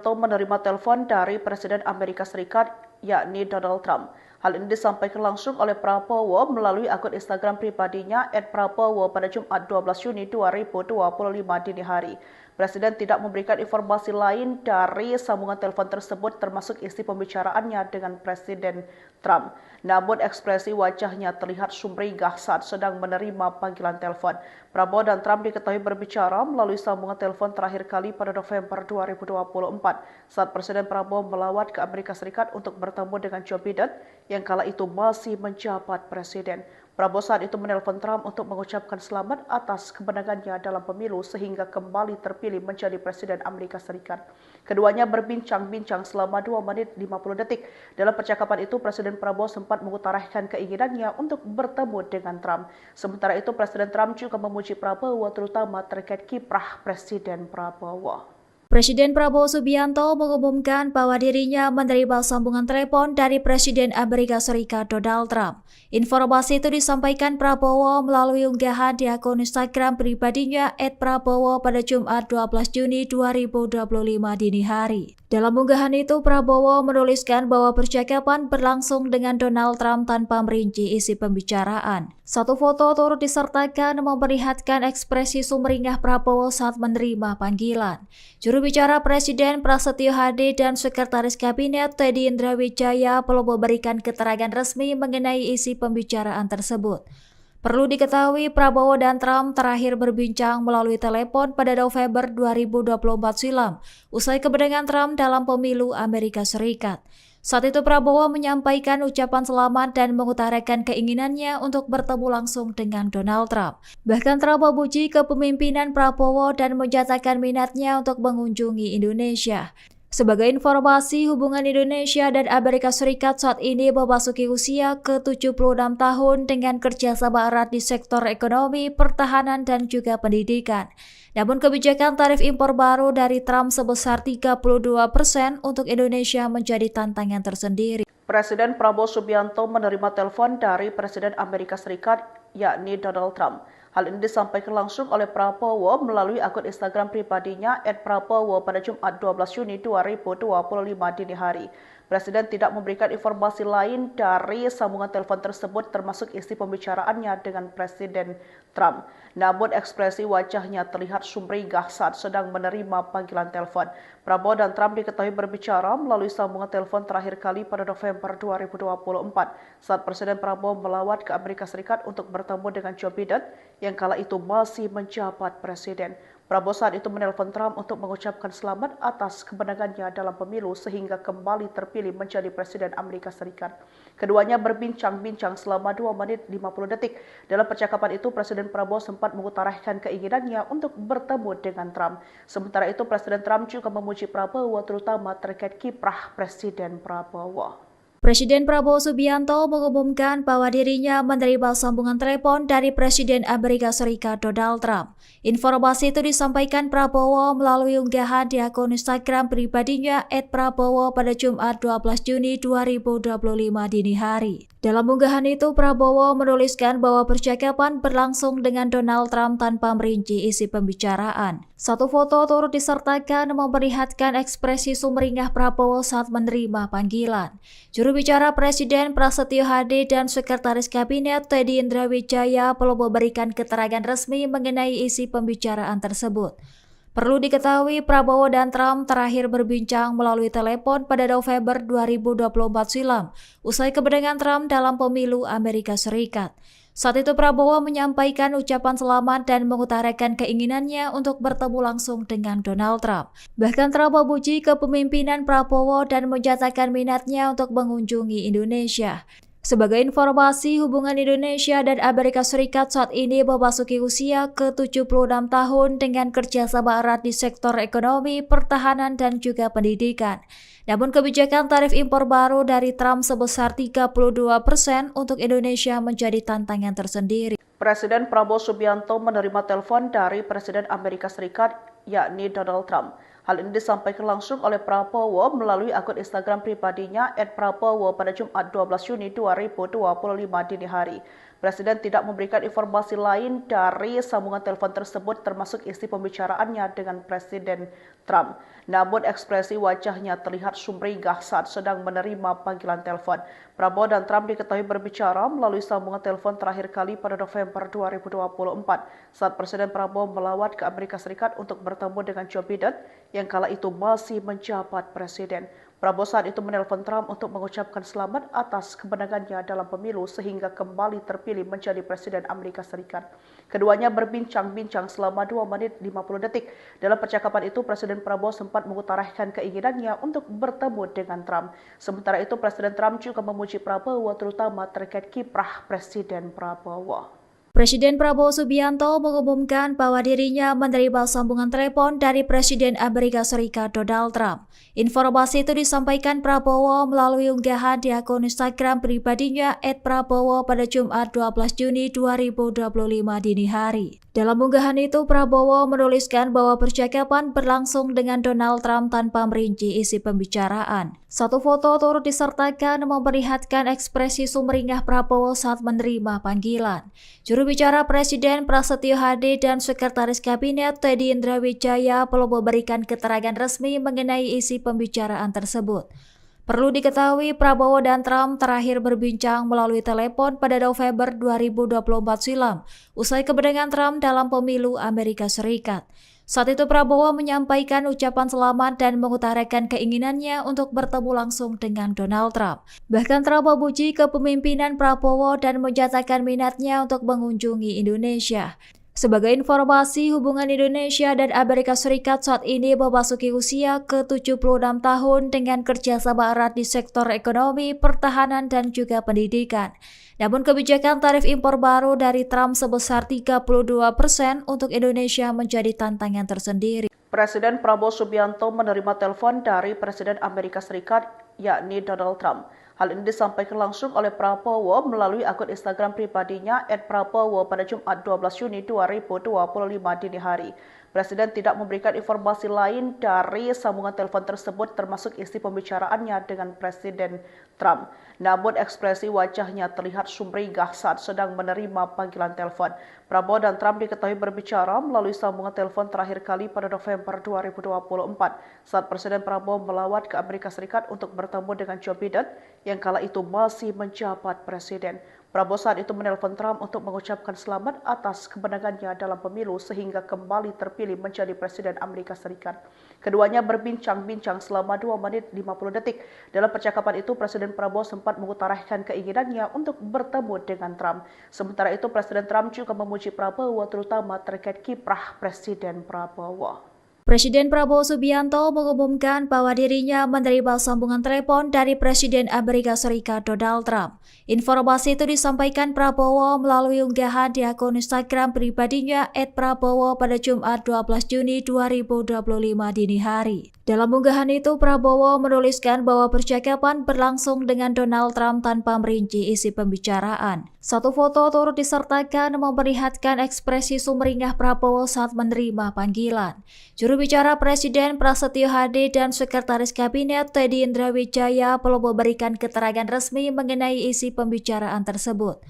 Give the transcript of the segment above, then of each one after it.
Atau menerima telepon dari Presiden Amerika Serikat, yakni Donald Trump. Hal ini disampaikan langsung oleh Prabowo melalui akun Instagram pribadinya @prabowo pada Jumat 12 Juni 2025 dini hari. Presiden tidak memberikan informasi lain dari sambungan telepon tersebut termasuk isi pembicaraannya dengan Presiden Trump. Namun ekspresi wajahnya terlihat sumringah saat sedang menerima panggilan telepon. Prabowo dan Trump diketahui berbicara melalui sambungan telepon terakhir kali pada November 2024 saat Presiden Prabowo melawat ke Amerika Serikat untuk bertemu dengan Joe Biden yang kala itu masih menjabat presiden. Prabowo saat itu menelpon Trump untuk mengucapkan selamat atas kemenangannya dalam pemilu sehingga kembali terpilih menjadi Presiden Amerika Serikat. Keduanya berbincang-bincang selama 2 menit 50 detik. Dalam percakapan itu, Presiden Prabowo sempat mengutarakan keinginannya untuk bertemu dengan Trump. Sementara itu, Presiden Trump juga memuji Prabowo terutama terkait kiprah Presiden Prabowo. Presiden Prabowo Subianto mengumumkan bahwa dirinya menerima sambungan telepon dari Presiden Amerika Serikat Donald Trump. Informasi itu disampaikan Prabowo melalui unggahan di akun Instagram pribadinya @prabowo pada Jumat 12 Juni 2025 dini hari. Dalam unggahan itu, Prabowo menuliskan bahwa percakapan berlangsung dengan Donald Trump tanpa merinci isi pembicaraan. Satu foto turut disertakan memperlihatkan ekspresi sumringah Prabowo saat menerima panggilan. Juru bicara Presiden Prasetyo Hadi dan Sekretaris Kabinet Teddy Indrawijaya belum memberikan keterangan resmi mengenai isi pembicaraan tersebut. Perlu diketahui, Prabowo dan Trump terakhir berbincang melalui telepon pada November 2024 silam, usai kemenangan Trump dalam pemilu Amerika Serikat. Saat itu Prabowo menyampaikan ucapan selamat dan mengutarakan keinginannya untuk bertemu langsung dengan Donald Trump. Bahkan Trump memuji kepemimpinan Prabowo dan menyatakan minatnya untuk mengunjungi Indonesia. Sebagai informasi, hubungan Indonesia dan Amerika Serikat saat ini memasuki usia ke-76 tahun dengan kerjasama erat di sektor ekonomi, pertahanan, dan juga pendidikan. Namun kebijakan tarif impor baru dari Trump sebesar 32% untuk Indonesia menjadi tantangan tersendiri. Presiden Prabowo Subianto menerima telepon dari Presiden Amerika Serikat, yakni Donald Trump. Hal ini disampaikan langsung oleh Prabowo melalui akun Instagram pribadinya @prabowo pada Jumat 12 Juni 2025 dini hari. Presiden tidak memberikan informasi lain dari sambungan telepon tersebut termasuk isi pembicaraannya dengan Presiden Trump. Namun ekspresi wajahnya terlihat sumringah saat sedang menerima panggilan telepon. Prabowo dan Trump diketahui berbicara melalui sambungan telepon terakhir kali pada November 2024 saat Presiden Prabowo melawat ke Amerika Serikat untuk bertemu dengan Joe Biden yang kala itu masih menjabat presiden. Prabowo saat itu menelpon Trump untuk mengucapkan selamat atas kemenangannya dalam pemilu sehingga kembali terpilih menjadi Presiden Amerika Serikat. Keduanya berbincang-bincang selama 2 menit 50 detik. Dalam percakapan itu, Presiden Prabowo sempat mengutarakan keinginannya untuk bertemu dengan Trump. Sementara itu, Presiden Trump juga memuji Prabowo terutama terkait kiprah Presiden Prabowo. Presiden Prabowo Subianto mengumumkan bahwa dirinya menerima sambungan telepon dari Presiden Amerika Serikat Donald Trump. Informasi itu disampaikan Prabowo melalui unggahan di akun Instagram pribadinya @prabowo pada Jumat 12 Juni 2025 dini hari. Dalam unggahan itu, Prabowo menuliskan bahwa percakapan berlangsung dengan Donald Trump tanpa merinci isi pembicaraan. Satu foto turut disertakan memperlihatkan ekspresi sumringah Prabowo saat menerima panggilan. Juru bicara Presiden Prasetyo Hadi dan Sekretaris Kabinet Teddy Indrawijaya belum memberikan keterangan resmi mengenai isi pembicaraan tersebut. Perlu diketahui, Prabowo dan Trump terakhir berbincang melalui telepon pada November 2024 silam, usai kemenangan Trump dalam pemilu Amerika Serikat. Saat itu Prabowo menyampaikan ucapan selamat dan mengutarakan keinginannya untuk bertemu langsung dengan Donald Trump. Bahkan Trump memuji kepemimpinan Prabowo dan menyatakan minatnya untuk mengunjungi Indonesia. Sebagai informasi, hubungan Indonesia dan Amerika Serikat saat ini memasuki usia ke-76 tahun dengan kerjasama erat di sektor ekonomi, pertahanan, dan juga pendidikan. Namun kebijakan tarif impor baru dari Trump sebesar 32% untuk Indonesia menjadi tantangan tersendiri. Presiden Prabowo Subianto menerima telepon dari Presiden Amerika Serikat, yakni Donald Trump. Hal ini disampaikan langsung oleh Prabowo melalui akun Instagram pribadinya @prabowo pada Jumat 12 Juni 2025 dini hari. Presiden tidak memberikan informasi lain dari sambungan telepon tersebut termasuk isi pembicaraannya dengan Presiden Trump. Namun ekspresi wajahnya terlihat sumringah saat sedang menerima panggilan telepon. Prabowo dan Trump diketahui berbicara melalui sambungan telepon terakhir kali pada November 2024 saat Presiden Prabowo melawat ke Amerika Serikat untuk bertemu dengan Joe Biden yang kala itu masih menjabat presiden. Prabowo saat itu menelpon Trump untuk mengucapkan selamat atas kemenangannya dalam pemilu sehingga kembali terpilih menjadi Presiden Amerika Serikat. Keduanya berbincang-bincang selama 2 menit 50 detik. Dalam percakapan itu, Presiden Prabowo sempat mengutarakan keinginannya untuk bertemu dengan Trump. Sementara itu, Presiden Trump juga memuji Prabowo terutama terkait kiprah Presiden Prabowo. Presiden Prabowo Subianto mengumumkan bahwa dirinya menerima sambungan telepon dari Presiden Amerika Serikat Donald Trump. Informasi itu disampaikan Prabowo melalui unggahan di akun Instagram pribadinya @prabowo pada Jumat 12 Juni 2025 dini hari. Dalam unggahan itu, Prabowo menuliskan bahwa percakapan berlangsung dengan Donald Trump tanpa merinci isi pembicaraan. Satu foto turut disertakan memperlihatkan ekspresi sumringah Prabowo saat menerima panggilan. Juru bicara Presiden Prasetyo Hadi dan Sekretaris Kabinet Teddy Indrawijaya belum memberikan keterangan resmi mengenai isi pembicaraan tersebut. Perlu diketahui, Prabowo dan Trump terakhir berbincang melalui telepon pada November 2024 silam, usai kemenangan Trump dalam pemilu Amerika Serikat. Saat itu Prabowo menyampaikan ucapan selamat dan mengutarakan keinginannya untuk bertemu langsung dengan Donald Trump. Bahkan Trump memuji kepemimpinan Prabowo dan menyatakan minatnya untuk mengunjungi Indonesia. Sebagai informasi, hubungan Indonesia dan Amerika Serikat saat ini memasuki usia ke-76 tahun dengan kerjasama erat di sektor ekonomi, pertahanan, dan juga pendidikan. Namun kebijakan tarif impor baru dari Trump sebesar 32% untuk Indonesia menjadi tantangan tersendiri. Presiden Prabowo Subianto menerima telepon dari Presiden Amerika Serikat, yakni Donald Trump. Hal ini disampaikan langsung oleh Prabowo melalui akun Instagram pribadinya @prabowo pada Jumat 12 Juni 2025 dini hari. Presiden tidak memberikan informasi lain dari sambungan telepon tersebut termasuk isi pembicaraannya dengan Presiden Trump. Namun ekspresi wajahnya terlihat sumringah saat sedang menerima panggilan telepon. Prabowo dan Trump diketahui berbicara melalui sambungan telepon terakhir kali pada November 2024 saat Presiden Prabowo melawat ke Amerika Serikat untuk bertemu dengan Joe Biden yang kala itu masih menjabat presiden. Prabowo saat itu menelpon Trump untuk mengucapkan selamat atas kemenangannya dalam pemilu sehingga kembali terpilih menjadi Presiden Amerika Serikat. Keduanya berbincang-bincang selama 2 menit 50 detik. Dalam percakapan itu, Presiden Prabowo sempat mengutarakan keinginannya untuk bertemu dengan Trump. Sementara itu, Presiden Trump juga memuji Prabowo terutama terkait kiprah Presiden Prabowo. Presiden Prabowo Subianto mengumumkan bahwa dirinya menerima sambungan telepon dari Presiden Amerika Serikat Donald Trump. Informasi itu disampaikan Prabowo melalui unggahan di akun Instagram pribadinya @prabowo pada Jumat 12 Juni 2025 dini hari. Dalam unggahan itu, Prabowo menuliskan bahwa percakapan berlangsung dengan Donald Trump tanpa merinci isi pembicaraan. Satu foto turut disertakan memperlihatkan ekspresi sumringah Prabowo saat menerima panggilan. Juru bicara Presiden Prasetyo Hadi dan Sekretaris Kabinet Teddy Indrawijaya belum memberikan keterangan resmi mengenai isi pembicaraan tersebut.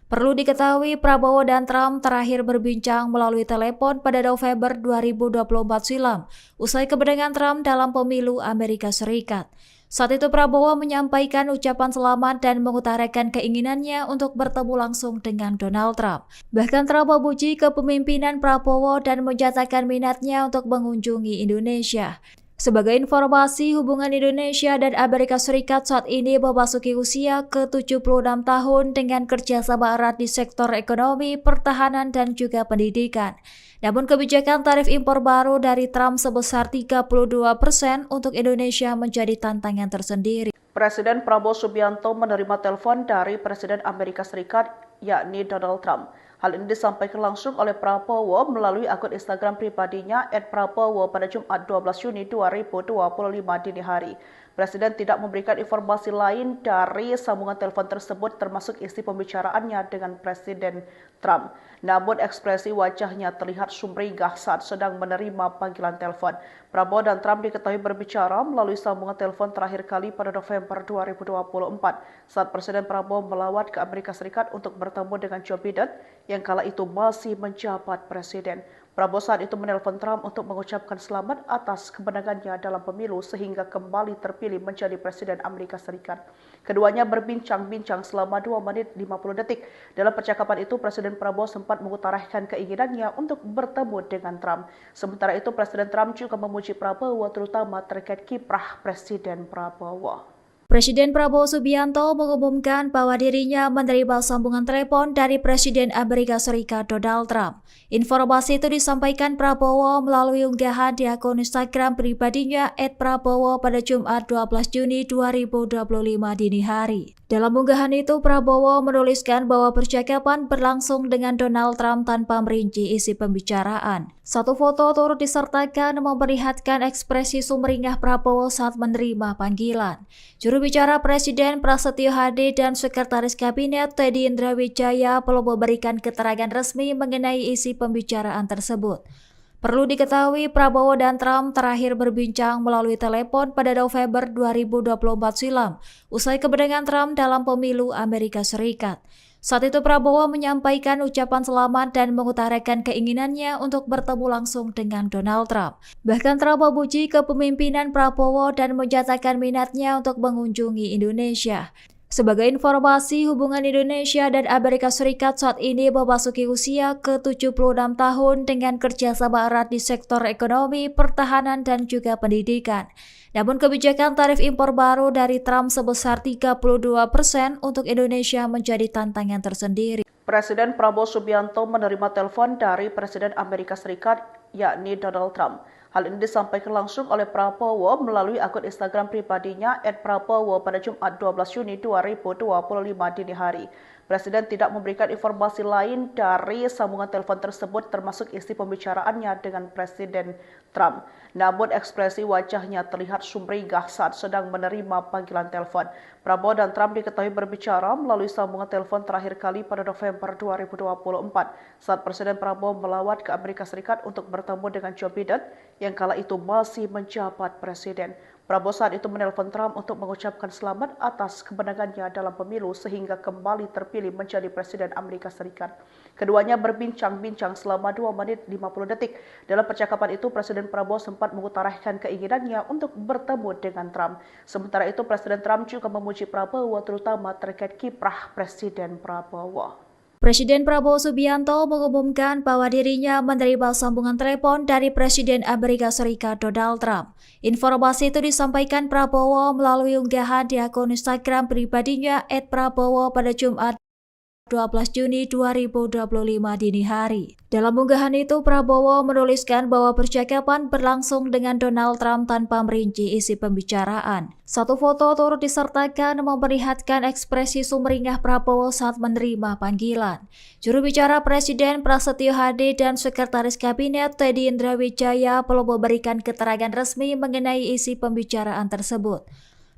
Perlu diketahui, Prabowo dan Trump terakhir berbincang melalui telepon pada November 2024 silam, usai kemenangan Trump dalam pemilu Amerika Serikat. Saat itu Prabowo menyampaikan ucapan selamat dan mengutarakan keinginannya untuk bertemu langsung dengan Donald Trump. Bahkan Trump memuji kepemimpinan Prabowo dan menyatakan minatnya untuk mengunjungi Indonesia. Sebagai informasi, hubungan Indonesia dan Amerika Serikat saat ini memasuki usia ke-76 tahun dengan kerjasama erat di sektor ekonomi, pertahanan, dan juga pendidikan. Namun kebijakan tarif impor baru dari Trump sebesar 32% untuk Indonesia menjadi tantangan tersendiri. Presiden Prabowo Subianto menerima telepon dari Presiden Amerika Serikat, yakni Donald Trump. Hal ini disampaikan langsung oleh Prabowo melalui akun Instagram pribadinya @prabowo pada Jumat 12 Juni 2025 dini hari. Presiden tidak memberikan informasi lain dari sambungan telepon tersebut termasuk isi pembicaraannya dengan Presiden Trump. Namun ekspresi wajahnya terlihat sumringah saat sedang menerima panggilan telepon. Prabowo dan Trump diketahui berbicara melalui sambungan telepon terakhir kali pada November 2024 saat Presiden Prabowo melawat ke Amerika Serikat untuk bertemu dengan Joe Biden yang kala itu masih menjabat presiden. Prabowo saat itu menelpon Trump untuk mengucapkan selamat atas kemenangannya dalam pemilu sehingga kembali terpilih menjadi Presiden Amerika Serikat. Keduanya berbincang-bincang selama 2 menit 50 detik. Dalam percakapan itu, Presiden Prabowo sempat mengutarakan keinginannya untuk bertemu dengan Trump. Sementara itu, Presiden Trump juga memuji Prabowo terutama terkait kiprah Presiden Prabowo. Presiden Prabowo Subianto mengumumkan bahwa dirinya menerima sambungan telepon dari Presiden Amerika Serikat Donald Trump. Informasi itu disampaikan Prabowo melalui unggahan di akun Instagram pribadinya @prabowo pada Jumat 12 Juni 2025 dini hari. Dalam unggahan itu, Prabowo menuliskan bahwa percakapan berlangsung dengan Donald Trump tanpa merinci isi pembicaraan. Satu foto turut disertakan memperlihatkan ekspresi sumringah Prabowo saat menerima panggilan. Juru bicara Presiden Prasetyo Hadi dan Sekretaris Kabinet Teddy Indrawijaya belum memberikan keterangan resmi mengenai isi pembicaraan tersebut. Perlu diketahui, Prabowo dan Trump terakhir berbincang melalui telepon pada November 2024 silam, usai kemenangan Trump dalam pemilu Amerika Serikat. Saat itu Prabowo menyampaikan ucapan selamat dan mengutarakan keinginannya untuk bertemu langsung dengan Donald Trump. Bahkan Trump memuji kepemimpinan Prabowo dan menyatakan minatnya untuk mengunjungi Indonesia. Sebagai informasi, hubungan Indonesia dan Amerika Serikat saat ini memasuki usia ke-76 tahun dengan kerjasama erat di sektor ekonomi, pertahanan, dan juga pendidikan. Namun kebijakan tarif impor baru dari Trump sebesar 32% untuk Indonesia menjadi tantangan tersendiri. Presiden Prabowo Subianto menerima telepon dari Presiden Amerika Serikat, yakni Donald Trump. Hal ini disampaikan langsung oleh Prabowo melalui akun Instagram pribadinya @prabowo pada Jumat 12 Juni 2025 dini hari. Presiden tidak memberikan informasi lain dari sambungan telepon tersebut termasuk isi pembicaraannya dengan Presiden Trump. Namun ekspresi wajahnya terlihat sumringah saat sedang menerima panggilan telepon. Prabowo dan Trump diketahui berbicara melalui sambungan telepon terakhir kali pada November 2024 saat Presiden Prabowo melawat ke Amerika Serikat untuk bertemu dengan Joe Biden yang kala itu masih menjabat presiden. Prabowo saat itu menelpon Trump untuk mengucapkan selamat atas kemenangannya dalam pemilu sehingga kembali terpilih menjadi Presiden Amerika Serikat. Keduanya berbincang-bincang selama 2 menit 50 detik. Dalam percakapan itu, Presiden Prabowo sempat mengutarakan keinginannya untuk bertemu dengan Trump. Sementara itu, Presiden Trump juga memuji Prabowo terutama terkait kiprah Presiden Prabowo. Presiden Prabowo Subianto mengumumkan bahwa dirinya menerima sambungan telepon dari Presiden Amerika Serikat Donald Trump. Informasi itu disampaikan Prabowo melalui unggahan di akun Instagram pribadinya @prabowo pada Jumat 12 Juni 2025 dini hari. Dalam unggahan itu, Prabowo menuliskan bahwa percakapan berlangsung dengan Donald Trump tanpa merinci isi pembicaraan. Satu foto turut disertakan memperlihatkan ekspresi sumringah Prabowo saat menerima panggilan. Juru bicara Presiden Prasetyo Hadi dan Sekretaris Kabinet Teddy Indrawijaya belum memberikan keterangan resmi mengenai isi pembicaraan tersebut.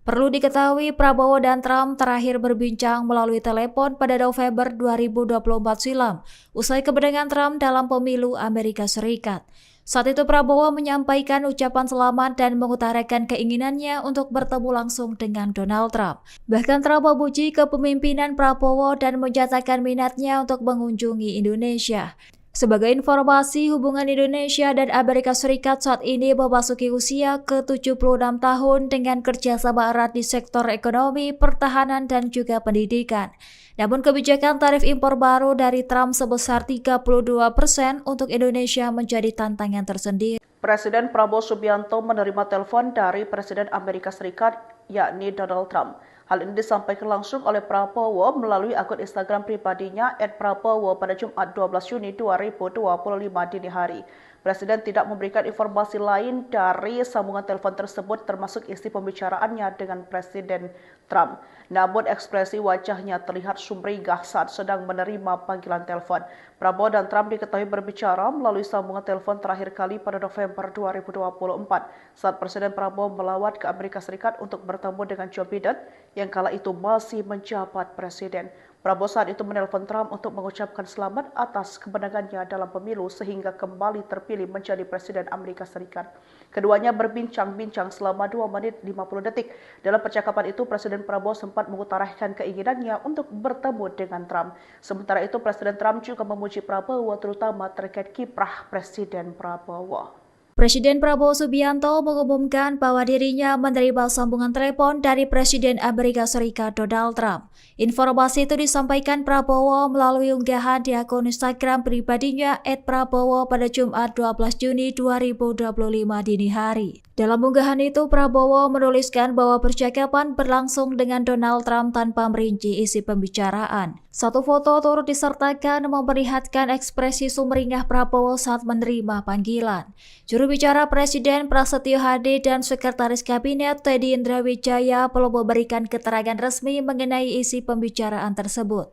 Perlu diketahui, Prabowo dan Trump terakhir berbincang melalui telepon pada November 2024 silam, usai kemenangan Trump dalam pemilu Amerika Serikat. Saat itu Prabowo menyampaikan ucapan selamat dan mengutarakan keinginannya untuk bertemu langsung dengan Donald Trump. Bahkan Trump memuji kepemimpinan Prabowo dan menyatakan minatnya untuk mengunjungi Indonesia. Sebagai informasi, hubungan Indonesia dan Amerika Serikat saat ini memasuki usia ke-76 tahun dengan kerjasama erat di sektor ekonomi, pertahanan, dan juga pendidikan. Namun kebijakan tarif impor baru dari Trump sebesar 32% untuk Indonesia menjadi tantangan tersendiri. Presiden Prabowo Subianto menerima telepon dari Presiden Amerika Serikat, yakni Donald Trump. Hal ini disampaikan langsung oleh Prabowo melalui akun Instagram pribadinya @prabowo pada Jumat 12 Juni 2025 dini hari. Presiden tidak memberikan informasi lain dari sambungan telepon tersebut termasuk isi pembicaraannya dengan Presiden Trump. Namun ekspresi wajahnya terlihat sumringah saat sedang menerima panggilan telepon. Prabowo dan Trump diketahui berbicara melalui sambungan telepon terakhir kali pada November 2024 saat Presiden Prabowo melawat ke Amerika Serikat untuk bertemu dengan Joe Biden yang kala itu masih menjabat presiden. Prabowo saat itu menelpon Trump untuk mengucapkan selamat atas kemenangannya dalam pemilu sehingga kembali terpilih menjadi Presiden Amerika Serikat. Keduanya berbincang-bincang selama 2 menit 50 detik. Dalam percakapan itu, Presiden Prabowo sempat mengutarakan keinginannya untuk bertemu dengan Trump. Sementara itu, Presiden Trump juga memuji Prabowo terutama terkait kiprah Presiden Prabowo. Presiden Prabowo Subianto mengumumkan bahwa dirinya menerima sambungan telepon dari Presiden Amerika Serikat Donald Trump. Informasi itu disampaikan Prabowo melalui unggahan di akun Instagram pribadinya @prabowo pada Jumat 12 Juni 2025 dini hari. Dalam unggahan itu, Prabowo menuliskan bahwa percakapan berlangsung dengan Donald Trump tanpa merinci isi pembicaraan. Satu foto turut disertakan memperlihatkan ekspresi sumringah Prabowo saat menerima panggilan. Juru bicara Presiden Prasetyo Hadi dan Sekretaris Kabinet Teddy Indrawijaya belum memberikan keterangan resmi mengenai isi pembicaraan tersebut.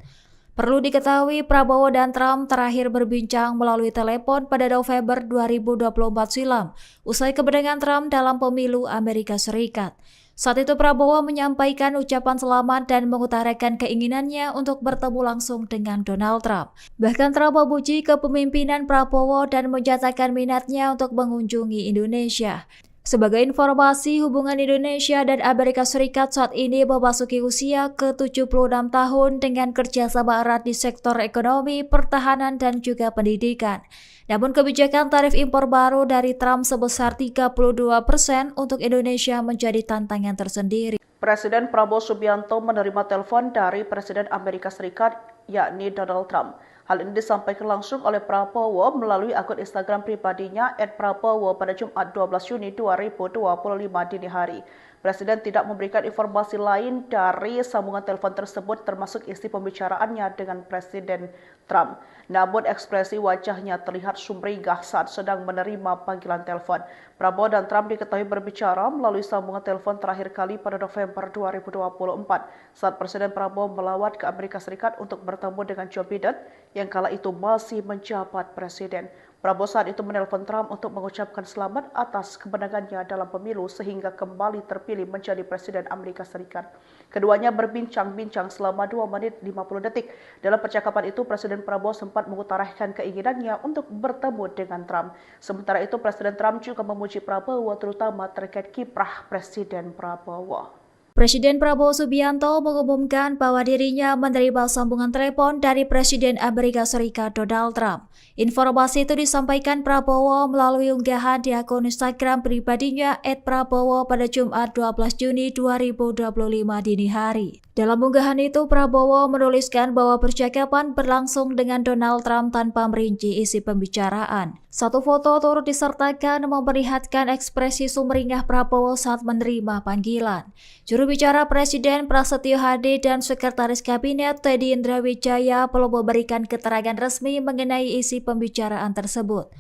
Perlu diketahui, Prabowo dan Trump terakhir berbincang melalui telepon pada November 2024 silam, usai kemenangan Trump dalam pemilu Amerika Serikat. Saat itu Prabowo menyampaikan ucapan selamat dan mengutarakan keinginannya untuk bertemu langsung dengan Donald Trump. Bahkan Trump memuji kepemimpinan Prabowo dan menyatakan minatnya untuk mengunjungi Indonesia. Sebagai informasi, hubungan Indonesia dan Amerika Serikat saat ini memasuki usia ke-76 tahun dengan kerjasama erat di sektor ekonomi, pertahanan, dan juga pendidikan. Namun kebijakan tarif impor baru dari Trump sebesar 32% untuk Indonesia menjadi tantangan tersendiri. Presiden Prabowo Subianto menerima telepon dari Presiden Amerika Serikat, yakni Donald Trump. Hal ini disampaikan langsung oleh Prabowo melalui akun Instagram pribadinya @prabowo pada Jumat 12 Juni 2025 dini hari. Presiden tidak memberikan informasi lain dari sambungan telepon tersebut termasuk isi pembicaraannya dengan Presiden Trump. Namun ekspresi wajahnya terlihat sumringah saat sedang menerima panggilan telepon. Prabowo dan Trump diketahui berbicara melalui sambungan telepon terakhir kali pada November 2024 saat Presiden Prabowo melawat ke Amerika Serikat untuk bertemu dengan Joe Biden yang kala itu masih menjabat presiden. Prabowo saat itu menelpon Trump untuk mengucapkan selamat atas kemenangannya dalam pemilu sehingga kembali terpilih menjadi Presiden Amerika Serikat. Keduanya berbincang-bincang selama 2 menit 50 detik. Dalam percakapan itu, Presiden Prabowo sempat mengutarakan keinginannya untuk bertemu dengan Trump. Sementara itu, Presiden Trump juga memuji Prabowo terutama terkait kiprah Presiden Prabowo. Presiden Prabowo Subianto mengumumkan bahwa dirinya menerima sambungan telepon dari Presiden Amerika Serikat Donald Trump. Informasi itu disampaikan Prabowo melalui unggahan di akun Instagram pribadinya @prabowo pada Jumat 12 Juni 2025 dini hari. Dalam unggahan itu, Prabowo menuliskan bahwa percakapan berlangsung dengan Donald Trump tanpa merinci isi pembicaraan. Satu foto turut disertakan memperlihatkan ekspresi sumringah Prabowo saat menerima panggilan. Juru bicara Presiden Prasetyo Hadi dan Sekretaris Kabinet Teddy Indrawijaya belum memberikan keterangan resmi mengenai isi pembicaraan tersebut.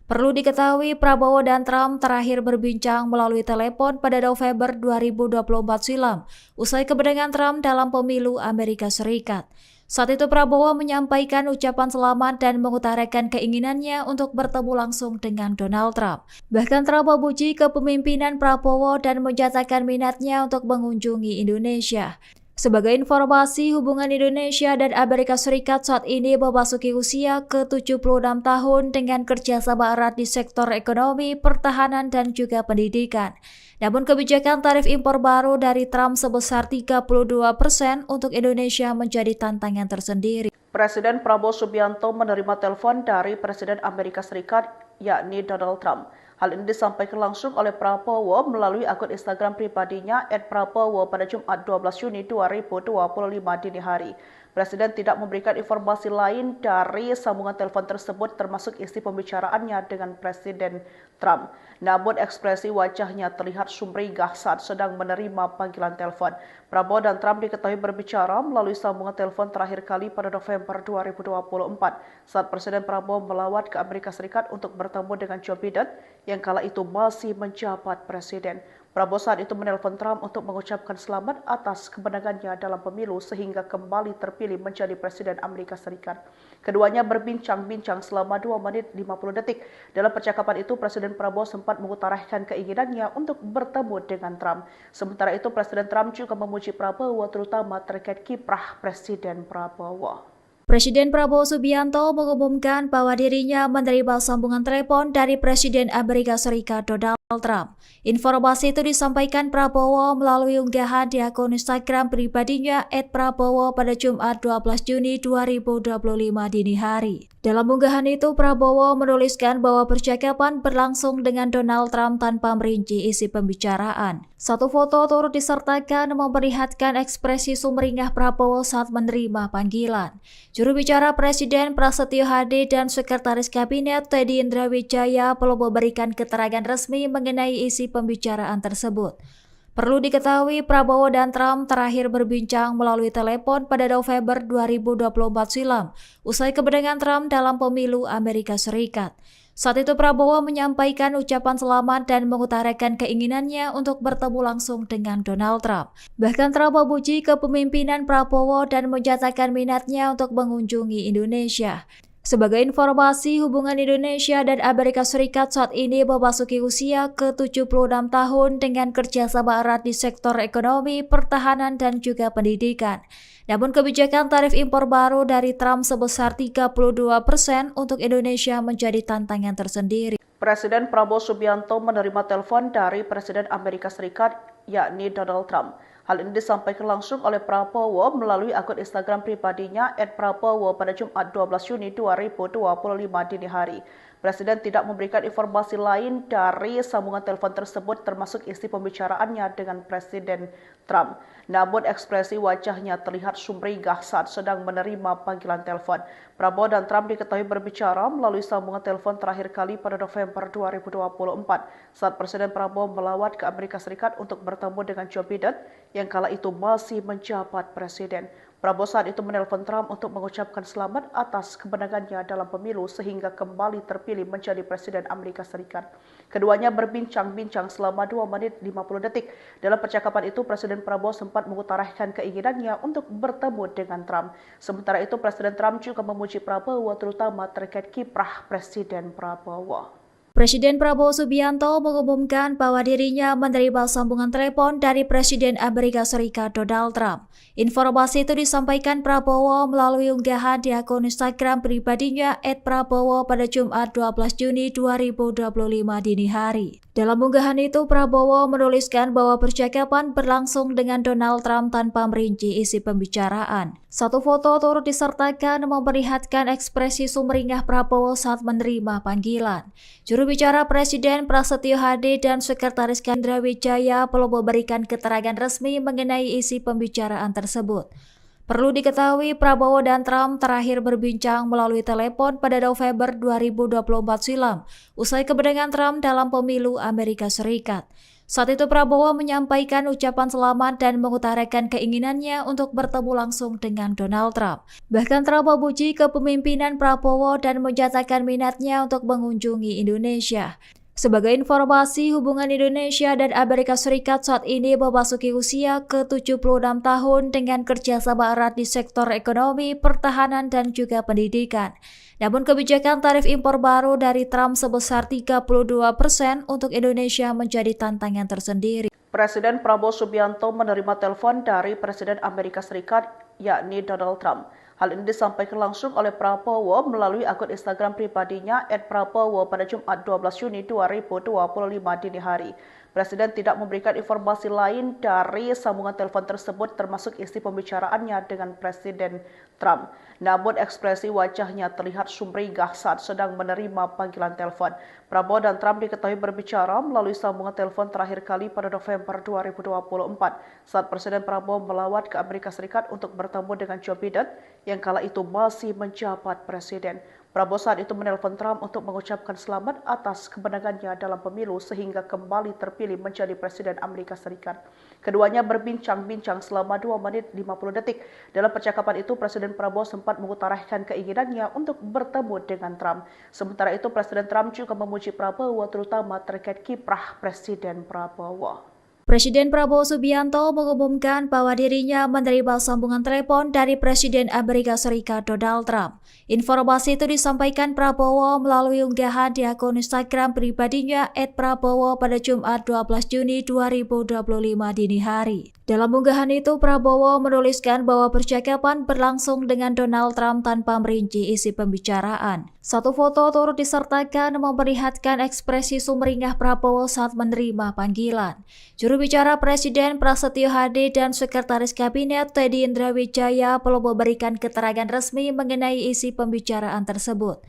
Perlu diketahui, Prabowo dan Trump terakhir berbincang melalui telepon pada November 2024 silam, usai kemenangan Trump dalam pemilu Amerika Serikat. Saat itu Prabowo menyampaikan ucapan selamat dan mengutarakan keinginannya untuk bertemu langsung dengan Donald Trump. Bahkan Trump memuji kepemimpinan Prabowo dan menyatakan minatnya untuk mengunjungi Indonesia. Sebagai informasi, hubungan Indonesia dan Amerika Serikat saat ini memasuki usia ke-76 tahun dengan kerjasama erat di sektor ekonomi, pertahanan, dan juga pendidikan. Namun kebijakan tarif impor baru dari Trump sebesar 32% untuk Indonesia menjadi tantangan tersendiri. Presiden Prabowo Subianto menerima telepon dari Presiden Amerika Serikat, yakni Donald Trump. Hal ini disampaikan langsung oleh Prabowo melalui akun Instagram pribadinya @prabowo pada Jumat 12 Juni 2025 dini hari. Presiden tidak memberikan informasi lain dari sambungan telepon tersebut termasuk isi pembicaraannya dengan Presiden Trump. Namun ekspresi wajahnya terlihat sumringah saat sedang menerima panggilan telepon. Prabowo dan Trump diketahui berbicara melalui sambungan telepon terakhir kali pada November 2024 saat Presiden Prabowo melawat ke Amerika Serikat untuk bertemu dengan Joe Biden yang kala itu masih menjabat presiden. Prabowo saat itu menelpon Trump untuk mengucapkan selamat atas kemenangannya dalam pemilu sehingga kembali terpilih menjadi Presiden Amerika Serikat. Keduanya berbincang-bincang selama 2 menit 50 detik. Dalam percakapan itu, Presiden Prabowo sempat mengutarakan keinginannya untuk bertemu dengan Trump. Sementara itu, Presiden Trump juga memuji Prabowo terutama terkait kiprah Presiden Prabowo. Presiden Prabowo Subianto mengumumkan bahwa dirinya menerima sambungan telepon dari Presiden Amerika Serikat Donald Trump. Informasi itu disampaikan Prabowo melalui unggahan di akun Instagram pribadinya @prabowo pada Jumat 12 Juni 2025 dini hari. Dalam unggahan itu, Prabowo menuliskan bahwa percakapan berlangsung dengan Donald Trump tanpa merinci isi pembicaraan. Satu foto turut disertakan memperlihatkan ekspresi sumringah Prabowo saat menerima panggilan. Juru bicara Presiden Prasetyo Hadi dan Sekretaris Kabinet Teddy Indrawijaya belum memberikan keterangan resmi mengenai isi pembicaraan tersebut. Perlu diketahui, Prabowo dan Trump terakhir berbincang melalui telepon pada November 2024 silam, usai kemenangan Trump dalam pemilu Amerika Serikat. Saat itu Prabowo menyampaikan ucapan selamat dan mengutarakan keinginannya untuk bertemu langsung dengan Donald Trump. Bahkan Trump memuji kepemimpinan Prabowo dan menyatakan minatnya untuk mengunjungi Indonesia. Sebagai informasi, hubungan Indonesia dan Amerika Serikat saat ini memasuki usia ke-76 tahun dengan kerjasama erat di sektor ekonomi, pertahanan, dan juga pendidikan. Namun kebijakan tarif impor baru dari Trump sebesar 32% untuk Indonesia menjadi tantangan tersendiri. Presiden Prabowo Subianto menerima telepon dari Presiden Amerika Serikat, yakni Donald Trump. Hal ini disampaikan langsung oleh Prabowo melalui akun Instagram pribadinya @prabowo pada Jumat 12 Juni 2025 dini hari. Presiden tidak memberikan informasi lain dari sambungan telepon tersebut termasuk isi pembicaraannya dengan Presiden Trump. Namun ekspresi wajahnya terlihat sumringah saat sedang menerima panggilan telepon. Prabowo dan Trump diketahui berbicara melalui sambungan telepon terakhir kali pada November 2024 saat Presiden Prabowo melawat ke Amerika Serikat untuk bertemu dengan Joe Biden yang kala itu masih menjabat presiden. Prabowo saat itu menelpon Trump untuk mengucapkan selamat atas kemenangannya dalam pemilu sehingga kembali terpilih menjadi Presiden Amerika Serikat. Keduanya berbincang-bincang selama 2 menit 50 detik. Dalam percakapan itu, Presiden Prabowo sempat mengutarakan keinginannya untuk bertemu dengan Trump. Sementara itu, Presiden Trump juga memuji Prabowo terutama terkait kiprah Presiden Prabowo. Presiden Prabowo Subianto mengumumkan bahwa dirinya menerima sambungan telepon dari Presiden Amerika Serikat Donald Trump. Informasi itu disampaikan Prabowo melalui unggahan di akun Instagram pribadinya @prabowo pada Jumat 12 Juni 2025 dini hari. Dalam unggahan itu, Prabowo menuliskan bahwa percakapan berlangsung dengan Donald Trump tanpa merinci isi pembicaraan. Satu foto turut disertakan memperlihatkan ekspresi sumringah Prabowo saat menerima panggilan. Juru bicara Presiden Prasetyo Hadi dan Sekretaris Kabinet Indrawijaya belum memberikan keterangan resmi mengenai isi pembicaraan tersebut. Perlu diketahui, Prabowo dan Trump terakhir berbincang melalui telepon pada November 2024 silam, usai kemenangan Trump dalam pemilu Amerika Serikat. Saat itu Prabowo menyampaikan ucapan selamat dan mengutarakan keinginannya untuk bertemu langsung dengan Donald Trump. Bahkan Trump memuji kepemimpinan Prabowo dan menyatakan minatnya untuk mengunjungi Indonesia. Sebagai informasi, hubungan Indonesia dan Amerika Serikat saat ini memasuki usia ke-76 tahun dengan kerjasama erat di sektor ekonomi, pertahanan, dan juga pendidikan. Namun kebijakan tarif impor baru dari Trump sebesar 32% untuk Indonesia menjadi tantangan tersendiri. Presiden Prabowo Subianto menerima telepon dari Presiden Amerika Serikat, yakni Donald Trump. Hal ini disampaikan langsung oleh Prabowo melalui akun Instagram pribadinya @prabowo pada Jumat 12 Juni 2025 dini hari. Presiden tidak memberikan informasi lain dari sambungan telepon tersebut termasuk isi pembicaraannya dengan Presiden Trump. Namun ekspresi wajahnya terlihat sumringah saat sedang menerima panggilan telepon. Prabowo dan Trump diketahui berbicara melalui sambungan telepon terakhir kali pada November 2024 saat Presiden Prabowo melawat ke Amerika Serikat untuk bertemu dengan Joe Biden yang kala itu masih menjabat presiden. Prabowo saat itu menelpon Trump untuk mengucapkan selamat atas kemenangannya dalam pemilu sehingga kembali terpilih menjadi Presiden Amerika Serikat. Keduanya berbincang-bincang selama 2 menit 50 detik. Dalam percakapan itu, Presiden Prabowo sempat mengutarakan keinginannya untuk bertemu dengan Trump. Sementara itu, Presiden Trump juga memuji Prabowo terutama terkait kiprah Presiden Prabowo. Presiden Prabowo Subianto mengumumkan bahwa dirinya menerima sambungan telepon dari Presiden Amerika Serikat Donald Trump. Informasi itu disampaikan Prabowo melalui unggahan di akun Instagram pribadinya @prabowo pada Jumat 12 Juni 2025 dini hari. Dalam unggahan itu, Prabowo menuliskan bahwa percakapan berlangsung dengan Donald Trump tanpa merinci isi pembicaraan. Satu foto turut disertakan memperlihatkan ekspresi sumringah Prabowo saat menerima panggilan. Juru bicara Presiden Prasetyo Hadi dan Sekretaris Kabinet Teddy Indrawijaya belum memberikan keterangan resmi mengenai isi pembicaraan tersebut.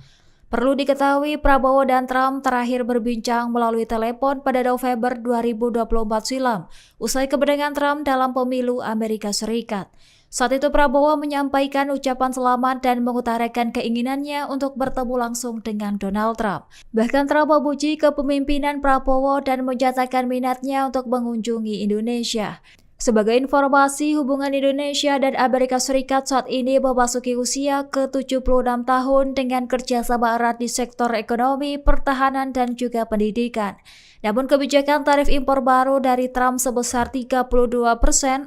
Perlu diketahui, Prabowo dan Trump terakhir berbincang melalui telepon pada November 2024 silam, usai kemenangan Trump dalam pemilu Amerika Serikat. Saat itu Prabowo menyampaikan ucapan selamat dan mengutarakan keinginannya untuk bertemu langsung dengan Donald Trump. Bahkan Trump memuji kepemimpinan Prabowo dan menyatakan minatnya untuk mengunjungi Indonesia. Sebagai informasi, hubungan Indonesia dan Amerika Serikat saat ini memasuki usia ke-76 tahun dengan kerjasama erat di sektor ekonomi, pertahanan, dan juga pendidikan. Namun kebijakan tarif impor baru dari Trump sebesar 32%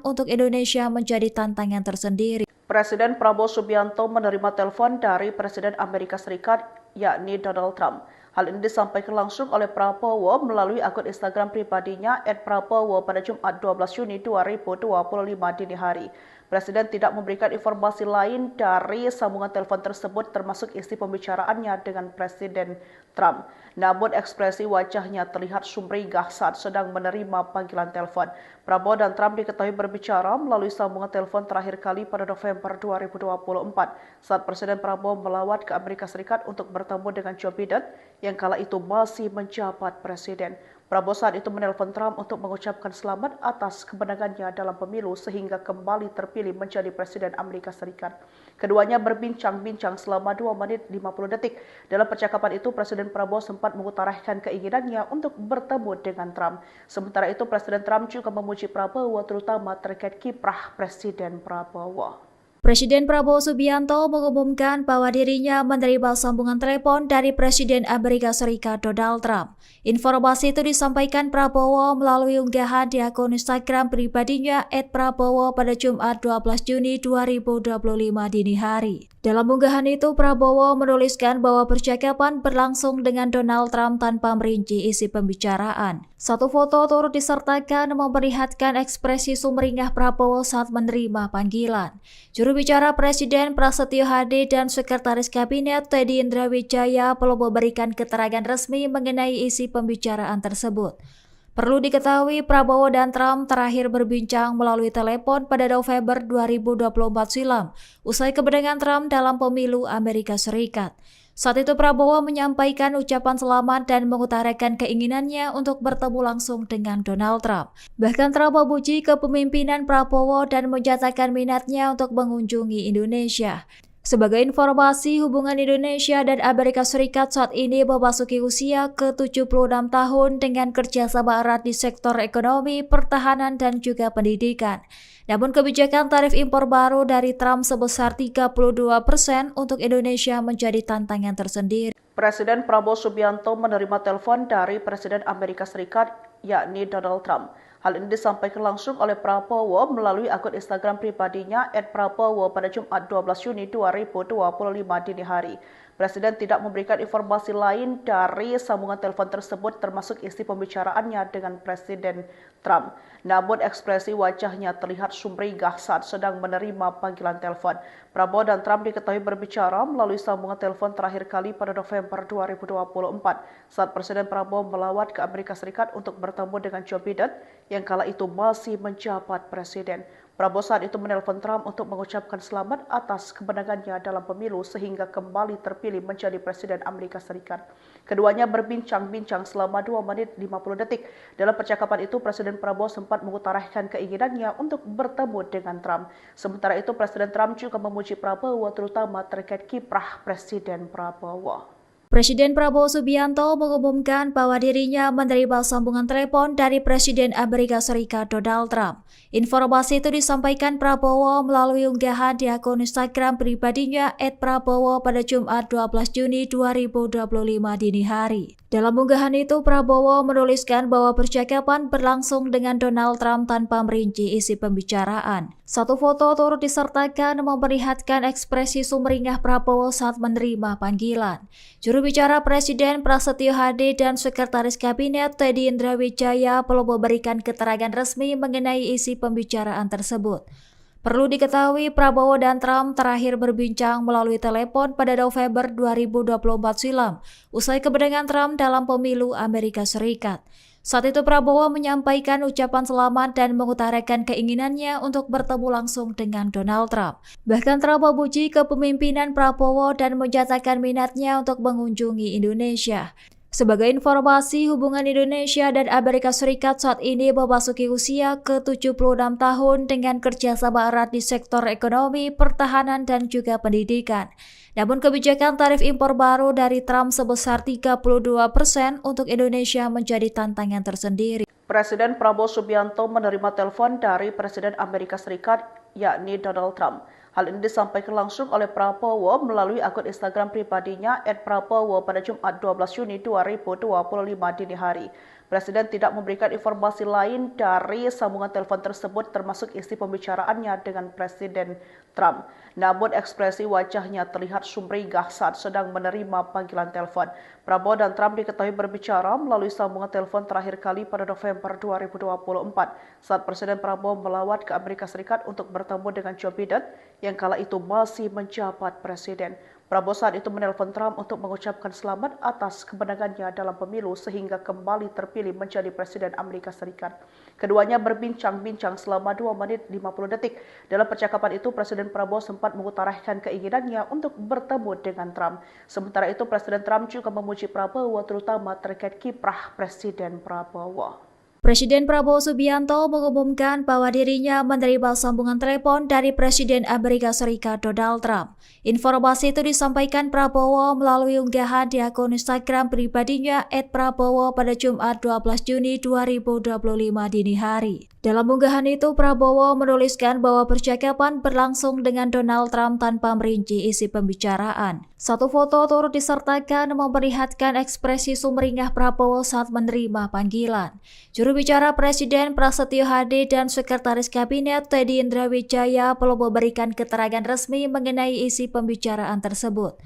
untuk Indonesia menjadi tantangan tersendiri. Presiden Prabowo Subianto menerima telepon dari Presiden Amerika Serikat, yakni Donald Trump. Hal ini disampaikan langsung oleh Prabowo melalui akun Instagram pribadinya @prabowo pada Jumat 12 Juni 2025 dini hari. Presiden tidak memberikan informasi lain dari sambungan telepon tersebut termasuk isi pembicaraannya dengan Presiden Trump. Namun ekspresi wajahnya terlihat sumringah saat sedang menerima panggilan telepon. Prabowo dan Trump diketahui berbicara melalui sambungan telepon terakhir kali pada November 2024 saat Presiden Prabowo melawat ke Amerika Serikat untuk bertemu dengan Joe Biden yang kala itu masih menjabat presiden. Prabowo saat itu menelpon Trump untuk mengucapkan selamat atas kemenangannya dalam pemilu sehingga kembali terpilih menjadi Presiden Amerika Serikat. Keduanya berbincang-bincang selama 2 menit 50 detik. Dalam percakapan itu, Presiden Prabowo sempat mengutarakan keinginannya untuk bertemu dengan Trump. Sementara itu, Presiden Trump juga memuji Prabowo terutama terkait kiprah Presiden Prabowo. Presiden Prabowo Subianto mengumumkan bahwa dirinya menerima sambungan telepon dari Presiden Amerika Serikat Donald Trump. Informasi itu disampaikan Prabowo melalui unggahan di akun Instagram pribadinya @prabowo pada Jumat 12 Juni 2025 dini hari. Dalam unggahan itu, Prabowo menuliskan bahwa percakapan berlangsung dengan Donald Trump tanpa merinci isi pembicaraan. Satu foto turut disertakan memperlihatkan ekspresi sumringah Prabowo saat menerima panggilan. Juru bicara Presiden Prasetyo Hadi dan Sekretaris Kabinet Teddy Indrawijaya belum memberikan keterangan resmi mengenai isi pembicaraan tersebut. Perlu diketahui, Prabowo dan Trump terakhir berbincang melalui telepon pada November 2024 silam, usai kemenangan Trump dalam pemilu Amerika Serikat. Saat itu Prabowo menyampaikan ucapan selamat dan mengutarakan keinginannya untuk bertemu langsung dengan Donald Trump. Bahkan Trump memuji kepemimpinan Prabowo dan menyatakan minatnya untuk mengunjungi Indonesia. Sebagai informasi, hubungan Indonesia dan Amerika Serikat saat ini memasuki usia ke-76 tahun dengan kerjasama erat di sektor ekonomi, pertahanan, dan juga pendidikan. Namun kebijakan tarif impor baru dari Trump sebesar 32% untuk Indonesia menjadi tantangan tersendiri. Presiden Prabowo Subianto menerima telepon dari Presiden Amerika Serikat, yakni Donald Trump. Hal ini disampaikan langsung oleh Prabowo melalui akun Instagram pribadinya @prabowo pada Jumat 12 Juni 2025 dini hari. Presiden tidak memberikan informasi lain dari sambungan telepon tersebut termasuk isi pembicaraannya dengan Presiden Trump. Namun ekspresi wajahnya terlihat sumringah saat sedang menerima panggilan telepon. Prabowo dan Trump diketahui berbicara melalui sambungan telepon terakhir kali pada November 2024 saat Presiden Prabowo melawat ke Amerika Serikat untuk bertemu dengan Joe Biden yang kala itu masih menjabat presiden. Prabowo saat itu menelpon Trump untuk mengucapkan selamat atas kemenangannya dalam pemilu sehingga kembali terpilih menjadi Presiden Amerika Serikat. Keduanya berbincang-bincang selama 2 menit 50 detik. Dalam percakapan itu, Presiden Prabowo sempat mengutarakan keinginannya untuk bertemu dengan Trump. Sementara itu, Presiden Trump juga memuji Prabowo terutama terkait kiprah Presiden Prabowo. Presiden Prabowo Subianto mengumumkan bahwa dirinya menerima sambungan telepon dari Presiden Amerika Serikat Donald Trump. Informasi itu disampaikan Prabowo melalui unggahan di akun Instagram pribadinya @prabowo pada Jumat 12 Juni 2025 dini hari. Dalam unggahan itu, Prabowo menuliskan bahwa percakapan berlangsung dengan Donald Trump tanpa merinci isi pembicaraan. Satu foto turut disertakan memperlihatkan ekspresi sumringah Prabowo saat menerima panggilan. Juru bicara Presiden Prasetyo Hadi dan Sekretaris Kabinet Teddy Indrawijaya belum memberikan keterangan resmi mengenai isi pembicaraan tersebut. Perlu diketahui, Prabowo dan Trump terakhir berbincang melalui telepon pada November 2024 silam, usai kemenangan Trump dalam pemilu Amerika Serikat. Saat itu Prabowo menyampaikan ucapan selamat dan mengutarakan keinginannya untuk bertemu langsung dengan Donald Trump. Bahkan Trump memuji kepemimpinan Prabowo dan menyatakan minatnya untuk mengunjungi Indonesia. Sebagai informasi, hubungan Indonesia dan Amerika Serikat saat ini memasuki usia ke-76 tahun dengan kerjasama erat di sektor ekonomi, pertahanan, dan juga pendidikan. Namun kebijakan tarif impor baru dari Trump sebesar 32% untuk Indonesia menjadi tantangan tersendiri. Presiden Prabowo Subianto menerima telepon dari Presiden Amerika Serikat, yakni Donald Trump. Hal ini disampaikan langsung oleh Prabowo melalui akun Instagram pribadinya @prabowo pada Jumat 12 Juni 2025 dini hari. Presiden tidak memberikan informasi lain dari sambungan telepon tersebut termasuk isi pembicaraannya dengan Presiden Trump. Namun ekspresi wajahnya terlihat sumringah saat sedang menerima panggilan telepon. Prabowo dan Trump diketahui berbicara melalui sambungan telepon terakhir kali pada November 2024 saat Presiden Prabowo melawat ke Amerika Serikat untuk bertemu dengan Joe Biden yang kala itu masih menjabat presiden. Prabowo saat itu menelpon Trump untuk mengucapkan selamat atas kemenangannya dalam pemilu sehingga kembali terpilih menjadi Presiden Amerika Serikat. Keduanya berbincang-bincang selama 2 menit 50 detik. Dalam percakapan itu, Presiden Prabowo sempat mengutarakan keinginannya untuk bertemu dengan Trump. Sementara itu, Presiden Trump juga memuji Prabowo terutama terkait kiprah Presiden Prabowo. Presiden Prabowo Subianto mengumumkan bahwa dirinya menerima sambungan telepon dari Presiden Amerika Serikat Donald Trump. Informasi itu disampaikan Prabowo melalui unggahan di akun Instagram pribadinya @prabowo pada Jumat 12 Juni 2025 dini hari. Dalam unggahan itu, Prabowo menuliskan bahwa percakapan berlangsung dengan Donald Trump tanpa merinci isi pembicaraan. Satu foto turut disertakan memperlihatkan ekspresi sumringah Prabowo saat menerima panggilan. Juru bicara Presiden Prasetyo Hadi dan Sekretaris Kabinet Teddy Indrawijaya belum memberikan keterangan resmi mengenai isi pembicaraan tersebut.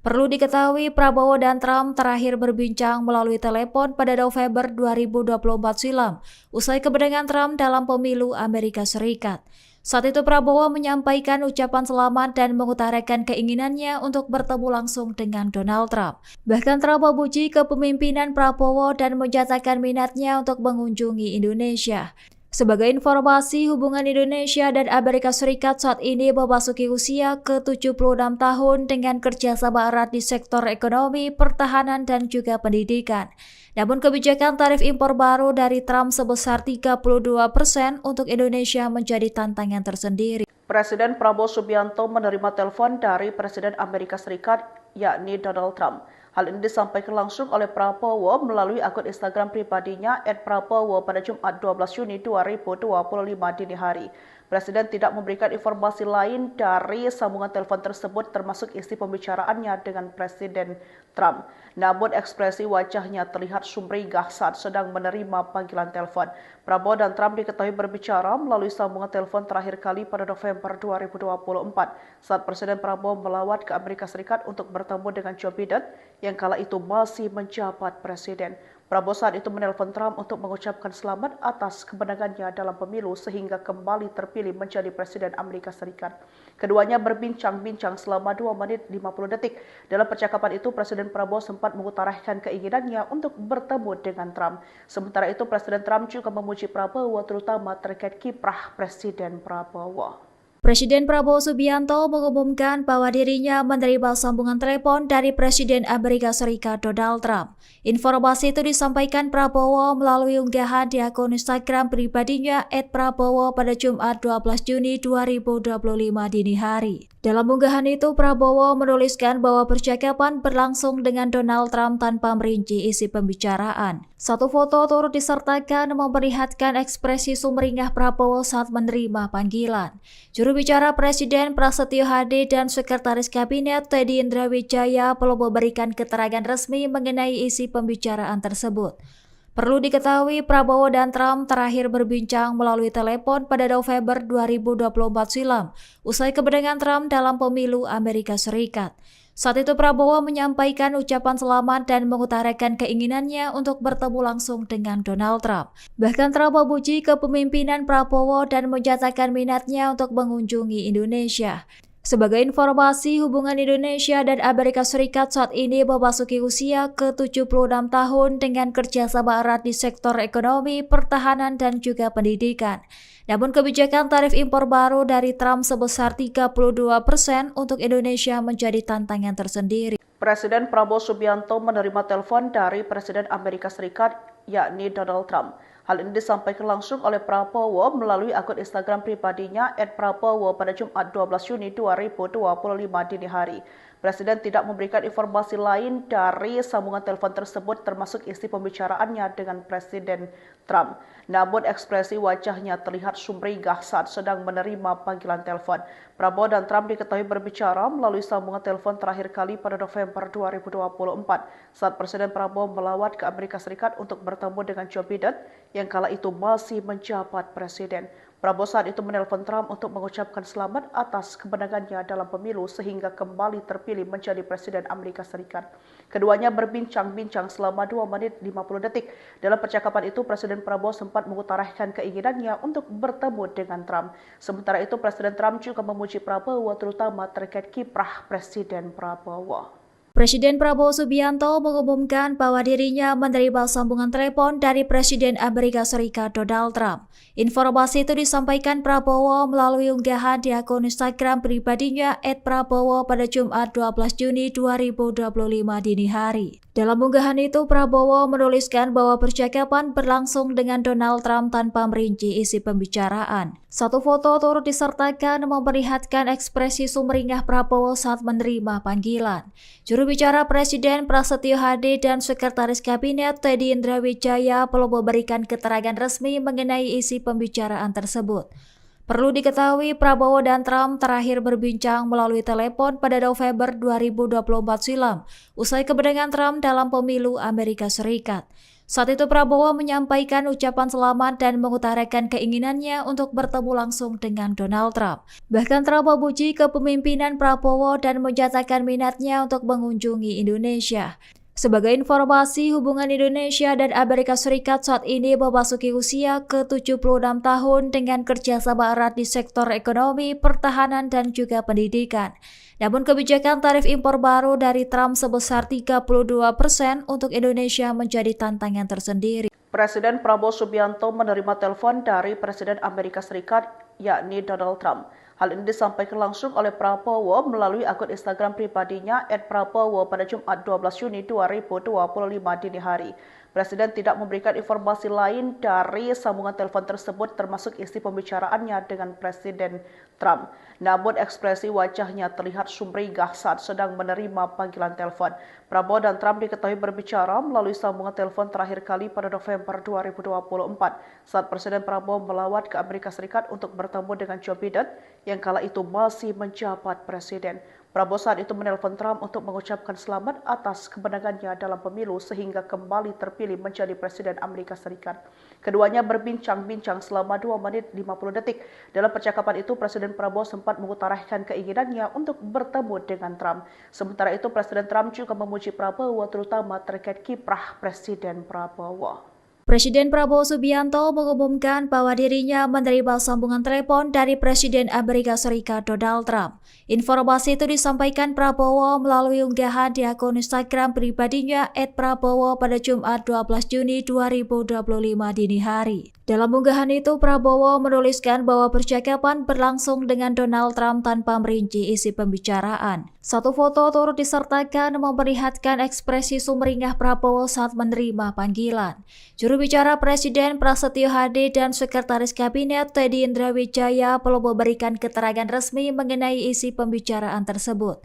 Perlu diketahui, Prabowo dan Trump terakhir berbincang melalui telepon pada November 2024 silam, usai kemenangan Trump dalam pemilu Amerika Serikat. Saat itu Prabowo menyampaikan ucapan selamat dan mengutarakan keinginannya untuk bertemu langsung dengan Donald Trump. Bahkan Trump memuji kepemimpinan Prabowo dan menyatakan minatnya untuk mengunjungi Indonesia. Sebagai informasi, hubungan Indonesia dan Amerika Serikat saat ini memasuki usia ke-76 tahun dengan kerjasama erat di sektor ekonomi, pertahanan, dan juga pendidikan. Namun kebijakan tarif impor baru dari Trump sebesar 32% untuk Indonesia menjadi tantangan tersendiri. Presiden Prabowo Subianto menerima telepon dari Presiden Amerika Serikat, yakni Donald Trump. Hal ini disampaikan langsung oleh Prabowo melalui akun Instagram pribadinya @prabowo pada Jumat 12 Juni 2025 dini hari. Presiden tidak memberikan informasi lain dari sambungan telepon tersebut termasuk isi pembicaraannya dengan Presiden Trump. Namun ekspresi wajahnya terlihat sumringah saat sedang menerima panggilan telepon. Prabowo dan Trump diketahui berbicara melalui sambungan telepon terakhir kali pada November 2024 saat Presiden Prabowo melawat ke Amerika Serikat untuk bertemu dengan Joe Biden yang kala itu masih menjabat presiden. Prabowo saat itu menelpon Trump untuk mengucapkan selamat atas kemenangannya dalam pemilu sehingga kembali terpilih menjadi Presiden Amerika Serikat. Keduanya berbincang-bincang selama 2 menit 50 detik. Dalam percakapan itu, Presiden Prabowo sempat mengutarakan keinginannya untuk bertemu dengan Trump. Sementara itu, Presiden Trump juga memuji Prabowo terutama terkait kiprah Presiden Prabowo. Presiden Prabowo Subianto mengumumkan bahwa dirinya menerima sambungan telepon dari Presiden Amerika Serikat Donald Trump. Informasi itu disampaikan Prabowo melalui unggahan di akun Instagram pribadinya @prabowo pada Jumat 12 Juni 2025 dini hari. Dalam unggahan itu, Prabowo menuliskan bahwa percakapan berlangsung dengan Donald Trump tanpa merinci isi pembicaraan. Satu foto turut disertakan memperlihatkan ekspresi sumringah Prabowo saat menerima panggilan. Juru bicara Presiden Prasetyo Hadi dan Sekretaris Kabinet Teddy Indrawijaya belum memberikan keterangan resmi mengenai isi pembicaraan tersebut. Perlu diketahui, Prabowo dan Trump terakhir berbincang melalui telepon pada November 2024 silam, usai kemenangan Trump dalam pemilu Amerika Serikat. Saat itu Prabowo menyampaikan ucapan selamat dan mengutarakan keinginannya untuk bertemu langsung dengan Donald Trump. Bahkan Trump memuji kepemimpinan Prabowo dan menyatakan minatnya untuk mengunjungi Indonesia. Sebagai informasi, hubungan Indonesia dan Amerika Serikat saat ini memasuki usia ke-76 tahun dengan kerjasama erat di sektor ekonomi, pertahanan, dan juga pendidikan. Namun kebijakan tarif impor baru dari Trump sebesar 32% untuk Indonesia menjadi tantangan tersendiri. Presiden Prabowo Subianto menerima telepon dari Presiden Amerika Serikat, yakni Donald Trump. Hal ini disampaikan langsung oleh Prabowo melalui akun Instagram pribadinya @prabowo pada Jumat 12 Juni 2025 dini hari. Presiden tidak memberikan informasi lain dari sambungan telepon tersebut termasuk isi pembicaraannya dengan Presiden Trump. Namun ekspresi wajahnya terlihat sumringah saat sedang menerima panggilan telepon. Prabowo dan Trump diketahui berbicara melalui sambungan telepon terakhir kali pada November 2024 saat Presiden Prabowo melawat ke Amerika Serikat untuk bertemu dengan Joe Biden yang kala itu masih menjabat presiden. Prabowo saat itu menelpon Trump untuk mengucapkan selamat atas kemenangannya dalam pemilu sehingga kembali terpilih menjadi Presiden Amerika Serikat. Keduanya berbincang-bincang selama 2 menit 50 detik. Dalam percakapan itu, Presiden Prabowo sempat mengutarakan keinginannya untuk bertemu dengan Trump. Sementara itu, Presiden Trump juga memuji Prabowo terutama terkait kiprah Presiden Prabowo. Presiden Prabowo Subianto mengumumkan bahwa dirinya menerima sambungan telepon dari Presiden Amerika Serikat Donald Trump. Informasi itu disampaikan Prabowo melalui unggahan di akun Instagram pribadinya @prabowo pada Jumat 12 Juni 2025 dini hari. Dalam unggahan itu, Prabowo menuliskan bahwa percakapan berlangsung dengan Donald Trump tanpa merinci isi pembicaraan. Satu foto turut disertakan memperlihatkan ekspresi sumringah Prabowo saat menerima panggilan. Juru bicara Presiden Prasetyo Hadi dan Sekretaris Kabinet Teddy Indrawijaya belum memberikan keterangan resmi mengenai isi pembicaraan tersebut. Perlu diketahui, Prabowo dan Trump terakhir berbincang melalui telepon pada November 2024 silam, usai kemenangan Trump dalam pemilu Amerika Serikat. Saat itu Prabowo menyampaikan ucapan selamat dan mengutarakan keinginannya untuk bertemu langsung dengan Donald Trump. Bahkan Trump memuji kepemimpinan Prabowo dan menyatakan minatnya untuk mengunjungi Indonesia. Sebagai informasi, hubungan Indonesia dan Amerika Serikat saat ini memasuki usia ke-76 tahun dengan kerjasama erat di sektor ekonomi, pertahanan, dan juga pendidikan. Namun kebijakan tarif impor baru dari Trump sebesar 32% untuk Indonesia menjadi tantangan tersendiri. Presiden Prabowo Subianto menerima telepon dari Presiden Amerika Serikat, yakni Donald Trump. Hal ini disampaikan langsung oleh Prabowo melalui akun Instagram pribadinya @prabowo pada Jumat 12 Juni 2025 dini hari. Presiden tidak memberikan informasi lain dari sambungan telepon tersebut termasuk isi pembicaraannya dengan Presiden Trump. Namun ekspresi wajahnya terlihat sumringah saat sedang menerima panggilan telepon. Prabowo dan Trump diketahui berbicara melalui sambungan telepon terakhir kali pada November 2024 saat Presiden Prabowo melawat ke Amerika Serikat untuk bertemu dengan Joe Biden yang kala itu masih menjabat presiden. Prabowo saat itu menelpon Trump untuk mengucapkan selamat atas kemenangannya dalam pemilu sehingga kembali terpilih menjadi Presiden Amerika Serikat. Keduanya berbincang-bincang selama 2 menit 50 detik. Dalam percakapan itu, Presiden Prabowo sempat mengutarakan keinginannya untuk bertemu dengan Trump. Sementara itu, Presiden Trump juga memuji Prabowo terutama terkait kiprah Presiden Prabowo. Presiden Prabowo Subianto mengumumkan bahwa dirinya menerima sambungan telepon dari Presiden Amerika Serikat Donald Trump. Informasi itu disampaikan Prabowo melalui unggahan di akun Instagram pribadinya @prabowo pada Jumat 12 Juni 2025 dini hari. Dalam unggahan itu, Prabowo menuliskan bahwa percakapan berlangsung dengan Donald Trump tanpa merinci isi pembicaraan. Satu foto turut disertakan memperlihatkan ekspresi sumringah Prabowo saat menerima panggilan. Juru bicara Presiden Prasetyo Hadi dan Sekretaris Kabinet Teddy Indrawijaya belum memberikan keterangan resmi mengenai isi pembicaraan tersebut.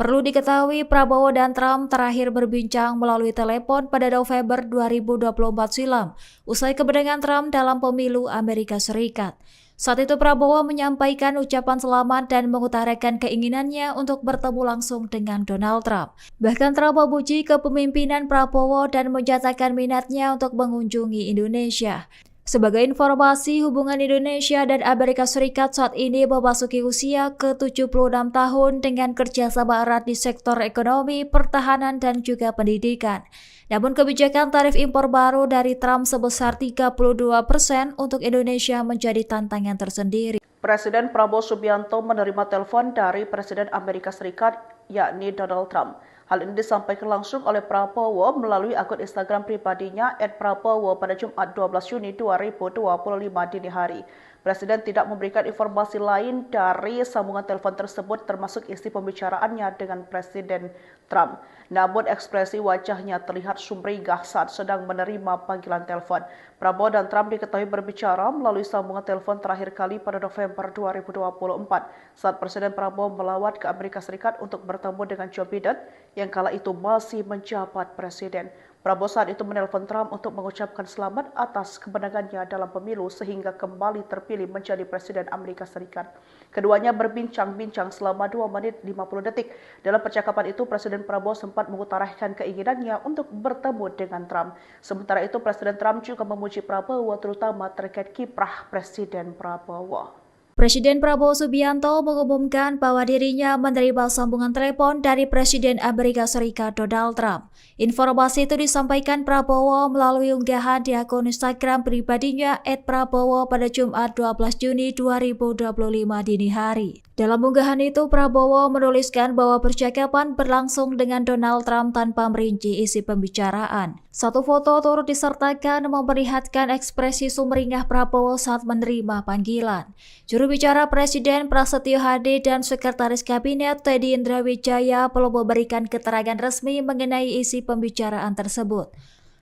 Perlu diketahui, Prabowo dan Trump terakhir berbincang melalui telepon pada November 2024 silam, usai kemenangan Trump dalam pemilu Amerika Serikat. Saat itu Prabowo menyampaikan ucapan selamat dan mengutarakan keinginannya untuk bertemu langsung dengan Donald Trump. Bahkan Trump memuji kepemimpinan Prabowo dan menyatakan minatnya untuk mengunjungi Indonesia. Sebagai informasi, hubungan Indonesia dan Amerika Serikat saat ini memasuki usia ke-76 tahun dengan kerjasama erat di sektor ekonomi, pertahanan, dan juga pendidikan. Namun kebijakan tarif impor baru dari Trump sebesar 32% untuk Indonesia menjadi tantangan tersendiri. Presiden Prabowo Subianto menerima telepon dari Presiden Amerika Serikat, yakni Donald Trump. Hal ini disampaikan langsung oleh Prabowo melalui akun Instagram pribadinya @prabowo pada Jumat 12 Juni 2025 dini hari. Presiden tidak memberikan informasi lain dari sambungan telepon tersebut termasuk isi pembicaraannya dengan Presiden Trump. Namun ekspresi wajahnya terlihat sumringah saat sedang menerima panggilan telepon. Prabowo dan Trump diketahui berbicara melalui sambungan telepon terakhir kali pada November 2024 saat Presiden Prabowo melawat ke Amerika Serikat untuk bertemu dengan Joe Biden yang kala itu masih menjabat presiden. Prabowo saat itu menelpon Trump untuk mengucapkan selamat atas kemenangannya dalam pemilu sehingga kembali terpilih menjadi Presiden Amerika Serikat. Keduanya berbincang-bincang selama 2 menit 50 detik. Dalam percakapan itu, Presiden Prabowo sempat mengutarakan keinginannya untuk bertemu dengan Trump. Sementara itu, Presiden Trump juga memuji Prabowo terutama terkait kiprah Presiden Prabowo. Presiden Prabowo Subianto mengumumkan bahwa dirinya menerima sambungan telepon dari Presiden Amerika Serikat Donald Trump. Informasi itu disampaikan Prabowo melalui unggahan di akun Instagram pribadinya @prabowo pada Jumat 12 Juni 2025 dini hari. Dalam unggahan itu, Prabowo menuliskan bahwa percakapan berlangsung dengan Donald Trump tanpa merinci isi pembicaraan. Satu foto turut disertakan memperlihatkan ekspresi sumringah Prabowo saat menerima panggilan. Juru bicara Presiden Prasetyo Hadi dan Sekretaris Kabinet Teddy Indrawijaya belum memberikan keterangan resmi mengenai isi pembicaraan tersebut.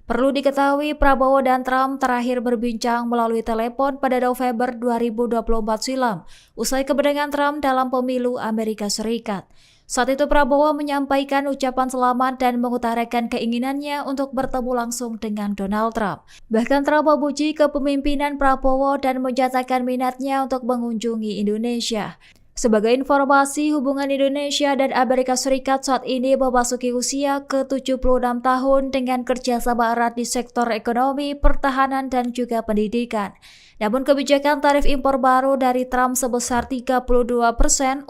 Perlu diketahui, Prabowo dan Trump terakhir berbincang melalui telepon pada November 2024 silam, usai kemenangan Trump dalam pemilu Amerika Serikat. Saat itu Prabowo menyampaikan ucapan selamat dan mengutarakan keinginannya untuk bertemu langsung dengan Donald Trump. Bahkan Trump memuji kepemimpinan Prabowo dan menyatakan minatnya untuk mengunjungi Indonesia. Sebagai informasi, hubungan Indonesia dan Amerika Serikat saat ini memasuki usia ke-76 tahun dengan kerjasama erat di sektor ekonomi, pertahanan, dan juga pendidikan. Namun kebijakan tarif impor baru dari Trump sebesar 32%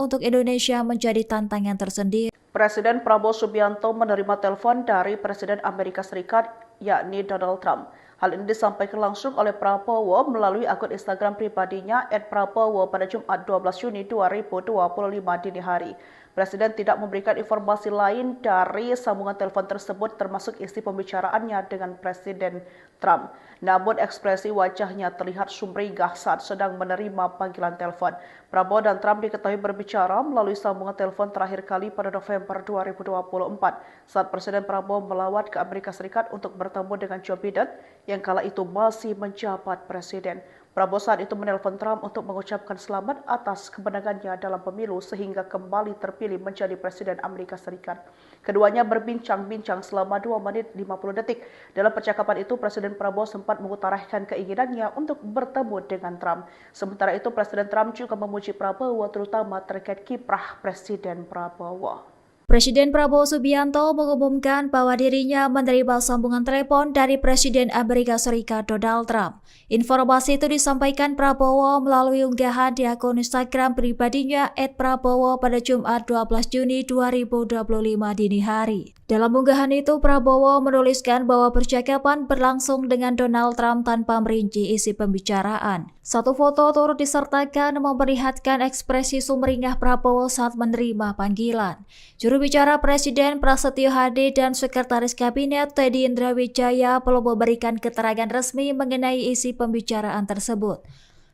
untuk Indonesia menjadi tantangan tersendiri. Presiden Prabowo Subianto menerima telepon dari Presiden Amerika Serikat, yakni Donald Trump. Hal ini disampaikan langsung oleh Prabowo melalui akun Instagram pribadinya @prabowo pada Jumat 12 Juni 2025 dini hari. Presiden tidak memberikan informasi lain dari sambungan telepon tersebut termasuk isi pembicaraannya dengan Presiden Trump. Namun ekspresi wajahnya terlihat sumringah saat sedang menerima panggilan telepon. Prabowo dan Trump diketahui berbicara melalui sambungan telepon terakhir kali pada November 2024 saat Presiden Prabowo melawat ke Amerika Serikat untuk bertemu dengan Joe Biden yang kala itu masih menjabat presiden. Prabowo saat itu menelpon Trump untuk mengucapkan selamat atas kemenangannya dalam pemilu sehingga kembali terpilih menjadi Presiden Amerika Serikat. Keduanya berbincang-bincang selama 2 menit 50 detik. Dalam percakapan itu, Presiden Prabowo sempat mengutarakan keinginannya untuk bertemu dengan Trump. Sementara itu, Presiden Trump juga memuji Prabowo terutama terkait kiprah Presiden Prabowo. Presiden Prabowo Subianto mengumumkan bahwa dirinya menerima sambungan telepon dari Presiden Amerika Serikat Donald Trump. Informasi itu disampaikan Prabowo melalui unggahan di akun Instagram pribadinya @prabowo pada Jumat 12 Juni 2025 dini hari. Dalam unggahan itu, Prabowo menuliskan bahwa percakapan berlangsung dengan Donald Trump tanpa merinci isi pembicaraan. Satu foto turut disertakan memperlihatkan ekspresi sumringah Prabowo saat menerima panggilan. Juru bicara Presiden Prasetyo Hadi dan Sekretaris Kabinet Teddy Indrawijaya belum memberikan keterangan resmi mengenai isi pembicaraan tersebut.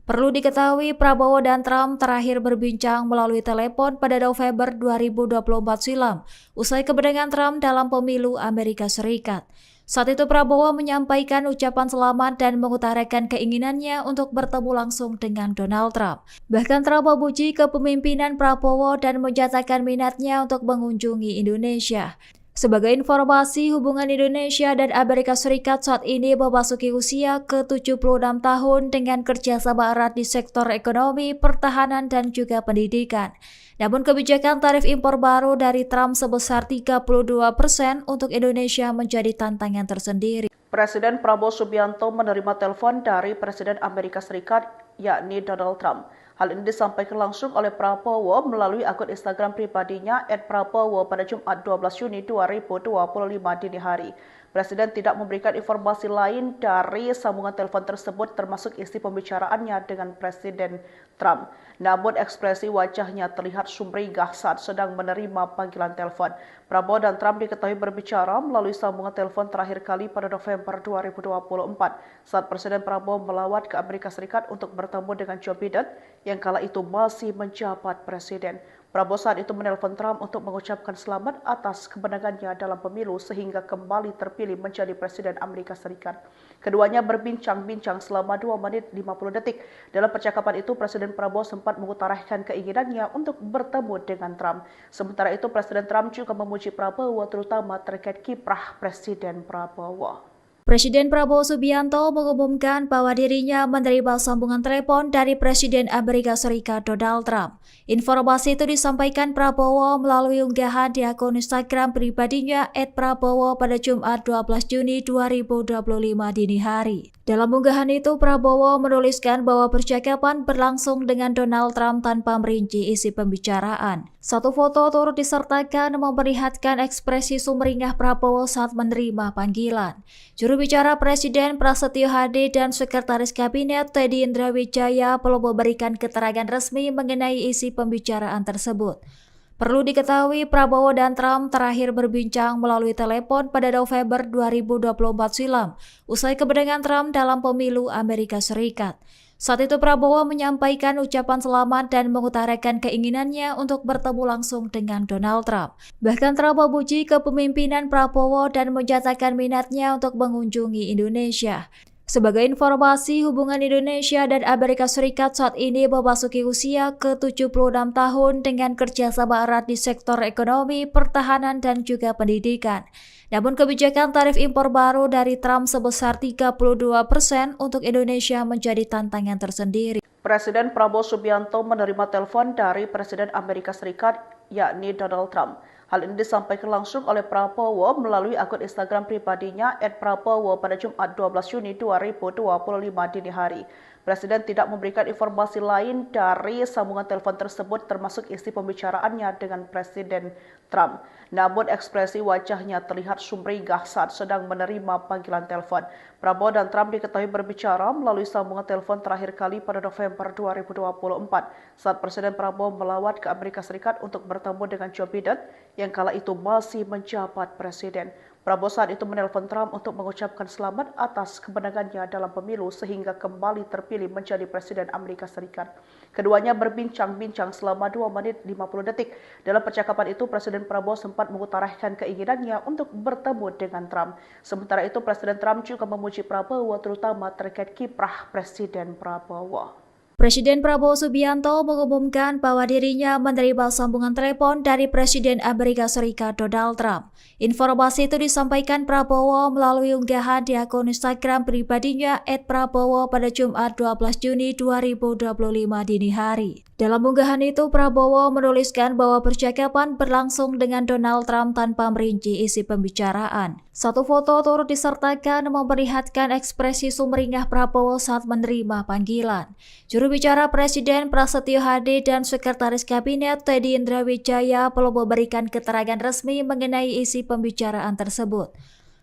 Perlu diketahui, Prabowo dan Trump terakhir berbincang melalui telepon pada November 2024 silam, usai kemenangan Trump dalam pemilu Amerika Serikat. Saat itu Prabowo menyampaikan ucapan selamat dan mengutarakan keinginannya untuk bertemu langsung dengan Donald Trump. Bahkan Trump memuji kepemimpinan Prabowo dan menyatakan minatnya untuk mengunjungi Indonesia. Sebagai informasi, hubungan Indonesia dan Amerika Serikat saat ini memasuki usia ke-76 tahun dengan kerjasama erat di sektor ekonomi, pertahanan, dan juga pendidikan. Namun kebijakan tarif impor baru dari Trump sebesar 32% untuk Indonesia menjadi tantangan tersendiri. Presiden Prabowo Subianto menerima telepon dari Presiden Amerika Serikat, yakni Donald Trump. Hal ini disampaikan langsung oleh Prabowo melalui akun Instagram pribadinya @prabowo pada Jumat 12 Juni 2025 dini hari. Presiden tidak memberikan informasi lain dari sambungan telepon tersebut termasuk isi pembicaraannya dengan Presiden Trump. Namun ekspresi wajahnya terlihat sumringah saat sedang menerima panggilan telepon. Prabowo dan Trump diketahui berbicara melalui sambungan telepon terakhir kali pada November 2024 saat Presiden Prabowo melawat ke Amerika Serikat untuk bertemu dengan Joe Biden yang kala itu masih menjabat presiden. Prabowo saat itu menelpon Trump untuk mengucapkan selamat atas kemenangannya dalam pemilu sehingga kembali terpilih menjadi Presiden Amerika Serikat. Keduanya berbincang-bincang selama 2 menit 50 detik. Dalam percakapan itu, Presiden Prabowo sempat mengutarakan keinginannya untuk bertemu dengan Trump. Sementara itu, Presiden Trump juga memuji Prabowo terutama terkait kiprah Presiden Prabowo. Presiden Prabowo Subianto mengumumkan bahwa dirinya menerima sambungan telepon dari Presiden Amerika Serikat Donald Trump. Informasi itu disampaikan Prabowo melalui unggahan di akun Instagram pribadinya @prabowo pada Jumat 12 Juni 2025 dini hari. Dalam unggahan itu, Prabowo menuliskan bahwa percakapan berlangsung dengan Donald Trump tanpa merinci isi pembicaraan. Satu foto turut disertakan memperlihatkan ekspresi sumringah Prabowo saat menerima panggilan. Juru bicara Presiden Prasetyo Hadi dan Sekretaris Kabinet Teddy Indrawijaya belum memberikan keterangan resmi mengenai isi pembicaraan tersebut. Perlu diketahui, Prabowo dan Trump terakhir berbincang melalui telepon pada November 2024 silam, usai kemenangan Trump dalam pemilu Amerika Serikat. Saat itu Prabowo menyampaikan ucapan selamat dan mengutarakan keinginannya untuk bertemu langsung dengan Donald Trump. Bahkan Trump memuji kepemimpinan Prabowo dan menyatakan minatnya untuk mengunjungi Indonesia. Sebagai informasi, hubungan Indonesia dan Amerika Serikat saat ini memasuki usia ke-76 tahun dengan kerjasama erat di sektor ekonomi, pertahanan, dan juga pendidikan. Namun kebijakan tarif impor baru dari Trump sebesar 32% untuk Indonesia menjadi tantangan tersendiri. Presiden Prabowo Subianto menerima telepon dari Presiden Amerika Serikat, yakni Donald Trump. Hal ini disampaikan langsung oleh Prabowo melalui akun Instagram pribadinya @prabowo pada Jumat 12 Juni 2025 dini hari. Presiden tidak memberikan informasi lain dari sambungan telepon tersebut termasuk isi pembicaraannya dengan Presiden Trump. Namun ekspresi wajahnya terlihat sumringah saat sedang menerima panggilan telepon. Prabowo dan Trump diketahui berbicara melalui sambungan telepon terakhir kali pada November 2024 saat Presiden Prabowo melawat ke Amerika Serikat untuk bertemu dengan Joe Biden yang kala itu masih menjabat presiden. Prabowo saat itu menelpon Trump untuk mengucapkan selamat atas kemenangannya dalam pemilu sehingga kembali terpilih menjadi Presiden Amerika Serikat. Keduanya berbincang-bincang selama 2 menit 50 detik. Dalam percakapan itu, Presiden Prabowo sempat mengutarakan keinginannya untuk bertemu dengan Trump. Sementara itu, Presiden Trump juga memuji Prabowo terutama terkait kiprah Presiden Prabowo. Presiden Prabowo Subianto mengumumkan bahwa dirinya menerima sambungan telepon dari Presiden Amerika Serikat Donald Trump. Informasi itu disampaikan Prabowo melalui unggahan di akun Instagram pribadinya @prabowo pada Jumat 12 Juni 2025 dini hari. Dalam unggahan itu, Prabowo menuliskan bahwa percakapan berlangsung dengan Donald Trump tanpa merinci isi pembicaraan. Satu foto turut disertakan memperlihatkan ekspresi sumringah Prabowo saat menerima panggilan. Juru bicara Presiden Prasetyo Hadi dan Sekretaris Kabinet Teddy Indrawijaya belum memberikan keterangan resmi mengenai isi pembicaraan tersebut.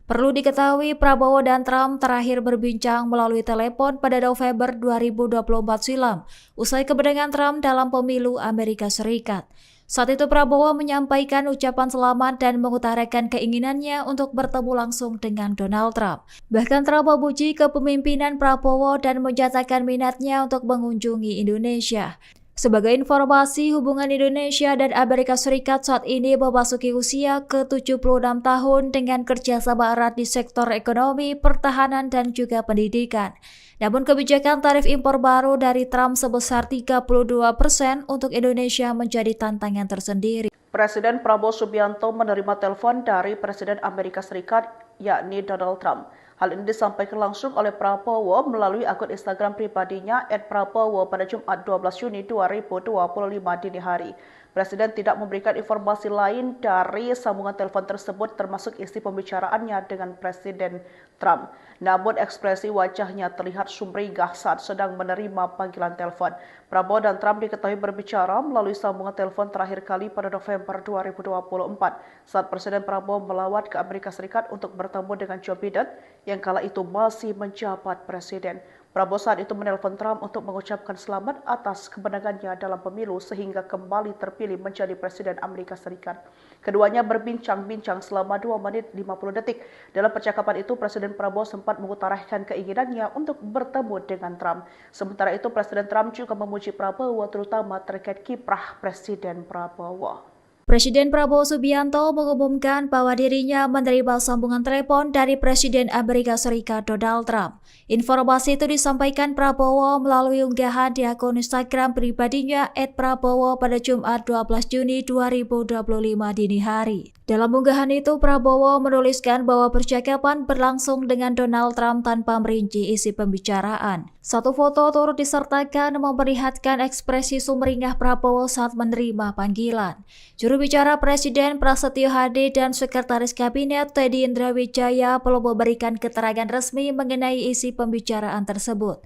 Perlu diketahui, Prabowo dan Trump terakhir berbincang melalui telepon pada November 2024 silam, usai kemenangan Trump dalam pemilu Amerika Serikat. Saat itu Prabowo menyampaikan ucapan selamat dan mengutarakan keinginannya untuk bertemu langsung dengan Donald Trump. Bahkan Trump memuji kepemimpinan Prabowo dan menyatakan minatnya untuk mengunjungi Indonesia. Sebagai informasi, hubungan Indonesia dan Amerika Serikat saat ini memasuki usia ke-76 tahun dengan kerjasama erat di sektor ekonomi, pertahanan, dan juga pendidikan. Namun kebijakan tarif impor baru dari Trump sebesar 32% untuk Indonesia menjadi tantangan tersendiri. Presiden Prabowo Subianto menerima telepon dari Presiden Amerika Serikat, yakni Donald Trump. Hal ini disampaikan langsung oleh Prabowo melalui akun Instagram pribadinya @prabowo pada Jumat 12 Juni 2025 dini hari. Presiden tidak memberikan informasi lain dari sambungan telepon tersebut termasuk isi pembicaraannya dengan Presiden Trump. Namun ekspresi wajahnya terlihat sumringah saat sedang menerima panggilan telepon. Prabowo dan Trump diketahui berbicara melalui sambungan telepon terakhir kali pada November 2024 saat Presiden Prabowo melawat ke Amerika Serikat untuk bertemu dengan Joe Biden yang kala itu masih menjabat presiden. Prabowo saat itu menelpon Trump untuk mengucapkan selamat atas kemenangannya dalam pemilu sehingga kembali terpilih menjadi Presiden Amerika Serikat. Keduanya berbincang-bincang selama 2 menit 50 detik. Dalam percakapan itu, Presiden Prabowo sempat mengutarakan keinginannya untuk bertemu dengan Trump. Sementara itu, Presiden Trump juga memuji Prabowo terutama terkait kiprah Presiden Prabowo. Presiden Prabowo Subianto mengumumkan bahwa dirinya menerima sambungan telepon dari Presiden Amerika Serikat Donald Trump. Informasi itu disampaikan Prabowo melalui unggahan di akun Instagram pribadinya @prabowo pada Jumat 12 Juni 2025 dini hari. Dalam unggahan itu, Prabowo menuliskan bahwa percakapan berlangsung dengan Donald Trump tanpa merinci isi pembicaraan. Satu foto turut disertakan memperlihatkan ekspresi sumringah Prabowo saat menerima panggilan. Juru bicara Presiden Prasetyo Hadi dan Sekretaris Kabinet Teddy Indrawijaya belum memberikan keterangan resmi mengenai isi pembicaraan tersebut.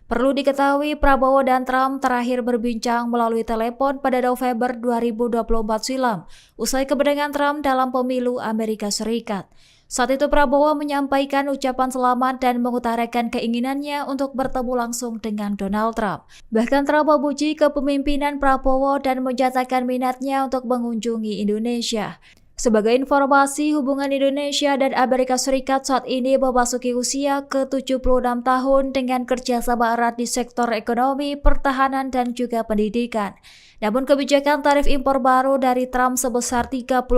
Perlu diketahui, Prabowo dan Trump terakhir berbincang melalui telepon pada November 2024 silam, usai kemenangan Trump dalam pemilu Amerika Serikat. Saat itu Prabowo menyampaikan ucapan selamat dan mengutarakan keinginannya untuk bertemu langsung dengan Donald Trump. Bahkan Trump memuji kepemimpinan Prabowo dan menyatakan minatnya untuk mengunjungi Indonesia. Sebagai informasi, hubungan Indonesia dan Amerika Serikat saat ini memasuki usia ke-76 tahun dengan kerjasama erat di sektor ekonomi, pertahanan, dan juga pendidikan. Namun kebijakan tarif impor baru dari Trump sebesar 32%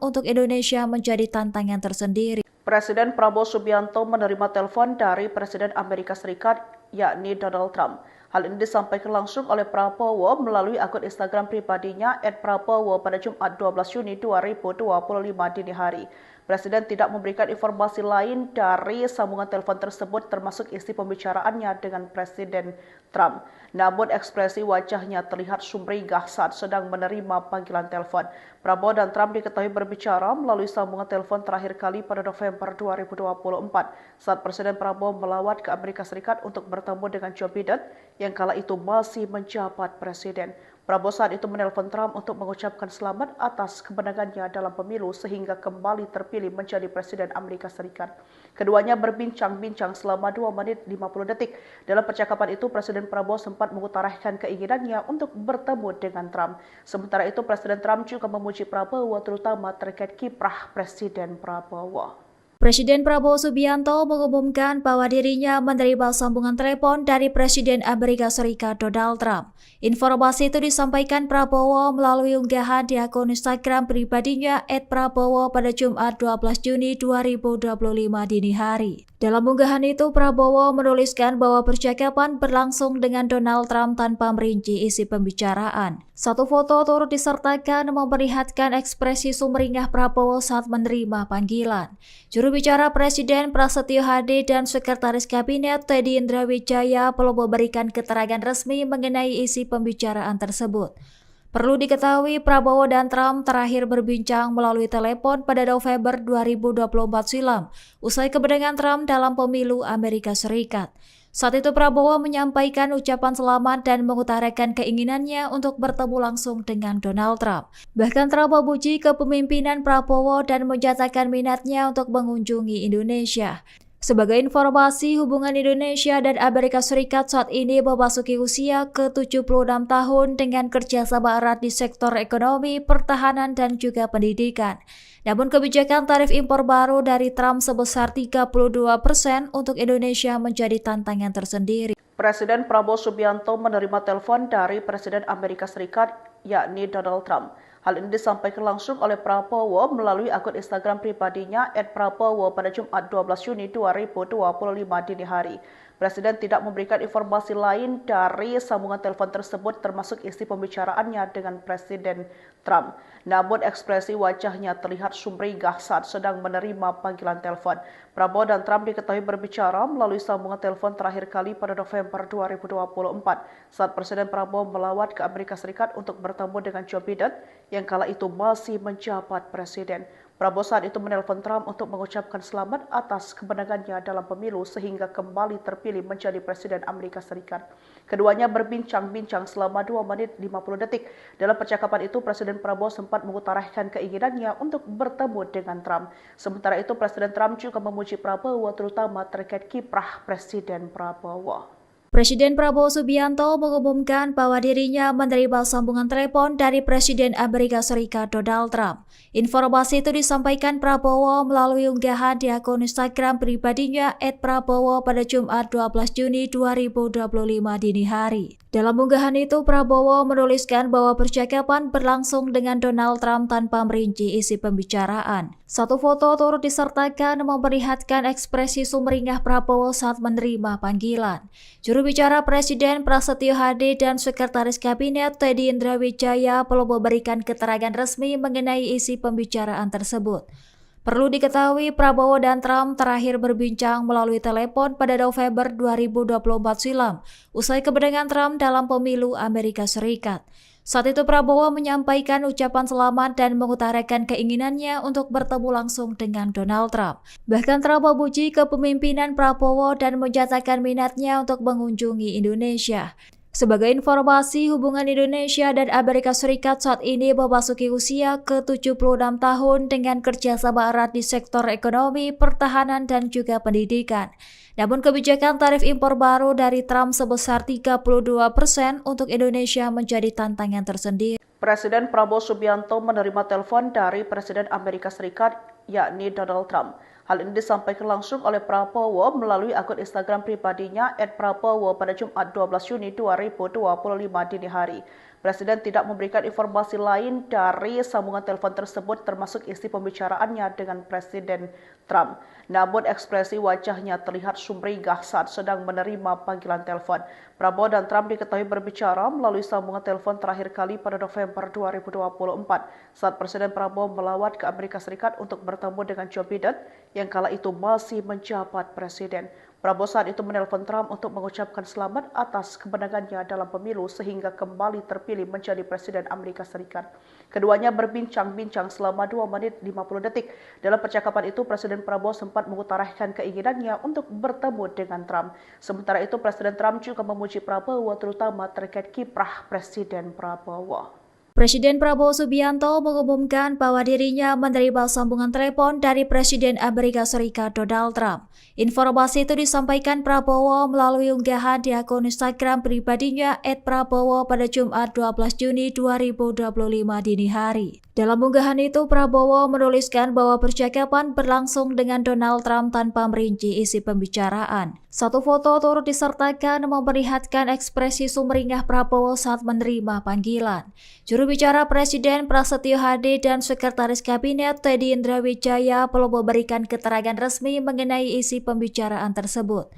untuk Indonesia menjadi tantangan tersendiri. Presiden Prabowo Subianto menerima telepon dari Presiden Amerika Serikat, yakni Donald Trump. Hal ini disampaikan langsung oleh Prabowo melalui akun Instagram pribadinya @prabowo pada Jumat 12 Juni 2025 dini hari. Presiden tidak memberikan informasi lain dari sambungan telepon tersebut termasuk isi pembicaraannya dengan Presiden Trump. Namun ekspresi wajahnya terlihat sumringah saat sedang menerima panggilan telepon. Prabowo dan Trump diketahui berbicara melalui sambungan telepon terakhir kali pada November 2024 saat Presiden Prabowo melawat ke Amerika Serikat untuk bertemu dengan Joe Biden yang kala itu masih menjabat presiden. Prabowo saat itu menelpon Trump untuk mengucapkan selamat atas kemenangannya dalam pemilu sehingga kembali terpilih menjadi Presiden Amerika Serikat. Keduanya berbincang-bincang selama 2 menit 50 detik. Dalam percakapan itu, Presiden Prabowo sempat mengutarakan keinginannya untuk bertemu dengan Trump. Sementara itu, Presiden Trump juga memuji Prabowo terutama terkait kiprah Presiden Prabowo. Presiden Prabowo Subianto mengumumkan bahwa dirinya menerima sambungan telepon dari Presiden Amerika Serikat Donald Trump. Informasi itu disampaikan Prabowo melalui unggahan di akun Instagram pribadinya @prabowo pada Jumat 12 Juni 2025 dini hari. Dalam unggahan itu, Prabowo menuliskan bahwa percakapan berlangsung dengan Donald Trump tanpa merinci isi pembicaraan. Satu foto turut disertakan memperlihatkan ekspresi sumringah Prabowo saat menerima panggilan. Juru bicara Presiden Prasetyo Hadi dan Sekretaris Kabinet Teddy Indrawijaya belum memberikan keterangan resmi mengenai isi pembicaraan tersebut. Perlu diketahui, Prabowo dan Trump terakhir berbincang melalui telepon pada November 2024 silam, usai kemenangan Trump dalam pemilu Amerika Serikat. Saat itu Prabowo menyampaikan ucapan selamat dan mengutarakan keinginannya untuk bertemu langsung dengan Donald Trump. Bahkan Trump memuji kepemimpinan Prabowo dan menyatakan minatnya untuk mengunjungi Indonesia. Sebagai informasi, hubungan Indonesia dan Amerika Serikat saat ini memasuki usia ke-76 tahun dengan kerjasama erat di sektor ekonomi, pertahanan, dan juga pendidikan. Namun kebijakan tarif impor baru dari Trump sebesar 32% untuk Indonesia menjadi tantangan tersendiri. Presiden Prabowo Subianto menerima telepon dari Presiden Amerika Serikat, yakni Donald Trump. Hal ini disampaikan langsung oleh Prabowo melalui akun Instagram pribadinya @prabowo pada Jumat 12 Juni 2025 dini hari. Presiden tidak memberikan informasi lain dari sambungan telepon tersebut termasuk isi pembicaraannya dengan Presiden Trump. Namun ekspresi wajahnya terlihat sumringah saat sedang menerima panggilan telepon. Prabowo dan Trump diketahui berbicara melalui sambungan telepon terakhir kali pada November 2024 saat Presiden Prabowo melawat ke Amerika Serikat untuk bertemu dengan Joe Biden yang kala itu masih menjabat presiden. Prabowo saat itu menelpon Trump untuk mengucapkan selamat atas kemenangannya dalam pemilu sehingga kembali terpilih menjadi Presiden Amerika Serikat. Keduanya berbincang-bincang selama 2 menit 50 detik. Dalam percakapan itu, Presiden Prabowo sempat mengutarakan keinginannya untuk bertemu dengan Trump. Sementara itu, Presiden Trump juga memuji Prabowo terutama terkait kiprah Presiden Prabowo. Presiden Prabowo Subianto mengumumkan bahwa dirinya menerima sambungan telepon dari Presiden Amerika Serikat Donald Trump. Informasi itu disampaikan Prabowo melalui unggahan di akun Instagram pribadinya @prabowo pada Jumat 12 Juni 2025 dini hari. Dalam unggahan itu, Prabowo menuliskan bahwa percakapan berlangsung dengan Donald Trump tanpa merinci isi pembicaraan. Satu foto turut disertakan memperlihatkan ekspresi sumringah Prabowo saat menerima panggilan. Juru bicara Presiden Prasetyo Hadi dan Sekretaris Kabinet Teddy Indrawijaya belum memberikan keterangan resmi mengenai isi pembicaraan tersebut. Perlu diketahui, Prabowo dan Trump terakhir berbincang melalui telepon pada November 2024 silam, usai kemenangan Trump dalam pemilu Amerika Serikat. Saat itu Prabowo menyampaikan ucapan selamat dan mengutarakan keinginannya untuk bertemu langsung dengan Donald Trump. Bahkan Trump memuji kepemimpinan Prabowo dan menyatakan minatnya untuk mengunjungi Indonesia. Sebagai informasi, hubungan Indonesia dan Amerika Serikat saat ini memasuki usia ke-76 tahun dengan kerjasama erat di sektor ekonomi, pertahanan, dan juga pendidikan. Namun kebijakan tarif impor baru dari Trump sebesar 32% untuk Indonesia menjadi tantangan tersendiri. Presiden Prabowo Subianto menerima telepon dari Presiden Amerika Serikat, yakni Donald Trump. Hal ini disampaikan langsung oleh Prabowo melalui akun Instagram pribadinya @prabowo pada Jumat 12 Juni 2025 dini hari. Presiden tidak memberikan informasi lain dari sambungan telepon tersebut termasuk isi pembicaraannya dengan Presiden Trump. Namun ekspresi wajahnya terlihat sumringah saat sedang menerima panggilan telepon. Prabowo dan Trump diketahui berbicara melalui sambungan telepon terakhir kali pada November 2024 saat Presiden Prabowo melawat ke Amerika Serikat untuk bertemu dengan Joe Biden yang kala itu masih menjabat presiden. Prabowo saat itu menelpon Trump untuk mengucapkan selamat atas kemenangannya dalam pemilu sehingga kembali terpilih menjadi Presiden Amerika Serikat. Keduanya berbincang-bincang selama 2 menit 50 detik. Dalam percakapan itu, Presiden Prabowo sempat mengutarakan keinginannya untuk bertemu dengan Trump. Sementara itu, Presiden Trump juga memuji Prabowo terutama terkait kiprah Presiden Prabowo. Presiden Prabowo Subianto mengumumkan bahwa dirinya menerima sambungan telepon dari Presiden Amerika Serikat Donald Trump. Informasi itu disampaikan Prabowo melalui unggahan di akun Instagram pribadinya @prabowo pada Jumat 12 Juni 2025 dini hari. Dalam unggahan itu, Prabowo menuliskan bahwa percakapan berlangsung dengan Donald Trump tanpa merinci isi pembicaraan. Satu foto turut disertakan memperlihatkan ekspresi sumringah Prabowo saat menerima panggilan. Juru bicara Presiden Prasetyo Hadi dan Sekretaris Kabinet Teddy Indrawijaya belum memberikan keterangan resmi mengenai isi pembicaraan tersebut.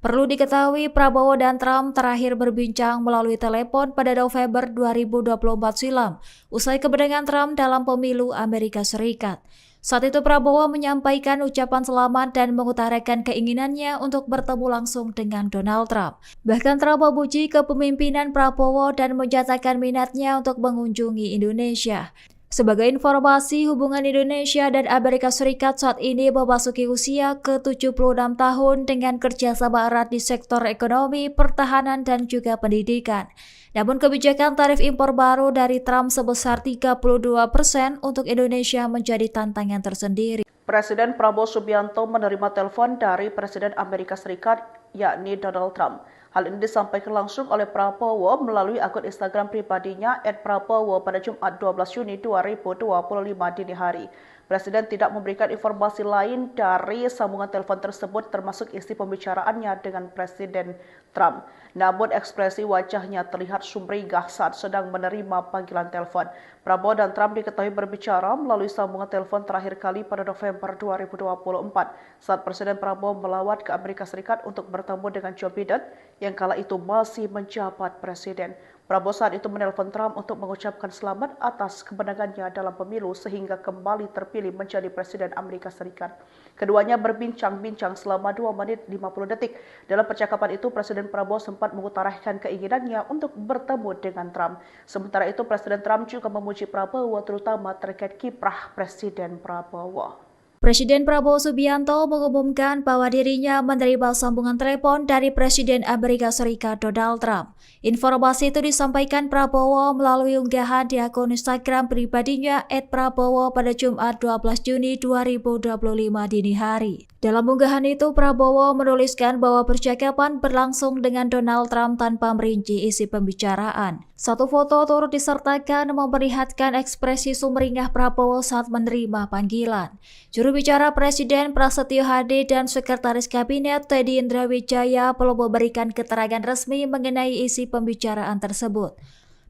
Perlu diketahui, Prabowo dan Trump terakhir berbincang melalui telepon pada November 2024 silam, usai kemenangan Trump dalam pemilu Amerika Serikat. Saat itu Prabowo menyampaikan ucapan selamat dan mengutarakan keinginannya untuk bertemu langsung dengan Donald Trump. Bahkan Trump memuji kepemimpinan Prabowo dan menyatakan minatnya untuk mengunjungi Indonesia. Sebagai informasi, hubungan Indonesia dan Amerika Serikat saat ini memasuki usia ke-76 tahun dengan kerjasama erat di sektor ekonomi, pertahanan, dan juga pendidikan. Namun kebijakan tarif impor baru dari Trump sebesar 32% untuk Indonesia menjadi tantangan tersendiri. Presiden Prabowo Subianto menerima telepon dari Presiden Amerika Serikat, yakni Donald Trump. Hal ini disampaikan langsung oleh Prabowo melalui akun Instagram pribadinya @prabowo pada Jumat 12 Juni 2025 dini hari. Presiden tidak memberikan informasi lain dari sambungan telepon tersebut termasuk isi pembicaraannya dengan Presiden Trump. Namun ekspresi wajahnya terlihat sumringah saat sedang menerima panggilan telepon. Prabowo dan Trump diketahui berbicara melalui sambungan telepon terakhir kali pada November 2024 saat Presiden Prabowo melawat ke Amerika Serikat untuk bertemu dengan Joe Biden yang kala itu masih menjabat presiden. Prabowo saat itu menelpon Trump untuk mengucapkan selamat atas kemenangannya dalam pemilu sehingga kembali terpilih menjadi Presiden Amerika Serikat. Keduanya berbincang-bincang selama 2 menit 50 detik. Dalam percakapan itu, Presiden Prabowo sempat mengutarakan keinginannya untuk bertemu dengan Trump. Sementara itu, Presiden Trump juga memuji Prabowo terutama terkait kiprah Presiden Prabowo. Presiden Prabowo Subianto mengumumkan bahwa dirinya menerima sambungan telepon dari Presiden Amerika Serikat Donald Trump. Informasi itu disampaikan Prabowo melalui unggahan di akun Instagram pribadinya @prabowo pada Jumat 12 Juni 2025 dini hari. Dalam unggahan itu, Prabowo menuliskan bahwa percakapan berlangsung dengan Donald Trump tanpa merinci isi pembicaraan. Satu foto turut disertakan memperlihatkan ekspresi sumringah Prabowo saat menerima panggilan. Juru bicara Presiden Prasetyo Hadi dan Sekretaris Kabinet Teddy Indrawijaya belum memberikan keterangan resmi mengenai isi pembicaraan tersebut.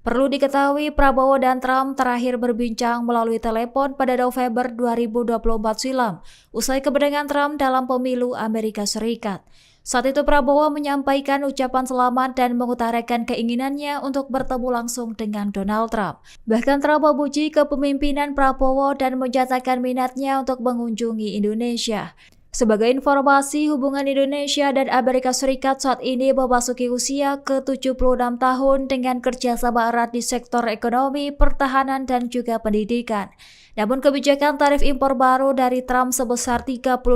Perlu diketahui, Prabowo dan Trump terakhir berbincang melalui telepon pada November 2024 silam, usai kemenangan Trump dalam pemilu Amerika Serikat. Saat itu Prabowo menyampaikan ucapan selamat dan mengutarakan keinginannya untuk bertemu langsung dengan Donald Trump. Bahkan Trump memuji kepemimpinan Prabowo dan menyatakan minatnya untuk mengunjungi Indonesia. Sebagai informasi, hubungan Indonesia dan Amerika Serikat saat ini memasuki usia ke-76 tahun dengan kerjasama erat di sektor ekonomi, pertahanan, dan juga pendidikan. Namun kebijakan tarif impor baru dari Trump sebesar 32%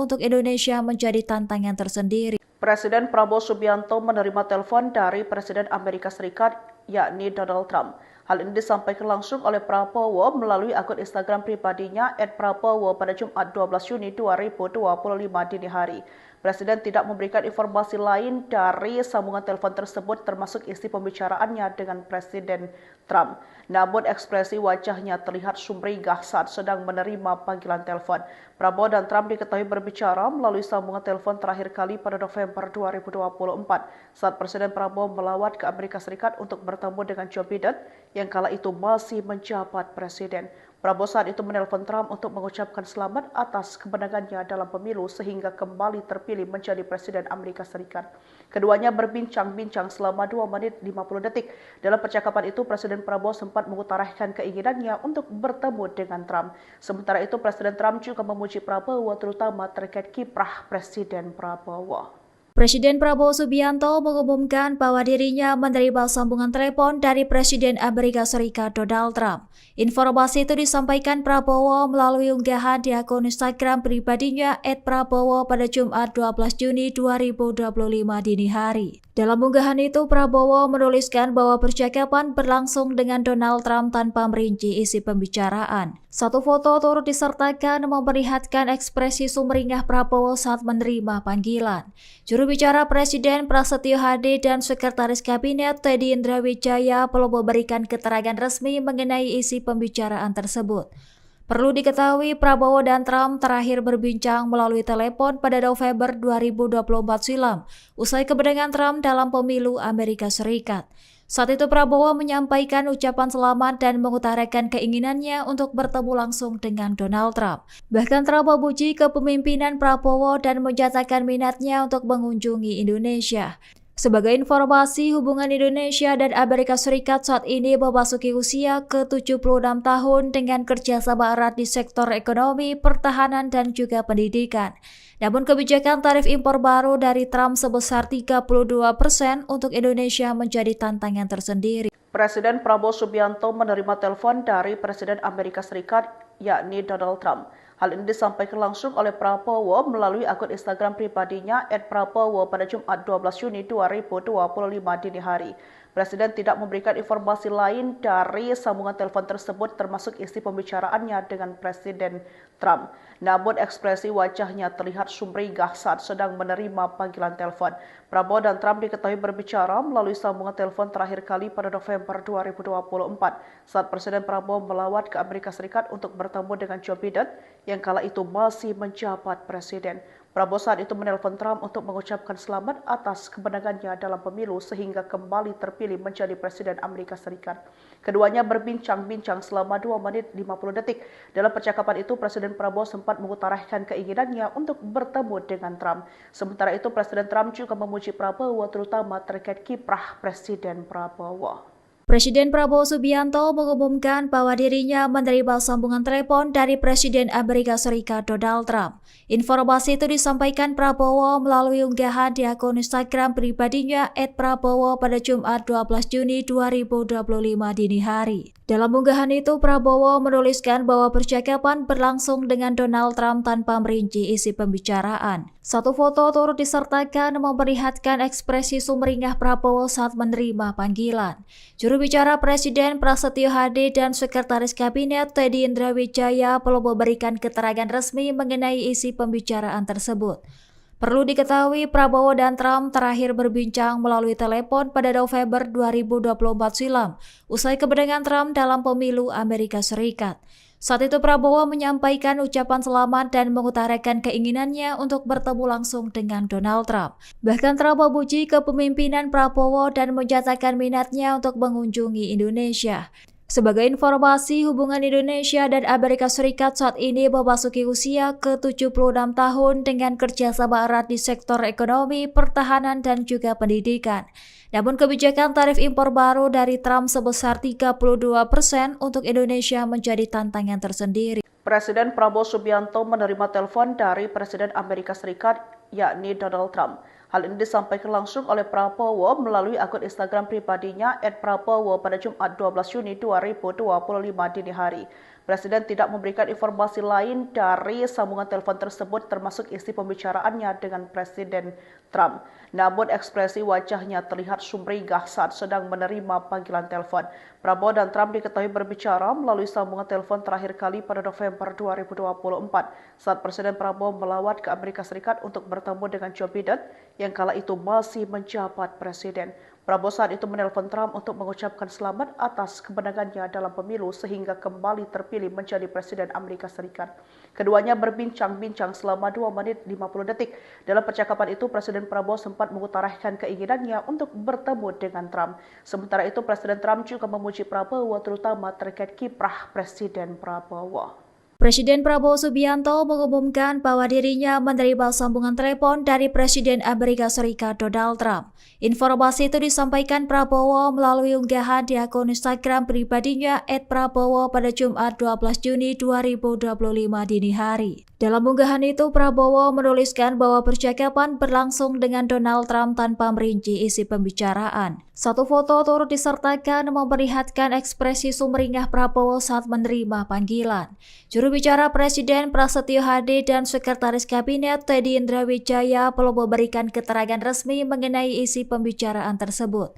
untuk Indonesia menjadi tantangan tersendiri. Presiden Prabowo Subianto menerima telepon dari Presiden Amerika Serikat, yakni Donald Trump. Hal ini disampaikan langsung oleh Prabowo melalui akun Instagram pribadinya @prabowo pada Jumat 12 Juni 2025 dini hari. Presiden tidak memberikan informasi lain dari sambungan telepon tersebut termasuk isi pembicaraannya dengan Presiden Trump. Namun ekspresi wajahnya terlihat sumringah saat sedang menerima panggilan telepon. Prabowo dan Trump diketahui berbicara melalui sambungan telepon terakhir kali pada November 2024 saat Presiden Prabowo melawat ke Amerika Serikat untuk bertemu dengan Joe Biden yang kala itu masih menjabat presiden. Prabowo saat itu menelpon Trump untuk mengucapkan selamat atas kemenangannya dalam pemilu sehingga kembali terpilih menjadi Presiden Amerika Serikat. Keduanya berbincang-bincang selama 2 menit 50 detik. Dalam percakapan itu, Presiden Prabowo sempat mengutarakan keinginannya untuk bertemu dengan Trump. Sementara itu, Presiden Trump juga memuji Prabowo terutama terkait kiprah Presiden Prabowo. Presiden Prabowo Subianto mengumumkan bahwa dirinya menerima sambungan telepon dari Presiden Amerika Serikat Donald Trump. Informasi itu disampaikan Prabowo melalui unggahan di akun Instagram pribadinya @prabowo pada Jumat 12 Juni 2025 dini hari. Dalam unggahan itu, Prabowo menuliskan bahwa percakapan berlangsung dengan Donald Trump tanpa merinci isi pembicaraan. Satu foto turut disertakan memperlihatkan ekspresi sumringah Prabowo saat menerima panggilan. Juru bicara Presiden Prasetyo Hadi dan Sekretaris Kabinet Teddy Indrawijaya belum memberikan keterangan resmi mengenai isi pembicaraan tersebut. Perlu diketahui, Prabowo dan Trump terakhir berbincang melalui telepon pada November 2024 silam, usai kemenangan Trump dalam pemilu Amerika Serikat. Saat itu Prabowo menyampaikan ucapan selamat dan mengutarakan keinginannya untuk bertemu langsung dengan Donald Trump. Bahkan Trump memuji kepemimpinan Prabowo dan menyatakan minatnya untuk mengunjungi Indonesia. Sebagai informasi, hubungan Indonesia dan Amerika Serikat saat ini memasuki usia ke-76 tahun dengan kerjasama erat di sektor ekonomi, pertahanan, dan juga pendidikan. Namun kebijakan tarif impor baru dari Trump sebesar 32% untuk Indonesia menjadi tantangan tersendiri. Presiden Prabowo Subianto menerima telepon dari Presiden Amerika Serikat, yakni Donald Trump. Hal ini disampaikan langsung oleh Prabowo melalui akun Instagram pribadinya @prabowo pada Jumat 12 Juni 2025 dini hari. Presiden tidak memberikan informasi lain dari sambungan telepon tersebut termasuk isi pembicaraannya dengan Presiden Trump. Namun ekspresi wajahnya terlihat sumringah saat sedang menerima panggilan telepon. Prabowo dan Trump diketahui berbicara melalui sambungan telepon terakhir kali pada November 2024 saat Presiden Prabowo melawat ke Amerika Serikat untuk bertemu dengan Joe Biden yang kala itu masih menjabat presiden. Prabowo saat itu menelpon Trump untuk mengucapkan selamat atas kemenangannya dalam pemilu sehingga kembali terpilih menjadi Presiden Amerika Serikat. Keduanya berbincang-bincang selama 2 menit 50 detik. Dalam percakapan itu, Presiden Prabowo sempat mengutarakan keinginannya untuk bertemu dengan Trump. Sementara itu, Presiden Trump juga memuji Prabowo terutama terkait kiprah Presiden Prabowo. Presiden Prabowo Subianto mengumumkan bahwa dirinya menerima sambungan telepon dari Presiden Amerika Serikat Donald Trump. Informasi itu disampaikan Prabowo melalui unggahan di akun Instagram pribadinya @prabowo pada Jumat 12 Juni 2025 dini hari. Dalam unggahan itu, Prabowo menuliskan bahwa percakapan berlangsung dengan Donald Trump tanpa merinci isi pembicaraan. Satu foto turut disertakan memperlihatkan ekspresi sumringah Prabowo saat menerima panggilan. Juru bicara Presiden Prasetyo Hadi dan Sekretaris Kabinet Teddy Indrawijaya belum memberikan keterangan resmi mengenai isi pembicaraan tersebut. Perlu diketahui, Prabowo dan Trump terakhir berbincang melalui telepon pada November 2024 silam, usai kemenangan Trump dalam pemilu Amerika Serikat. Saat itu Prabowo menyampaikan ucapan selamat dan mengutarakan keinginannya untuk bertemu langsung dengan Donald Trump. Bahkan Trump memuji kepemimpinan Prabowo dan menyatakan minatnya untuk mengunjungi Indonesia. Sebagai informasi, hubungan Indonesia dan Amerika Serikat saat ini memasuki usia ke-76 tahun dengan kerjasama erat di sektor ekonomi, pertahanan, dan juga pendidikan. Namun kebijakan tarif impor baru dari Trump sebesar 32% untuk Indonesia menjadi tantangan tersendiri. Presiden Prabowo Subianto menerima telepon dari Presiden Amerika Serikat, yakni Donald Trump. Hal ini disampaikan langsung oleh Prabowo melalui akun Instagram pribadinya @prabowo pada Jumat 12 Juni 2025 dini hari. Presiden tidak memberikan informasi lain dari sambungan telepon tersebut termasuk isi pembicaraannya dengan Presiden Trump. Namun ekspresi wajahnya terlihat sumringah saat sedang menerima panggilan telepon. Prabowo dan Trump diketahui berbicara melalui sambungan telepon terakhir kali pada November 2024 saat Presiden Prabowo melawat ke Amerika Serikat untuk bertemu dengan Joe Biden yang kala itu masih menjabat presiden. Prabowo saat itu menelpon Trump untuk mengucapkan selamat atas kemenangannya dalam pemilu sehingga kembali terpilih menjadi Presiden Amerika Serikat. Keduanya berbincang-bincang selama 2 menit 50 detik. Dalam percakapan itu, Presiden Prabowo sempat mengutarakan keinginannya untuk bertemu dengan Trump. Sementara itu, Presiden Trump juga memuji Prabowo terutama terkait kiprah Presiden Prabowo. Presiden Prabowo Subianto mengumumkan bahwa dirinya menerima sambungan telepon dari Presiden Amerika Serikat Donald Trump. Informasi itu disampaikan Prabowo melalui unggahan di akun Instagram pribadinya @prabowo pada Jumat 12 Juni 2025 dini hari. Dalam unggahan itu, Prabowo menuliskan bahwa percakapan berlangsung dengan Donald Trump tanpa merinci isi pembicaraan. Satu foto turut disertakan memperlihatkan ekspresi sumringah Prabowo saat menerima panggilan. Juru bicara Presiden Prasetyo Hadi dan Sekretaris Kabinet Teddy Indrawijaya belum memberikan keterangan resmi mengenai isi pembicaraan tersebut.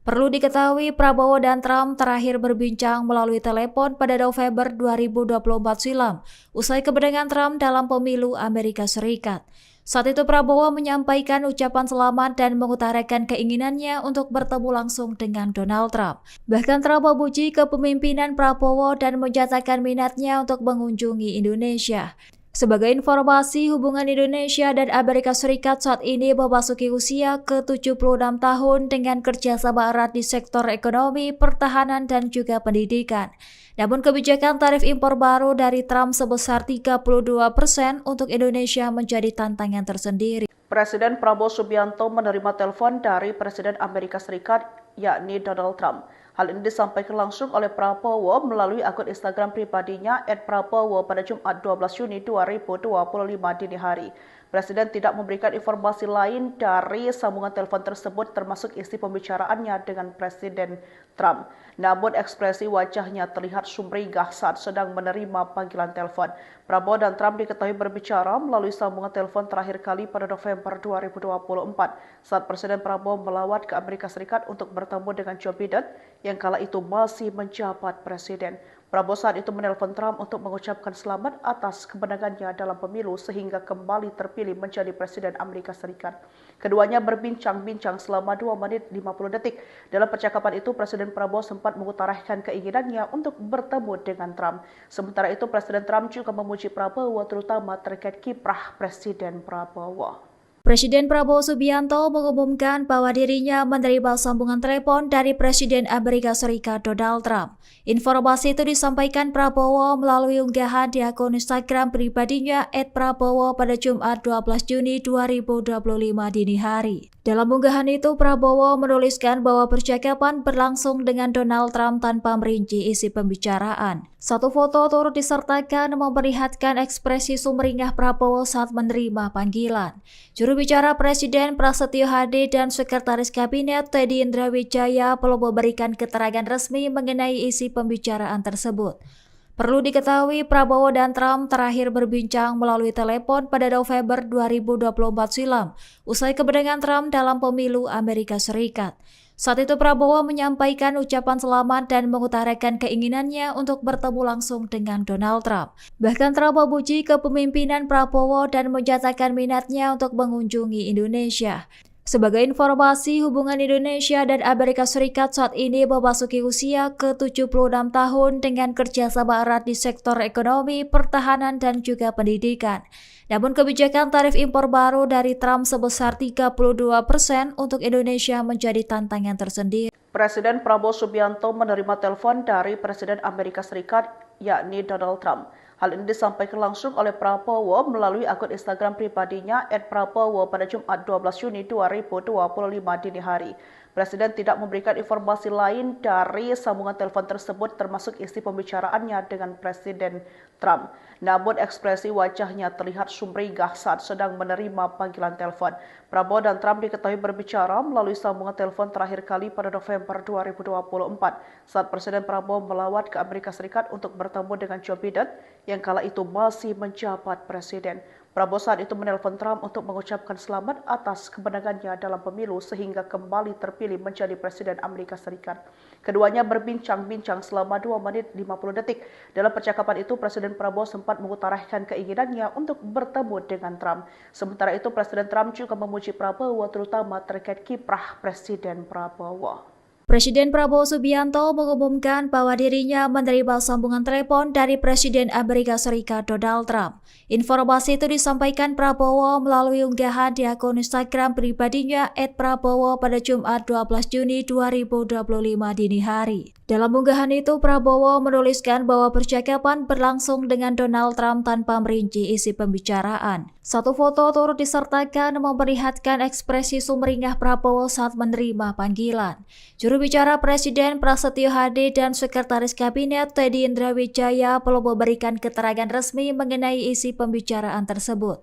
Perlu diketahui, Prabowo dan Trump terakhir berbincang melalui telepon pada November 2024 silam, usai kemenangan Trump dalam pemilu Amerika Serikat. Saat itu Prabowo menyampaikan ucapan selamat dan mengutarakan keinginannya untuk bertemu langsung dengan Donald Trump. Bahkan Trump memuji kepemimpinan Prabowo dan menyatakan minatnya untuk mengunjungi Indonesia. Sebagai informasi, hubungan Indonesia dan Amerika Serikat saat ini memasuki usia ke-76 tahun dengan kerjasama erat di sektor ekonomi, pertahanan, dan juga pendidikan. Namun kebijakan tarif impor baru dari Trump sebesar 32% untuk Indonesia menjadi tantangan tersendiri. Presiden Prabowo Subianto menerima telepon dari Presiden Amerika Serikat, yakni Donald Trump. Hal ini disampaikan langsung oleh Prabowo melalui akun Instagram pribadinya @prabowo pada Jumat 12 Juni 2025 dini hari. Presiden tidak memberikan informasi lain dari sambungan telepon tersebut termasuk isi pembicaraannya dengan Presiden Trump. Namun ekspresi wajahnya terlihat sumringah saat sedang menerima panggilan telepon. Prabowo dan Trump diketahui berbicara melalui sambungan telepon terakhir kali pada November 2024 saat Presiden Prabowo melawat ke Amerika Serikat untuk bertemu dengan Joe Biden yang kala itu masih menjabat presiden. Prabowo saat itu menelpon Trump untuk mengucapkan selamat atas kemenangannya dalam pemilu sehingga kembali terpilih menjadi Presiden Amerika Serikat. Keduanya berbincang-bincang selama 2 menit 50 detik. Dalam percakapan itu, Presiden Prabowo sempat mengutarakan keinginannya untuk bertemu dengan Trump. Sementara itu, Presiden Trump juga memuji Prabowo terutama terkait kiprah Presiden Prabowo. Presiden Prabowo Subianto mengumumkan bahwa dirinya menerima sambungan telepon dari Presiden Amerika Serikat Donald Trump. Informasi itu disampaikan Prabowo melalui unggahan di akun Instagram pribadinya @prabowo pada Jumat 12 Juni 2025 dini hari. Dalam unggahan itu, Prabowo menuliskan bahwa percakapan berlangsung dengan Donald Trump tanpa merinci isi pembicaraan. Satu foto turut disertakan memperlihatkan ekspresi sumringah Prabowo saat menerima panggilan. Juru bicara Presiden Prasetyo Hadi dan Sekretaris Kabinet Teddy Indrawijaya belum memberikan keterangan resmi mengenai isi pembicaraan tersebut. Perlu diketahui, Prabowo dan Trump terakhir berbincang melalui telepon pada November 2024 silam, usai kemenangan Trump dalam pemilu Amerika Serikat. Saat itu Prabowo menyampaikan ucapan selamat dan mengutarakan keinginannya untuk bertemu langsung dengan Donald Trump. Bahkan Trump memuji kepemimpinan Prabowo dan menyatakan minatnya untuk mengunjungi Indonesia. Sebagai informasi, hubungan Indonesia dan Amerika Serikat saat ini memasuki usia ke-76 tahun dengan kerjasama erat di sektor ekonomi, pertahanan, dan juga pendidikan. Namun kebijakan tarif impor baru dari Trump sebesar 32% untuk Indonesia menjadi tantangan tersendiri. Presiden Prabowo Subianto menerima telepon dari Presiden Amerika Serikat, yakni Donald Trump. Hal ini disampaikan langsung oleh Prabowo melalui akun Instagram pribadinya @prabowo pada Jumat 12 Juni 2025 dini hari. Presiden tidak memberikan informasi lain dari sambungan telepon tersebut termasuk isi pembicaraannya dengan Presiden Trump. Namun ekspresi wajahnya terlihat sumringah saat sedang menerima panggilan telepon. Prabowo dan Trump diketahui berbicara melalui sambungan telepon terakhir kali pada November 2024 saat Presiden Prabowo melawat ke Amerika Serikat untuk bertemu dengan Joe Biden yang kala itu masih menjabat presiden. Prabowo saat itu menelpon Trump untuk mengucapkan selamat atas kemenangannya dalam pemilu sehingga kembali terpilih menjadi Presiden Amerika Serikat. Keduanya berbincang-bincang selama 2 menit 50 detik. Dalam percakapan itu, Presiden Prabowo sempat mengutarakan keinginannya untuk bertemu dengan Trump. Sementara itu, Presiden Trump juga memuji Prabowo terutama terkait kiprah Presiden Prabowo. Presiden Prabowo Subianto mengumumkan bahwa dirinya menerima sambungan telepon dari Presiden Amerika Serikat Donald Trump. Informasi itu disampaikan Prabowo melalui unggahan di akun Instagram pribadinya @prabowo pada Jumat 12 Juni 2025 dini hari. Dalam unggahan itu, Prabowo menuliskan bahwa percakapan berlangsung dengan Donald Trump tanpa merinci isi pembicaraan. Satu foto turut disertakan memperlihatkan ekspresi sumringah Prabowo saat menerima panggilan. Juru bicara Presiden Prasetyo Hadi dan Sekretaris Kabinet Teddy Indrawijaya belum memberikan keterangan resmi mengenai isi pembicaraan tersebut.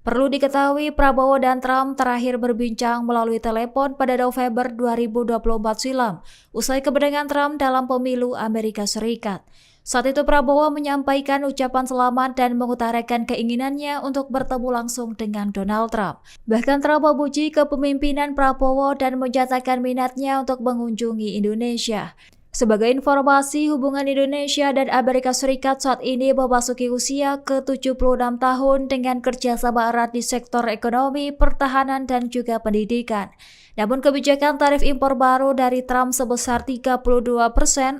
Perlu diketahui, Prabowo dan Trump terakhir berbincang melalui telepon pada November 2024 silam, usai kemenangan Trump dalam pemilu Amerika Serikat. Saat itu Prabowo menyampaikan ucapan selamat dan mengutarakan keinginannya untuk bertemu langsung dengan Donald Trump. Bahkan Trump memuji kepemimpinan Prabowo dan menyatakan minatnya untuk mengunjungi Indonesia. Sebagai informasi, hubungan Indonesia dan Amerika Serikat saat ini memasuki usia ke-76 tahun dengan kerjasama erat di sektor ekonomi, pertahanan, dan juga pendidikan. Namun kebijakan tarif impor baru dari Trump sebesar 32%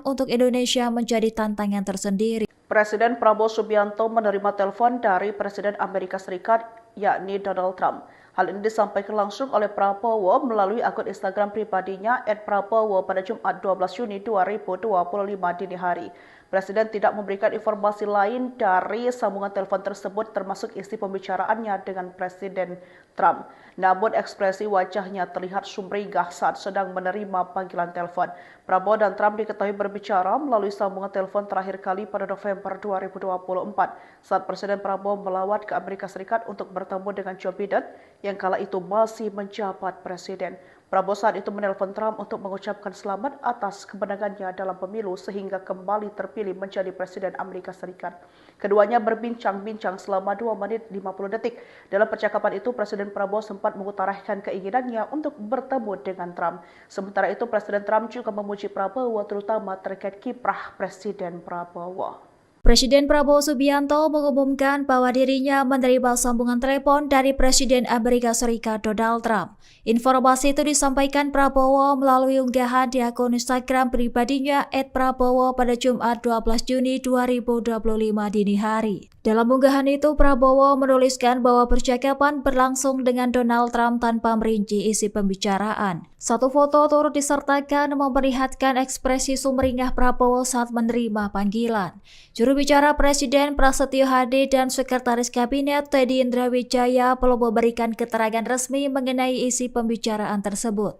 untuk Indonesia menjadi tantangan tersendiri. Presiden Prabowo Subianto menerima telepon dari Presiden Amerika Serikat, yakni Donald Trump. Hal ini disampaikan langsung oleh Prabowo melalui akun Instagram pribadinya @prabowo pada Jumat 12 Juni 2025 dini hari. Presiden tidak memberikan informasi lain dari sambungan telepon tersebut termasuk isi pembicaraannya dengan Presiden Trump. Namun ekspresi wajahnya terlihat sumringah saat sedang menerima panggilan telepon. Prabowo dan Trump diketahui berbicara melalui sambungan telepon terakhir kali pada November 2024 saat Presiden Prabowo melawat ke Amerika Serikat untuk bertemu dengan Joe Biden yang kala itu masih menjabat presiden. Prabowo saat itu menelpon Trump untuk mengucapkan selamat atas kemenangannya dalam pemilu sehingga kembali terpilih menjadi Presiden Amerika Serikat. Keduanya berbincang-bincang selama 2 menit 50 detik. Dalam percakapan itu, Presiden Prabowo sempat mengutarakan keinginannya untuk bertemu dengan Trump. Sementara itu, Presiden Trump juga memuji Prabowo terutama terkait kiprah Presiden Prabowo. Presiden Prabowo Subianto mengumumkan bahwa dirinya menerima sambungan telepon dari Presiden Amerika Serikat Donald Trump. Informasi itu disampaikan Prabowo melalui unggahan di akun Instagram pribadinya @prabowo pada Jumat 12 Juni 2025 dini hari. Dalam unggahan itu, Prabowo menuliskan bahwa percakapan berlangsung dengan Donald Trump tanpa merinci isi pembicaraan. Satu foto turut disertakan memperlihatkan ekspresi sumringah Prabowo saat menerima panggilan. Juru bicara Presiden Prasetyo Hadi dan Sekretaris Kabinet Teddy Indrawijaya belum memberikan keterangan resmi mengenai isi pembicaraan tersebut.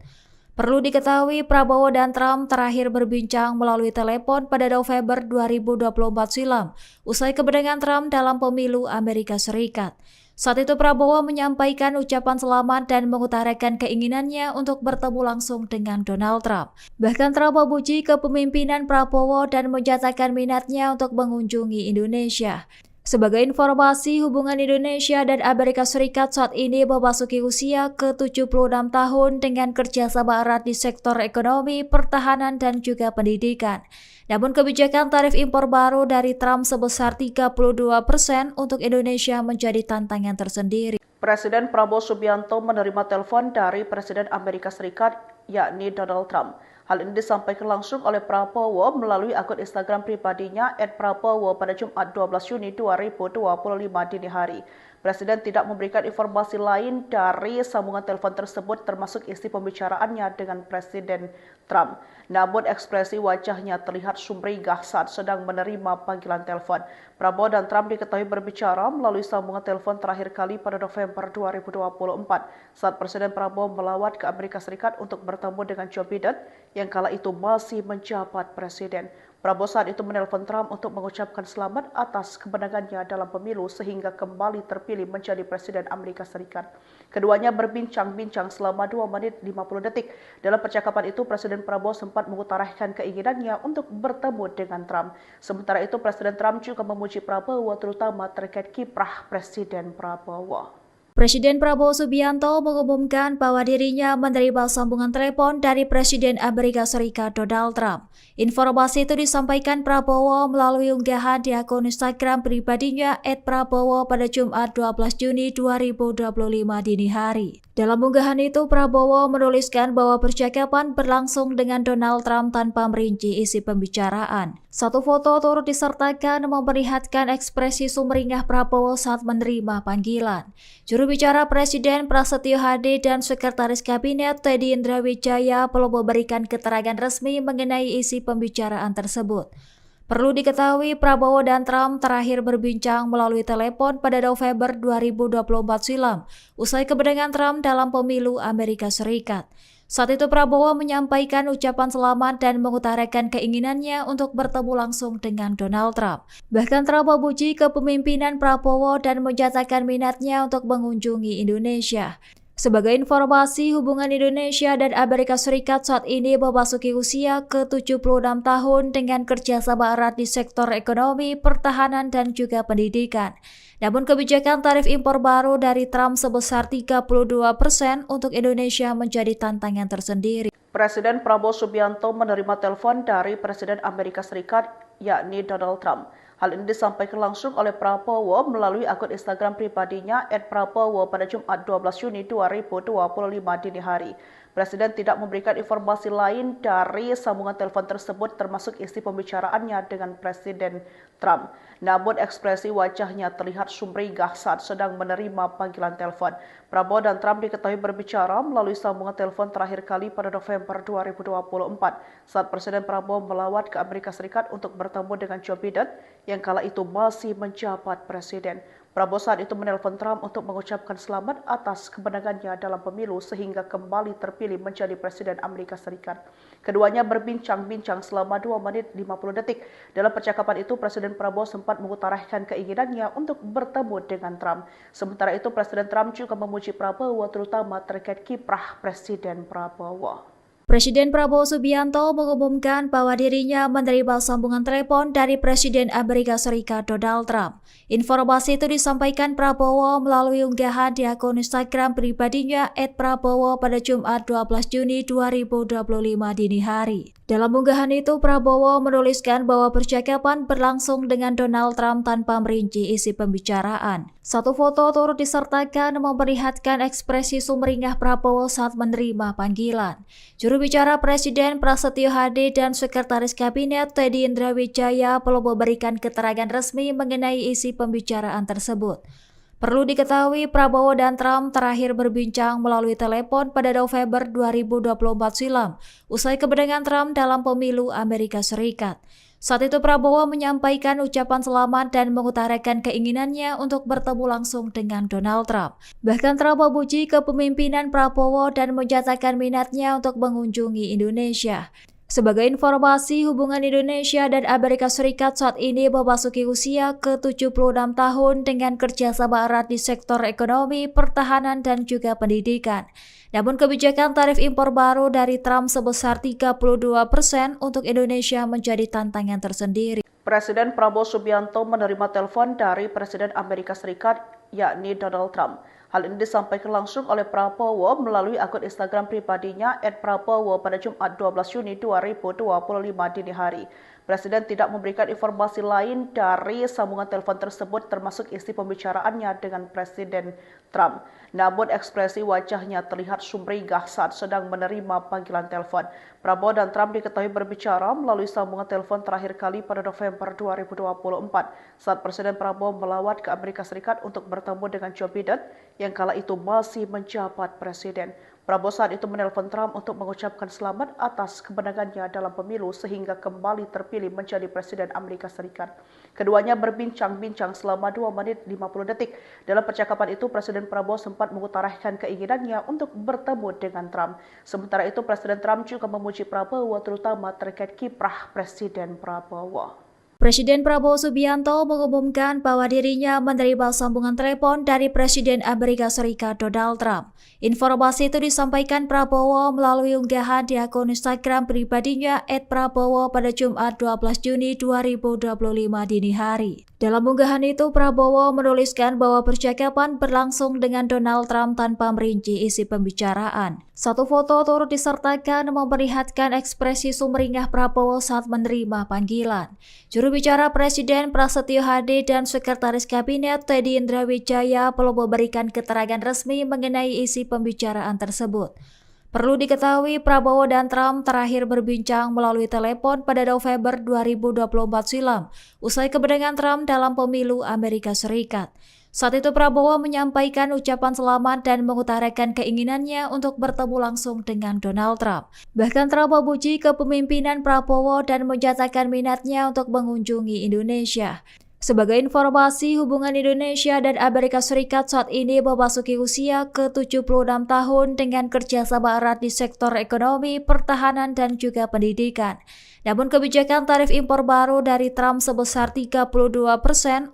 Perlu diketahui, Prabowo dan Trump terakhir berbincang melalui telepon pada November 2024 silam, usai kemenangan Trump dalam pemilu Amerika Serikat. Saat itu Prabowo menyampaikan ucapan selamat dan mengutarakan keinginannya untuk bertemu langsung dengan Donald Trump. Bahkan Trump memuji kepemimpinan Prabowo dan menyatakan minatnya untuk mengunjungi Indonesia. Sebagai informasi, hubungan Indonesia dan Amerika Serikat saat ini memasuki usia ke-76 tahun dengan kerjasama erat di sektor ekonomi, pertahanan, dan juga pendidikan. Namun kebijakan tarif impor baru dari Trump sebesar 32% untuk Indonesia menjadi tantangan tersendiri. Presiden Prabowo Subianto menerima telepon dari Presiden Amerika Serikat, yakni Donald Trump. Hal ini disampaikan langsung oleh Prabowo melalui akun Instagram pribadinya @prabowo pada Jumat 12 Juni 2025 dini hari. Presiden tidak memberikan informasi lain dari sambungan telepon tersebut termasuk isi pembicaraannya dengan Presiden Trump. Namun ekspresi wajahnya terlihat sumringah saat sedang menerima panggilan telepon. Prabowo dan Trump diketahui berbicara melalui sambungan telepon terakhir kali pada November 2024 saat Presiden Prabowo melawat ke Amerika Serikat untuk bertemu dengan Joe Biden yang kala itu masih menjabat presiden. Prabowo saat itu menelpon Trump untuk mengucapkan selamat atas kemenangannya dalam pemilu sehingga kembali terpilih menjadi Presiden Amerika Serikat. Keduanya berbincang-bincang selama 2 menit 50 detik. Dalam percakapan itu, Presiden Prabowo sempat mengutarakan keinginannya untuk bertemu dengan Trump. Sementara itu, Presiden Trump juga memuji Prabowo terutama terkait kiprah Presiden Prabowo. Presiden Prabowo Subianto mengumumkan bahwa dirinya menerima sambungan telepon dari Presiden Amerika Serikat Donald Trump. Informasi itu disampaikan Prabowo melalui unggahan di akun Instagram pribadinya @prabowo pada Jumat 12 Juni 2025 dini hari. Dalam unggahan itu, Prabowo menuliskan bahwa percakapan berlangsung dengan Donald Trump tanpa merinci isi pembicaraan. Satu foto turut disertakan memperlihatkan ekspresi sumringah Prabowo saat menerima panggilan. Juru bicara Presiden Prasetyo Hadi dan Sekretaris Kabinet Teddy Indrawijaya belum memberikan keterangan resmi mengenai isi pembicaraan tersebut. Perlu diketahui, Prabowo dan Trump terakhir berbincang melalui telepon pada November 2024 silam, usai kemenangan Trump dalam pemilu Amerika Serikat. Saat itu Prabowo menyampaikan ucapan selamat dan mengutarakan keinginannya untuk bertemu langsung dengan Donald Trump. Bahkan Trump memuji kepemimpinan Prabowo dan menyatakan minatnya untuk mengunjungi Indonesia. Sebagai informasi, hubungan Indonesia dan Amerika Serikat saat ini memasuki usia ke-76 tahun dengan kerjasama erat di sektor ekonomi, pertahanan, dan juga pendidikan. Namun kebijakan tarif impor baru dari Trump sebesar 32% untuk Indonesia menjadi tantangan tersendiri. Presiden Prabowo Subianto menerima telepon dari Presiden Amerika Serikat, yakni Donald Trump. Hal ini disampaikan langsung oleh Prabowo melalui akun Instagram pribadinya @prabowo pada Jumat 12 Juni 2025 dini hari. Presiden tidak memberikan informasi lain dari sambungan telepon tersebut termasuk isi pembicaraannya dengan Presiden Trump. Namun ekspresi wajahnya terlihat sumringah saat sedang menerima panggilan telepon. Prabowo dan Trump diketahui berbicara melalui sambungan telepon terakhir kali pada November 2024 saat Presiden Prabowo melawat ke Amerika Serikat untuk bertemu dengan Joe Biden yang kala itu masih menjabat presiden. Prabowo saat itu menelpon Trump untuk mengucapkan selamat atas kemenangannya dalam pemilu sehingga kembali terpilih menjadi Presiden Amerika Serikat. Keduanya berbincang-bincang selama 2 menit 50 detik. Dalam percakapan itu, Presiden Prabowo sempat mengutarakan keinginannya untuk bertemu dengan Trump. Sementara itu, Presiden Trump juga memuji Prabowo terutama terkait kiprah Presiden Prabowo. Presiden Prabowo Subianto mengumumkan bahwa dirinya menerima sambungan telepon dari Presiden Amerika Serikat Donald Trump. Informasi itu disampaikan Prabowo melalui unggahan di akun Instagram pribadinya @prabowo pada Jumat 12 Juni 2025 dini hari. Dalam unggahan itu, Prabowo menuliskan bahwa percakapan berlangsung dengan Donald Trump tanpa merinci isi pembicaraan. Satu foto turut disertakan memperlihatkan ekspresi sumringah Prabowo saat menerima panggilan. Juru bicara Presiden Prasetyo Hadi dan Sekretaris Kabinet Teddy Indrawijaya belum memberikan keterangan resmi mengenai isi pembicaraan tersebut. Perlu diketahui, Prabowo dan Trump terakhir berbincang melalui telepon pada November 2024 silam, usai kemenangan Trump dalam pemilu Amerika Serikat. Saat itu Prabowo menyampaikan ucapan selamat dan mengutarakan keinginannya untuk bertemu langsung dengan Donald Trump. Bahkan Trump memuji kepemimpinan Prabowo dan menyatakan minatnya untuk mengunjungi Indonesia. Sebagai informasi, hubungan Indonesia dan Amerika Serikat saat ini memasuki usia ke-76 tahun dengan kerjasama erat di sektor ekonomi, pertahanan, dan juga pendidikan. Namun kebijakan tarif impor baru dari Trump sebesar 32% untuk Indonesia menjadi tantangan tersendiri. Presiden Prabowo Subianto menerima telepon dari Presiden Amerika Serikat, yakni Donald Trump. Hal ini disampaikan langsung oleh Prabowo melalui akun Instagram pribadinya @prabowo pada Jumat 12 Juni 2025 dini hari. Presiden tidak memberikan informasi lain dari sambungan telepon tersebut termasuk isi pembicaraannya dengan Presiden Trump. Namun ekspresi wajahnya terlihat sumringah saat sedang menerima panggilan telepon. Prabowo dan Trump diketahui berbicara melalui sambungan telepon terakhir kali pada November 2024 saat Presiden Prabowo melawat ke Amerika Serikat untuk bertemu dengan Joe Biden yang kala itu masih menjabat presiden. Prabowo saat itu menelpon Trump untuk mengucapkan selamat atas kemenangannya dalam pemilu sehingga kembali terpilih menjadi Presiden Amerika Serikat. Keduanya berbincang-bincang selama 2 menit 50 detik. Dalam percakapan itu, Presiden Prabowo sempat mengutarakan keinginannya untuk bertemu dengan Trump. Sementara itu, Presiden Trump juga memuji Prabowo terutama terkait kiprah Presiden Prabowo. Presiden Prabowo Subianto mengumumkan bahwa dirinya menerima sambungan telepon dari Presiden Amerika Serikat Donald Trump. Informasi itu disampaikan Prabowo melalui unggahan di akun Instagram pribadinya @prabowo pada Jumat 12 Juni 2025 dini hari. Dalam unggahan itu, Prabowo menuliskan bahwa percakapan berlangsung dengan Donald Trump tanpa merinci isi pembicaraan. Satu foto turut disertakan memperlihatkan ekspresi sumringah Prabowo saat menerima panggilan. Juru bicara Presiden Prasetyo Hadi dan Sekretaris Kabinet Teddy Indrawijaya belum memberikan keterangan resmi mengenai isi pembicaraan tersebut. Perlu diketahui, Prabowo dan Trump terakhir berbincang melalui telepon pada November 2024 silam, usai kemenangan Trump dalam pemilu Amerika Serikat. Saat itu Prabowo menyampaikan ucapan selamat dan mengutarakan keinginannya untuk bertemu langsung dengan Donald Trump. Bahkan Trump memuji kepemimpinan Prabowo dan menyatakan minatnya untuk mengunjungi Indonesia. Sebagai informasi, hubungan Indonesia dan Amerika Serikat saat ini memasuki usia ke-76 tahun dengan kerjasama erat di sektor ekonomi, pertahanan, dan juga pendidikan. Namun kebijakan tarif impor baru dari Trump sebesar 32%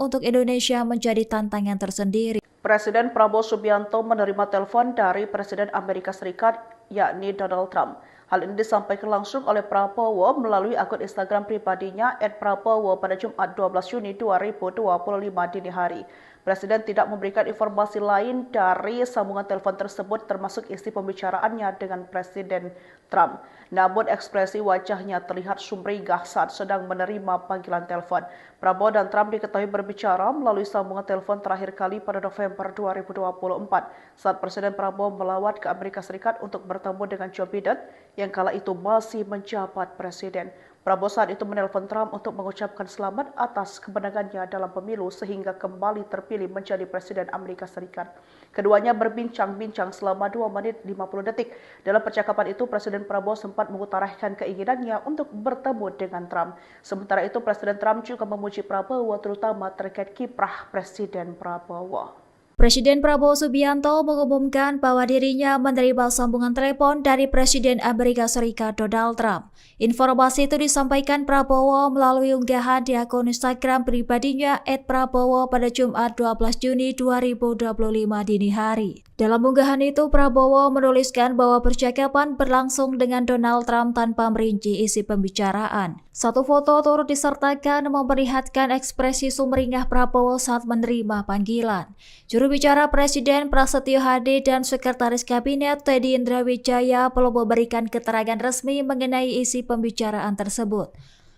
untuk Indonesia menjadi tantangan tersendiri. Presiden Prabowo Subianto menerima telepon dari Presiden Amerika Serikat, yakni Donald Trump. Hal ini disampaikan langsung oleh Prabowo melalui akun Instagram pribadinya @prabowo pada Jumat 12 Juni 2025 dini hari. Presiden tidak memberikan informasi lain dari sambungan telepon tersebut termasuk isi pembicaraannya dengan Presiden Trump. Namun ekspresi wajahnya terlihat sumringah saat sedang menerima panggilan telepon. Prabowo dan Trump diketahui berbicara melalui sambungan telepon terakhir kali pada November 2024 saat Presiden Prabowo melawat ke Amerika Serikat untuk bertemu dengan Joe Biden yang kala itu masih menjabat presiden. Prabowo saat itu menelpon Trump untuk mengucapkan selamat atas kemenangannya dalam pemilu sehingga kembali terpilih menjadi Presiden Amerika Serikat. Keduanya berbincang-bincang selama 2 menit 50 detik. Dalam percakapan itu, Presiden Prabowo sempat mengutarakan keinginannya untuk bertemu dengan Trump. Sementara itu, Presiden Trump juga memuji Prabowo terutama terkait kiprah Presiden Prabowo. Presiden Prabowo Subianto mengumumkan bahwa dirinya menerima sambungan telepon dari Presiden Amerika Serikat Donald Trump. Informasi itu disampaikan Prabowo melalui unggahan di akun Instagram pribadinya @prabowo pada Jumat 12 Juni 2025 dini hari. Dalam unggahan itu, Prabowo menuliskan bahwa percakapan berlangsung dengan Donald Trump tanpa merinci isi pembicaraan. Satu foto turut disertakan memperlihatkan ekspresi sumringah Prabowo saat menerima panggilan. Juru bicara Presiden Prasetyo Hadi dan Sekretaris Kabinet Teddy Indrawijaya belum memberikan keterangan resmi mengenai isi pembicaraan tersebut.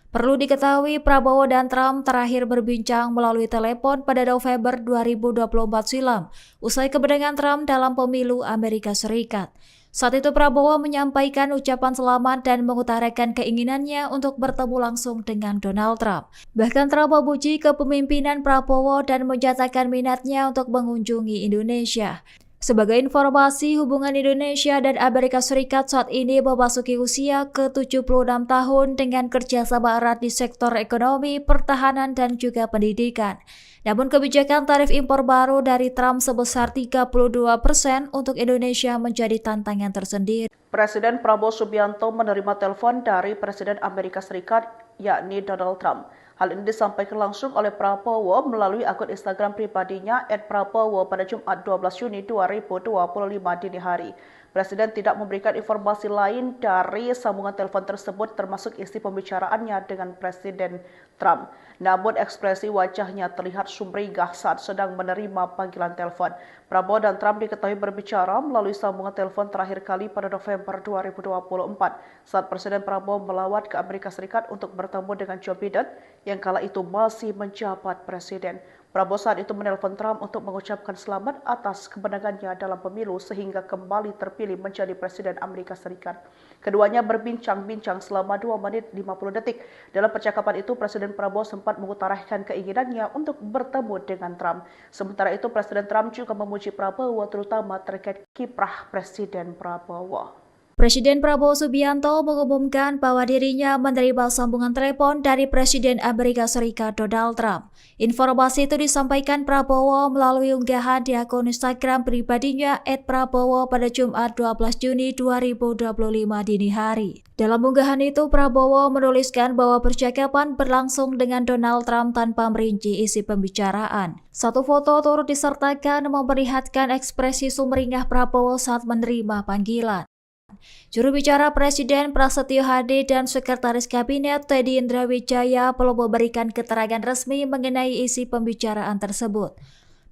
Perlu diketahui, Prabowo dan Trump terakhir berbincang melalui telepon pada November 2024 silam, usai kemenangan Trump dalam pemilu Amerika Serikat. Saat itu Prabowo menyampaikan ucapan selamat dan mengutarakan keinginannya untuk bertemu langsung dengan Donald Trump. Bahkan Trump memuji kepemimpinan Prabowo dan menyatakan minatnya untuk mengunjungi Indonesia. Sebagai informasi, hubungan Indonesia dan Amerika Serikat saat ini memasuki usia ke-76 tahun dengan kerjasama erat di sektor ekonomi, pertahanan, dan juga pendidikan. Namun kebijakan tarif impor baru dari Trump sebesar 32% untuk Indonesia menjadi tantangan tersendiri. Presiden Prabowo Subianto menerima telepon dari Presiden Amerika Serikat, yakni Donald Trump. Hal ini disampaikan langsung oleh Prabowo melalui akun Instagram pribadinya @prabowo pada Jumat 12 Juni 2025 dini hari. Presiden tidak memberikan informasi lain dari sambungan telepon tersebut termasuk isi pembicaraannya dengan Presiden Trump. Namun ekspresi wajahnya terlihat sumringah saat sedang menerima panggilan telepon. Prabowo dan Trump diketahui berbicara melalui sambungan telepon terakhir kali pada November 2024 saat Presiden Prabowo melawat ke Amerika Serikat untuk bertemu dengan Joe Biden yang kala itu masih menjabat presiden. Prabowo saat itu menelpon Trump untuk mengucapkan selamat atas kemenangannya dalam pemilu sehingga kembali terpilih menjadi Presiden Amerika Serikat. Keduanya berbincang-bincang selama 2 menit 50 detik. Dalam percakapan itu, Presiden Prabowo sempat mengutarakan keinginannya untuk bertemu dengan Trump. Sementara itu, Presiden Trump juga memuji Prabowo terutama terkait kiprah Presiden Prabowo. Presiden Prabowo Subianto mengumumkan bahwa dirinya menerima sambungan telepon dari Presiden Amerika Serikat Donald Trump. Informasi itu disampaikan Prabowo melalui unggahan di akun Instagram pribadinya @prabowo pada Jumat 12 Juni 2025 dini hari. Dalam unggahan itu, Prabowo menuliskan bahwa percakapan berlangsung dengan Donald Trump tanpa merinci isi pembicaraan. Satu foto turut disertakan memperlihatkan ekspresi sumringah Prabowo saat menerima panggilan. Juru bicara Presiden Prasetyo Hadi dan Sekretaris Kabinet Teddy Indrawijaya belum memberikan keterangan resmi mengenai isi pembicaraan tersebut.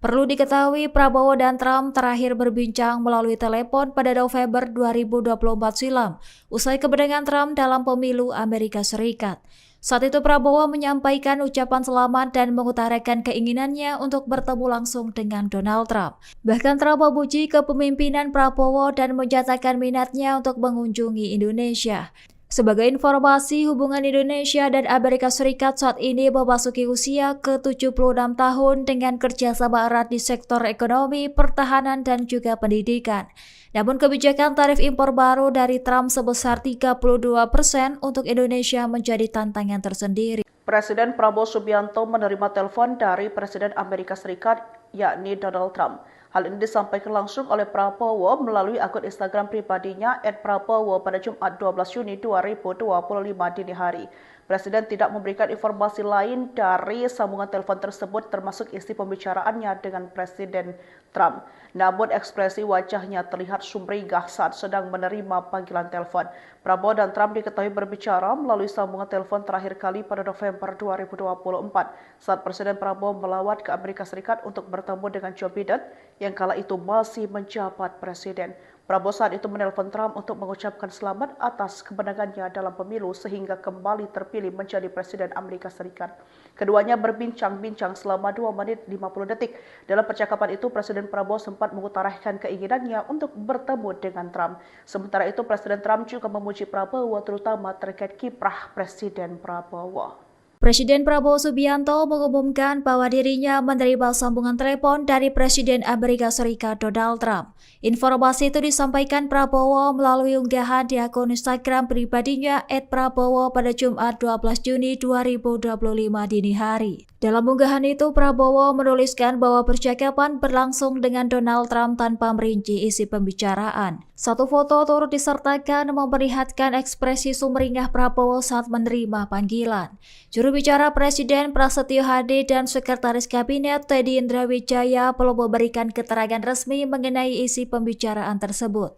Perlu diketahui, Prabowo dan Trump terakhir berbincang melalui telepon pada November 2024 silam, usai kemenangan Trump dalam pemilu Amerika Serikat. Saat itu Prabowo menyampaikan ucapan selamat dan mengutarakan keinginannya untuk bertemu langsung dengan Donald Trump. Bahkan Trump memuji kepemimpinan Prabowo dan menyatakan minatnya untuk mengunjungi Indonesia. Sebagai informasi, hubungan Indonesia dan Amerika Serikat saat ini memasuki usia ke-76 tahun dengan kerjasama erat di sektor ekonomi, pertahanan, dan juga pendidikan. Namun kebijakan tarif impor baru dari Trump sebesar 32% untuk Indonesia menjadi tantangan tersendiri. Presiden Prabowo Subianto menerima telepon dari Presiden Amerika Serikat, yakni Donald Trump. Hal ini disampaikan langsung oleh Prabowo melalui akun Instagram pribadinya @prabowo pada Jumat 12 Juni 2025 dini hari. Presiden tidak memberikan informasi lain dari sambungan telepon tersebut termasuk isi pembicaraannya dengan Presiden Trump. Namun ekspresi wajahnya terlihat sumringah saat sedang menerima panggilan telepon. Prabowo dan Trump diketahui berbicara melalui sambungan telepon terakhir kali pada November 2024 saat Presiden Prabowo melawat ke Amerika Serikat untuk bertemu dengan Joe Biden yang kala itu masih menjabat presiden. Prabowo saat itu menelpon Trump untuk mengucapkan selamat atas kemenangannya dalam pemilu sehingga kembali terpilih menjadi Presiden Amerika Serikat. Keduanya berbincang-bincang selama 2 menit 50 detik. Dalam percakapan itu, Presiden Prabowo sempat mengutarakan keinginannya untuk bertemu dengan Trump. Sementara itu, Presiden Trump juga memuji Prabowo terutama terkait kiprah Presiden Prabowo. Presiden Prabowo Subianto mengumumkan bahwa dirinya menerima sambungan telepon dari Presiden Amerika Serikat Donald Trump. Informasi itu disampaikan Prabowo melalui unggahan di akun Instagram pribadinya @prabowo pada Jumat 12 Juni 2025 dini hari. Dalam unggahan itu, Prabowo menuliskan bahwa percakapan berlangsung dengan Donald Trump tanpa merinci isi pembicaraan. Satu foto turut disertakan memperlihatkan ekspresi sumringah Prabowo saat menerima panggilan. Juru bicara Presiden Prasetyo Hadi dan Sekretaris Kabinet Teddy Indrawijaya belum memberikan keterangan resmi mengenai isi pembicaraan tersebut.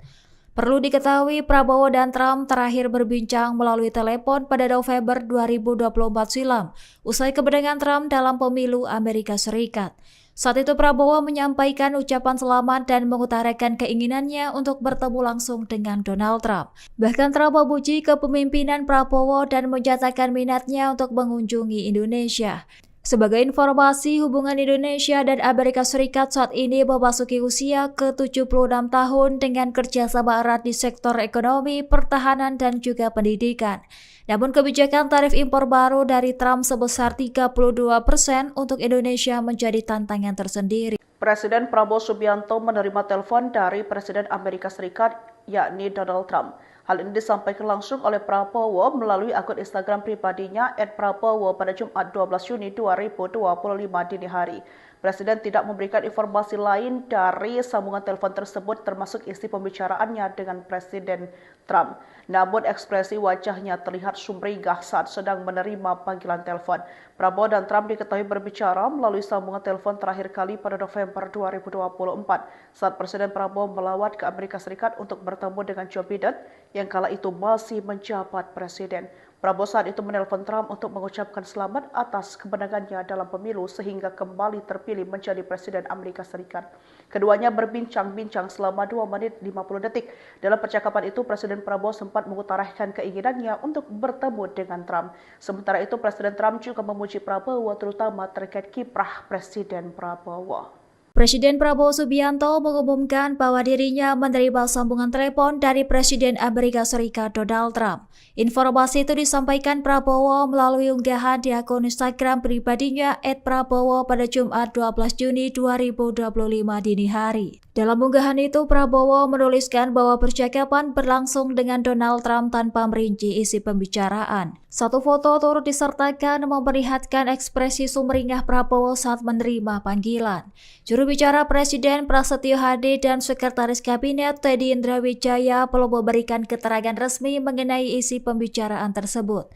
Perlu diketahui, Prabowo dan Trump terakhir berbincang melalui telepon pada November 2024 silam, usai kemenangan Trump dalam pemilu Amerika Serikat. Saat itu Prabowo menyampaikan ucapan selamat dan mengutarakan keinginannya untuk bertemu langsung dengan Donald Trump. Bahkan Trump memuji kepemimpinan Prabowo dan menyatakan minatnya untuk mengunjungi Indonesia. Sebagai informasi, hubungan Indonesia dan Amerika Serikat saat ini memasuki usia ke-76 tahun dengan kerjasama erat di sektor ekonomi, pertahanan, dan juga pendidikan. Namun kebijakan tarif impor baru dari Trump sebesar 32% untuk Indonesia menjadi tantangan tersendiri. Presiden Prabowo Subianto menerima telepon dari Presiden Amerika Serikat, yakni Donald Trump. Hal ini disampaikan langsung oleh Prabowo melalui akun Instagram pribadinya @prabowo pada Jumat 12 Juni 2025 dini hari. Presiden tidak memberikan informasi lain dari sambungan telepon tersebut termasuk isi pembicaraannya dengan Presiden Trump. Namun ekspresi wajahnya terlihat sumringah saat sedang menerima panggilan telepon. Prabowo dan Trump diketahui berbicara melalui sambungan telepon terakhir kali pada November 2024 saat Presiden Prabowo melawat ke Amerika Serikat untuk bertemu dengan Joe Biden yang kala itu masih menjabat presiden. Prabowo saat itu menelpon Trump untuk mengucapkan selamat atas kemenangannya dalam pemilu sehingga kembali terpilih menjadi Presiden Amerika Serikat. Keduanya berbincang-bincang selama 2 menit 50 detik. Dalam percakapan itu, Presiden Prabowo sempat mengutarakan keinginannya untuk bertemu dengan Trump. Sementara itu, Presiden Trump juga memuji Prabowo terutama terkait kiprah Presiden Prabowo. Presiden Prabowo Subianto mengumumkan bahwa dirinya menerima sambungan telepon dari Presiden Amerika Serikat Donald Trump. Informasi itu disampaikan Prabowo melalui unggahan di akun Instagram pribadinya @prabowo pada Jumat 12 Juni 2025 dini hari. Dalam unggahan itu, Prabowo menuliskan bahwa percakapan berlangsung dengan Donald Trump tanpa merinci isi pembicaraan. Satu foto turut disertakan memperlihatkan ekspresi sumringah Prabowo saat menerima panggilan. Juru bicara Presiden Prasetyo Hadi dan Sekretaris Kabinet Teddy Indrawijaya belum memberikan keterangan resmi mengenai isi pembicaraan tersebut.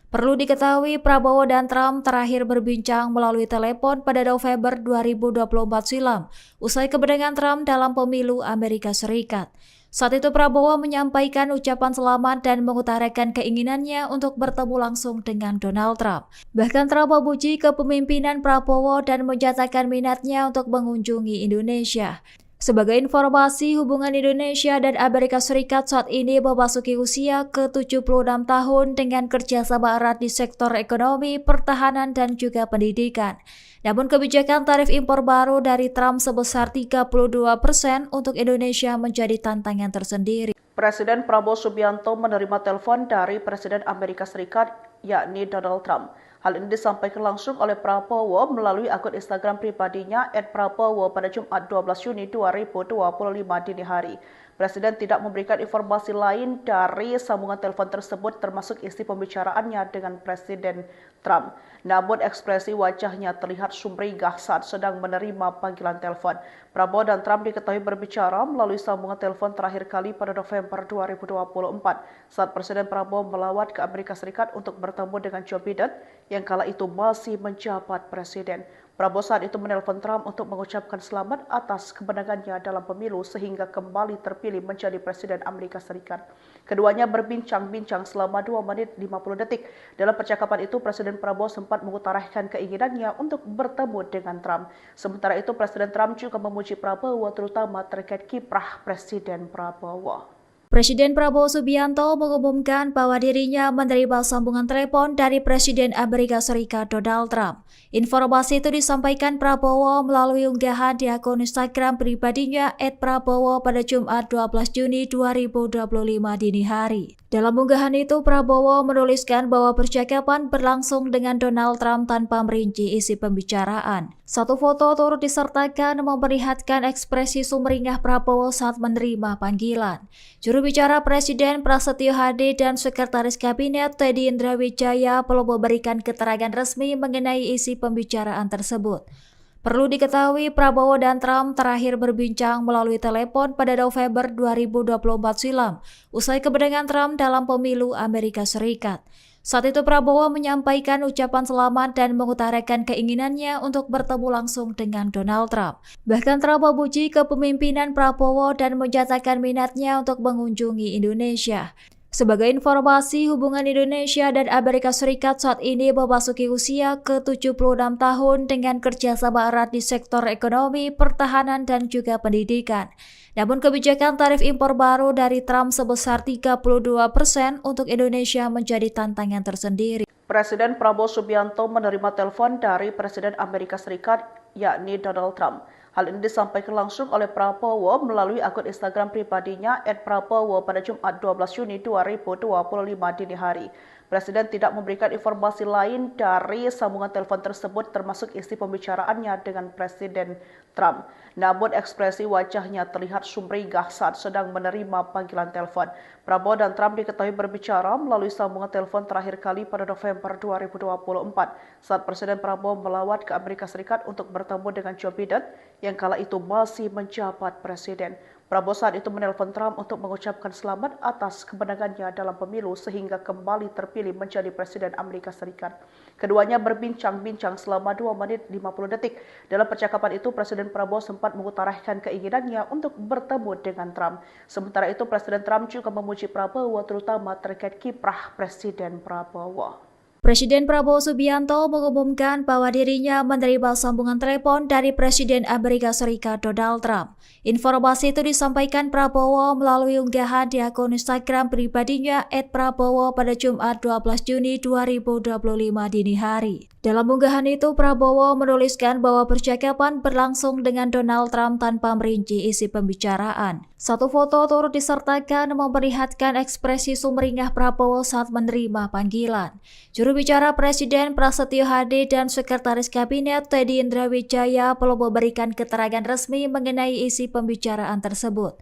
Perlu diketahui, Prabowo dan Trump terakhir berbincang melalui telepon pada November 2024 silam, usai kemenangan Trump dalam pemilu Amerika Serikat. Saat itu Prabowo menyampaikan ucapan selamat dan mengutarakan keinginannya untuk bertemu langsung dengan Donald Trump. Bahkan Trump memuji kepemimpinan Prabowo dan menyatakan minatnya untuk mengunjungi Indonesia. Sebagai informasi, hubungan Indonesia dan Amerika Serikat saat ini memasuki usia ke-76 tahun dengan kerjasama erat di sektor ekonomi, pertahanan, dan juga pendidikan. Namun kebijakan tarif impor baru dari Trump sebesar 32% untuk Indonesia menjadi tantangan tersendiri. Presiden Prabowo Subianto menerima telepon dari Presiden Amerika Serikat, yakni Donald Trump. Hal ini disampaikan langsung oleh Prabowo melalui akun Instagram pribadinya @prabowo pada Jumat 12 Juni 2025 dini hari. Presiden tidak memberikan informasi lain dari sambungan telepon tersebut termasuk isi pembicaraannya dengan Presiden Trump. Namun ekspresi wajahnya terlihat sumringah saat sedang menerima panggilan telepon. Prabowo dan Trump diketahui berbicara melalui sambungan telepon terakhir kali pada November 2024 saat Presiden Prabowo melawat ke Amerika Serikat untuk bertemu dengan Joe Biden yang kala itu masih menjabat presiden. Prabowo saat itu menelpon Trump untuk mengucapkan selamat atas kemenangannya dalam pemilu sehingga kembali terpilih menjadi Presiden Amerika Serikat. Keduanya berbincang-bincang selama 2 menit 50 detik. Dalam percakapan itu, Presiden Prabowo sempat mengutarakan keinginannya untuk bertemu dengan Trump. Sementara itu, Presiden Trump juga memuji Prabowo terutama terkait kiprah Presiden Prabowo. Presiden Prabowo Subianto mengumumkan bahwa dirinya menerima sambungan telepon dari Presiden Amerika Serikat Donald Trump. Informasi itu disampaikan Prabowo melalui unggahan di akun Instagram pribadinya @prabowo pada Jumat 12 Juni 2025 dini hari. Dalam unggahan itu, Prabowo menuliskan bahwa percakapan berlangsung dengan Donald Trump tanpa merinci isi pembicaraan. Satu foto turut disertakan memperlihatkan ekspresi sumringah Prabowo saat menerima panggilan. Juru bicara Presiden Prasetyo Hadi dan Sekretaris Kabinet Teddy Indrawijaya belum memberikan keterangan resmi mengenai isi pembicaraan tersebut. Perlu diketahui, Prabowo dan Trump terakhir berbincang melalui telepon pada November 2024 silam, usai kemenangan Trump dalam pemilu Amerika Serikat. Saat itu Prabowo menyampaikan ucapan selamat dan mengutarakan keinginannya untuk bertemu langsung dengan Donald Trump. Bahkan Trump memuji kepemimpinan Prabowo dan menyatakan minatnya untuk mengunjungi Indonesia. Sebagai informasi, hubungan Indonesia dan Amerika Serikat saat ini memasuki usia ke-76 tahun dengan kerjasama erat di sektor ekonomi, pertahanan, dan juga pendidikan. Namun kebijakan tarif impor baru dari Trump sebesar 32% untuk Indonesia menjadi tantangan tersendiri. Presiden Prabowo Subianto menerima telepon dari Presiden Amerika Serikat, yakni Donald Trump. Hal ini disampaikan langsung oleh Prabowo melalui akun Instagram pribadinya @prabowo pada Jumat 12 Juni 2025 dini hari. Presiden tidak memberikan informasi lain dari sambungan telepon tersebut termasuk isi pembicaraannya dengan Presiden Trump. Namun ekspresi wajahnya terlihat sumringah saat sedang menerima panggilan telepon. Prabowo dan Trump diketahui berbicara melalui sambungan telepon terakhir kali pada November 2024 saat Presiden Prabowo melawat ke Amerika Serikat untuk bertemu dengan Joe Biden yang kala itu masih menjabat presiden. Prabowo saat itu menelpon Trump untuk mengucapkan selamat atas kemenangannya dalam pemilu sehingga kembali terpilih menjadi Presiden Amerika Serikat. Keduanya berbincang-bincang selama 2 menit 50 detik. Dalam percakapan itu, Presiden Prabowo sempat mengutarakan keinginannya untuk bertemu dengan Trump. Sementara itu, Presiden Trump juga memuji Prabowo terutama terkait kiprah Presiden Prabowo. Presiden Prabowo Subianto mengumumkan bahwa dirinya menerima sambungan telepon dari Presiden Amerika Serikat Donald Trump. Informasi itu disampaikan Prabowo melalui unggahan di akun Instagram pribadinya @prabowo pada Jumat 12 Juni 2025 dini hari. Dalam unggahan itu, Prabowo menuliskan bahwa percakapan berlangsung dengan Donald Trump tanpa merinci isi pembicaraan. Satu foto turut disertakan memperlihatkan ekspresi sumringah Prabowo saat menerima panggilan. Juru bicara Presiden Prasetyo Hadi dan Sekretaris Kabinet Teddy Indrawijaya belum memberikan keterangan resmi mengenai isi pembicaraan tersebut.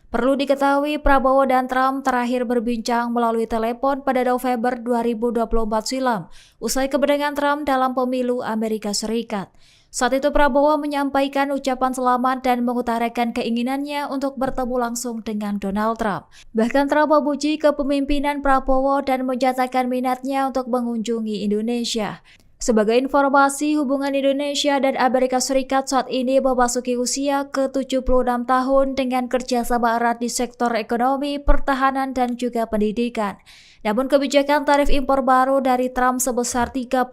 Perlu diketahui, Prabowo dan Trump terakhir berbincang melalui telepon pada November 2024 silam, usai kemenangan Trump dalam pemilu Amerika Serikat. Saat itu Prabowo menyampaikan ucapan selamat dan mengutarakan keinginannya untuk bertemu langsung dengan Donald Trump. Bahkan Trump memuji kepemimpinan Prabowo dan menyatakan minatnya untuk mengunjungi Indonesia. Sebagai informasi, hubungan Indonesia dan Amerika Serikat saat ini memasuki usia ke-76 tahun dengan kerjasama erat di sektor ekonomi, pertahanan, dan juga pendidikan. Namun kebijakan tarif impor baru dari Trump sebesar 32%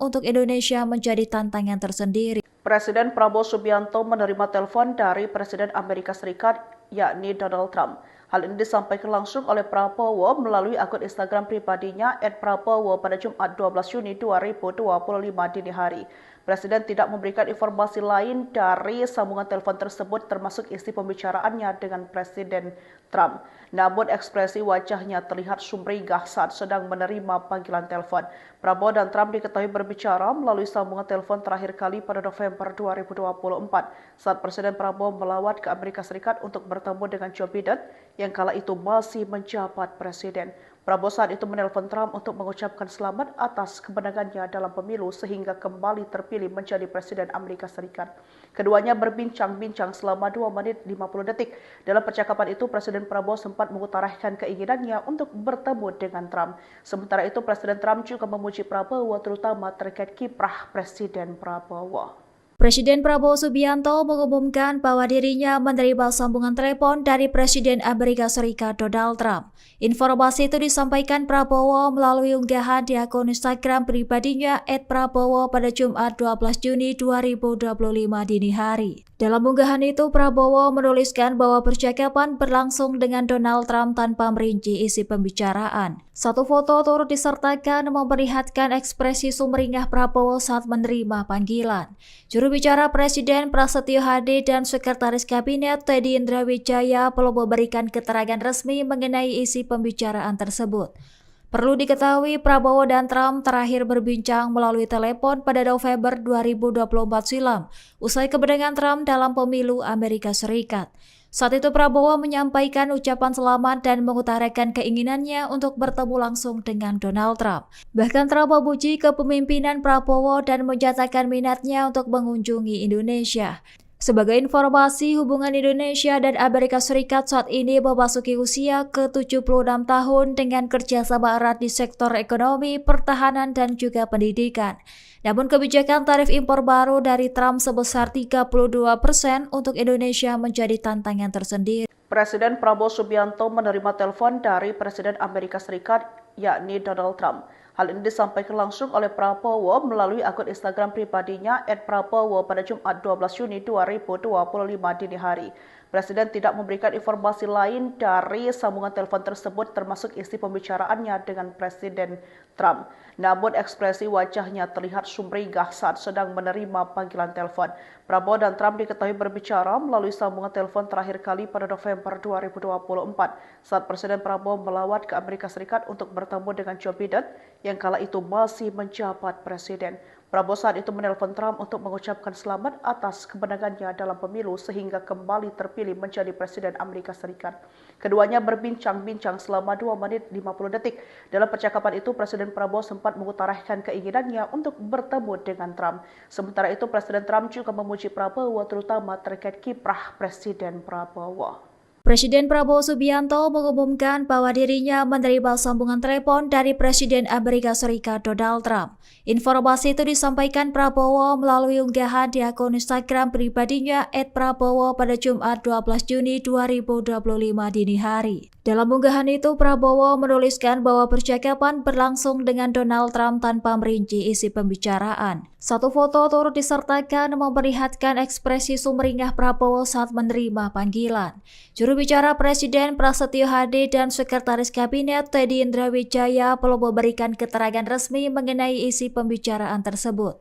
untuk Indonesia menjadi tantangan tersendiri. Presiden Prabowo Subianto menerima telepon dari Presiden Amerika Serikat, yakni Donald Trump. Hal ini disampaikan langsung oleh Prabowo melalui akun Instagram pribadinya @prabowo pada Jumat 12 Juni 2025 dini hari. Presiden tidak memberikan informasi lain dari sambungan telepon tersebut termasuk isi pembicaraannya dengan Presiden Trump. Namun ekspresi wajahnya terlihat sumringah saat sedang menerima panggilan telepon. Prabowo dan Trump diketahui berbicara melalui sambungan telepon terakhir kali pada November 2024 saat Presiden Prabowo melawat ke Amerika Serikat untuk bertemu dengan Joe Biden yang kala itu masih menjabat presiden. Prabowo saat itu menelpon Trump untuk mengucapkan selamat atas kemenangannya dalam pemilu sehingga kembali terpilih menjadi Presiden Amerika Serikat. Keduanya berbincang-bincang selama 2 menit 50 detik. Dalam percakapan itu, Presiden Prabowo sempat mengutarakan keinginannya untuk bertemu dengan Trump. Sementara itu, Presiden Trump juga memuji Prabowo terutama terkait kiprah Presiden Prabowo. Presiden Prabowo Subianto mengumumkan bahwa dirinya menerima sambungan telepon dari Presiden Amerika Serikat Donald Trump. Informasi itu disampaikan Prabowo melalui unggahan di akun Instagram pribadinya @prabowo pada Jumat 12 Juni 2025 dini hari. Dalam unggahan itu, Prabowo menuliskan bahwa percakapan berlangsung dengan Donald Trump tanpa merinci isi pembicaraan. Satu foto turut disertakan memperlihatkan ekspresi sumringah Prabowo saat menerima panggilan. Juru bicara Presiden Prasetyo Hadi dan Sekretaris Kabinet Teddy Indrawijaya belum memberikan keterangan resmi mengenai isi pembicaraan tersebut. Perlu diketahui, Prabowo dan Trump terakhir berbincang melalui telepon pada November 2024 silam, usai kemenangan Trump dalam pemilu Amerika Serikat. Saat itu Prabowo menyampaikan ucapan selamat dan mengutarakan keinginannya untuk bertemu langsung dengan Donald Trump. Bahkan Trump memuji kepemimpinan Prabowo dan menyatakan minatnya untuk mengunjungi Indonesia. Sebagai informasi, hubungan Indonesia dan Amerika Serikat saat ini memasuki usia ke-76 tahun dengan kerjasama erat di sektor ekonomi, pertahanan, dan juga pendidikan. Namun kebijakan tarif impor baru dari Trump sebesar 32% untuk Indonesia menjadi tantangan tersendiri. Presiden Prabowo Subianto menerima telepon dari Presiden Amerika Serikat, yakni Donald Trump. Hal ini disampaikan langsung oleh Prabowo melalui akun Instagram pribadinya @prabowo pada Jumat 12 Juni 2025 dini hari. Presiden tidak memberikan informasi lain dari sambungan telepon tersebut termasuk isi pembicaraannya dengan Presiden Trump. Namun ekspresi wajahnya terlihat sumringah saat sedang menerima panggilan telepon. Prabowo dan Trump diketahui berbicara melalui sambungan telepon terakhir kali pada November 2024 saat Presiden Prabowo melawat ke Amerika Serikat untuk bertemu dengan Joe Biden yang kala itu masih menjabat presiden. Prabowo saat itu menelpon Trump untuk mengucapkan selamat atas kemenangannya dalam pemilu sehingga kembali terpilih menjadi Presiden Amerika Serikat. Keduanya berbincang-bincang selama 2 menit 50 detik. Dalam percakapan itu, Presiden Prabowo sempat mengutarakan keinginannya untuk bertemu dengan Trump. Sementara itu, Presiden Trump juga memuji Prabowo terutama terkait kiprah Presiden Prabowo. Presiden Prabowo Subianto mengumumkan bahwa dirinya menerima sambungan telepon dari Presiden Amerika Serikat Donald Trump. Informasi itu disampaikan Prabowo melalui unggahan di akun Instagram pribadinya @prabowo pada Jumat 12 Juni 2025 dini hari. Dalam unggahan itu, Prabowo menuliskan bahwa percakapan berlangsung dengan Donald Trump tanpa merinci isi pembicaraan. Satu foto turut disertakan memperlihatkan ekspresi sumringah Prabowo saat menerima panggilan. Juru bicara Presiden Prasetyo Hadi dan Sekretaris Kabinet Teddy Indrawijaya belum memberikan keterangan resmi mengenai isi pembicaraan tersebut.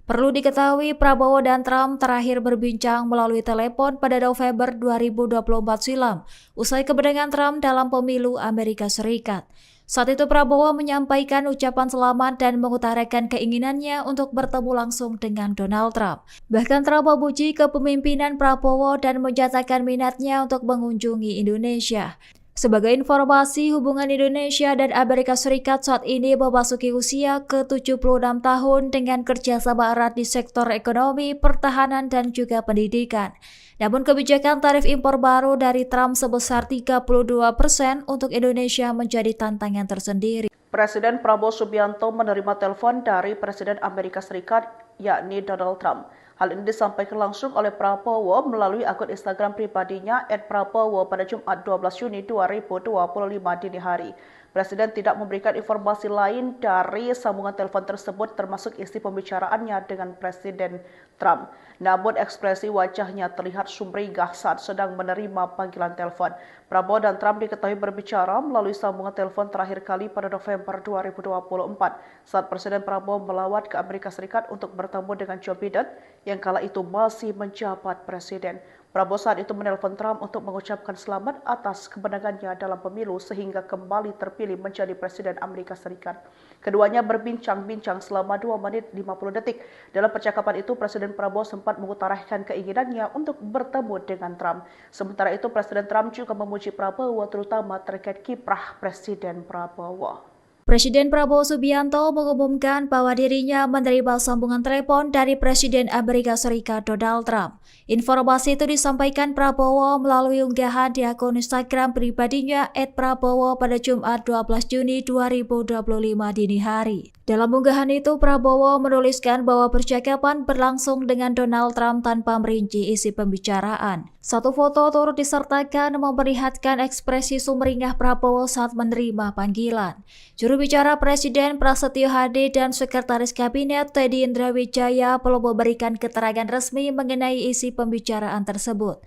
Perlu diketahui, Prabowo dan Trump terakhir berbincang melalui telepon pada November 2024 silam, usai kemenangan Trump dalam pemilu Amerika Serikat. Saat itu Prabowo menyampaikan ucapan selamat dan mengutarakan keinginannya untuk bertemu langsung dengan Donald Trump. Bahkan Trump memuji kepemimpinan Prabowo dan menyatakan minatnya untuk mengunjungi Indonesia. Sebagai informasi, hubungan Indonesia dan Amerika Serikat saat ini memasuki usia ke-76 tahun dengan kerjasama erat di sektor ekonomi, pertahanan, dan juga pendidikan. Namun kebijakan tarif impor baru dari Trump sebesar 32% untuk Indonesia menjadi tantangan tersendiri. Presiden Prabowo Subianto menerima telepon dari Presiden Amerika Serikat, yakni Donald Trump. Hal ini disampaikan langsung oleh Prabowo melalui akun Instagram pribadinya @prabowo pada Jumat 12 Juni 2025 dini hari. Presiden tidak memberikan informasi lain dari sambungan telepon tersebut termasuk isi pembicaraannya dengan Presiden Trump. Namun ekspresi wajahnya terlihat sumringah saat sedang menerima panggilan telepon. Prabowo dan Trump diketahui berbicara melalui sambungan telepon terakhir kali pada November 2024 saat Presiden Prabowo melawat ke Amerika Serikat untuk bertemu dengan Joe Biden yang kala itu masih menjabat presiden. Prabowo saat itu menelpon Trump untuk mengucapkan selamat atas kemenangannya dalam pemilu sehingga kembali terpilih menjadi Presiden Amerika Serikat. Keduanya berbincang-bincang selama 2 menit 50 detik. Dalam percakapan itu, Presiden Prabowo sempat mengutarakan keinginannya untuk bertemu dengan Trump. Sementara itu, Presiden Trump juga memuji Prabowo terutama terkait kiprah Presiden Prabowo. Presiden Prabowo Subianto mengumumkan bahwa dirinya menerima sambungan telepon dari Presiden Amerika Serikat Donald Trump. Informasi itu disampaikan Prabowo melalui unggahan di akun Instagram pribadinya @prabowo pada Jumat 12 Juni 2025 dini hari. Dalam unggahan itu, Prabowo menuliskan bahwa percakapan berlangsung dengan Donald Trump tanpa merinci isi pembicaraan. Satu foto turut disertakan memperlihatkan ekspresi sumringah Prabowo saat menerima panggilan. Juru bicara Presiden Prasetyo Hadi dan Sekretaris Kabinet Teddy Indrawijaya belum memberikan keterangan resmi mengenai isi pembicaraan tersebut.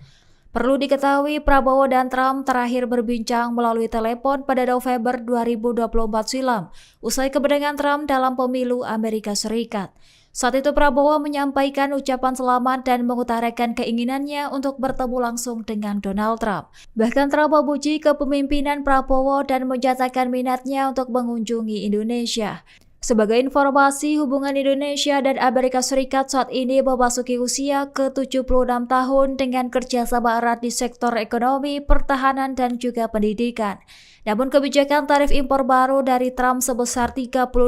Perlu diketahui, Prabowo dan Trump terakhir berbincang melalui telepon pada November 2024 silam, usai kemenangan Trump dalam pemilu Amerika Serikat. Saat itu Prabowo menyampaikan ucapan selamat dan mengutarakan keinginannya untuk bertemu langsung dengan Donald Trump. Bahkan Trump memuji kepemimpinan Prabowo dan menyatakan minatnya untuk mengunjungi Indonesia. Sebagai informasi, hubungan Indonesia dan Amerika Serikat saat ini memasuki usia ke-76 tahun dengan kerjasama erat di sektor ekonomi, pertahanan, dan juga pendidikan. Namun kebijakan tarif impor baru dari Trump sebesar 32%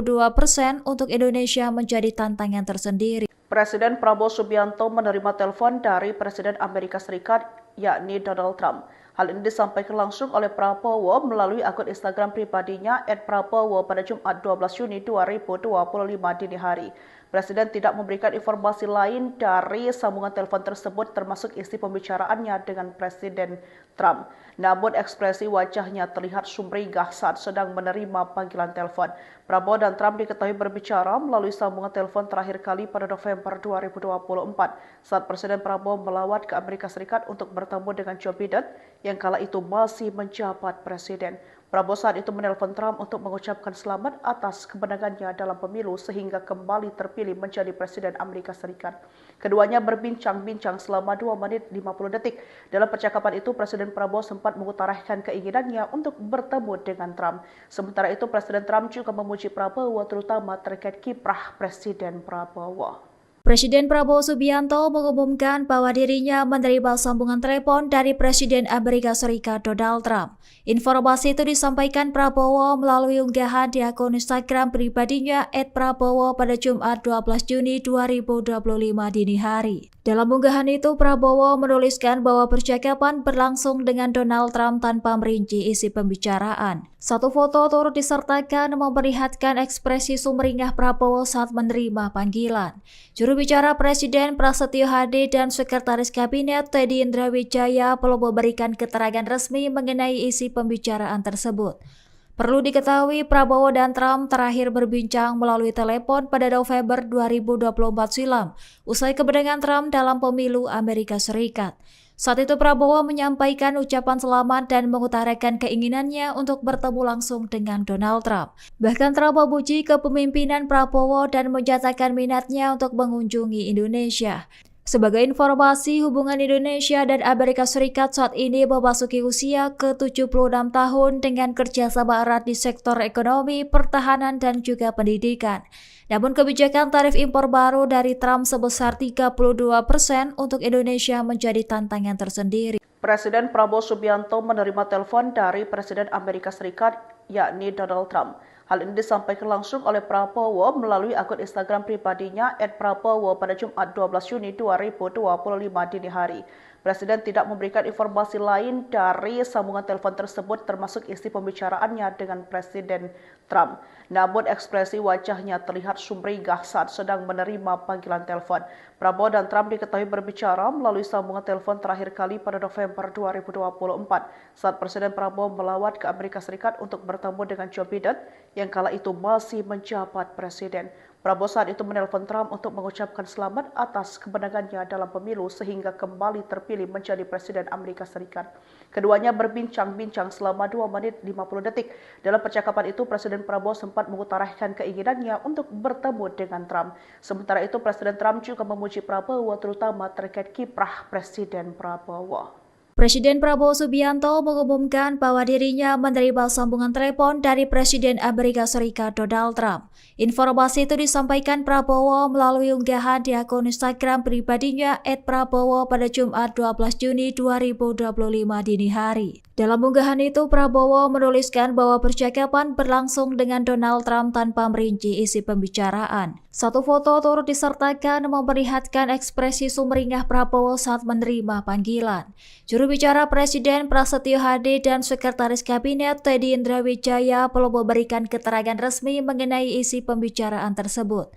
untuk Indonesia menjadi tantangan tersendiri. Presiden Prabowo Subianto menerima telepon dari Presiden Amerika Serikat, yakni Donald Trump. Hal ini disampaikan langsung oleh Prabowo melalui akun Instagram pribadinya @prabowo pada Jumat 12 Juni 2025 dini hari. Presiden tidak memberikan informasi lain dari sambungan telepon tersebut termasuk isi pembicaraannya dengan Presiden Trump. Namun ekspresi wajahnya terlihat sumringah saat sedang menerima panggilan telepon. Prabowo dan Trump diketahui berbicara melalui sambungan telepon terakhir kali pada November 2024 saat Presiden Prabowo melawat ke Amerika Serikat untuk bertemu dengan Joe Biden yang kala itu masih menjabat presiden. Prabowo saat itu menelpon Trump untuk mengucapkan selamat atas kemenangannya dalam pemilu sehingga kembali terpilih menjadi Presiden Amerika Serikat. Keduanya berbincang-bincang selama 2 menit 50 detik. Dalam percakapan itu, Presiden Prabowo sempat mengutarakan keinginannya untuk bertemu dengan Trump. Sementara itu, Presiden Trump juga memuji Prabowo terutama terkait kiprah Presiden Prabowo. Presiden Prabowo Subianto mengumumkan bahwa dirinya menerima sambungan telepon dari Presiden Amerika Serikat Donald Trump. Informasi itu disampaikan Prabowo melalui unggahan di akun Instagram pribadinya @prabowo pada Jumat 12 Juni 2025 dini hari. Dalam unggahan itu, Prabowo menuliskan bahwa percakapan berlangsung dengan Donald Trump tanpa merinci isi pembicaraan. Satu foto turut disertakan memperlihatkan ekspresi sumringah Prabowo saat menerima panggilan. Juru bicara Presiden Prasetyo Hadi dan Sekretaris Kabinet Teddy Indrawijaya perlu memberikan keterangan resmi mengenai isi pembicaraan tersebut. Perlu diketahui Prabowo dan Trump terakhir berbincang melalui telepon pada November 2024 silam, usai kemenangan Trump dalam pemilu Amerika Serikat. Saat itu Prabowo menyampaikan ucapan selamat dan mengutarakan keinginannya untuk bertemu langsung dengan Donald Trump. Bahkan Trump memuji kepemimpinan Prabowo dan menyatakan minatnya untuk mengunjungi Indonesia. Sebagai informasi, hubungan Indonesia dan Amerika Serikat saat ini memasuki usia ke-76 tahun dengan kerjasama erat di sektor ekonomi, pertahanan, dan juga pendidikan. Namun kebijakan tarif impor baru dari Trump sebesar 32% untuk Indonesia menjadi tantangan tersendiri. Presiden Prabowo Subianto menerima telepon dari Presiden Amerika Serikat, yakni Donald Trump. Hal ini disampaikan langsung oleh Prabowo melalui akun Instagram pribadinya @prabowo pada Jumat 12 Juni 2025 dini hari. Presiden tidak memberikan informasi lain dari sambungan telepon tersebut termasuk isi pembicaraannya dengan Presiden Trump. Namun ekspresi wajahnya terlihat sumringah saat sedang menerima panggilan telepon. Prabowo dan Trump diketahui berbicara melalui sambungan telepon terakhir kali pada November 2024 saat Presiden Prabowo melawat ke Amerika Serikat untuk bertemu dengan Joe Biden yang kala itu masih menjabat presiden. Prabowo saat itu menelpon Trump untuk mengucapkan selamat atas kemenangannya dalam pemilu sehingga kembali terpilih menjadi Presiden Amerika Serikat. Keduanya berbincang-bincang selama 2 menit 50 detik. Dalam percakapan itu, Presiden Prabowo sempat mengutarakan keinginannya untuk bertemu dengan Trump. Sementara itu, Presiden Trump juga memuji Prabowo terutama terkait kiprah Presiden Prabowo. Presiden Prabowo Subianto mengumumkan bahwa dirinya menerima sambungan telepon dari Presiden Amerika Serikat Donald Trump. Informasi itu disampaikan Prabowo melalui unggahan di akun Instagram pribadinya @prabowo pada Jumat 12 Juni 2025 dini hari. Dalam unggahan itu, Prabowo menuliskan bahwa percakapan berlangsung dengan Donald Trump tanpa merinci isi pembicaraan. Satu foto turut disertakan memperlihatkan ekspresi sumringah Prabowo saat menerima panggilan. Juru bicara Presiden Prasetyo Hadi dan Sekretaris Kabinet Teddy Indrawijaya perlu memberikan keterangan resmi mengenai isi pembicaraan tersebut.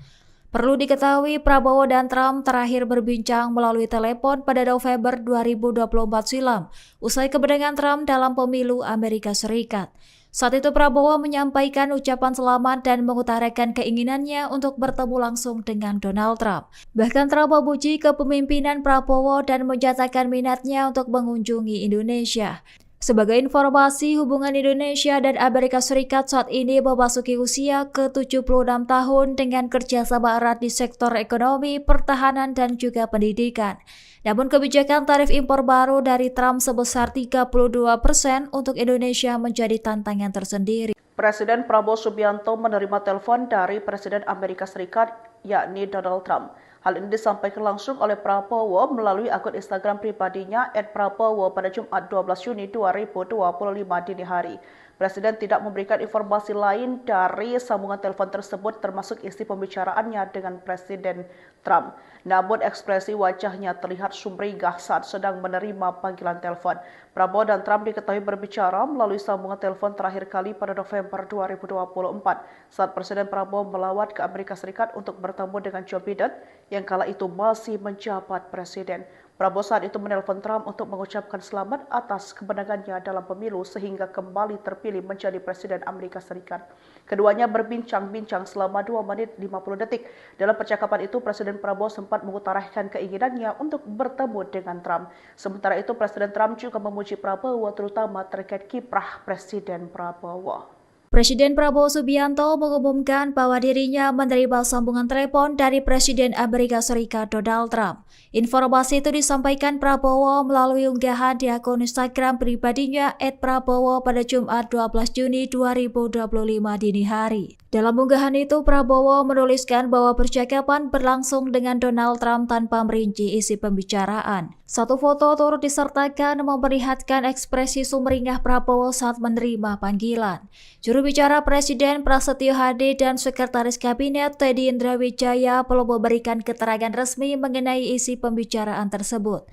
Perlu diketahui Prabowo dan Trump terakhir berbincang melalui telepon pada November 2024 silam, usai kemenangan Trump dalam pemilu Amerika Serikat. Saat itu Prabowo menyampaikan ucapan selamat dan mengutarakan keinginannya untuk bertemu langsung dengan Donald Trump. Bahkan Trump memuji kepemimpinan Prabowo dan menyatakan minatnya untuk mengunjungi Indonesia. Sebagai informasi, hubungan Indonesia dan Amerika Serikat saat ini memasuki usia ke-76 tahun dengan kerjasama erat di sektor ekonomi, pertahanan, dan juga pendidikan. Namun kebijakan tarif impor baru dari Trump sebesar 32% untuk Indonesia menjadi tantangan tersendiri. Presiden Prabowo Subianto menerima telepon dari Presiden Amerika Serikat, yakni Donald Trump. Hal ini disampaikan langsung oleh Prabowo melalui akun Instagram pribadinya @prabowo pada Jumat 12 Juni 2025 dini hari. Presiden tidak memberikan informasi lain dari sambungan telepon tersebut termasuk isi pembicaraannya dengan Presiden Trump. Namun ekspresi wajahnya terlihat sumringah saat sedang menerima panggilan telepon. Prabowo dan Trump diketahui berbicara melalui sambungan telepon terakhir kali pada November 2024 saat Presiden Prabowo melawat ke Amerika Serikat untuk bertemu dengan Joe Biden yang kala itu masih menjabat presiden. Prabowo saat itu menelpon Trump untuk mengucapkan selamat atas kemenangannya dalam pemilu sehingga kembali terpilih menjadi Presiden Amerika Serikat. Keduanya berbincang-bincang selama 2 menit 50 detik. Dalam percakapan itu, Presiden Prabowo sempat mengutarakan keinginannya untuk bertemu dengan Trump. Sementara itu, Presiden Trump juga memuji Prabowo terutama terkait kiprah Presiden Prabowo. Presiden Prabowo Subianto mengumumkan bahwa dirinya menerima sambungan telepon dari Presiden Amerika Serikat Donald Trump. Informasi itu disampaikan Prabowo melalui unggahan di akun Instagram pribadinya @prabowo pada Jumat 12 Juni 2025 dini hari. Dalam unggahan itu, Prabowo menuliskan bahwa percakapan berlangsung dengan Donald Trump tanpa merinci isi pembicaraan. Satu foto turut disertakan memperlihatkan ekspresi sumringah Prabowo saat menerima panggilan. Juru bicara Presiden Prasetyo Hadi dan Sekretaris Kabinet Teddy Indrawijaya belum memberikan keterangan resmi mengenai isi pembicaraan tersebut.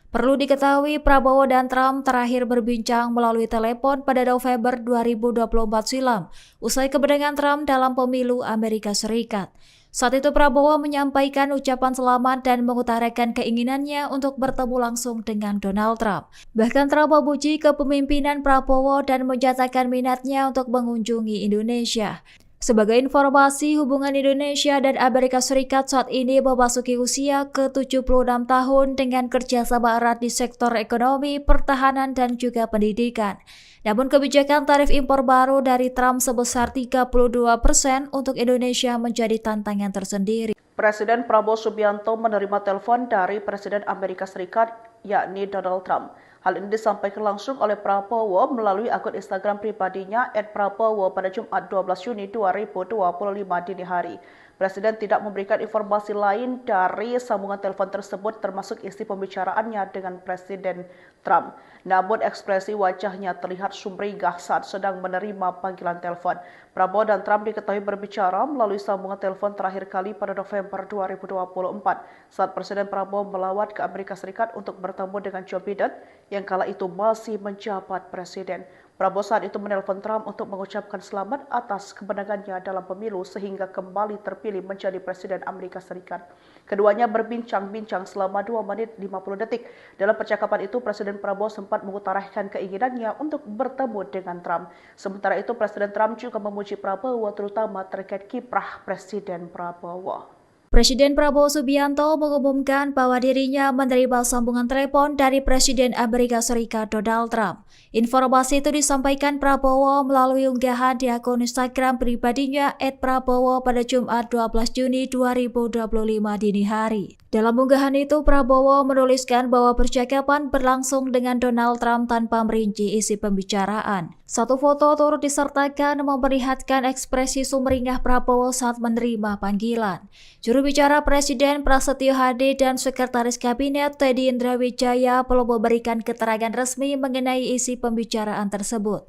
Perlu diketahui, Prabowo dan Trump terakhir berbincang melalui telepon pada November 2024 silam, usai kemenangan Trump dalam pemilu Amerika Serikat. Saat itu Prabowo menyampaikan ucapan selamat dan mengutarakan keinginannya untuk bertemu langsung dengan Donald Trump. Bahkan Trump memuji kepemimpinan Prabowo dan menyatakan minatnya untuk mengunjungi Indonesia. Sebagai informasi, hubungan Indonesia dan Amerika Serikat saat ini memasuki usia ke-76 tahun dengan kerjasama erat di sektor ekonomi, pertahanan, dan juga pendidikan. Namun kebijakan tarif impor baru dari Trump sebesar 32% untuk Indonesia menjadi tantangan tersendiri. Presiden Prabowo Subianto menerima telepon dari Presiden Amerika Serikat, yakni Donald Trump. Hal ini disampaikan langsung oleh Prabowo melalui akun Instagram pribadinya @prabowo pada Jumat 12 Juni 2025 dini hari. Presiden tidak memberikan informasi lain dari sambungan telepon tersebut termasuk isi pembicaraannya dengan Presiden Trump. Namun ekspresi wajahnya terlihat sumringah saat sedang menerima panggilan telepon. Prabowo dan Trump diketahui berbicara melalui sambungan telepon terakhir kali pada November 2024 saat Presiden Prabowo melawat ke Amerika Serikat untuk bertemu dengan Joe Biden yang kala itu masih menjabat presiden. Prabowo saat itu menelpon Trump untuk mengucapkan selamat atas kemenangannya dalam pemilu sehingga kembali terpilih menjadi Presiden Amerika Serikat. Keduanya berbincang-bincang selama 2 menit 50 detik. Dalam percakapan itu, Presiden Prabowo sempat mengutarakan keinginannya untuk bertemu dengan Trump. Sementara itu, Presiden Trump juga memuji Prabowo terutama terkait kiprah Presiden Prabowo. Presiden Prabowo Subianto mengumumkan bahwa dirinya menerima sambungan telepon dari Presiden Amerika Serikat Donald Trump. Informasi itu disampaikan Prabowo melalui unggahan di akun Instagram pribadinya @prabowo pada Jumat 12 Juni 2025 dini hari. Dalam unggahan itu, Prabowo menuliskan bahwa percakapan berlangsung dengan Donald Trump tanpa merinci isi pembicaraan. Satu foto turut disertakan memperlihatkan ekspresi sumringah Prabowo saat menerima panggilan. Juru bicara Presiden Prasetyo Hadi dan Sekretaris Kabinet Teddy Indrawijaya belum memberikan keterangan resmi mengenai isi pembicaraan tersebut.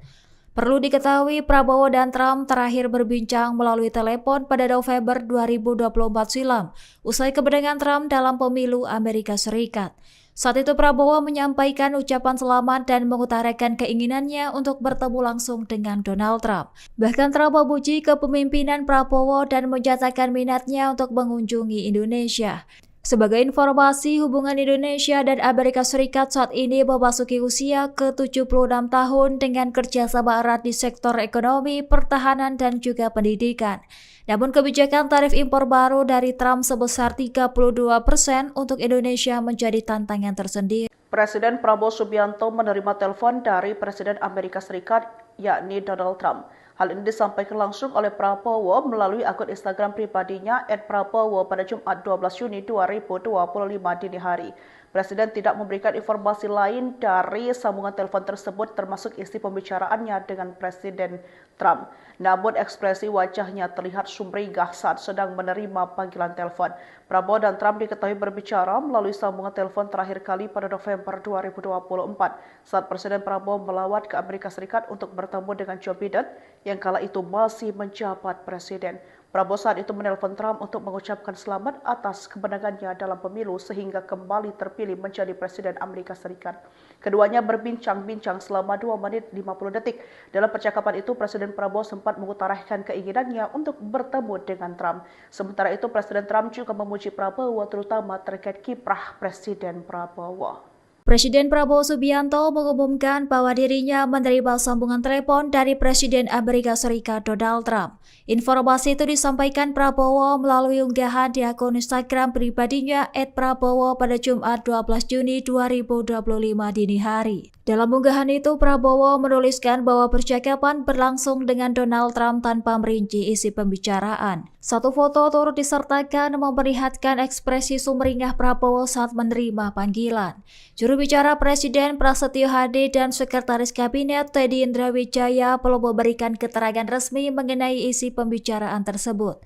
Perlu diketahui, Prabowo dan Trump terakhir berbincang melalui telepon pada November 2024 silam, usai kemenangan Trump dalam pemilu Amerika Serikat. Saat itu Prabowo menyampaikan ucapan selamat dan mengutarakan keinginannya untuk bertemu langsung dengan Donald Trump. Bahkan Trump memuji kepemimpinan Prabowo dan menyatakan minatnya untuk mengunjungi Indonesia. Sebagai informasi, hubungan Indonesia dan Amerika Serikat saat ini memasuki usia ke-76 tahun dengan kerjasama erat di sektor ekonomi, pertahanan, dan juga pendidikan. Namun kebijakan tarif impor baru dari Trump sebesar 32% untuk Indonesia menjadi tantangan tersendiri. Presiden Prabowo Subianto menerima telepon dari Presiden Amerika Serikat, yakni Donald Trump. Hal ini disampaikan langsung oleh Prabowo melalui akun Instagram pribadinya @prabowo pada Jumat 12 Juni 2025 dini hari. Presiden tidak memberikan informasi lain dari sambungan telepon tersebut termasuk isi pembicaraannya dengan Presiden Trump. Namun ekspresi wajahnya terlihat sumringah saat sedang menerima panggilan telepon. Prabowo dan Trump diketahui berbicara melalui sambungan telepon terakhir kali pada November 2024 saat Presiden Prabowo melawat ke Amerika Serikat untuk bertemu dengan Joe Biden yang kala itu masih menjabat presiden. Prabowo saat itu menelpon Trump untuk mengucapkan selamat atas kemenangannya dalam pemilu sehingga kembali terpilih menjadi Presiden Amerika Serikat. Keduanya berbincang-bincang selama 2 menit 50 detik. Dalam percakapan itu, Presiden Prabowo sempat mengutarakan keinginannya untuk bertemu dengan Trump. Sementara itu, Presiden Trump juga memuji Prabowo terutama terkait kiprah Presiden Prabowo. Presiden Prabowo Subianto mengumumkan bahwa dirinya menerima sambungan telepon dari Presiden Amerika Serikat Donald Trump. Informasi itu disampaikan Prabowo melalui unggahan di akun Instagram pribadinya @prabowo pada Jumat 12 Juni 2025 dini hari. Dalam unggahan itu, Prabowo menuliskan bahwa percakapan berlangsung dengan Donald Trump tanpa merinci isi pembicaraan. Satu foto turut disertakan memperlihatkan ekspresi sumringah Prabowo saat menerima panggilan. Juru bicara Presiden Prasetyo Hadi dan Sekretaris Kabinet Teddy Indrawijaya belum memberikan keterangan resmi mengenai isi pembicaraan tersebut.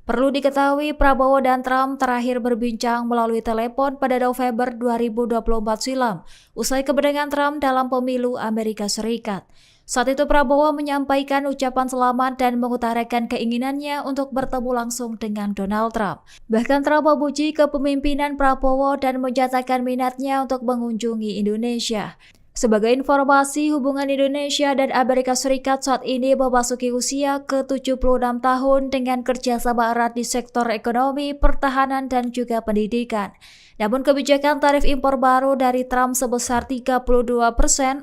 Perlu diketahui, Prabowo dan Trump terakhir berbincang melalui telepon pada November 2024 silam, usai kemenangan Trump dalam pemilu Amerika Serikat. Saat itu Prabowo menyampaikan ucapan selamat dan mengutarakan keinginannya untuk bertemu langsung dengan Donald Trump. Bahkan Trump memuji kepemimpinan Prabowo dan menyatakan minatnya untuk mengunjungi Indonesia. Sebagai informasi, hubungan Indonesia dan Amerika Serikat saat ini memasuki usia ke-76 tahun dengan kerjasama erat di sektor ekonomi, pertahanan, dan juga pendidikan. Namun kebijakan tarif impor baru dari Trump sebesar 32%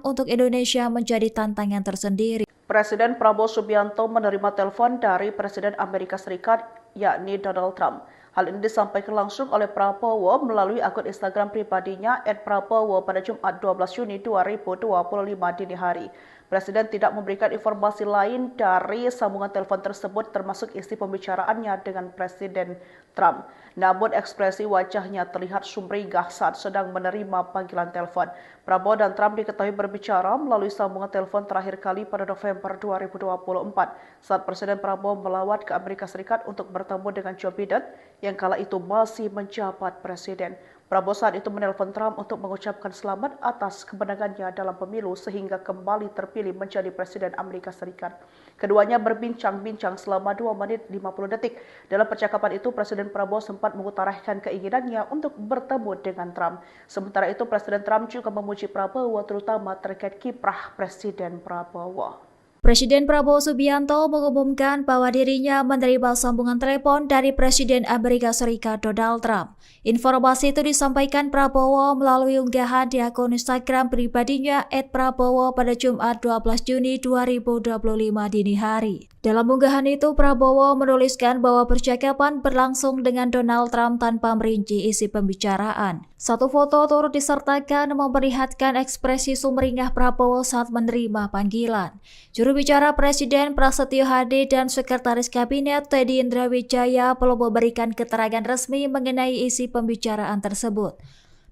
untuk Indonesia menjadi tantangan tersendiri. Presiden Prabowo Subianto menerima telepon dari Presiden Amerika Serikat, yakni Donald Trump. Hal ini disampaikan langsung oleh Prabowo melalui akun Instagram pribadinya @prabowo pada Jumat 12 Juni 2025 dini hari. Presiden tidak memberikan informasi lain dari sambungan telepon tersebut termasuk isi pembicaraannya dengan Presiden Trump. Namun ekspresi wajahnya terlihat sumringah saat sedang menerima panggilan telepon. Prabowo dan Trump diketahui berbicara melalui sambungan telepon terakhir kali pada November 2024 saat Presiden Prabowo melawat ke Amerika Serikat untuk bertemu dengan Joe Biden yang kala itu masih menjabat presiden. Prabowo saat itu menelpon Trump untuk mengucapkan selamat atas kemenangannya dalam pemilu sehingga kembali terpilih menjadi Presiden Amerika Serikat. Keduanya berbincang-bincang selama 2 menit 50 detik. Dalam percakapan itu, Presiden Prabowo sempat mengutarakan keinginannya untuk bertemu dengan Trump. Sementara itu, Presiden Trump juga memuji Prabowo terutama terkait kiprah Presiden Prabowo. Presiden Prabowo Subianto mengumumkan bahwa dirinya menerima sambungan telepon dari Presiden Amerika Serikat Donald Trump. Informasi itu disampaikan Prabowo melalui unggahan di akun Instagram pribadinya @prabowo pada Jumat 12 Juni 2025 dini hari. Dalam unggahan itu, Prabowo menuliskan bahwa percakapan berlangsung dengan Donald Trump tanpa merinci isi pembicaraan. Satu foto turut disertakan memperlihatkan ekspresi sumringah Prabowo saat menerima panggilan. Juru bicara Presiden Prasetyo Hadi dan Sekretaris Kabinet Teddy Indrawijaya belum memberikan keterangan resmi mengenai isi pembicaraan tersebut.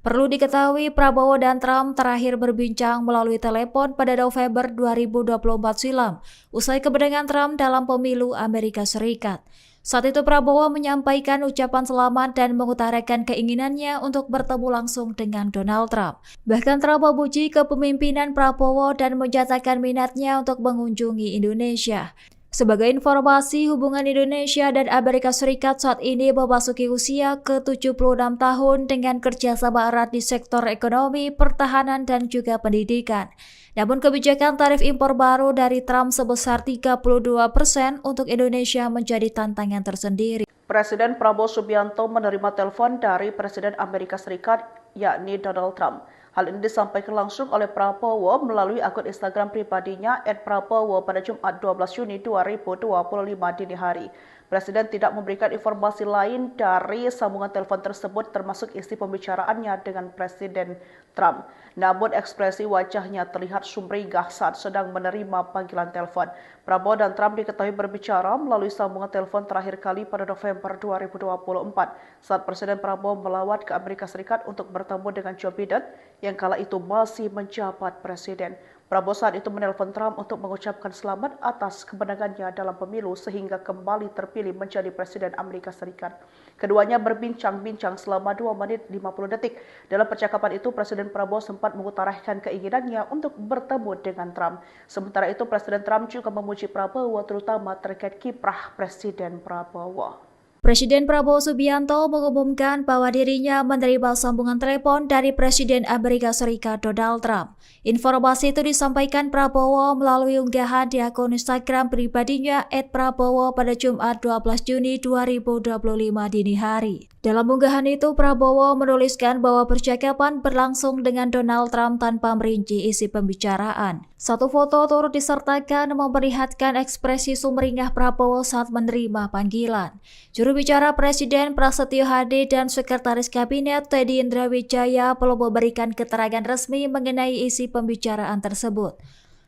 Perlu diketahui, Prabowo dan Trump terakhir berbincang melalui telepon pada November 2024 silam, usai kemenangan Trump dalam pemilu Amerika Serikat. Saat itu Prabowo menyampaikan ucapan selamat dan mengutarakan keinginannya untuk bertemu langsung dengan Donald Trump. Bahkan Trump memuji kepemimpinan Prabowo dan menyatakan minatnya untuk mengunjungi Indonesia. Sebagai informasi, hubungan Indonesia dan Amerika Serikat saat ini memasuki usia ke-76 tahun dengan kerjasama erat di sektor ekonomi, pertahanan, dan juga pendidikan. Namun kebijakan tarif impor baru dari Trump sebesar 32% untuk Indonesia menjadi tantangan tersendiri. Presiden Prabowo Subianto menerima telepon dari Presiden Amerika Serikat, yakni Donald Trump. Hal ini disampaikan langsung oleh Prabowo melalui akun Instagram pribadinya @prabowo pada Jumat 12 Juni 2025 dini hari. Presiden tidak memberikan informasi lain dari sambungan telepon tersebut termasuk isi pembicaraannya dengan Presiden Trump. Namun ekspresi wajahnya terlihat sumringah saat sedang menerima panggilan telepon. Prabowo dan Trump diketahui berbicara melalui sambungan telepon terakhir kali pada November 2024 saat Presiden Prabowo melawat ke Amerika Serikat untuk bertemu dengan Joe Biden yang kala itu masih menjabat presiden. Prabowo saat itu menelpon Trump untuk mengucapkan selamat atas kemenangannya dalam pemilu sehingga kembali terpilih menjadi Presiden Amerika Serikat. Keduanya berbincang-bincang selama 2 menit 50 detik. Dalam percakapan itu, Presiden Prabowo sempat mengutarakan keinginannya untuk bertemu dengan Trump. Sementara itu, Presiden Trump juga memuji Prabowo terutama terkait kiprah Presiden Prabowo. Presiden Prabowo Subianto mengumumkan bahwa dirinya menerima sambungan telepon dari Presiden Amerika Serikat Donald Trump. Informasi itu disampaikan Prabowo melalui unggahan di akun Instagram pribadinya @prabowo pada Jumat 12 Juni 2025 dini hari. Dalam unggahan itu, Prabowo menuliskan bahwa percakapan berlangsung dengan Donald Trump tanpa merinci isi pembicaraan. Satu foto turut disertakan memperlihatkan ekspresi sumringah Prabowo saat menerima panggilan. Juru bicara Presiden Prasetyo Hadi dan Sekretaris Kabinet Teddy Indrawijaya belum memberikan keterangan resmi mengenai isi pembicaraan tersebut.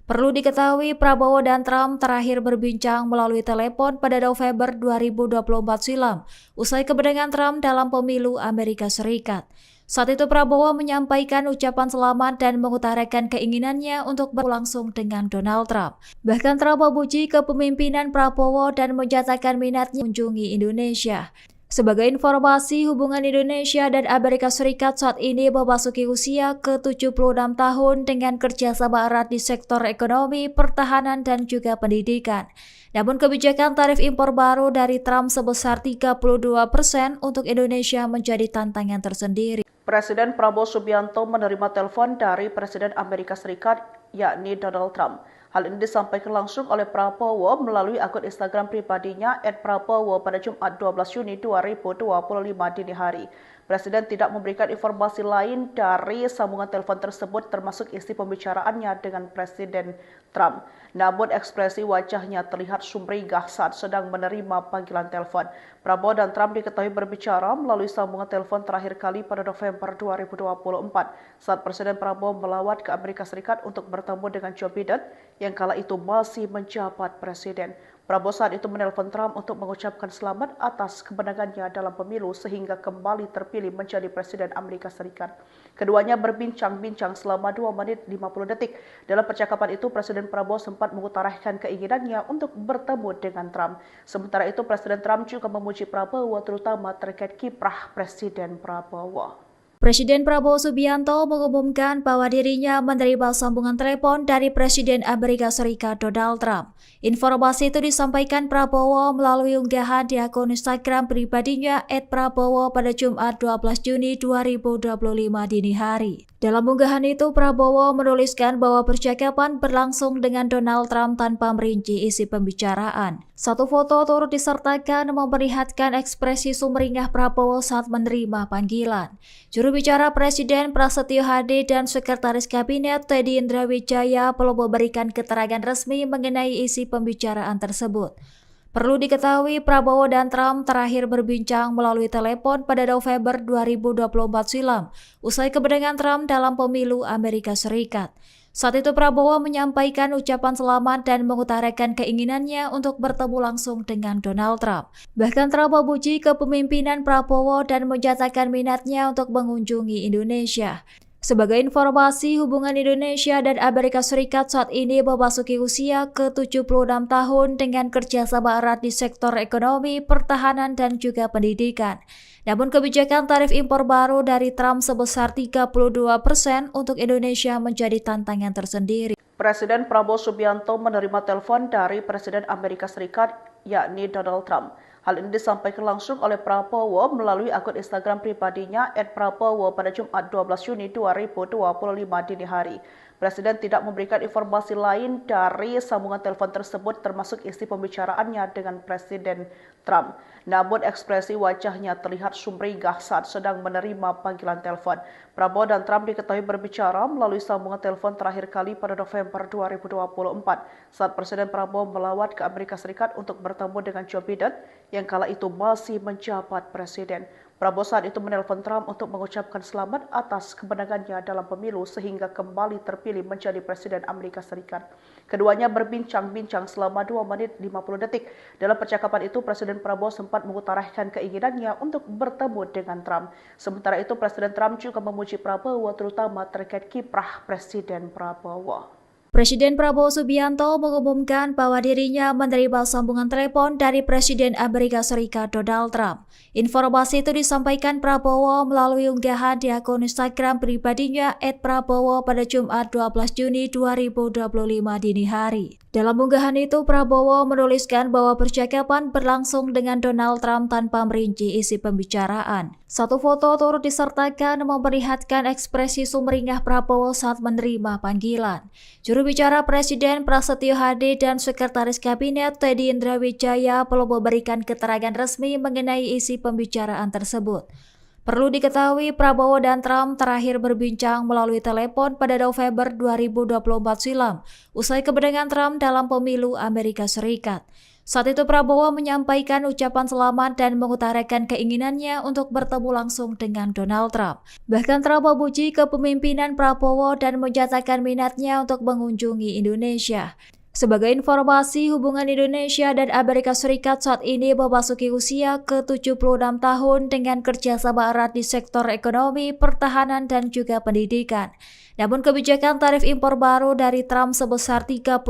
Perlu diketahui, Prabowo dan Trump terakhir berbincang melalui telepon pada November 2024 silam, usai kemenangan Trump dalam pemilu Amerika Serikat. Saat itu Prabowo menyampaikan ucapan selamat dan mengutarakan keinginannya untuk berlangsung dengan Donald Trump. Bahkan Trump memuji kepemimpinan Prabowo dan menyatakan minatnya mengunjungi Indonesia. Sebagai informasi, hubungan Indonesia dan Amerika Serikat saat ini memasuki usia ke-76 tahun dengan kerjasama erat di sektor ekonomi, pertahanan, dan juga pendidikan. Namun kebijakan tarif impor baru dari Trump sebesar 32% untuk Indonesia menjadi tantangan tersendiri. Presiden Prabowo Subianto menerima telepon dari Presiden Amerika Serikat, yakni Donald Trump. Hal ini disampaikan langsung oleh Prabowo melalui akun Instagram pribadinya @prabowo pada Jumat 12 Juni 2025 dini hari. Presiden tidak memberikan informasi lain dari sambungan telepon tersebut termasuk isi pembicaraannya dengan Presiden Trump. Namun ekspresi wajahnya terlihat sumringah saat sedang menerima panggilan telepon. Prabowo dan Trump diketahui berbicara melalui sambungan telepon terakhir kali pada November 2024 saat Presiden Prabowo melawat ke Amerika Serikat untuk bertemu dengan Joe Biden yang kala itu masih menjabat presiden. Prabowo saat itu menelpon Trump untuk mengucapkan selamat atas kemenangannya dalam pemilu sehingga kembali terpilih menjadi Presiden Amerika Serikat. Keduanya berbincang-bincang selama 2 menit 50 detik. Dalam percakapan itu, Presiden Prabowo sempat mengutarakan keinginannya untuk bertemu dengan Trump. Sementara itu, Presiden Trump juga memuji Prabowo terutama terkait kiprah Presiden Prabowo. Presiden Prabowo Subianto mengumumkan bahwa dirinya menerima sambungan telepon dari Presiden Amerika Serikat Donald Trump. Informasi itu disampaikan Prabowo melalui unggahan di akun Instagram pribadinya @prabowo pada Jumat 12 Juni 2025 dini hari. Dalam unggahan itu, Prabowo menuliskan bahwa percakapan berlangsung dengan Donald Trump tanpa merinci isi pembicaraan. Satu foto turut disertakan memperlihatkan ekspresi sumringah Prabowo saat menerima panggilan. Juru bicara Presiden Prasetyo Hadi dan Sekretaris Kabinet Teddy Indrawijaya belum memberikan keterangan resmi mengenai isi pembicaraan tersebut. Perlu diketahui, Prabowo dan Trump terakhir berbincang melalui telepon pada November 2024 silam, usai kemenangan Trump dalam pemilu Amerika Serikat. Saat itu Prabowo menyampaikan ucapan selamat dan mengutarakan keinginannya untuk bertemu langsung dengan Donald Trump. Bahkan Trump memuji kepemimpinan Prabowo dan menyatakan minatnya untuk mengunjungi Indonesia. Sebagai informasi, hubungan Indonesia dan Amerika Serikat saat ini memasuki usia ke-76 tahun dengan kerjasama erat di sektor ekonomi, pertahanan, dan juga pendidikan. Namun kebijakan tarif impor baru dari Trump sebesar 32% untuk Indonesia menjadi tantangan tersendiri. Presiden Prabowo Subianto menerima telepon dari Presiden Amerika Serikat, yakni Donald Trump. Hal ini disampaikan langsung oleh Prabowo melalui akun Instagram pribadinya @prabowo pada Jumat 12 Juni 2025 dini hari. Presiden tidak memberikan informasi lain dari sambungan telepon tersebut termasuk isi pembicaraannya dengan Presiden Trump. Namun ekspresi wajahnya terlihat sumringah saat sedang menerima panggilan telepon. Prabowo dan Trump diketahui berbicara melalui sambungan telepon terakhir kali pada November 2024 saat Presiden Prabowo melawat ke Amerika Serikat untuk bertemu dengan Joe Biden yang kala itu masih menjabat presiden. Prabowo saat itu menelpon Trump untuk mengucapkan selamat atas kemenangannya dalam pemilu sehingga kembali terpilih menjadi Presiden Amerika Serikat. Keduanya berbincang-bincang selama 2 menit 50 detik. Dalam percakapan itu, Presiden Prabowo sempat mengutarakan keinginannya untuk bertemu dengan Trump. Sementara itu, Presiden Trump juga memuji Prabowo terutama terkait kiprah Presiden Prabowo. Presiden Prabowo Subianto mengumumkan bahwa dirinya menerima sambungan telepon dari Presiden Amerika Serikat Donald Trump. Informasi itu disampaikan Prabowo melalui unggahan di akun Instagram pribadinya @prabowo pada Jumat 12 Juni 2025 dini hari. Dalam unggahan itu, Prabowo menuliskan bahwa percakapan berlangsung dengan Donald Trump tanpa merinci isi pembicaraan. Satu foto turut disertakan memperlihatkan ekspresi sumringah Prabowo saat menerima panggilan. Juru bicara Presiden Prasetyo Hadi dan Sekretaris Kabinet Teddy Indrawijaya belum memberikan keterangan resmi mengenai isi pembicaraan tersebut. Perlu diketahui, Prabowo dan Trump terakhir berbincang melalui telepon pada November 2024 silam, usai kemenangan Trump dalam pemilu Amerika Serikat. Saat itu Prabowo menyampaikan ucapan selamat dan mengutarakan keinginannya untuk bertemu langsung dengan Donald Trump. Bahkan Trump memuji kepemimpinan Prabowo dan menyatakan minatnya untuk mengunjungi Indonesia. Sebagai informasi, hubungan Indonesia dan Amerika Serikat saat ini memasuki usia ke-76 tahun dengan kerjasama erat di sektor ekonomi, pertahanan, dan juga pendidikan. Namun kebijakan tarif impor baru dari Trump sebesar 32%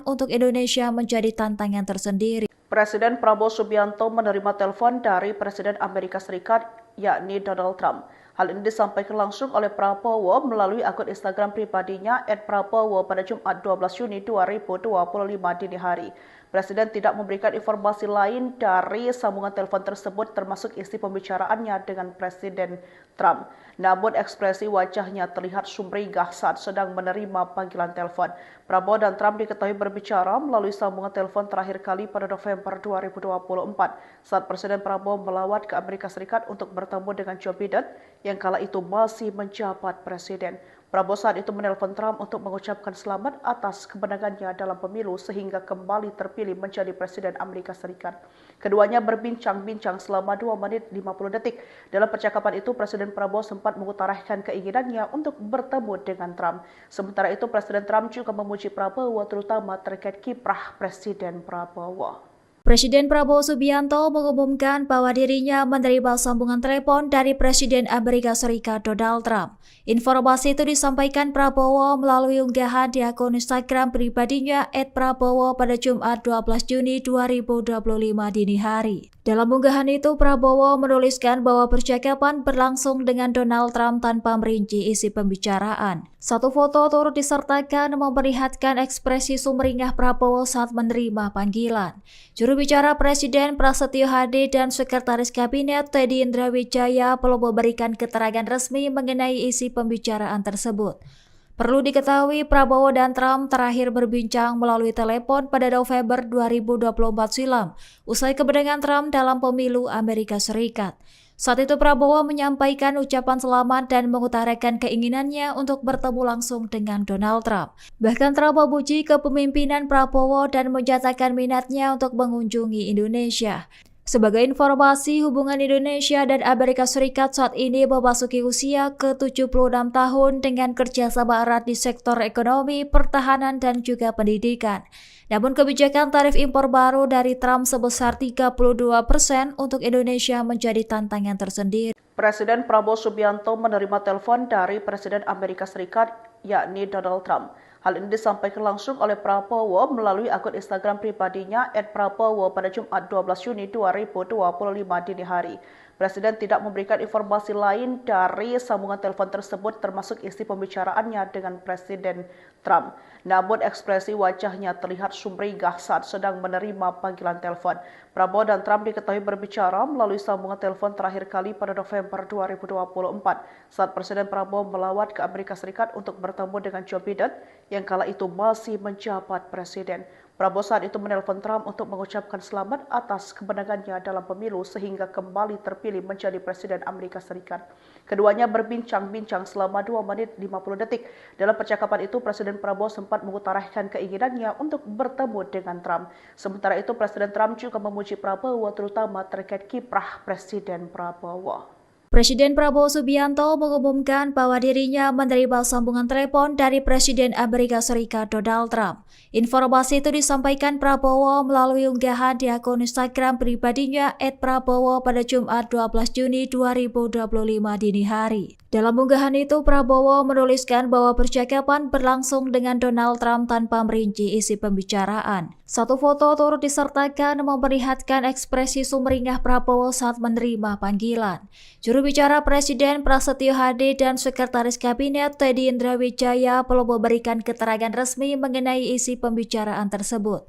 untuk Indonesia menjadi tantangan tersendiri. Presiden Prabowo Subianto menerima telepon dari Presiden Amerika Serikat, yakni Donald Trump. Hal ini disampaikan langsung oleh Prabowo melalui akun Instagram pribadinya @prabowo pada Jumat 12 Juni 2025 dini hari. Presiden tidak memberikan informasi lain dari sambungan telepon tersebut termasuk isi pembicaraannya dengan Presiden Trump. Namun ekspresi wajahnya terlihat sumringah saat sedang menerima panggilan telepon. Prabowo dan Trump diketahui berbicara melalui sambungan telepon terakhir kali pada November 2024 saat Presiden Prabowo melawat ke Amerika Serikat untuk bertemu dengan Joe Biden yang kala itu masih menjabat presiden. Prabowo saat itu menelpon Trump untuk mengucapkan selamat atas kemenangannya dalam pemilu sehingga kembali terpilih menjadi Presiden Amerika Serikat. Keduanya berbincang-bincang selama 2 menit 50 detik. Dalam percakapan itu, Presiden Prabowo sempat mengutarakan keinginannya untuk bertemu dengan Trump. Sementara itu, Presiden Trump juga memuji Prabowo terutama terkait kiprah Presiden Prabowo. Presiden Prabowo Subianto mengumumkan bahwa dirinya menerima sambungan telepon dari Presiden Amerika Serikat Donald Trump. Informasi itu disampaikan Prabowo melalui unggahan di akun Instagram pribadinya @prabowo pada Jumat 12 Juni 2025 dini hari. Dalam unggahan itu, Prabowo menuliskan bahwa percakapan berlangsung dengan Donald Trump tanpa merinci isi pembicaraan. Satu foto turut disertakan memperlihatkan ekspresi sumringah Prabowo saat menerima panggilan. Juru bicara Presiden Prasetyo Hadi dan Sekretaris Kabinet Teddy Indrawijaya belum memberikan keterangan resmi mengenai isi pembicaraan tersebut. Perlu diketahui, Prabowo dan Trump terakhir berbincang melalui telepon pada November 2024 silam, usai kemenangan Trump dalam pemilu Amerika Serikat. Saat itu Prabowo menyampaikan ucapan selamat dan mengutarakan keinginannya untuk bertemu langsung dengan Donald Trump. Bahkan Trump memuji kepemimpinan Prabowo dan menyatakan minatnya untuk mengunjungi Indonesia. Sebagai informasi, hubungan Indonesia dan Amerika Serikat saat ini memasuki usia ke-76 tahun dengan kerjasama erat di sektor ekonomi, pertahanan, dan juga pendidikan. Namun kebijakan tarif impor baru dari Trump sebesar 32% untuk Indonesia menjadi tantangan tersendiri. Presiden Prabowo Subianto menerima telepon dari Presiden Amerika Serikat, yakni Donald Trump. Hal ini disampaikan langsung oleh Prabowo melalui akun Instagram pribadinya @prabowo pada Jumat 12 Juni 2025 dini hari. Presiden tidak memberikan informasi lain dari sambungan telepon tersebut termasuk isi pembicaraannya dengan Presiden Trump. Namun ekspresi wajahnya terlihat sumringah saat sedang menerima panggilan telepon. Prabowo dan Trump diketahui berbicara melalui sambungan telepon terakhir kali pada November 2024 saat Presiden Prabowo melawat ke Amerika Serikat untuk bertemu dengan Joe Biden yang kala itu masih menjabat presiden. Prabowo saat itu menelpon Trump untuk mengucapkan selamat atas kemenangannya dalam pemilu sehingga kembali terpilih menjadi Presiden Amerika Serikat. Keduanya berbincang-bincang selama 2 menit 50 detik. Dalam percakapan itu, Presiden Prabowo sempat mengutarakan keinginannya untuk bertemu dengan Trump. Sementara itu, Presiden Trump juga memuji Prabowo terutama terkait kiprah Presiden Prabowo. Presiden Prabowo Subianto mengumumkan bahwa dirinya menerima sambungan telepon dari Presiden Amerika Serikat Donald Trump. Informasi itu disampaikan Prabowo melalui unggahan di akun Instagram pribadinya @prabowo pada Jumat 12 Juni 2025 dini hari. Dalam unggahan itu, Prabowo menuliskan bahwa percakapan berlangsung dengan Donald Trump tanpa merinci isi pembicaraan. Satu foto turut disertakan memperlihatkan ekspresi sumringah Prabowo saat menerima panggilan. Juru bicara Presiden Prasetyo Hadi dan Sekretaris Kabinet Teddy Indrawijaya perlu memberikan keterangan resmi mengenai isi pembicaraan tersebut.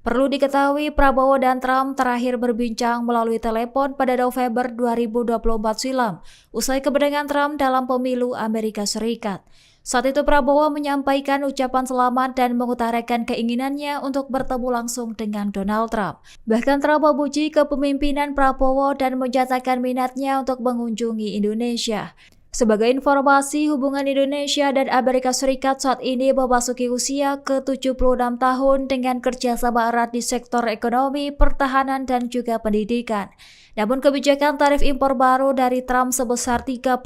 Perlu diketahui Prabowo dan Trump terakhir berbincang melalui telepon pada November 2024 silam, usai kemenangan Trump dalam pemilu Amerika Serikat. Saat itu Prabowo menyampaikan ucapan selamat dan mengutarakan keinginannya untuk bertemu langsung dengan Donald Trump. Bahkan Trump memuji kepemimpinan Prabowo dan menyatakan minatnya untuk mengunjungi Indonesia. Sebagai informasi, hubungan Indonesia dan Amerika Serikat saat ini memasuki usia ke-76 tahun dengan kerjasama erat di sektor ekonomi, pertahanan, dan juga pendidikan. Namun kebijakan tarif impor baru dari Trump sebesar 32%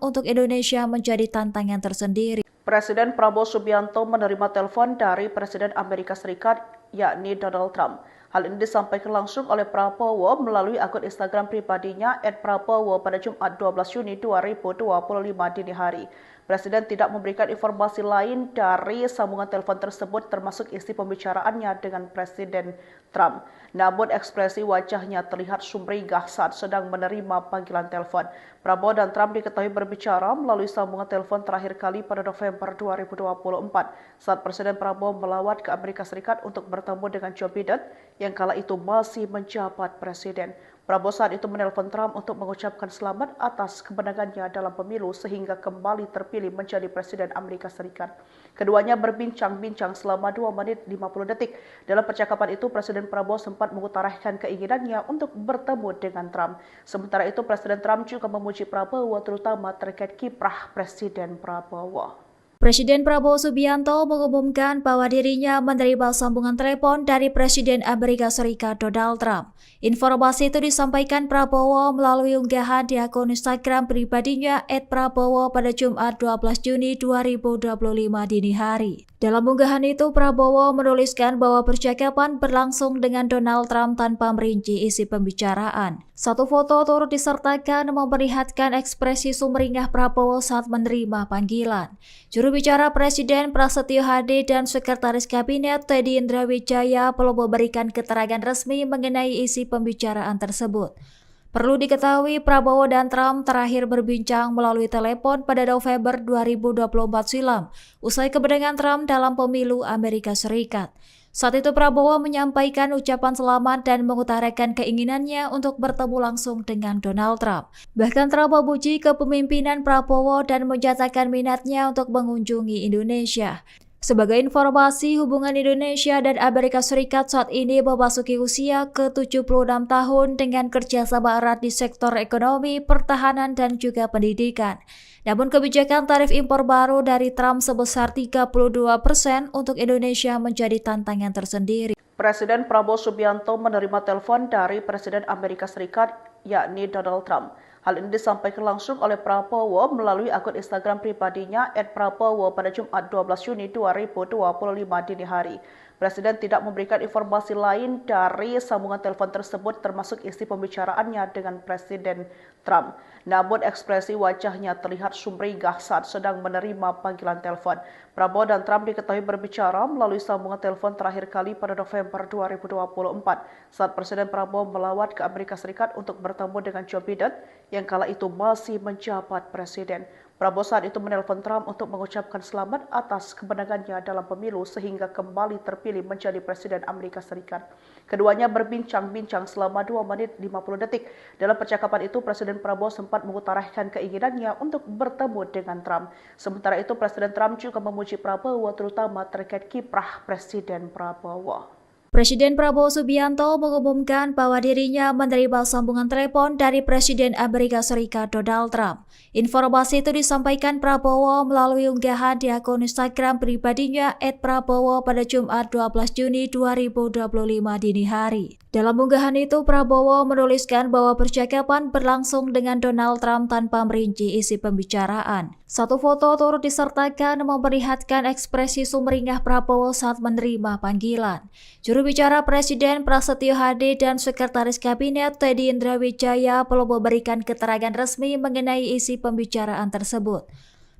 untuk Indonesia menjadi tantangan tersendiri. Presiden Prabowo Subianto menerima telepon dari Presiden Amerika Serikat yakni Donald Trump. Hal ini disampaikan langsung oleh Prabowo melalui akun Instagram pribadinya @prabowo pada Jumat 12 Juni 2025 dini hari. Presiden tidak memberikan informasi lain dari sambungan telepon tersebut termasuk isi pembicaraannya dengan Presiden Trump. Namun ekspresi wajahnya terlihat sumringah saat sedang menerima panggilan telepon. Prabowo dan Trump diketahui berbicara melalui sambungan telepon terakhir kali pada November 2024 saat Presiden Prabowo melawat ke Amerika Serikat untuk bertemu dengan Joe Biden yang kala itu masih menjabat presiden. Prabowo saat itu menelpon Trump untuk mengucapkan selamat atas kemenangannya dalam pemilu sehingga kembali terpilih menjadi Presiden Amerika Serikat. Keduanya berbincang-bincang selama 2 menit 50 detik. Dalam percakapan itu, Presiden Prabowo sempat mengutarakan keinginannya untuk bertemu dengan Trump. Sementara itu, Presiden Trump juga memuji Prabowo terutama terkait kiprah Presiden Prabowo. Presiden Prabowo Subianto mengumumkan bahwa dirinya menerima sambungan telepon dari Presiden Amerika Serikat Donald Trump. Informasi itu disampaikan Prabowo melalui unggahan di akun Instagram pribadinya @prabowo pada Jumat 12 Juni 2025 dini hari. Dalam unggahan itu, Prabowo menuliskan bahwa percakapan berlangsung dengan Donald Trump tanpa merinci isi pembicaraan. Satu foto turut disertakan memperlihatkan ekspresi sumringah Prabowo saat menerima panggilan. Juru bicara Presiden Prasetyo Hadi dan Sekretaris Kabinet Teddy Indrawijaya perlu memberikan keterangan resmi mengenai isi pembicaraan tersebut. Perlu diketahui Prabowo dan Trump terakhir berbincang melalui telepon pada November 2024 silam, usai kemenangan Trump dalam pemilu Amerika Serikat. Saat itu Prabowo menyampaikan ucapan selamat dan mengutarakan keinginannya untuk bertemu langsung dengan Donald Trump. Bahkan Trump memuji kepemimpinan Prabowo dan menyatakan minatnya untuk mengunjungi Indonesia. Sebagai informasi, hubungan Indonesia dan Amerika Serikat saat ini memasuki usia ke-76 tahun dengan kerjasama erat di sektor ekonomi, pertahanan, dan juga pendidikan. Namun kebijakan tarif impor baru dari Trump sebesar 32% untuk Indonesia menjadi tantangan tersendiri. Presiden Prabowo Subianto menerima telepon dari Presiden Amerika Serikat yakni Donald Trump. Hal ini disampaikan langsung oleh Prabowo melalui akun Instagram pribadinya @prabowo pada Jumat 12 Juni 2025 dini hari. Presiden tidak memberikan informasi lain dari sambungan telepon tersebut termasuk isi pembicaraannya dengan Presiden Trump. Namun ekspresi wajahnya terlihat sumringah saat sedang menerima panggilan telepon. Prabowo dan Trump diketahui berbicara melalui sambungan telepon terakhir kali pada November 2024 saat Presiden Prabowo melawat ke Amerika Serikat untuk bertemu dengan Joe Biden yang kala itu masih menjabat presiden. Prabowo saat itu menelpon Trump untuk mengucapkan selamat atas kemenangannya dalam pemilu sehingga kembali terpilih menjadi Presiden Amerika Serikat. Keduanya berbincang-bincang selama 2 menit 50 detik. Dalam percakapan itu, Presiden Prabowo sempat mengutarakan keinginannya untuk bertemu dengan Trump. Sementara itu, Presiden Trump juga memuji Prabowo terutama terkait kiprah Presiden Prabowo. Presiden Prabowo Subianto mengumumkan bahwa dirinya menerima sambungan telepon dari Presiden Amerika Serikat Donald Trump. Informasi itu disampaikan Prabowo melalui unggahan di akun Instagram pribadinya @prabowo pada Jumat 12 Juni 2025 dini hari. Dalam unggahan itu, Prabowo menuliskan bahwa percakapan berlangsung dengan Donald Trump tanpa merinci isi pembicaraan. Satu foto turut disertakan memperlihatkan ekspresi sumringah Prabowo saat menerima panggilan. Juru bicara Presiden Prasetyo Hadi dan Sekretaris Kabinet Teddy Indrawijaya belum memberikan keterangan resmi mengenai isi pembicaraan tersebut.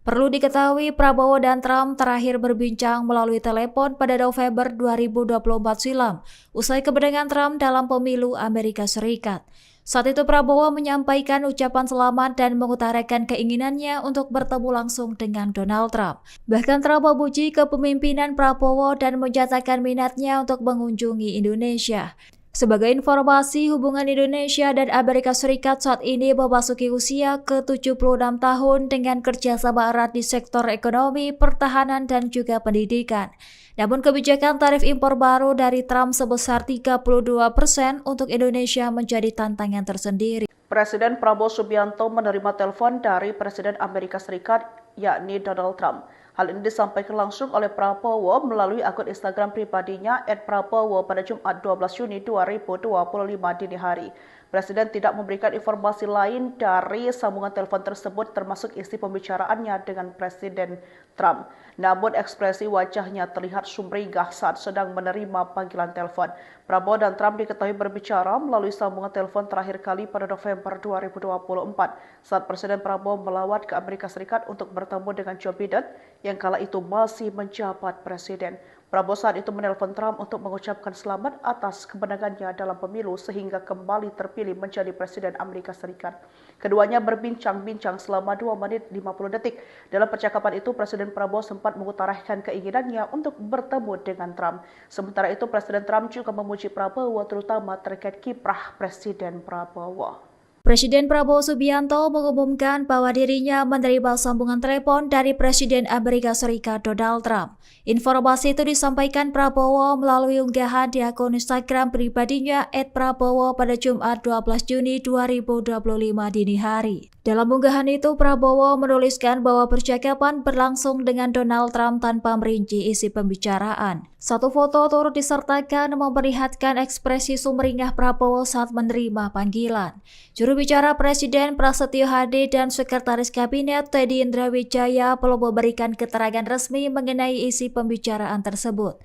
Perlu diketahui, Prabowo dan Trump terakhir berbincang melalui telepon pada November 2024 silam, usai kemenangan Trump dalam pemilu Amerika Serikat. Saat itu Prabowo menyampaikan ucapan selamat dan mengutarakan keinginannya untuk bertemu langsung dengan Donald Trump. Bahkan Trump memuji kepemimpinan Prabowo dan menyatakan minatnya untuk mengunjungi Indonesia. Sebagai informasi, hubungan Indonesia dan Amerika Serikat saat ini memasuki usia ke-76 tahun dengan kerjasama erat di sektor ekonomi, pertahanan, dan juga pendidikan. Namun kebijakan tarif impor baru dari Trump sebesar 32% untuk Indonesia menjadi tantangan tersendiri. Presiden Prabowo Subianto menerima telepon dari Presiden Amerika Serikat, yakni Donald Trump. Hal ini disampaikan langsung oleh Prabowo melalui akun Instagram pribadinya @prabowo pada Jumat 12 Juni 2025 dini hari. Presiden tidak memberikan informasi lain dari sambungan telepon tersebut termasuk isi pembicaraannya dengan Presiden Trump. Namun ekspresi wajahnya terlihat sumringah saat sedang menerima panggilan telepon. Prabowo dan Trump diketahui berbicara melalui sambungan telepon terakhir kali pada November 2024 saat Presiden Prabowo melawat ke Amerika Serikat untuk bertemu dengan Joe Biden yang kala itu masih menjabat presiden. Prabowo saat itu menelpon Trump untuk mengucapkan selamat atas kemenangannya dalam pemilu sehingga kembali terpilih menjadi Presiden Amerika Serikat. Keduanya berbincang-bincang selama 2 menit 50 detik. Dalam percakapan itu, Presiden Prabowo sempat mengutarakan keinginannya untuk bertemu dengan Trump. Sementara itu, Presiden Trump juga memuji Prabowo terutama terkait kiprah Presiden Prabowo. Presiden Prabowo Subianto mengumumkan bahwa dirinya menerima sambungan telepon dari Presiden Amerika Serikat Donald Trump. Informasi itu disampaikan Prabowo melalui unggahan di akun Instagram pribadinya @prabowo pada Jumat 12 Juni 2025 dini hari. Dalam unggahan itu, Prabowo menuliskan bahwa percakapan berlangsung dengan Donald Trump tanpa merinci isi pembicaraan. Satu foto turut disertakan memperlihatkan ekspresi sumringah Prabowo saat menerima panggilan. Juru bicara Presiden Prasetyo Hadi dan Sekretaris Kabinet Teddy Indrawijaya belum memberikan keterangan resmi mengenai isi pembicaraan tersebut.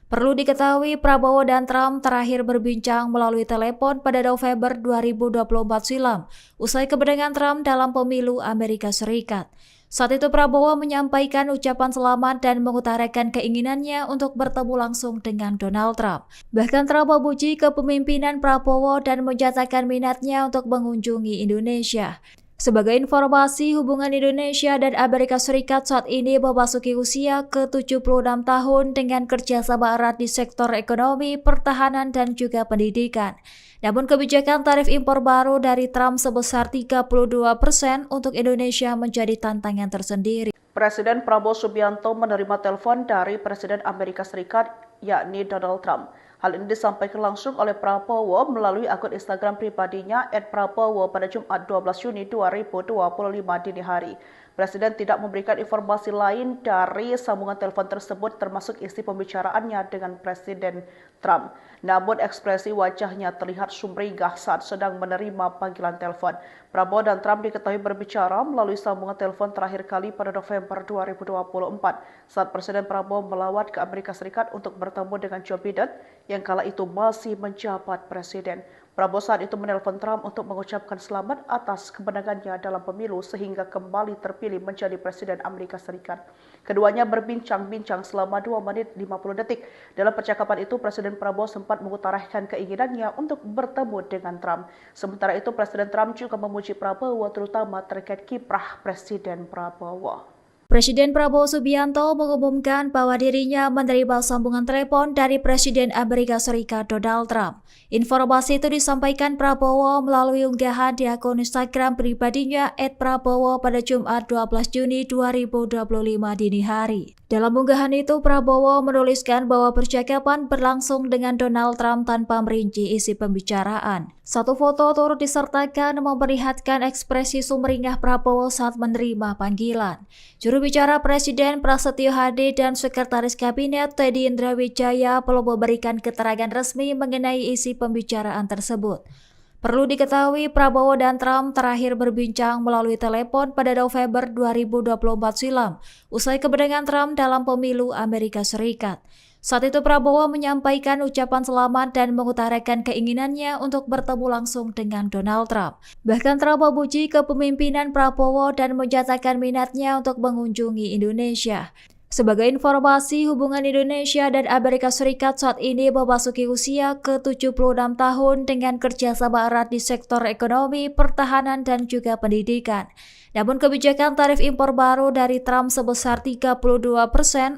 Perlu diketahui, Prabowo dan Trump terakhir berbincang melalui telepon pada November 2024 silam, usai kemenangan Trump dalam pemilu Amerika Serikat. Saat itu Prabowo menyampaikan ucapan selamat dan mengutarakan keinginannya untuk bertemu langsung dengan Donald Trump. Bahkan Trump memuji kepemimpinan Prabowo dan menyatakan minatnya untuk mengunjungi Indonesia. Sebagai informasi, hubungan Indonesia dan Amerika Serikat saat ini memasuki usia ke-76 tahun dengan kerjasama erat di sektor ekonomi, pertahanan, dan juga pendidikan. Namun kebijakan tarif impor baru dari Trump sebesar 32% untuk Indonesia menjadi tantangan tersendiri. Presiden Prabowo Subianto menerima telepon dari Presiden Amerika Serikat, yakni Donald Trump. Hal ini disampaikan langsung oleh Prabowo melalui akun Instagram pribadinya @prabowo pada Jumat 12 Juni 2025 dini hari. Presiden tidak memberikan informasi lain dari sambungan telepon tersebut termasuk isi pembicaraannya dengan Presiden Trump. Namun ekspresi wajahnya terlihat sumringah saat sedang menerima panggilan telepon. Prabowo dan Trump diketahui berbicara melalui sambungan telepon terakhir kali pada November 2024 saat Presiden Prabowo melawat ke Amerika Serikat untuk bertemu dengan Joe Biden yang kala itu masih menjabat presiden. Prabowo saat itu menelpon Trump untuk mengucapkan selamat atas kemenangannya dalam pemilu sehingga kembali terpilih menjadi Presiden Amerika Serikat. Keduanya berbincang-bincang selama 2 menit 50 detik. Dalam percakapan itu, Presiden Prabowo sempat mengutarakan keinginannya untuk bertemu dengan Trump. Sementara itu, Presiden Trump juga memuji Prabowo terutama terkait kiprah Presiden Prabowo. Presiden Prabowo Subianto mengumumkan bahwa dirinya menerima sambungan telepon dari Presiden Amerika Serikat Donald Trump. Informasi itu disampaikan Prabowo melalui unggahan di akun Instagram pribadinya @prabowo pada Jumat 12 Juni 2025 dini hari. Dalam unggahan itu, Prabowo menuliskan bahwa percakapan berlangsung dengan Donald Trump tanpa merinci isi pembicaraan. Satu foto turut disertakan memperlihatkan ekspresi sumringah Prabowo saat menerima panggilan. Juru bicara Presiden Prasetyo Hadi dan Sekretaris Kabinet Teddy Indrawijaya belum memberikan keterangan resmi mengenai isi pembicaraan tersebut. Perlu diketahui, Prabowo dan Trump terakhir berbincang melalui telepon pada November 2024 silam, usai kemenangan Trump dalam pemilu Amerika Serikat. Saat itu Prabowo menyampaikan ucapan selamat dan mengutarakan keinginannya untuk bertemu langsung dengan Donald Trump. Bahkan Trump memuji kepemimpinan Prabowo dan menyatakan minatnya untuk mengunjungi Indonesia. Sebagai informasi, hubungan Indonesia dan Amerika Serikat saat ini memasuki usia ke-76 tahun dengan kerjasama erat di sektor ekonomi, pertahanan, dan juga pendidikan. Namun kebijakan tarif impor baru dari Trump sebesar 32%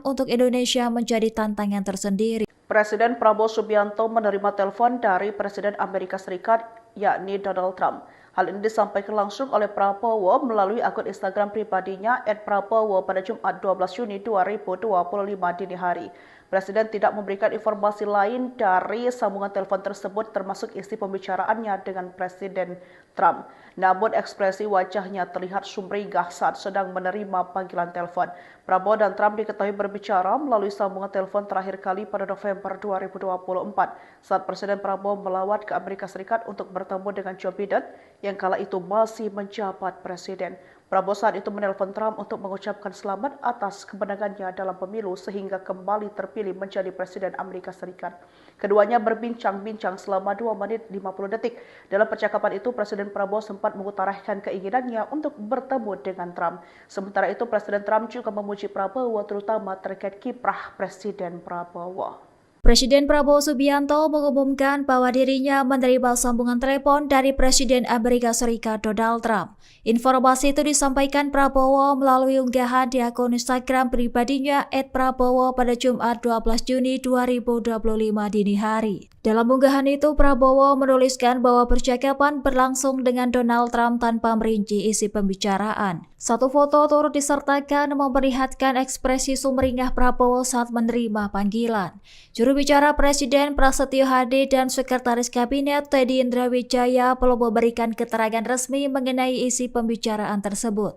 untuk Indonesia menjadi tantangan tersendiri. Presiden Prabowo Subianto menerima telepon dari Presiden Amerika Serikat, yakni Donald Trump. Hal ini disampaikan langsung oleh Prabowo melalui akun Instagram pribadinya @prabowo pada Jumat 12 Juni 2025 dini hari. Presiden tidak memberikan informasi lain dari sambungan telepon tersebut termasuk isi pembicaraannya dengan Presiden Trump. Namun ekspresi wajahnya terlihat sumringah saat sedang menerima panggilan telepon. Prabowo dan Trump diketahui berbicara melalui sambungan telepon terakhir kali pada November 2024 saat Presiden Prabowo melawat ke Amerika Serikat untuk bertemu dengan Joe Biden yang kala itu masih menjabat presiden. Prabowo saat itu menelpon Trump untuk mengucapkan selamat atas kemenangannya dalam pemilu sehingga kembali terpilih menjadi Presiden Amerika Serikat. Keduanya berbincang-bincang selama 2 menit 50 detik. Dalam percakapan itu, Presiden Prabowo sempat mengutarakan keinginannya untuk bertemu dengan Trump. Sementara itu, Presiden Trump juga memuji Prabowo terutama terkait kiprah Presiden Prabowo. Presiden Prabowo Subianto mengumumkan bahwa dirinya menerima sambungan telepon dari Presiden Amerika Serikat Donald Trump. Informasi itu disampaikan Prabowo melalui unggahan di akun Instagram pribadinya @prabowo pada Jumat 12 Juni 2025 dini hari. Dalam unggahan itu, Prabowo menuliskan bahwa percakapan berlangsung dengan Donald Trump tanpa merinci isi pembicaraan. Satu foto turut disertakan memperlihatkan ekspresi sumringah Prabowo saat menerima panggilan. Juru bicara Presiden Prasetyo Hadi dan Sekretaris Kabinet Teddy Indrawijaya belum memberikan keterangan resmi mengenai isi pembicaraan tersebut.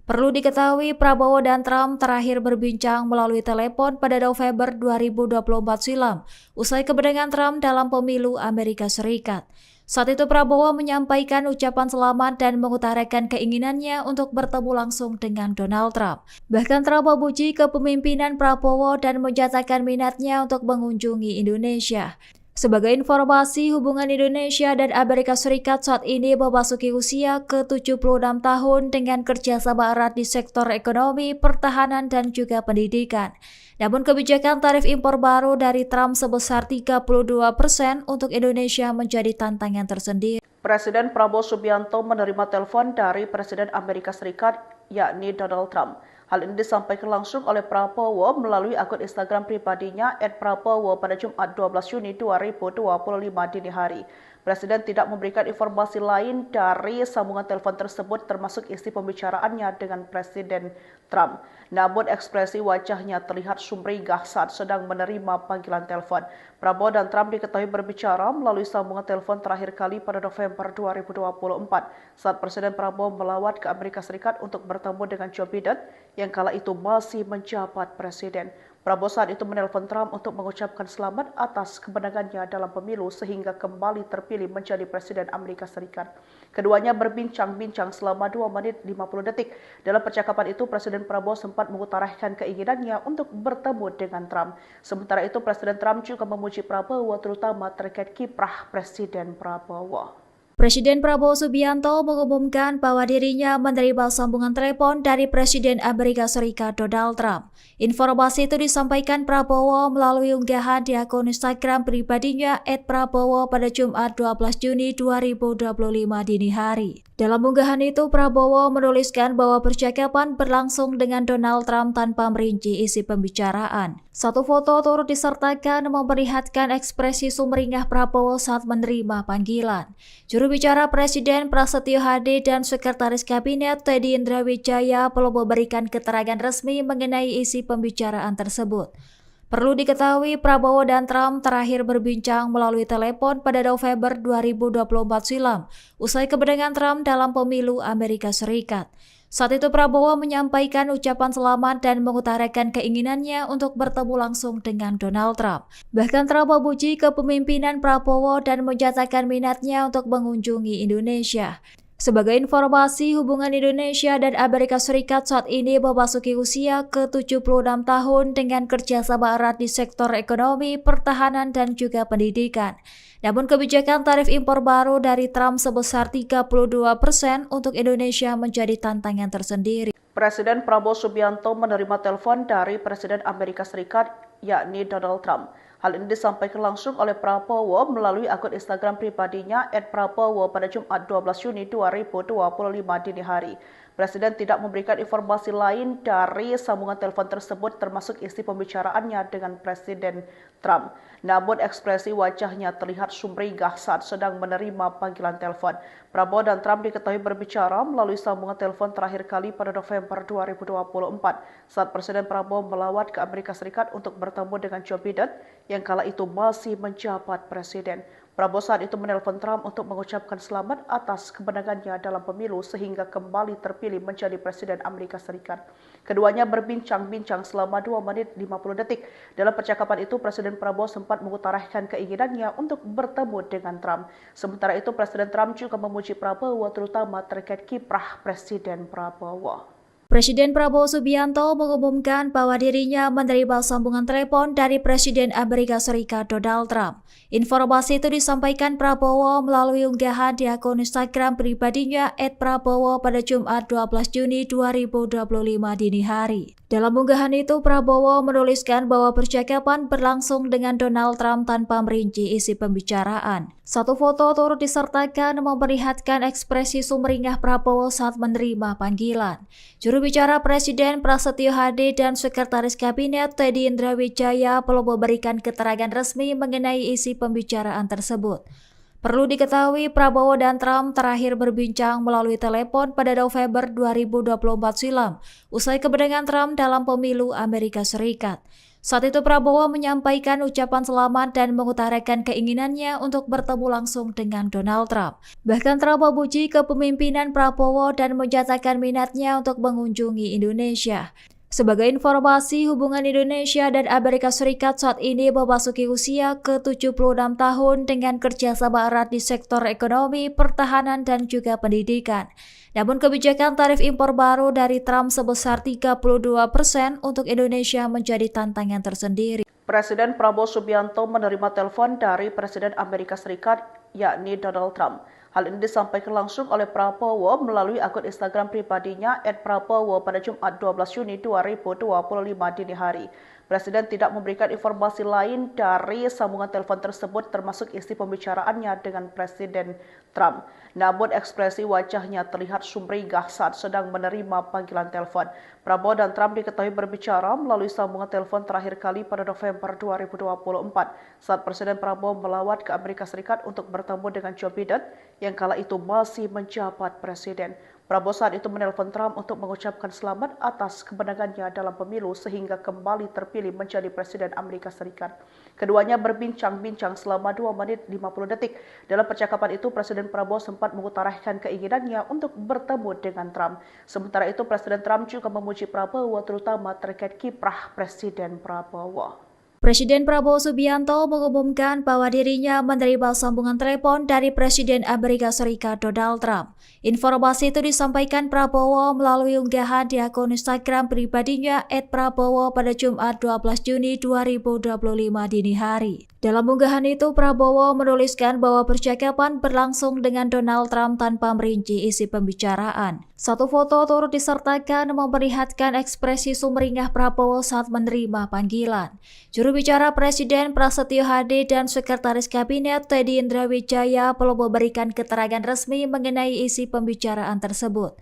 Perlu diketahui, Prabowo dan Trump terakhir berbincang melalui telepon pada November 2024 silam, usai kemenangan Trump dalam pemilu Amerika Serikat. Saat itu Prabowo menyampaikan ucapan selamat dan mengutarakan keinginannya untuk bertemu langsung dengan Donald Trump. Bahkan Trump memuji kepemimpinan Prabowo dan menyatakan minatnya untuk mengunjungi Indonesia. Sebagai informasi, hubungan Indonesia dan Amerika Serikat saat ini memasuki usia ke-76 tahun dengan kerjasama erat di sektor ekonomi, pertahanan, dan juga pendidikan. Namun kebijakan tarif impor baru dari Trump sebesar 32% untuk Indonesia menjadi tantangan tersendiri. Presiden Prabowo Subianto menerima telepon dari Presiden Amerika Serikat, yakni Donald Trump. Hal ini disampaikan langsung oleh Prabowo melalui akun Instagram pribadinya @prabowo pada Jumat 12 Juni 2025 dini hari. Presiden tidak memberikan informasi lain dari sambungan telepon tersebut termasuk isi pembicaraannya dengan Presiden Trump. Namun ekspresi wajahnya terlihat sumringah saat sedang menerima panggilan telepon. Prabowo dan Trump diketahui berbicara melalui sambungan telepon terakhir kali pada November 2024 saat Presiden Prabowo melawat ke Amerika Serikat untuk bertemu dengan Joe Biden yang kala itu masih menjabat presiden. Prabowo saat itu menelpon Trump untuk mengucapkan selamat atas kemenangannya dalam pemilu sehingga kembali terpilih menjadi Presiden Amerika Serikat. Keduanya berbincang-bincang selama 2 menit 50 detik. Dalam percakapan itu, Presiden Prabowo sempat mengutarakan keinginannya untuk bertemu dengan Trump. Sementara itu, Presiden Trump juga memuji Prabowo terutama terkait kiprah Presiden Prabowo. Presiden Prabowo Subianto mengumumkan bahwa dirinya menerima sambungan telepon dari Presiden Amerika Serikat Donald Trump. Informasi itu disampaikan Prabowo melalui unggahan di akun Instagram pribadinya @prabowo pada Jumat 12 Juni 2025 dini hari. Dalam unggahan itu, Prabowo menuliskan bahwa percakapan berlangsung dengan Donald Trump tanpa merinci isi pembicaraan. Satu foto turut disertakan memperlihatkan ekspresi sumringah Prabowo saat menerima panggilan. Juru bicara Presiden Prasetyo Hadi dan Sekretaris Kabinet Teddy Indrawijaya belum memberikan keterangan resmi mengenai isi pembicaraan tersebut. Perlu diketahui, Prabowo dan Trump terakhir berbincang melalui telepon pada November 2024 silam, usai kemenangan Trump dalam pemilu Amerika Serikat. Saat itu Prabowo menyampaikan ucapan selamat dan mengutarakan keinginannya untuk bertemu langsung dengan Donald Trump. Bahkan Trump memuji kepemimpinan Prabowo dan menyatakan minatnya untuk mengunjungi Indonesia. Sebagai informasi, hubungan Indonesia dan Amerika Serikat saat ini memasuki usia ke-76 tahun dengan kerjasama erat di sektor ekonomi, pertahanan, dan juga pendidikan. Namun kebijakan tarif impor baru dari Trump sebesar 32% untuk Indonesia menjadi tantangan tersendiri. Presiden Prabowo Subianto menerima telepon dari Presiden Amerika Serikat, yakni Donald Trump. Hal ini disampaikan langsung oleh Prabowo melalui akun Instagram pribadinya @prabowo pada Jumat 12 Juni 2025 dini hari. Presiden tidak memberikan informasi lain dari sambungan telepon tersebut termasuk isi pembicaraannya dengan Presiden Trump. Namun ekspresi wajahnya terlihat sumringah saat sedang menerima panggilan telepon. Prabowo dan Trump diketahui berbicara melalui sambungan telepon terakhir kali pada November 2024 saat Presiden Prabowo melawat ke Amerika Serikat untuk bertemu dengan Joe Biden yang kala itu masih menjabat presiden. Prabowo saat itu menelpon Trump untuk mengucapkan selamat atas kemenangannya dalam pemilu sehingga kembali terpilih menjadi Presiden Amerika Serikat. Keduanya berbincang-bincang selama 2 menit 50 detik. Dalam percakapan itu, Presiden Prabowo sempat mengutarakan keinginannya untuk bertemu dengan Trump. Sementara itu, Presiden Trump juga memuji Prabowo terutama terkait kiprah Presiden Prabowo. Presiden Prabowo Subianto mengumumkan bahwa dirinya menerima sambungan telepon dari Presiden Amerika Serikat Donald Trump. Informasi itu disampaikan Prabowo melalui unggahan di akun Instagram pribadinya @prabowo pada Jumat 12 Juni 2025 dini hari. Dalam unggahan itu, Prabowo menuliskan bahwa percakapan berlangsung dengan Donald Trump tanpa merinci isi pembicaraan. Satu foto turut disertakan memperlihatkan ekspresi sumringah Prabowo saat menerima panggilan. Juru bicara Presiden Prasetyo Hadi dan Sekretaris Kabinet Teddy Indrawijaya belum memberikan keterangan resmi mengenai isi pembicaraan tersebut. Perlu diketahui, Prabowo dan Trump terakhir berbincang melalui telepon pada November 2024 silam, usai kemenangan Trump dalam pemilu Amerika Serikat. Saat itu Prabowo menyampaikan ucapan selamat dan mengutarakan keinginannya untuk bertemu langsung dengan Donald Trump. Bahkan Trump memuji kepemimpinan Prabowo dan menyatakan minatnya untuk mengunjungi Indonesia. Sebagai informasi, hubungan Indonesia dan Amerika Serikat saat ini memasuki usia ke-76 tahun dengan kerjasama erat di sektor ekonomi, pertahanan, dan juga pendidikan. Namun kebijakan tarif impor baru dari Trump sebesar 32% untuk Indonesia menjadi tantangan tersendiri. Presiden Prabowo Subianto menerima telepon dari Presiden Amerika Serikat, yakni Donald Trump. Hal ini disampaikan langsung oleh Prabowo melalui akun Instagram pribadinya @prabowo pada Jumat 12 Juni 2025 dini hari. Presiden tidak memberikan informasi lain dari sambungan telepon tersebut termasuk isi pembicaraannya dengan Presiden Trump. Namun ekspresi wajahnya terlihat sumringah saat sedang menerima panggilan telepon. Prabowo dan Trump diketahui berbicara melalui sambungan telepon terakhir kali pada November 2024 saat Presiden Prabowo melawat ke Amerika Serikat untuk bertemu dengan Joe Biden yang kala itu masih menjabat presiden. Prabowo saat itu menelpon Trump untuk mengucapkan selamat atas kemenangannya dalam pemilu sehingga kembali terpilih menjadi Presiden Amerika Serikat. Keduanya berbincang-bincang selama 2 menit 50 detik. Dalam percakapan itu, Presiden Prabowo sempat mengutarakan keinginannya untuk bertemu dengan Trump. Sementara itu, Presiden Trump juga memuji Prabowo terutama terkait kiprah Presiden Prabowo. Presiden Prabowo Subianto mengumumkan bahwa dirinya menerima sambungan telepon dari Presiden Amerika Serikat Donald Trump. Informasi itu disampaikan Prabowo melalui unggahan di akun Instagram pribadinya @prabowo pada Jumat 12 Juni 2025 dini hari. Dalam unggahan itu, Prabowo menuliskan bahwa percakapan berlangsung dengan Donald Trump tanpa merinci isi pembicaraan. Satu foto turut disertakan memperlihatkan ekspresi sumringah Prabowo saat menerima panggilan. Juru bicara Presiden Prasetyo Hadi dan Sekretaris Kabinet Teddy Indrawijaya belum memberikan keterangan resmi mengenai isi pembicaraan tersebut.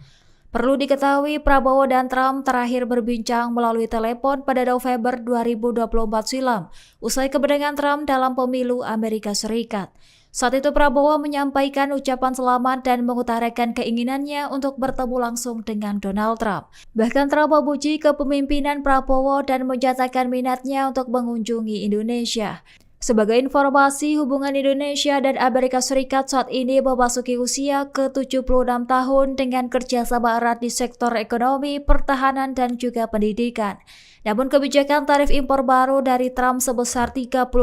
Perlu diketahui, Prabowo dan Trump terakhir berbincang melalui telepon pada November 2024 silam, usai kemenangan Trump dalam pemilu Amerika Serikat. Saat itu Prabowo menyampaikan ucapan selamat dan mengutarakan keinginannya untuk bertemu langsung dengan Donald Trump. Bahkan Trump memuji kepemimpinan Prabowo dan menyatakan minatnya untuk mengunjungi Indonesia. Sebagai informasi, hubungan Indonesia dan Amerika Serikat saat ini memasuki usia ke-76 tahun dengan kerjasama erat di sektor ekonomi, pertahanan, dan juga pendidikan. Namun kebijakan tarif impor baru dari Trump sebesar 32%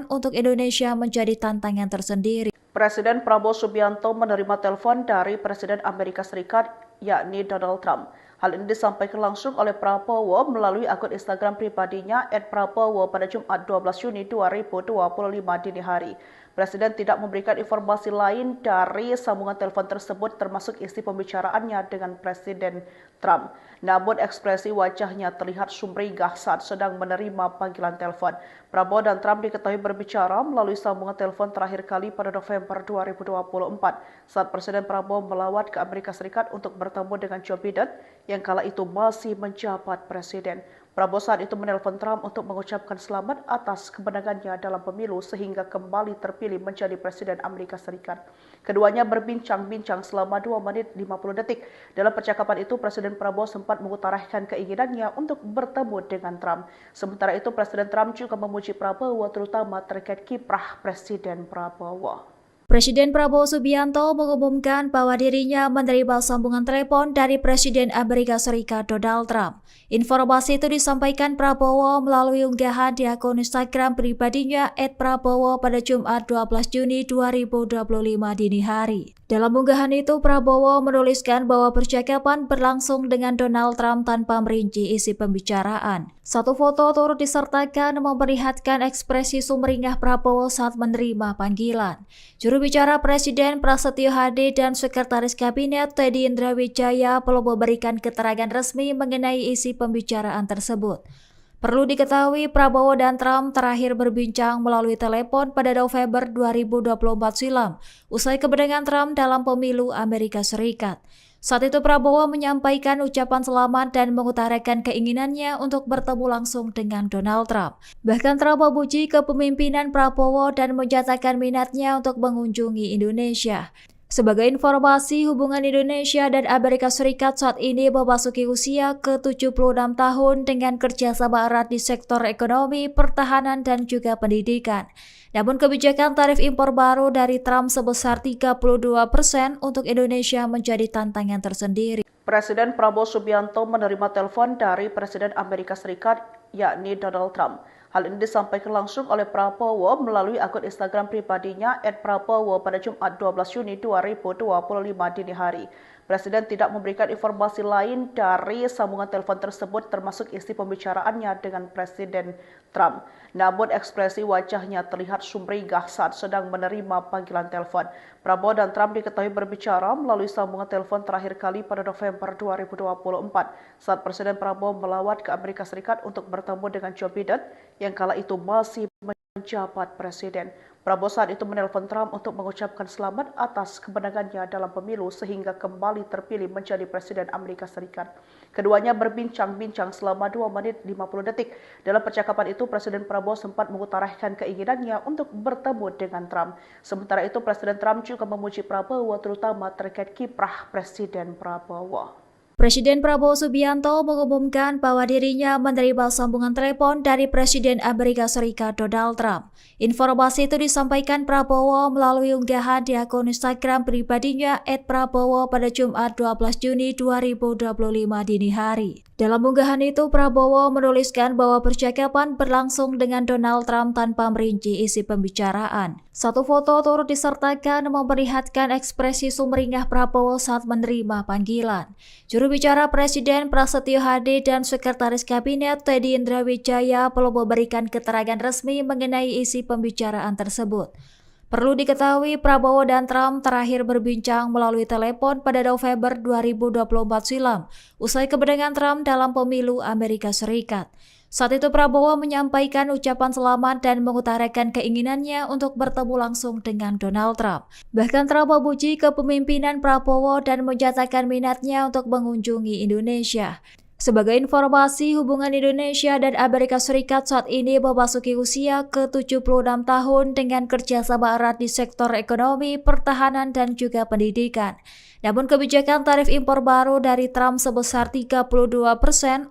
untuk Indonesia menjadi tantangan tersendiri. Presiden Prabowo Subianto menerima telepon dari Presiden Amerika Serikat, yakni Donald Trump. Hal ini disampaikan langsung oleh Prabowo melalui akun Instagram pribadinya @prabowo pada Jumat 12 Juni 2025 dini hari. Presiden tidak memberikan informasi lain dari sambungan telepon tersebut termasuk isi pembicaraannya dengan Presiden Trump. Namun ekspresi wajahnya terlihat sumringah saat sedang menerima panggilan telepon. Prabowo dan Trump diketahui berbicara melalui sambungan telepon terakhir kali pada November 2024 saat Presiden Prabowo melawat ke Amerika Serikat untuk bertemu dengan Joe Biden yang kala itu masih menjabat presiden. Prabowo saat itu menelpon Trump untuk mengucapkan selamat atas kemenangannya dalam pemilu sehingga kembali terpilih menjadi Presiden Amerika Serikat. Keduanya berbincang-bincang selama 2 menit 50 detik. Dalam percakapan itu, Presiden Prabowo sempat mengutarakan keinginannya untuk bertemu dengan Trump. Sementara itu, Presiden Trump juga memuji Prabowo terutama terkait kiprah Presiden Prabowo. Presiden Prabowo Subianto mengumumkan bahwa dirinya menerima sambungan telepon dari Presiden Amerika Serikat Donald Trump. Informasi itu disampaikan Prabowo melalui unggahan di akun Instagram pribadinya @prabowo pada Jumat 12 Juni 2025 dini hari. Dalam unggahan itu, Prabowo menuliskan bahwa percakapan berlangsung dengan Donald Trump tanpa merinci isi pembicaraan. Satu foto turut disertakan memperlihatkan ekspresi sumringah Prabowo saat menerima panggilan. Juru bicara Presiden Prasetyo Hadi dan Sekretaris Kabinet Teddy Indrawijaya belum memberikan keterangan resmi mengenai isi pembicaraan tersebut. Perlu diketahui, Prabowo dan Trump terakhir berbincang melalui telepon pada November 2024 silam, usai kemenangan Trump dalam pemilu Amerika Serikat. Saat itu Prabowo menyampaikan ucapan selamat dan mengutarakan keinginannya untuk bertemu langsung dengan Donald Trump. Bahkan Trump memuji kepemimpinan Prabowo dan menyatakan minatnya untuk mengunjungi Indonesia. Sebagai informasi, hubungan Indonesia dan Amerika Serikat saat ini memasuki usia ke-76 tahun dengan kerjasama erat di sektor ekonomi, pertahanan, dan juga pendidikan. Namun kebijakan tarif impor baru dari Trump sebesar 32% untuk Indonesia menjadi tantangan tersendiri. Presiden Prabowo Subianto menerima telepon dari Presiden Amerika Serikat, yakni Donald Trump. Hal ini disampaikan langsung oleh Prabowo melalui akun Instagram pribadinya @prabowo pada Jumat 12 Juni 2025 dini hari. Presiden tidak memberikan informasi lain dari sambungan telepon tersebut termasuk isi pembicaraannya dengan Presiden Trump. Namun ekspresi wajahnya terlihat sumringah saat sedang menerima panggilan telepon. Prabowo dan Trump diketahui berbicara melalui sambungan telepon terakhir kali pada November 2024 saat Presiden Prabowo melawat ke Amerika Serikat untuk bertemu dengan Joe Biden yang kala itu masih menjabat presiden. Prabowo saat itu menelpon Trump untuk mengucapkan selamat atas kemenangannya dalam pemilu sehingga kembali terpilih menjadi Presiden Amerika Serikat. Keduanya berbincang-bincang selama 2 menit 50 detik. Dalam percakapan itu, Presiden Prabowo sempat mengutarakan keinginannya untuk bertemu dengan Trump. Sementara itu, Presiden Trump juga memuji Prabowo terutama terkait kiprah Presiden Prabowo. Presiden Prabowo Subianto mengumumkan bahwa dirinya menerima sambungan telepon dari Presiden Amerika Serikat Donald Trump. Informasi itu disampaikan Prabowo melalui unggahan di akun Instagram pribadinya @prabowo pada Jumat 12 Juni 2025 dini hari. Dalam unggahan itu, Prabowo menuliskan bahwa percakapan berlangsung dengan Donald Trump tanpa merinci isi pembicaraan. Satu foto turut disertakan memperlihatkan ekspresi sumringah Prabowo saat menerima panggilan. Juru bicara Presiden Prasetyo Hadi dan Sekretaris Kabinet Teddy Indrawijaya belum memberikan keterangan resmi mengenai isi pembicaraan tersebut. Perlu diketahui, Prabowo dan Trump terakhir berbincang melalui telepon pada November 2024 silam, usai kemenangan Trump dalam pemilu Amerika Serikat. Saat itu Prabowo menyampaikan ucapan selamat dan mengutarakan keinginannya untuk bertemu langsung dengan Donald Trump. Bahkan Trump memuji kepemimpinan Prabowo dan menyatakan minatnya untuk mengunjungi Indonesia. Sebagai informasi, hubungan Indonesia dan Amerika Serikat saat ini memasuki usia ke-76 tahun dengan kerjasama erat di sektor ekonomi, pertahanan, dan juga pendidikan. Namun kebijakan tarif impor baru dari Trump sebesar 32%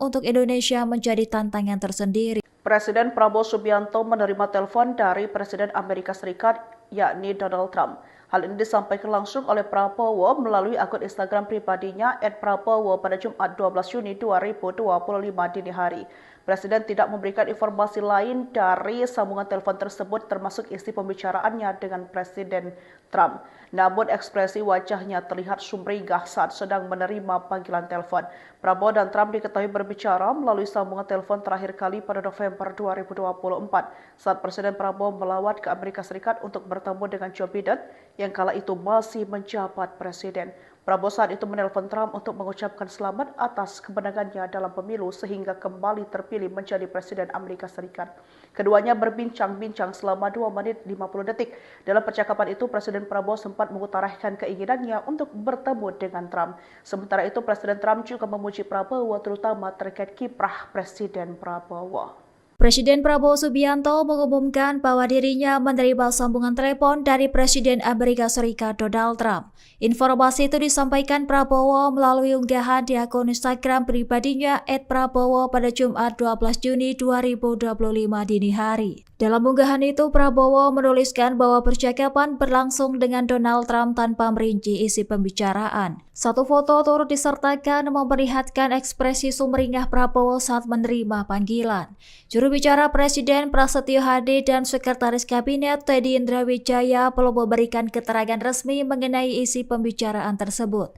untuk Indonesia menjadi tantangan tersendiri. Presiden Prabowo Subianto menerima telepon dari Presiden Amerika Serikat, yakni Donald Trump. Hal ini disampaikan langsung oleh Prabowo melalui akun Instagram pribadinya @prabowo pada Jumat 12 Juni 2025 dini hari. Presiden tidak memberikan informasi lain dari sambungan telepon tersebut termasuk isi pembicaraannya dengan Presiden Trump. Namun ekspresi wajahnya terlihat sumringah saat sedang menerima panggilan telepon. Prabowo dan Trump diketahui berbicara melalui sambungan telepon terakhir kali pada November 2024 saat Presiden Prabowo melawat ke Amerika Serikat untuk bertemu dengan Joe Biden yang kala itu masih menjabat presiden. Prabowo saat itu menelpon Trump untuk mengucapkan selamat atas kemenangannya dalam pemilu sehingga kembali terpilih menjadi Presiden Amerika Serikat. Keduanya berbincang-bincang selama 2 menit 50 detik. Dalam percakapan itu, Presiden Prabowo sempat mengutarakan keinginannya untuk bertemu dengan Trump. Sementara itu, Presiden Trump juga memuji Prabowo terutama terkait kiprah Presiden Prabowo. Presiden Prabowo Subianto mengumumkan bahwa dirinya menerima sambungan telepon dari Presiden Amerika Serikat Donald Trump. Informasi itu disampaikan Prabowo melalui unggahan di akun Instagram pribadinya @prabowo pada Jumat 12 Juni 2025 dini hari. Dalam unggahan itu, Prabowo menuliskan bahwa percakapan berlangsung dengan Donald Trump tanpa merinci isi pembicaraan. Satu foto turut disertakan memperlihatkan ekspresi sumringah Prabowo saat menerima panggilan. Juru bicara Presiden Prasetyo Hadi dan Sekretaris Kabinet Teddy Indrawijaya belum memberikan keterangan resmi mengenai isi pembicaraan tersebut.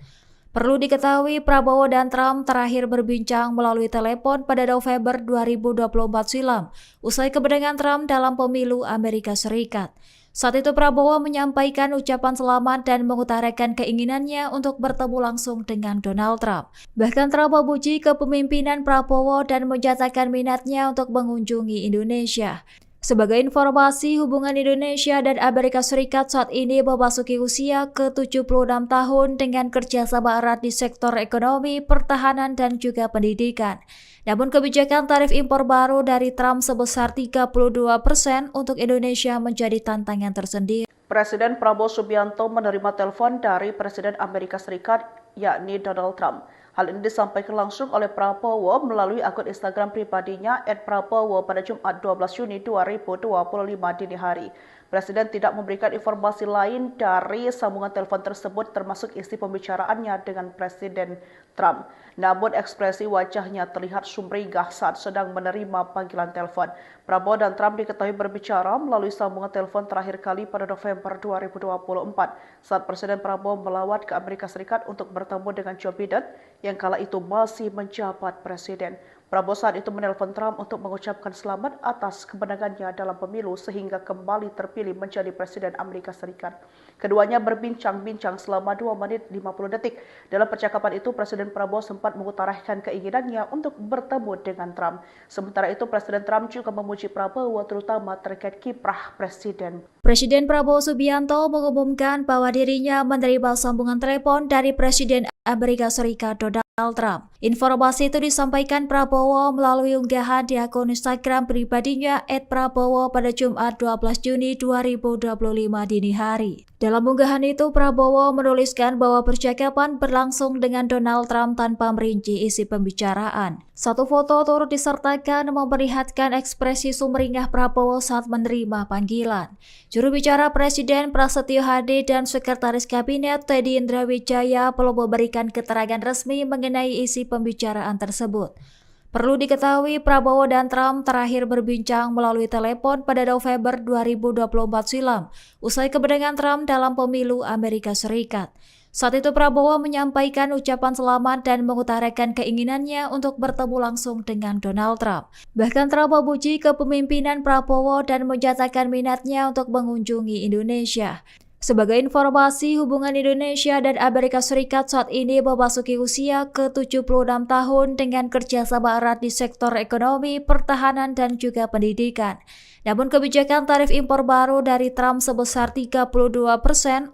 Perlu diketahui, Prabowo dan Trump terakhir berbincang melalui telepon pada November 2024 silam, usai kemenangan Trump dalam pemilu Amerika Serikat. Saat itu Prabowo menyampaikan ucapan selamat dan mengutarakan keinginannya untuk bertemu langsung dengan Donald Trump. Bahkan Trump memuji kepemimpinan Prabowo dan menyatakan minatnya untuk mengunjungi Indonesia. Sebagai informasi, hubungan Indonesia dan Amerika Serikat saat ini memasuki usia ke-76 tahun dengan kerjasama erat di sektor ekonomi, pertahanan, dan juga pendidikan. Namun kebijakan tarif impor baru dari Trump sebesar 32% untuk Indonesia menjadi tantangan tersendiri. Presiden Prabowo Subianto menerima telepon dari Presiden Amerika Serikat, yakni Donald Trump. Hal ini disampaikan langsung oleh Prabowo melalui akun Instagram pribadinya @prabowo pada Jumat 12 Juni 2025 dini hari. Presiden tidak memberikan informasi lain dari sambungan telepon tersebut termasuk isi pembicaraannya dengan Presiden Trump. Namun ekspresi wajahnya terlihat sumringah saat sedang menerima panggilan telepon. Prabowo dan Trump diketahui berbicara melalui sambungan telepon terakhir kali pada November 2024 saat Presiden Prabowo melawat ke Amerika Serikat untuk bertemu dengan Joe Biden yang kala itu masih menjabat presiden. Prabowo saat itu menelpon Trump untuk mengucapkan selamat atas kemenangannya dalam pemilu sehingga kembali terpilih menjadi Presiden Amerika Serikat. Keduanya berbincang-bincang selama 2 menit 50 detik. Dalam percakapan itu, Presiden Prabowo sempat mengutarakan keinginannya untuk bertemu dengan Trump. Sementara itu, Presiden Trump juga memuji Prabowo terutama terkait kiprah Presiden. Presiden Prabowo Subianto mengumumkan bahwa dirinya menerima sambungan telepon dari Presiden Amerika Serikat Donald Trump. Informasi itu disampaikan Prabowo melalui unggahan di akun Instagram pribadinya @prabowo pada Jumat 12 Juni 2025 dini hari. Dalam unggahan itu, Prabowo menuliskan bahwa percakapan berlangsung dengan Donald Trump tanpa merinci isi pembicaraan. Satu foto turut disertakan memperlihatkan ekspresi sumringah Prabowo saat menerima panggilan. Juru bicara Presiden Prasetyo Hadi dan Sekretaris Kabinet Teddy Indrawijaya belum memberikan keterangan resmi mengenai isi pembicaraan tersebut. Perlu diketahui, Prabowo dan Trump terakhir berbincang melalui telepon pada November 2024 silam, usai kemenangan Trump dalam pemilu Amerika Serikat. Saat itu Prabowo menyampaikan ucapan selamat dan mengutarakan keinginannya untuk bertemu langsung dengan Donald Trump. Bahkan Trump memuji kepemimpinan Prabowo dan menyatakan minatnya untuk mengunjungi Indonesia. Sebagai informasi, hubungan Indonesia dan Amerika Serikat saat ini memasuki usia ke-76 tahun dengan kerjasama erat di sektor ekonomi, pertahanan, dan juga pendidikan. Namun kebijakan tarif impor baru dari Trump sebesar 32%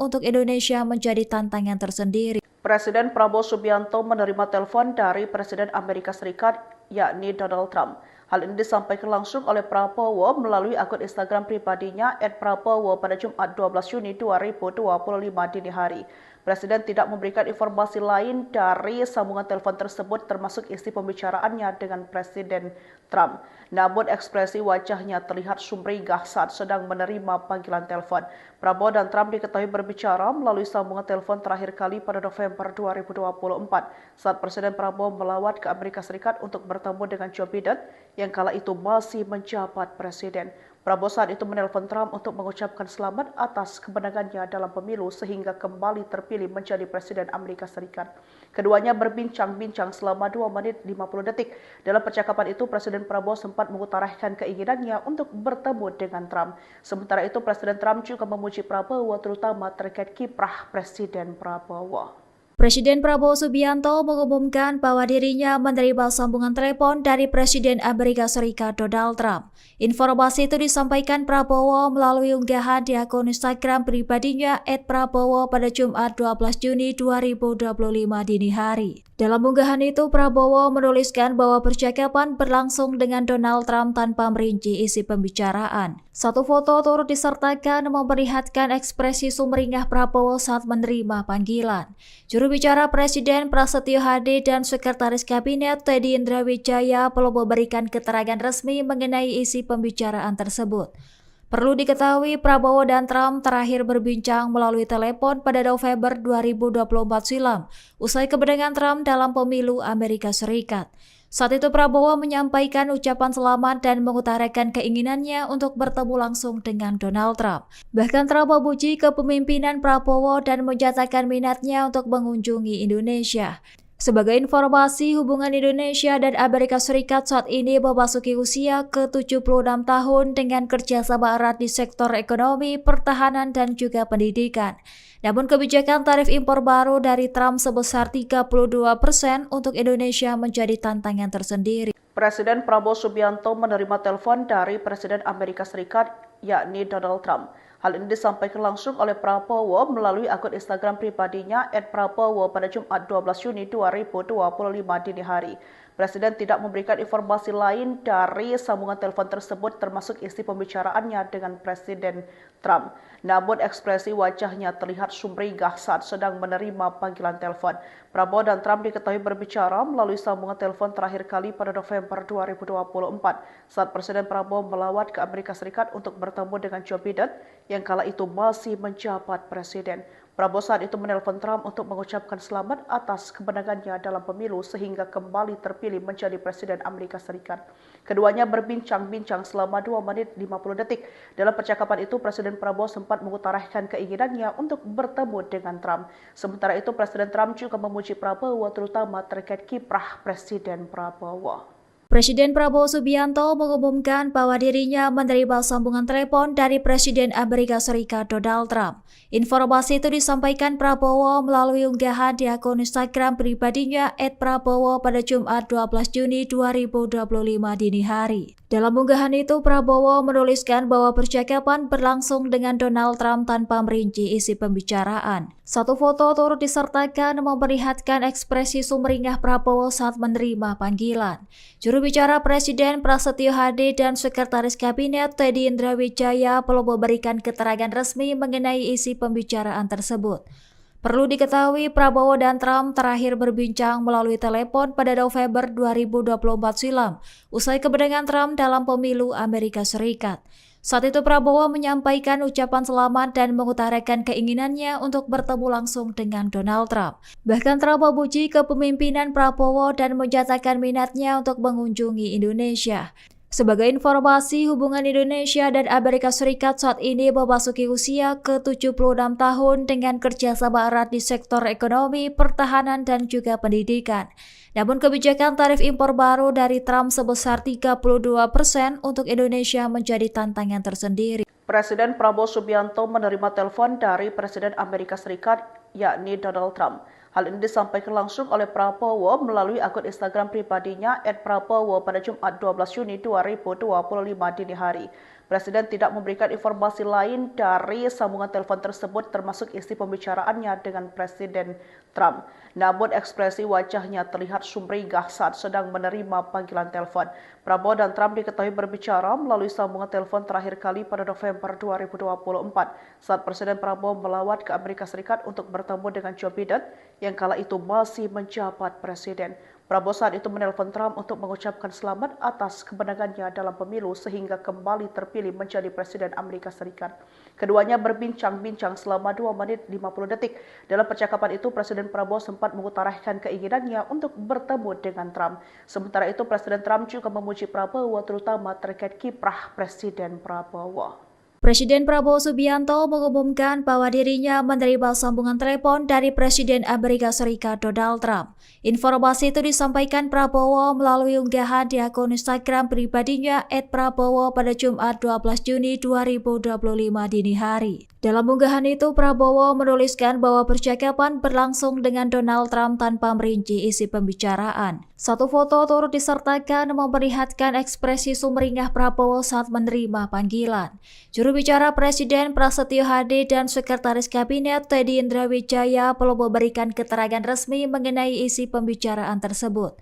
untuk Indonesia menjadi tantangan tersendiri. Presiden Prabowo Subianto menerima telepon dari Presiden Amerika Serikat, yakni Donald Trump. Hal ini disampaikan langsung oleh Prabowo melalui akun Instagram pribadinya @prabowo pada Jumat 12 Juni 2025 dini hari. Presiden tidak memberikan informasi lain dari sambungan telepon tersebut termasuk isi pembicaraannya dengan Presiden Trump. Namun ekspresi wajahnya terlihat sumringah saat sedang menerima panggilan telepon. Prabowo dan Trump diketahui berbicara melalui sambungan telepon terakhir kali pada November 2024 saat Presiden Prabowo melawat ke Amerika Serikat untuk bertemu dengan Joe Biden yang kala itu masih menjabat presiden. Prabowo saat itu menelpon Trump untuk mengucapkan selamat atas kemenangannya dalam pemilu sehingga kembali terpilih menjadi Presiden Amerika Serikat. Keduanya berbincang-bincang selama 2 menit 50 detik. Dalam percakapan itu, Presiden Prabowo sempat mengutarakan keinginannya untuk bertemu dengan Trump. Sementara itu, Presiden Trump juga memuji Prabowo terutama terkait kiprah Presiden Prabowo. Presiden Prabowo Subianto mengumumkan bahwa dirinya menerima sambungan telepon dari Presiden Amerika Serikat Donald Trump. Informasi itu disampaikan Prabowo melalui unggahan di akun Instagram pribadinya @prabowo pada Jumat 12 Juni 2025 dini hari. Dalam unggahan itu, Prabowo menuliskan bahwa percakapan berlangsung dengan Donald Trump tanpa merinci isi pembicaraan. Satu foto turut disertakan memperlihatkan ekspresi sumringah Prabowo saat menerima panggilan. Juru bicara Presiden Prasetyo Hadi dan Sekretaris Kabinet Teddy Indrawijaya belum memberikan keterangan resmi mengenai isi pembicaraan tersebut. Perlu diketahui, Prabowo dan Trump terakhir berbincang melalui telepon pada November 2024 silam, usai kemenangan Trump dalam pemilu Amerika Serikat. Saat itu Prabowo menyampaikan ucapan selamat dan mengutarakan keinginannya untuk bertemu langsung dengan Donald Trump. Bahkan Trump memuji kepemimpinan Prabowo dan menyatakan minatnya untuk mengunjungi Indonesia. Sebagai informasi, hubungan Indonesia dan Amerika Serikat saat ini memasuki usia ke-76 tahun dengan kerjasama erat di sektor ekonomi, pertahanan, dan juga pendidikan. Namun kebijakan tarif impor baru dari Trump sebesar 32% untuk Indonesia menjadi tantangan tersendiri. Presiden Prabowo Subianto menerima telepon dari Presiden Amerika Serikat, yakni Donald Trump. Hal ini disampaikan langsung oleh Prabowo melalui akun Instagram pribadinya @prabowo pada Jumat 12 Juni 2025 dini hari. Presiden tidak memberikan informasi lain dari sambungan telepon tersebut termasuk isi pembicaraannya dengan Presiden Trump. Namun ekspresi wajahnya terlihat sumringah saat sedang menerima panggilan telepon. Prabowo dan Trump diketahui berbicara melalui sambungan telepon terakhir kali pada November 2024 saat Presiden Prabowo melawat ke Amerika Serikat untuk bertemu dengan Joe Biden yang kala itu masih menjabat presiden. Prabowo saat itu menelpon Trump untuk mengucapkan selamat atas kemenangannya dalam pemilu sehingga kembali terpilih menjadi Presiden Amerika Serikat. Keduanya berbincang-bincang selama 2 menit 50 detik. Dalam percakapan itu, Presiden Prabowo sempat mengutarakan keinginannya untuk bertemu dengan Trump. Sementara itu, Presiden Trump juga memuji Prabowo terutama terkait kiprah Presiden Prabowo. Presiden Prabowo Subianto mengumumkan bahwa dirinya menerima sambungan telepon dari Presiden Amerika Serikat Donald Trump. Informasi itu disampaikan Prabowo melalui unggahan di akun Instagram pribadinya @prabowo pada Jumat 12 Juni 2025 dini hari. Dalam unggahan itu, Prabowo menuliskan bahwa percakapan berlangsung dengan Donald Trump tanpa merinci isi pembicaraan. Satu foto turut disertakan memperlihatkan ekspresi sumringah Prabowo saat menerima panggilan. Juru bicara Presiden Prasetyo Hadi dan Sekretaris Kabinet Teddy Indrawijaya belum memberikan keterangan resmi mengenai isi pembicaraan tersebut. Perlu diketahui, Prabowo dan Trump terakhir berbincang melalui telepon pada November 2024 silam, usai kemenangan Trump dalam pemilu Amerika Serikat. Saat itu Prabowo menyampaikan ucapan selamat dan mengutarakan keinginannya untuk bertemu langsung dengan Donald Trump. Bahkan Trump memuji kepemimpinan Prabowo dan menyatakan minatnya untuk mengunjungi Indonesia. Sebagai informasi, hubungan Indonesia dan Amerika Serikat saat ini memasuki usia ke-76 tahun dengan kerjasama erat di sektor ekonomi, pertahanan, dan juga pendidikan. Namun kebijakan tarif impor baru dari Trump sebesar 32% untuk Indonesia menjadi tantangan tersendiri. Presiden Prabowo Subianto menerima telepon dari Presiden Amerika Serikat, yakni Donald Trump. Hal ini disampaikan langsung oleh Prabowo melalui akun Instagram pribadinya @prabowo pada Jumat 12 Juni 2025 dini hari. Presiden tidak memberikan informasi lain dari sambungan telepon tersebut termasuk isi pembicaraannya dengan Presiden Trump. Namun ekspresi wajahnya terlihat sumringah saat sedang menerima panggilan telepon. Prabowo dan Trump diketahui berbicara melalui sambungan telepon terakhir kali pada November 2024 saat Presiden Prabowo melawat ke Amerika Serikat untuk bertemu dengan Joe Biden yang kala itu masih menjabat presiden. Prabowo saat itu menelpon Trump untuk mengucapkan selamat atas kemenangannya dalam pemilu sehingga kembali terpilih menjadi Presiden Amerika Serikat. Keduanya berbincang-bincang selama 2 menit 50 detik. Dalam percakapan itu, Presiden Prabowo sempat mengutarakan keinginannya untuk bertemu dengan Trump. Sementara itu, Presiden Trump juga memuji Prabowo terutama terkait kiprah Presiden Prabowo. Presiden Prabowo Subianto mengumumkan bahwa dirinya menerima sambungan telepon dari Presiden Amerika Serikat Donald Trump. Informasi itu disampaikan Prabowo melalui unggahan di akun Instagram pribadinya @prabowo pada Jumat 12 Juni 2025 dini hari. Dalam unggahan itu, Prabowo menuliskan bahwa percakapan berlangsung dengan Donald Trump tanpa merinci isi pembicaraan. Satu foto turut disertakan memperlihatkan ekspresi sumringah Prabowo saat menerima panggilan. Juru bicara Presiden Prasetyo Hadi dan Sekretaris Kabinet Teddy Indrawijaya belum memberikan keterangan resmi mengenai isi pembicaraan tersebut.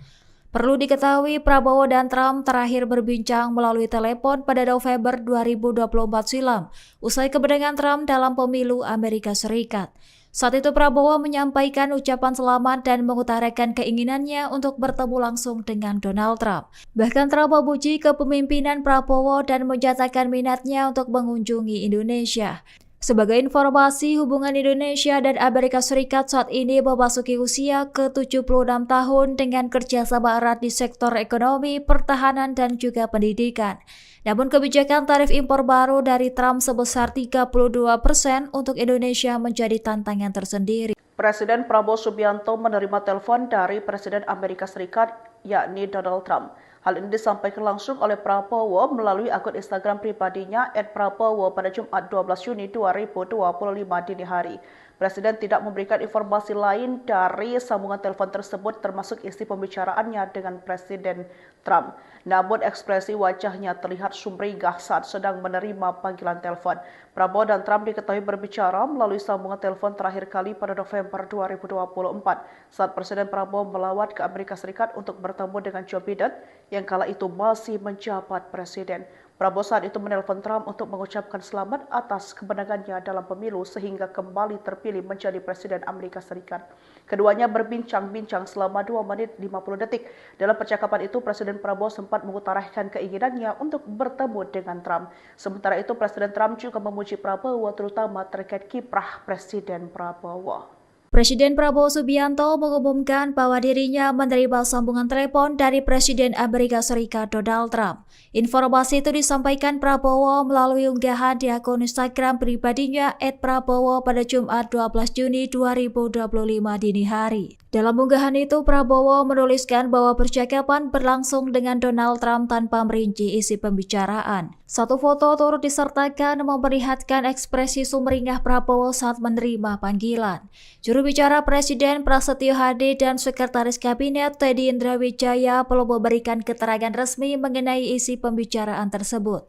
Perlu diketahui, Prabowo dan Trump terakhir berbincang melalui telepon pada November 2024 silam, usai kemenangan Trump dalam pemilu Amerika Serikat. Saat itu Prabowo menyampaikan ucapan selamat dan mengutarakan keinginannya untuk bertemu langsung dengan Donald Trump. Bahkan Trump memuji kepemimpinan Prabowo dan menyatakan minatnya untuk mengunjungi Indonesia. Sebagai informasi, hubungan Indonesia dan Amerika Serikat saat ini memasuki usia ke-76 tahun dengan kerjasama erat di sektor ekonomi, pertahanan, dan juga pendidikan. Namun kebijakan tarif impor baru dari Trump sebesar 32% untuk Indonesia menjadi tantangan tersendiri. Presiden Prabowo Subianto menerima telepon dari Presiden Amerika Serikat, yakni Donald Trump. Hal ini disampaikan langsung oleh Prabowo melalui akun Instagram pribadinya @prabowo pada Jumat 12 Juni 2025 dini hari. Presiden tidak memberikan informasi lain dari sambungan telepon tersebut termasuk isi pembicaraannya dengan Presiden Trump. Namun ekspresi wajahnya terlihat sumringah saat sedang menerima panggilan telepon. Prabowo dan Trump diketahui berbicara melalui sambungan telepon terakhir kali pada November 2024 saat Presiden Prabowo melawat ke Amerika Serikat untuk bertemu dengan Joe Biden yang kala itu masih menjabat presiden. Prabowo saat itu menelpon Trump untuk mengucapkan selamat atas kemenangannya dalam pemilu sehingga kembali terpilih menjadi Presiden Amerika Serikat. Keduanya berbincang-bincang selama 2 menit 50 detik. Dalam percakapan itu, Presiden Prabowo sempat mengutarakan keinginannya untuk bertemu dengan Trump. Sementara itu, Presiden Trump juga memuji Prabowo terutama terkait kiprah Presiden Prabowo. Presiden Prabowo Subianto mengumumkan bahwa dirinya menerima sambungan telepon dari Presiden Amerika Serikat Donald Trump. Informasi itu disampaikan Prabowo melalui unggahan di akun Instagram pribadinya @prabowo pada Jumat 12 Juni 2025 dini hari. Dalam unggahan itu, Prabowo menuliskan bahwa percakapan berlangsung dengan Donald Trump tanpa merinci isi pembicaraan. Satu foto turut disertakan memperlihatkan ekspresi sumringah Prabowo saat menerima panggilan. Juru bicara Presiden Prasetyo Hadi dan Sekretaris Kabinet Teddy Indrawijaya belum memberikan keterangan resmi mengenai isi pembicaraan tersebut.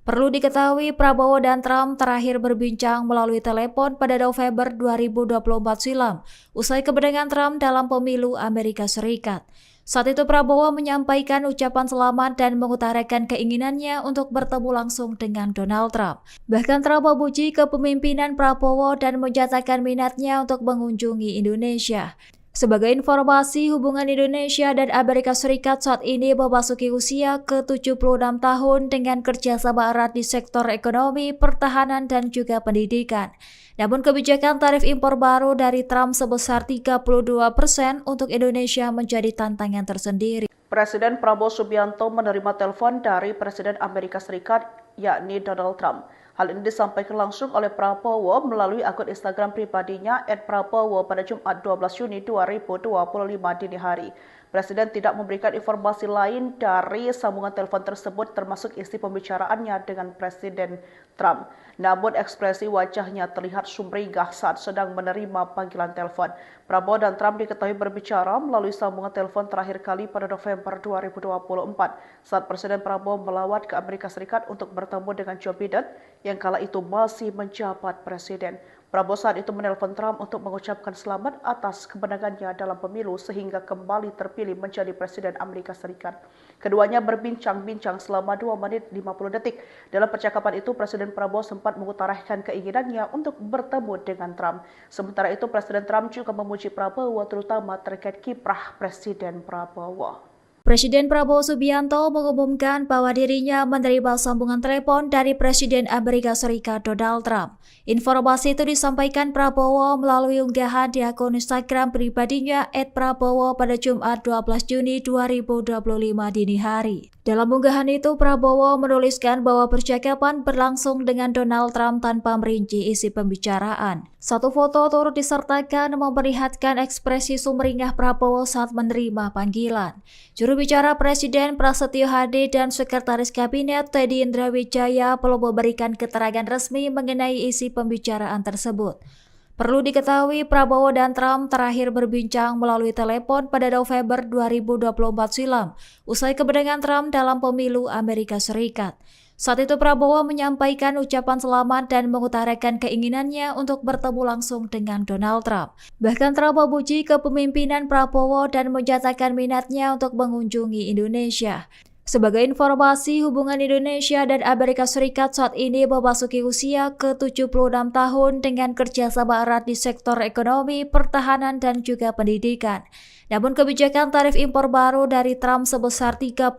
Perlu diketahui, Prabowo dan Trump terakhir berbincang melalui telepon pada November 2024 silam, usai kemenangan Trump dalam pemilu Amerika Serikat. Saat itu Prabowo menyampaikan ucapan selamat dan mengutarakan keinginannya untuk bertemu langsung dengan Donald Trump. Bahkan Trump memuji kepemimpinan Prabowo dan menyatakan minatnya untuk mengunjungi Indonesia. Sebagai informasi, hubungan Indonesia dan Amerika Serikat saat ini memasuki usia ke-76 tahun dengan kerjasama erat di sektor ekonomi, pertahanan, dan juga pendidikan. Namun kebijakan tarif impor baru dari Trump sebesar 32% untuk Indonesia menjadi tantangan tersendiri. Presiden Prabowo Subianto menerima telepon dari Presiden Amerika Serikat, yakni Donald Trump. Hal ini disampaikan langsung oleh Prabowo melalui akun Instagram pribadinya @prabowo pada Jumat 12 Juni 2025 dini hari. Presiden tidak memberikan informasi lain dari sambungan telepon tersebut termasuk isi pembicaraannya dengan Presiden Trump. Namun ekspresi wajahnya terlihat sumringah saat sedang menerima panggilan telepon. Prabowo dan Trump diketahui berbicara melalui sambungan telepon terakhir kali pada November 2024 saat Presiden Prabowo melawat ke Amerika Serikat untuk bertemu dengan Joe Biden yang kala itu masih menjabat presiden. Prabowo saat itu menelpon Trump untuk mengucapkan selamat atas kemenangannya dalam pemilu sehingga kembali terpilih menjadi Presiden Amerika Serikat. Keduanya berbincang-bincang selama 2 menit 50 detik. Dalam percakapan itu, Presiden Prabowo sempat mengutarakan keinginannya untuk bertemu dengan Trump. Sementara itu, Presiden Trump juga memuji Prabowo terutama terkait kiprah Presiden Prabowo. Presiden Prabowo Subianto mengumumkan bahwa dirinya menerima sambungan telepon dari Presiden Amerika Serikat Donald Trump. Informasi itu disampaikan Prabowo melalui unggahan di akun Instagram pribadinya @prabowo pada Jumat 12 Juni 2025 dini hari. Dalam unggahan itu, Prabowo menuliskan bahwa percakapan berlangsung dengan Donald Trump tanpa merinci isi pembicaraan. Satu foto turut disertakan memperlihatkan ekspresi sumringah Prabowo saat menerima panggilan. Juru bicara Presiden Prasetyo Hadi dan Sekretaris Kabinet Teddy Indrawijaya belum memberikan keterangan resmi mengenai isi pembicaraan tersebut. Perlu diketahui, Prabowo dan Trump terakhir berbincang melalui telepon pada November 2024 silam, usai kemenangan Trump dalam pemilu Amerika Serikat. Saat itu Prabowo menyampaikan ucapan selamat dan mengutarakan keinginannya untuk bertemu langsung dengan Donald Trump. Bahkan Trump memuji kepemimpinan Prabowo dan menyatakan minatnya untuk mengunjungi Indonesia. Sebagai informasi, hubungan Indonesia dan Amerika Serikat saat ini memasuki usia ke-76 tahun dengan kerjasama erat di sektor ekonomi, pertahanan, dan juga pendidikan. Namun kebijakan tarif impor baru dari Trump sebesar 32%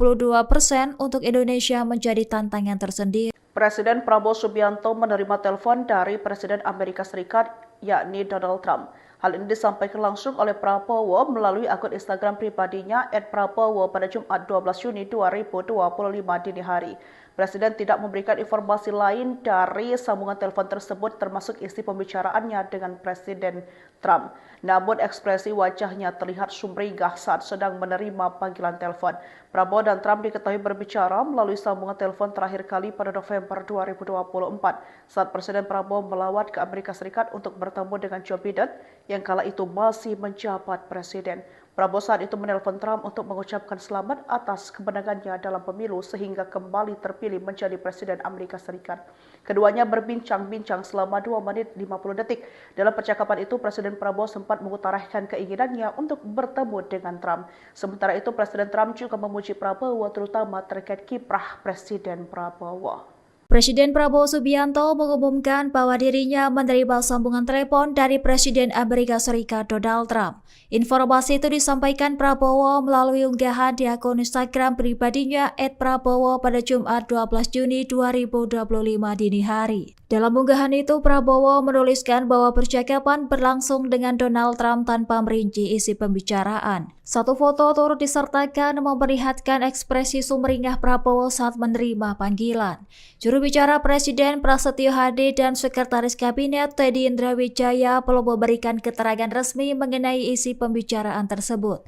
untuk Indonesia menjadi tantangan tersendiri. Presiden Prabowo Subianto menerima telepon dari Presiden Amerika Serikat, yakni Donald Trump. Hal ini disampaikan langsung oleh Prabowo melalui akun Instagram pribadinya @prabowo pada Jumat 12 Juni 2025 dini hari. Presiden tidak memberikan informasi lain dari sambungan telepon tersebut termasuk isi pembicaraannya dengan Presiden Trump. Namun ekspresi wajahnya terlihat sumringah saat sedang menerima panggilan telepon. Prabowo dan Trump diketahui berbicara melalui sambungan telepon terakhir kali pada November 2024 saat Presiden Prabowo melawat ke Amerika Serikat untuk bertemu dengan Joe Biden yang kala itu masih menjabat presiden. Prabowo saat itu menelpon Trump untuk mengucapkan selamat atas kemenangannya dalam pemilu sehingga kembali terpilih menjadi Presiden Amerika Serikat. Keduanya berbincang-bincang selama 2 menit 50 detik. Dalam percakapan itu, Presiden Prabowo sempat mengutarakan keinginannya untuk bertemu dengan Trump. Sementara itu, Presiden Trump juga memuji Prabowo terutama terkait kiprah Presiden Prabowo. Presiden Prabowo Subianto mengumumkan bahwa dirinya menerima sambungan telepon dari Presiden Amerika Serikat Donald Trump. Informasi itu disampaikan Prabowo melalui unggahan di akun Instagram pribadinya @prabowo pada Jumat 12 Juni 2025 dini hari. Dalam unggahan itu, Prabowo menuliskan bahwa percakapan berlangsung dengan Donald Trump tanpa merinci isi pembicaraan. Satu foto turut disertakan memperlihatkan ekspresi sumringah Prabowo saat menerima panggilan. Juru bicara Presiden Prasetyo Hadi dan Sekretaris Kabinet Teddy Indrawijaya belum memberikan keterangan resmi mengenai isi pembicaraan tersebut.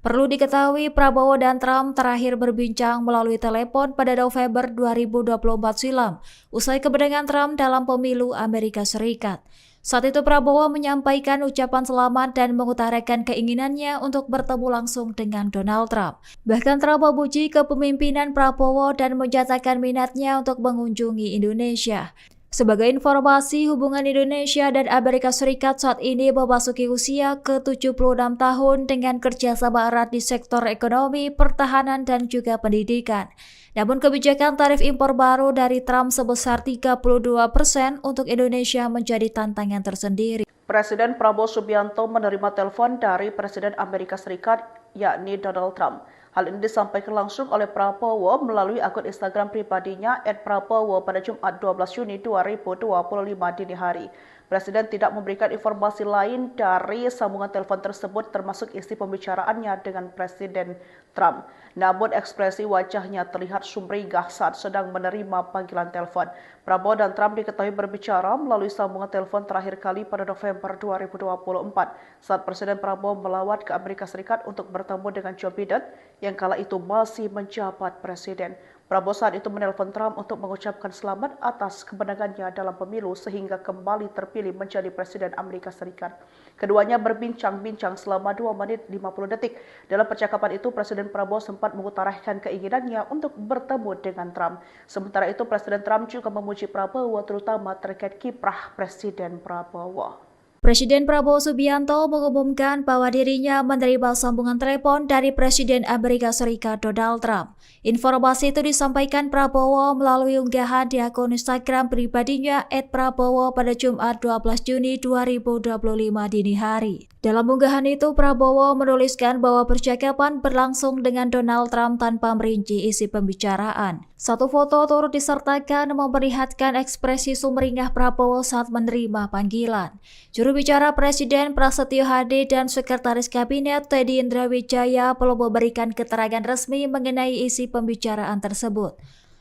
Perlu diketahui, Prabowo dan Trump terakhir berbincang melalui telepon pada November 2024 silam, usai kemenangan Trump dalam pemilu Amerika Serikat. Saat itu Prabowo menyampaikan ucapan selamat dan mengutarakan keinginannya untuk bertemu langsung dengan Donald Trump. Bahkan Trump memuji kepemimpinan Prabowo dan menyatakan minatnya untuk mengunjungi Indonesia. Sebagai informasi, hubungan Indonesia dan Amerika Serikat saat ini memasuki usia ke-76 tahun dengan kerjasama erat di sektor ekonomi, pertahanan, dan juga pendidikan. Namun kebijakan tarif impor baru dari Trump sebesar 32% untuk Indonesia menjadi tantangan tersendiri. Presiden Prabowo Subianto menerima telepon dari Presiden Amerika Serikat, yakni Donald Trump. Hal ini disampaikan langsung oleh Prabowo melalui akun Instagram pribadinya @prabowo pada Jumat 12 Juni 2025 dini hari. Presiden tidak memberikan informasi lain dari sambungan telepon tersebut termasuk isi pembicaraannya dengan Presiden Trump. Namun ekspresi wajahnya terlihat sumringah saat sedang menerima panggilan telepon. Prabowo dan Trump diketahui berbicara melalui sambungan telepon terakhir kali pada November 2024 saat Presiden Prabowo melawat ke Amerika Serikat untuk bertemu dengan Joe Biden yang kala itu masih menjabat presiden. Prabowo saat itu menelpon Trump untuk mengucapkan selamat atas kemenangannya dalam pemilu sehingga kembali terpilih menjadi Presiden Amerika Serikat. Keduanya berbincang-bincang selama 2 menit 50 detik. Dalam percakapan itu, Presiden Prabowo sempat mengutarakan keinginannya untuk bertemu dengan Trump. Sementara itu, Presiden Trump juga memuji Prabowo terutama terkait kiprah Presiden Prabowo. Presiden Prabowo Subianto mengumumkan bahwa dirinya menerima sambungan telepon dari Presiden Amerika Serikat Donald Trump. Informasi itu disampaikan Prabowo melalui unggahan di akun Instagram pribadinya @prabowo pada Jumat 12 Juni 2025 dini hari. Dalam unggahan itu, Prabowo menuliskan bahwa percakapan berlangsung dengan Donald Trump tanpa merinci isi pembicaraan. Satu foto turut disertakan memperlihatkan ekspresi sumringah Prabowo saat menerima panggilan. Juru bicara Presiden Prasetyo Hadi dan Sekretaris Kabinet Teddy Indrawijaya belum memberikan keterangan resmi mengenai isi pembicaraan tersebut.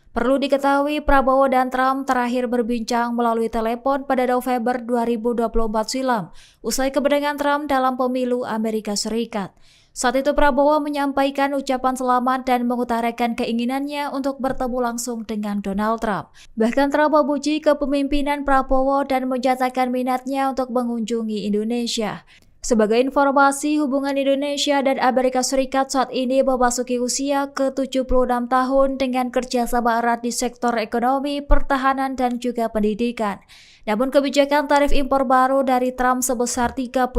Perlu diketahui, Prabowo dan Trump terakhir berbincang melalui telepon pada November 2024 silam, usai kemenangan Trump dalam pemilu Amerika Serikat. Saat itu Prabowo menyampaikan ucapan selamat dan mengutarakan keinginannya untuk bertemu langsung dengan Donald Trump. Bahkan Trump memuji kepemimpinan Prabowo dan menyatakan minatnya untuk mengunjungi Indonesia. Sebagai informasi, hubungan Indonesia dan Amerika Serikat saat ini memasuki usia ke-76 tahun dengan kerjasama erat di sektor ekonomi, pertahanan, dan juga pendidikan. Namun kebijakan tarif impor baru dari Trump sebesar 32%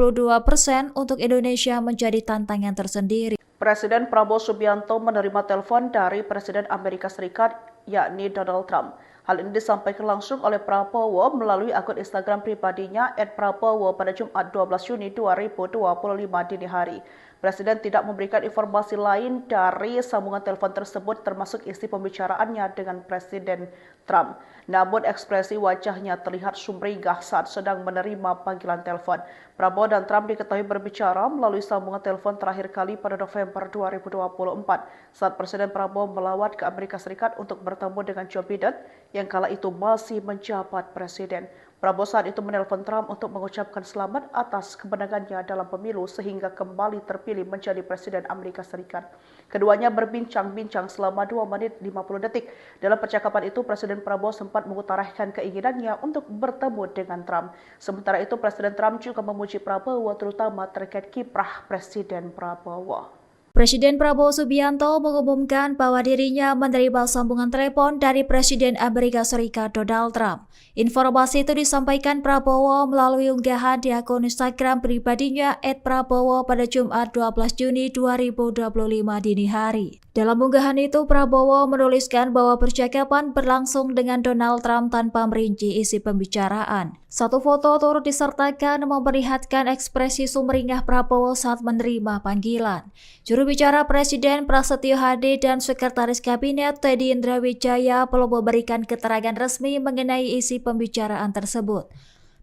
untuk Indonesia menjadi tantangan tersendiri. Presiden Prabowo Subianto menerima telepon dari Presiden Amerika Serikat, yakni Donald Trump. Hal ini disampaikan langsung oleh Prabowo melalui akun Instagram pribadinya @prabowo pada Jumat 12 Juni 2025 dini hari. Presiden tidak memberikan informasi lain dari sambungan telepon tersebut termasuk isi pembicaraannya dengan Presiden Trump. Namun ekspresi wajahnya terlihat sumringah saat sedang menerima panggilan telepon. Prabowo dan Trump diketahui berbicara melalui sambungan telepon terakhir kali pada November 2024 saat Presiden Prabowo melawat ke Amerika Serikat untuk bertemu dengan Joe Biden yang kala itu masih menjabat presiden. Prabowo saat itu menelpon Trump untuk mengucapkan selamat atas kemenangannya dalam pemilu sehingga kembali terpilih menjadi Presiden Amerika Serikat. Keduanya berbincang-bincang selama 2 menit 50 detik. Dalam percakapan itu, Presiden Prabowo sempat mengutarakan keinginannya untuk bertemu dengan Trump. Sementara itu, Presiden Trump juga memuji Prabowo terutama terkait kiprah Presiden Prabowo. Presiden Prabowo Subianto mengumumkan bahwa dirinya menerima sambungan telepon dari Presiden Amerika Serikat Donald Trump. Informasi itu disampaikan Prabowo melalui unggahan di akun Instagram pribadinya @prabowo pada Jumat 12 Juni 2025 dini hari. Dalam unggahan itu, Prabowo menuliskan bahwa percakapan berlangsung dengan Donald Trump tanpa merinci isi pembicaraan. Satu foto turut disertakan memperlihatkan ekspresi sumringah Prabowo saat menerima panggilan. Juru bicara Presiden Prasetyo Hadi dan Sekretaris Kabinet Teddy Indrawijaya belum memberikan keterangan resmi mengenai isi pembicaraan tersebut.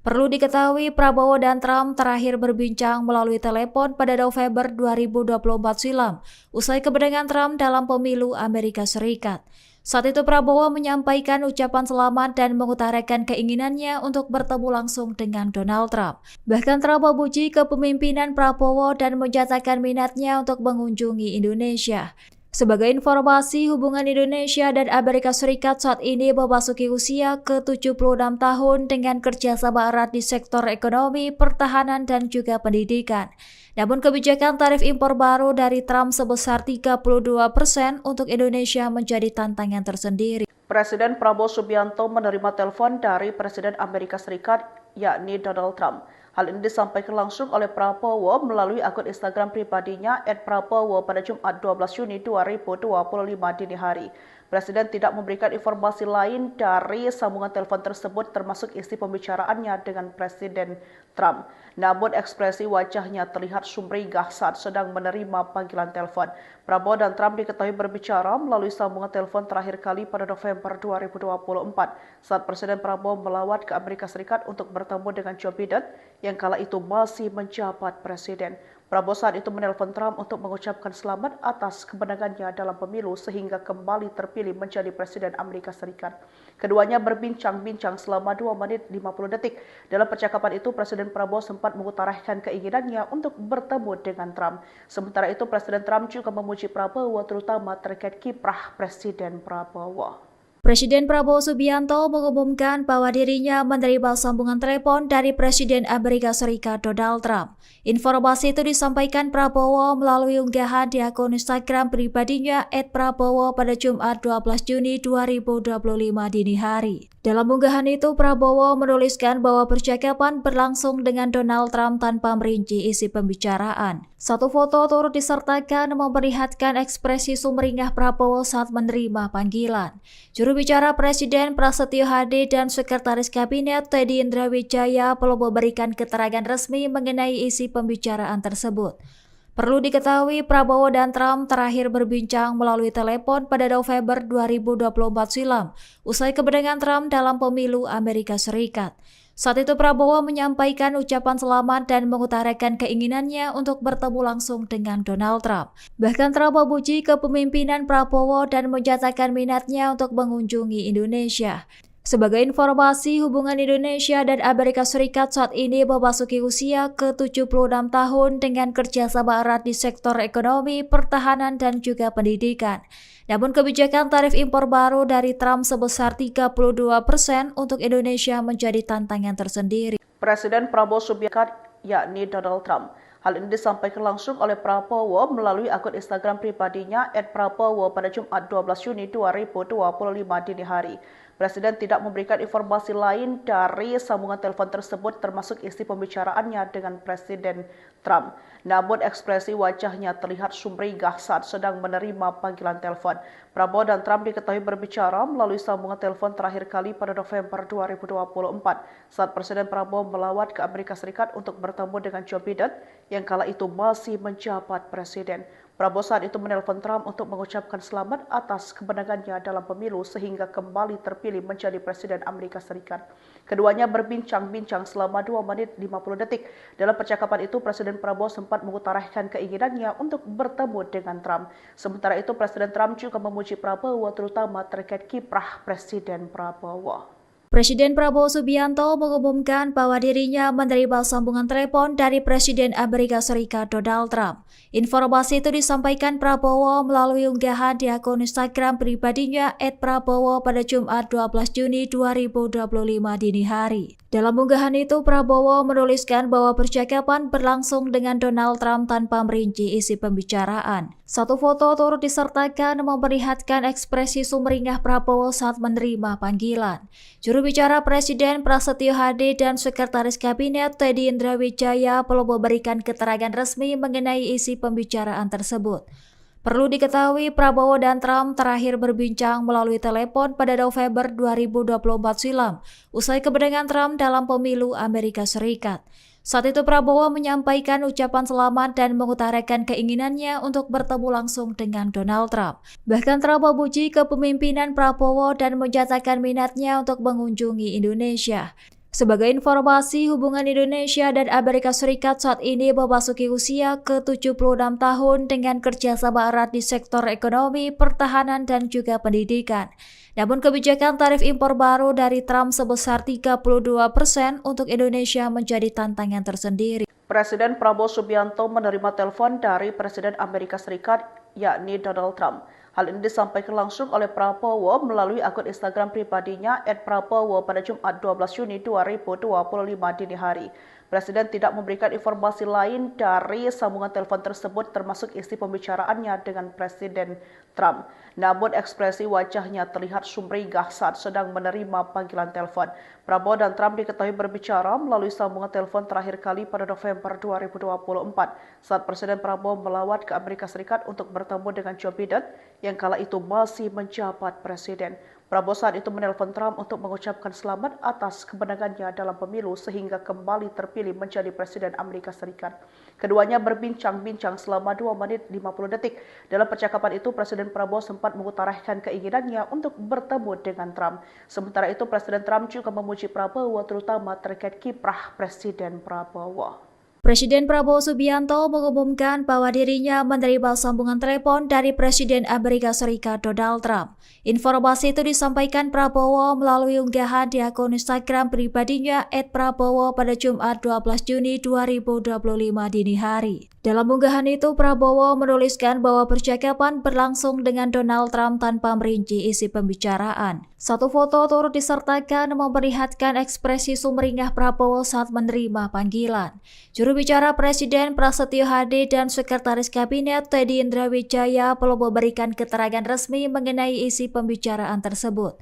Perlu diketahui, Prabowo dan Trump terakhir berbincang melalui telepon pada November 2024 silam, usai kemenangan Trump dalam pemilu Amerika Serikat. Saat itu Prabowo menyampaikan ucapan selamat dan mengutarakan keinginannya untuk bertemu langsung dengan Donald Trump. Bahkan Trump memuji kepemimpinan Prabowo dan menyatakan minatnya untuk mengunjungi Indonesia. Sebagai informasi, hubungan Indonesia dan Amerika Serikat saat ini memasuki usia ke-76 tahun dengan kerjasama erat di sektor ekonomi, pertahanan, dan juga pendidikan. Namun kebijakan tarif impor baru dari Trump sebesar 32% untuk Indonesia menjadi tantangan tersendiri. Presiden Prabowo Subianto menerima telepon dari Presiden Amerika Serikat, yakni Donald Trump. Hal ini disampaikan langsung oleh Prabowo melalui akun Instagram pribadinya @prabowo pada Jumat 12 Juni 2025 dini hari. Presiden tidak memberikan informasi lain dari sambungan telepon tersebut termasuk isi pembicaraannya dengan Presiden Trump. Namun ekspresi wajahnya terlihat sumringah saat sedang menerima panggilan telepon. Prabowo dan Trump diketahui berbicara melalui sambungan telepon terakhir kali pada November 2024 saat Presiden Prabowo melawat ke Amerika Serikat untuk bertemu dengan Joe Biden yang kala itu masih menjabat presiden. Prabowo saat itu menelpon Trump untuk mengucapkan selamat atas kemenangannya dalam pemilu sehingga kembali terpilih menjadi Presiden Amerika Serikat. Keduanya berbincang-bincang selama 2 menit 50 detik. Dalam percakapan itu, Presiden Prabowo sempat mengutarakan keinginannya untuk bertemu dengan Trump. Sementara itu, Presiden Trump juga memuji Prabowo terutama terkait kiprah Presiden Prabowo. Presiden Prabowo Subianto mengumumkan bahwa dirinya menerima sambungan telepon dari Presiden Amerika Serikat Donald Trump. Informasi itu disampaikan Prabowo melalui unggahan di akun Instagram pribadinya @prabowo pada Jumat 12 Juni 2025 dini hari. Dalam unggahan itu, Prabowo menuliskan bahwa percakapan berlangsung dengan Donald Trump tanpa merinci isi pembicaraan. Satu foto turut disertakan memperlihatkan ekspresi sumringah Prabowo saat menerima panggilan. Juru bicara Presiden Prasetyo Hadi dan Sekretaris Kabinet Teddy Indrawijaya belum memberikan keterangan resmi mengenai isi pembicaraan tersebut. Perlu diketahui, Prabowo dan Trump terakhir berbincang melalui telepon pada November 2024 silam, usai kemenangan Trump dalam pemilu Amerika Serikat. Saat itu Prabowo menyampaikan ucapan selamat dan mengutarakan keinginannya untuk bertemu langsung dengan Donald Trump. Bahkan Trump memuji kepemimpinan Prabowo dan menyatakan minatnya untuk mengunjungi Indonesia. Sebagai informasi, hubungan Indonesia dan Amerika Serikat saat ini memasuki usia ke-76 tahun dengan kerjasama erat di sektor ekonomi, pertahanan, dan juga pendidikan. Namun kebijakan tarif impor baru dari Trump sebesar 32% untuk Indonesia menjadi tantangan tersendiri. Presiden Prabowo Subianto, yakni Donald Trump. Hal ini disampaikan langsung oleh Prabowo melalui akun Instagram pribadinya @prabowo pada Jumat 12 Juni 2025 dini hari. Presiden tidak memberikan informasi lain dari sambungan telepon tersebut termasuk isi pembicaraannya dengan Presiden Trump. Namun ekspresi wajahnya terlihat sumringah saat sedang menerima panggilan telepon. Prabowo dan Trump diketahui berbicara melalui sambungan telepon terakhir kali pada November 2024 saat Presiden Prabowo melawat ke Amerika Serikat untuk bertemu dengan Joe Biden yang kala itu masih menjabat presiden. Prabowo saat itu menelpon Trump untuk mengucapkan selamat atas kemenangannya dalam pemilu sehingga kembali terpilih menjadi Presiden Amerika Serikat. Keduanya berbincang-bincang selama 2 menit 50 detik. Dalam percakapan itu, Presiden Prabowo sempat mengutarakan keinginannya untuk bertemu dengan Trump. Sementara itu, Presiden Trump juga memuji Prabowo terutama terkait kiprah Presiden Prabowo. Presiden Prabowo Subianto mengumumkan bahwa dirinya menerima sambungan telepon dari Presiden Amerika Serikat Donald Trump. Informasi itu disampaikan Prabowo melalui unggahan di akun Instagram pribadinya @prabowo pada Jumat 12 Juni 2025 dini hari. Dalam unggahan itu, Prabowo menuliskan bahwa percakapan berlangsung dengan Donald Trump tanpa merinci isi pembicaraan. Satu foto turut disertakan memperlihatkan ekspresi sumringah Prabowo saat menerima panggilan. Juru bicara Presiden Prasetyo Hadi dan Sekretaris Kabinet Teddy Indrawijaya belum memberikan keterangan resmi mengenai isi pembicaraan tersebut. Perlu diketahui, Prabowo dan Trump terakhir berbincang melalui telepon pada November 2024 silam, usai kemenangan Trump dalam pemilu Amerika Serikat. Saat itu Prabowo menyampaikan ucapan selamat dan mengutarakan keinginannya untuk bertemu langsung dengan Donald Trump. Bahkan Trump memuji kepemimpinan Prabowo dan menyatakan minatnya untuk mengunjungi Indonesia. Sebagai informasi, hubungan Indonesia dan Amerika Serikat saat ini memasuki usia ke-76 tahun dengan kerjasama erat di sektor ekonomi, pertahanan, dan juga pendidikan. Namun kebijakan tarif impor baru dari Trump sebesar 32% untuk Indonesia menjadi tantangan tersendiri. Presiden Prabowo Subianto menerima telepon dari Presiden Amerika Serikat, yakni Donald Trump. Hal ini disampaikan langsung oleh Prabowo melalui akun Instagram pribadinya @prabowo pada Jumat 12 Juni 2025 dini hari. Presiden tidak memberikan informasi lain dari sambungan telepon tersebut termasuk isi pembicaraannya dengan Presiden Trump. Namun ekspresi wajahnya terlihat sumringah saat sedang menerima panggilan telepon. Prabowo dan Trump diketahui berbicara melalui sambungan telepon terakhir kali pada November 2024 saat Presiden Prabowo melawat ke Amerika Serikat untuk bertemu dengan Joe Biden yang kala itu masih menjabat presiden. Prabowo saat itu menelpon Trump untuk mengucapkan selamat atas kemenangannya dalam pemilu sehingga kembali terpilih menjadi Presiden Amerika Serikat. Keduanya berbincang-bincang selama 2 menit 50 detik. Dalam percakapan itu, Presiden Prabowo sempat mengutarakan keinginannya untuk bertemu dengan Trump. Sementara itu, Presiden Trump juga memuji Prabowo terutama terkait kiprah Presiden Prabowo. Presiden Prabowo Subianto mengumumkan bahwa dirinya menerima sambungan telepon dari Presiden Amerika Serikat Donald Trump. Informasi itu disampaikan Prabowo melalui unggahan di akun Instagram pribadinya @prabowo pada Jumat 12 Juni 2025 dini hari. Dalam unggahan itu, Prabowo menuliskan bahwa percakapan berlangsung dengan Donald Trump tanpa merinci isi pembicaraan. Satu foto turut disertakan memperlihatkan ekspresi sumringah Prabowo saat menerima panggilan. Juru bicara Presiden Prasetyo Hadi dan Sekretaris Kabinet Teddy Indrawijaya belum memberikan keterangan resmi mengenai isi pembicaraan tersebut.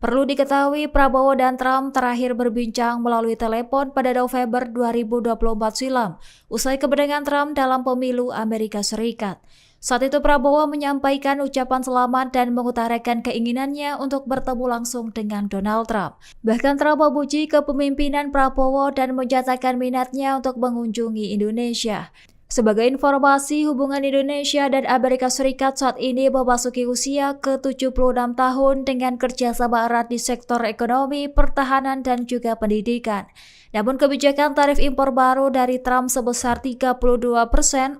Perlu diketahui, Prabowo dan Trump terakhir berbincang melalui telepon pada November 2024 silam, usai kemenangan Trump dalam pemilu Amerika Serikat. Saat itu Prabowo menyampaikan ucapan selamat dan mengutarakan keinginannya untuk bertemu langsung dengan Donald Trump. Bahkan Trump memuji kepemimpinan Prabowo dan menyatakan minatnya untuk mengunjungi Indonesia. Sebagai informasi, hubungan Indonesia dan Amerika Serikat saat ini memasuki usia ke-76 tahun dengan kerjasama erat di sektor ekonomi, pertahanan, dan juga pendidikan. Namun kebijakan tarif impor baru dari Trump sebesar 32%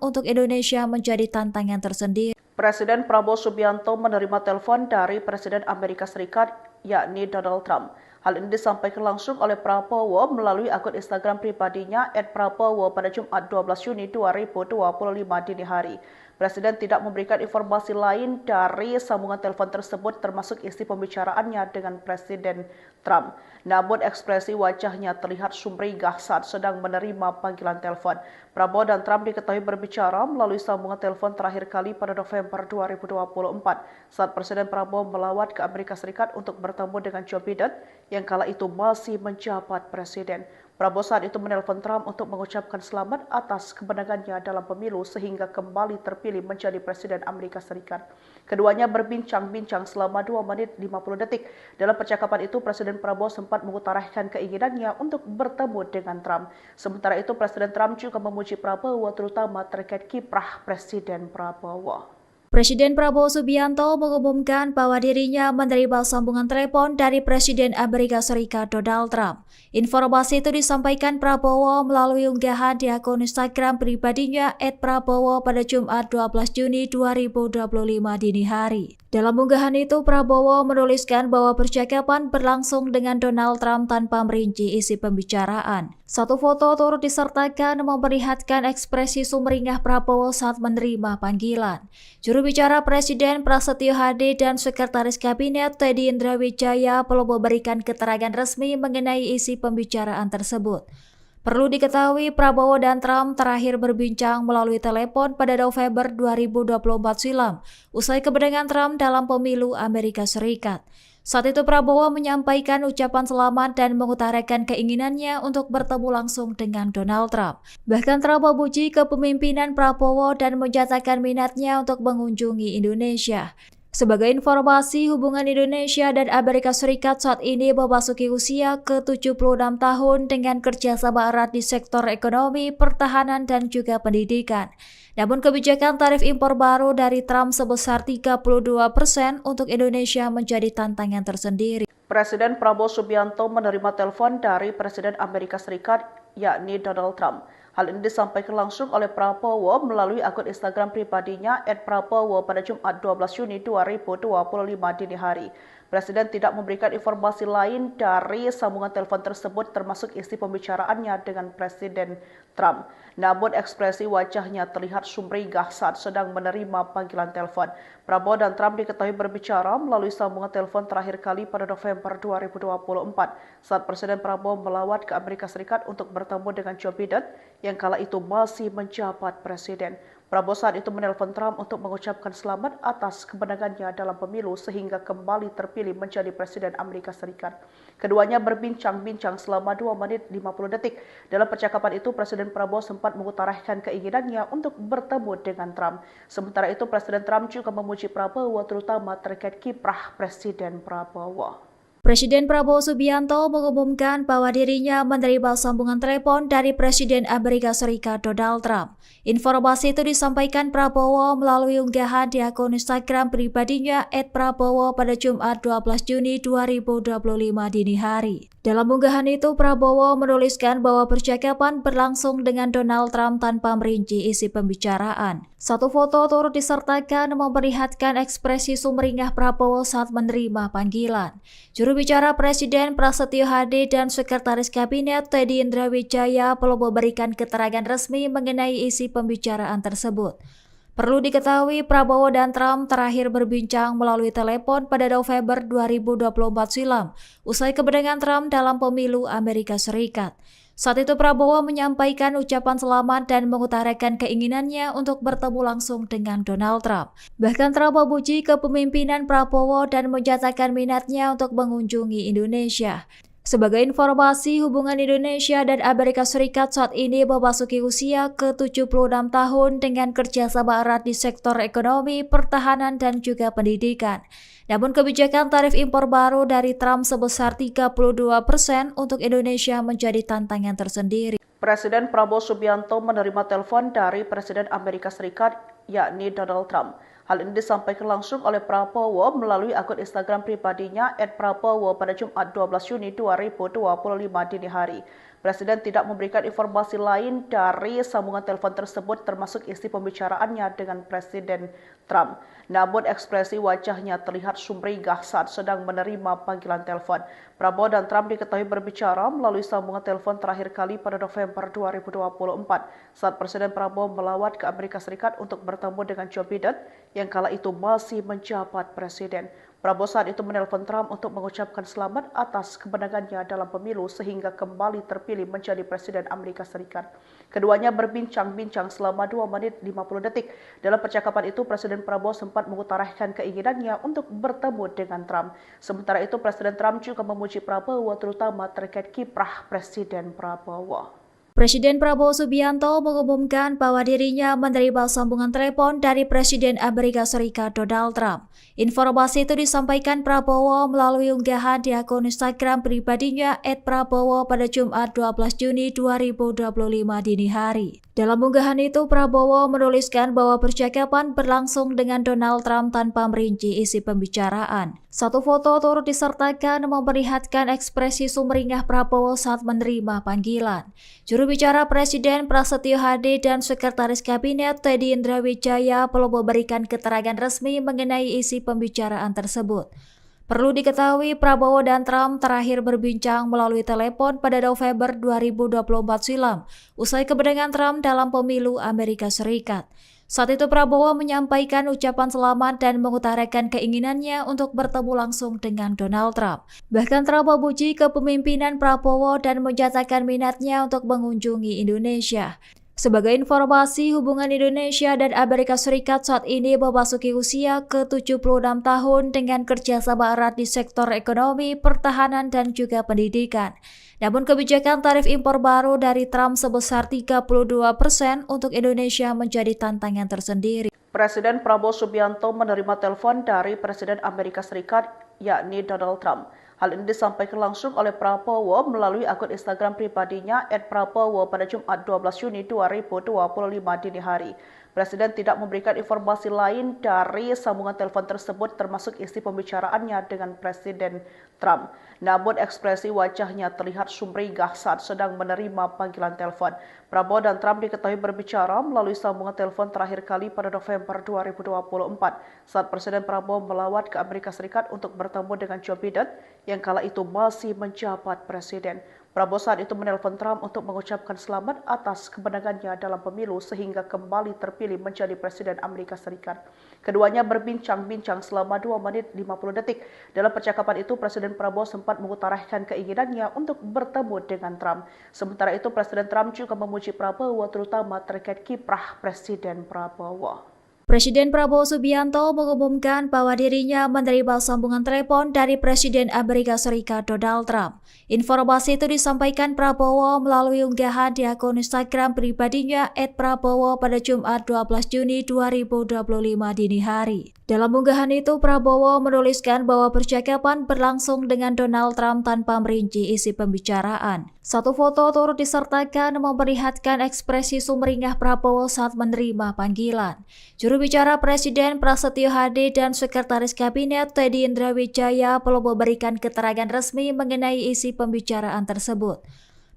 untuk Indonesia menjadi tantangan tersendiri. Presiden Prabowo Subianto menerima telepon dari Presiden Amerika Serikat, yakni Donald Trump. Hal ini disampaikan langsung oleh Prabowo melalui akun Instagram pribadinya @prabowo pada Jumat 12 Juni 2025 dini hari. Presiden tidak memberikan informasi lain dari sambungan telepon tersebut termasuk isi pembicaraannya dengan Presiden Trump. Namun ekspresi wajahnya terlihat sumringah saat sedang menerima panggilan telepon. Prabowo dan Trump diketahui berbicara melalui sambungan telepon terakhir kali pada November 2024 saat Presiden Prabowo melawat ke Amerika Serikat untuk bertemu dengan Joe Biden yang kala itu masih menjabat presiden. Prabowo saat itu menelpon Trump untuk mengucapkan selamat atas kemenangannya dalam pemilu sehingga kembali terpilih menjadi Presiden Amerika Serikat. Keduanya berbincang-bincang selama 2 menit 50 detik. Dalam percakapan itu, Presiden Prabowo sempat mengutarakan keinginannya untuk bertemu dengan Trump. Sementara itu, Presiden Trump juga memuji Prabowo terutama terkait kiprah Presiden Prabowo. Presiden Prabowo Subianto mengumumkan bahwa dirinya menerima sambungan telepon dari Presiden Amerika Serikat Donald Trump. Informasi itu disampaikan Prabowo melalui unggahan di akun Instagram pribadinya @prabowo pada Jumat 12 Juni 2025 dini hari. Dalam unggahan itu, Prabowo menuliskan bahwa percakapan berlangsung dengan Donald Trump tanpa merinci isi pembicaraan. Satu foto turut disertakan memperlihatkan ekspresi sumringah Prabowo saat menerima panggilan. Juru bicara Presiden Prasetyo Hadi dan Sekretaris Kabinet Teddy Indrawijaya belum memberikan keterangan resmi mengenai isi pembicaraan tersebut. Perlu diketahui, Prabowo dan Trump terakhir berbincang melalui telepon pada November 2024 silam, usai kemenangan Trump dalam pemilu Amerika Serikat. Saat itu Prabowo menyampaikan ucapan selamat dan mengutarakan keinginannya untuk bertemu langsung dengan Donald Trump. Bahkan Trump memuji kepemimpinan Prabowo dan menyatakan minatnya untuk mengunjungi Indonesia. Sebagai informasi, hubungan Indonesia dan Amerika Serikat saat ini memasuki usia ke-76 tahun dengan kerjasama erat di sektor ekonomi, pertahanan, dan juga pendidikan. Namun kebijakan tarif impor baru dari Trump sebesar 32% untuk Indonesia menjadi tantangan tersendiri. Presiden Prabowo Subianto menerima telepon dari Presiden Amerika Serikat, yakni Donald Trump. Hal ini disampaikan langsung oleh Prabowo melalui akun Instagram pribadinya @prabowo pada Jumat 12 Juni 2025 dini hari. Presiden tidak memberikan informasi lain dari sambungan telepon tersebut termasuk isi pembicaraannya dengan Presiden Trump. Namun ekspresi wajahnya terlihat sumringah saat sedang menerima panggilan telepon. Prabowo dan Trump diketahui berbicara melalui sambungan telepon terakhir kali pada November 2024 saat Presiden Prabowo melawat ke Amerika Serikat untuk bertemu dengan Joe Biden yang kala itu masih menjabat presiden. Prabowo saat itu menelpon Trump untuk mengucapkan selamat atas kemenangannya dalam pemilu sehingga kembali terpilih menjadi Presiden Amerika Serikat. Keduanya berbincang-bincang selama 2 menit 50 detik. Dalam percakapan itu, Presiden Prabowo sempat mengutarakan keinginannya untuk bertemu dengan Trump. Sementara itu, Presiden Trump juga memuji Prabowo terutama terkait kiprah Presiden Prabowo. Presiden Prabowo Subianto mengumumkan bahwa dirinya menerima sambungan telepon dari Presiden Amerika Serikat Donald Trump. Informasi itu disampaikan Prabowo melalui unggahan di akun Instagram pribadinya @prabowo pada Jumat 12 Juni 2025 dini hari. Dalam unggahan itu, Prabowo menuliskan bahwa percakapan berlangsung dengan Donald Trump tanpa merinci isi pembicaraan. Satu foto turut disertakan memperlihatkan ekspresi sumringah Prabowo saat menerima panggilan. Juru bicara Presiden Prasetyo Hadi dan Sekretaris Kabinet Teddy Indrawijaya belum memberikan keterangan resmi mengenai isi pembicaraan tersebut. Perlu diketahui, Prabowo dan Trump terakhir berbincang melalui telepon pada November 2024 silam, usai kemenangan Trump dalam pemilu Amerika Serikat. Saat itu Prabowo menyampaikan ucapan selamat dan mengutarakan keinginannya untuk bertemu langsung dengan Donald Trump. Bahkan Trump memuji kepemimpinan Prabowo dan menyatakan minatnya untuk mengunjungi Indonesia. Sebagai informasi, hubungan Indonesia dan Amerika Serikat saat ini memasuki usia ke-76 tahun dengan kerjasama erat di sektor ekonomi, pertahanan, dan juga pendidikan. Namun kebijakan tarif impor baru dari Trump sebesar 32% untuk Indonesia menjadi tantangan tersendiri. Presiden Prabowo Subianto menerima telepon dari Presiden Amerika Serikat, yakni Donald Trump. Hal ini disampaikan langsung oleh Prabowo melalui akun Instagram pribadinya @prabowo pada Jumat 12 Juni 2025 dini hari. Presiden tidak memberikan informasi lain dari sambungan telepon tersebut termasuk isi pembicaraannya dengan Presiden Trump. Namun ekspresi wajahnya terlihat sumringah saat sedang menerima panggilan telepon. Prabowo dan Trump diketahui berbicara melalui sambungan telepon terakhir kali pada November 2024 saat Presiden Prabowo melawat ke Amerika Serikat untuk bertemu dengan Joe Biden yang kala itu masih menjabat presiden. Prabowo saat itu menelpon Trump untuk mengucapkan selamat atas kemenangannya dalam pemilu sehingga kembali terpilih menjadi Presiden Amerika Serikat. Keduanya berbincang-bincang selama 2 menit 50 detik. Dalam percakapan itu, Presiden Prabowo sempat mengutarakan keinginannya untuk bertemu dengan Trump. Sementara itu, Presiden Trump juga memuji Prabowo terutama terkait kiprah Presiden Prabowo. Presiden Prabowo Subianto mengumumkan bahwa dirinya menerima sambungan telepon dari Presiden Amerika Serikat Donald Trump. Informasi itu disampaikan Prabowo melalui unggahan di akun Instagram pribadinya @prabowo pada Jumat 12 Juni 2025 dini hari. Dalam unggahan itu, Prabowo menuliskan bahwa percakapan berlangsung dengan Donald Trump tanpa merinci isi pembicaraan. Satu foto turut disertakan memperlihatkan ekspresi sumringah Prabowo saat menerima panggilan. Juru bicara Presiden Prasetyo Hadi dan Sekretaris Kabinet Teddy Indrawijaya belum memberikan keterangan resmi mengenai isi pembicaraan tersebut. Perlu diketahui, Prabowo dan Trump terakhir berbincang melalui telepon pada November 2024 silam, usai kemenangan Trump dalam pemilu Amerika Serikat. Saat itu Prabowo menyampaikan ucapan selamat dan mengutarakan keinginannya untuk bertemu langsung dengan Donald Trump. Bahkan Trump memuji kepemimpinan Prabowo dan menyatakan minatnya untuk mengunjungi Indonesia. Sebagai informasi, hubungan Indonesia dan Amerika Serikat saat ini memasuki usia ke-76 tahun dengan kerjasama erat di sektor ekonomi, pertahanan, dan juga pendidikan. Namun kebijakan tarif impor baru dari Trump sebesar 32% untuk Indonesia menjadi tantangan tersendiri. Presiden Prabowo Subianto menerima telepon dari Presiden Amerika Serikat, yakni Donald Trump. Hal ini disampaikan langsung oleh Prabowo melalui akun Instagram pribadinya @prabowo pada Jumat 12 Juni 2025 dini hari. Presiden tidak memberikan informasi lain dari sambungan telepon tersebut termasuk isi pembicaraannya dengan Presiden Trump. Namun ekspresi wajahnya terlihat sumringah saat sedang menerima panggilan telepon. Prabowo dan Trump diketahui berbicara melalui sambungan telepon terakhir kali pada November 2024 saat Presiden Prabowo melawat ke Amerika Serikat untuk bertemu dengan Joe Biden yang kala itu masih menjabat presiden. Prabowo saat itu menelpon Trump untuk mengucapkan selamat atas kemenangannya dalam pemilu sehingga kembali terpilih menjadi Presiden Amerika Serikat. Keduanya berbincang-bincang selama 2 menit 50 detik. Dalam percakapan itu, Presiden Prabowo sempat mengutarakan keinginannya untuk bertemu dengan Trump. Sementara itu, Presiden Trump juga memuji Prabowo terutama terkait kiprah Presiden Prabowo. Presiden Prabowo Subianto mengumumkan bahwa dirinya menerima sambungan telepon dari Presiden Amerika Serikat Donald Trump. Informasi itu disampaikan Prabowo melalui unggahan di akun Instagram pribadinya @prabowo pada Jumat 12 Juni 2025 dini hari. Dalam unggahan itu, Prabowo menuliskan bahwa percakapan berlangsung dengan Donald Trump tanpa merinci isi pembicaraan. Satu foto turut disertakan memperlihatkan ekspresi sumringah Prabowo saat menerima panggilan. Juru bicara Presiden Prasetyo Hadi dan Sekretaris Kabinet Teddy Indrawijaya belum memberikan keterangan resmi mengenai isi pembicaraan tersebut.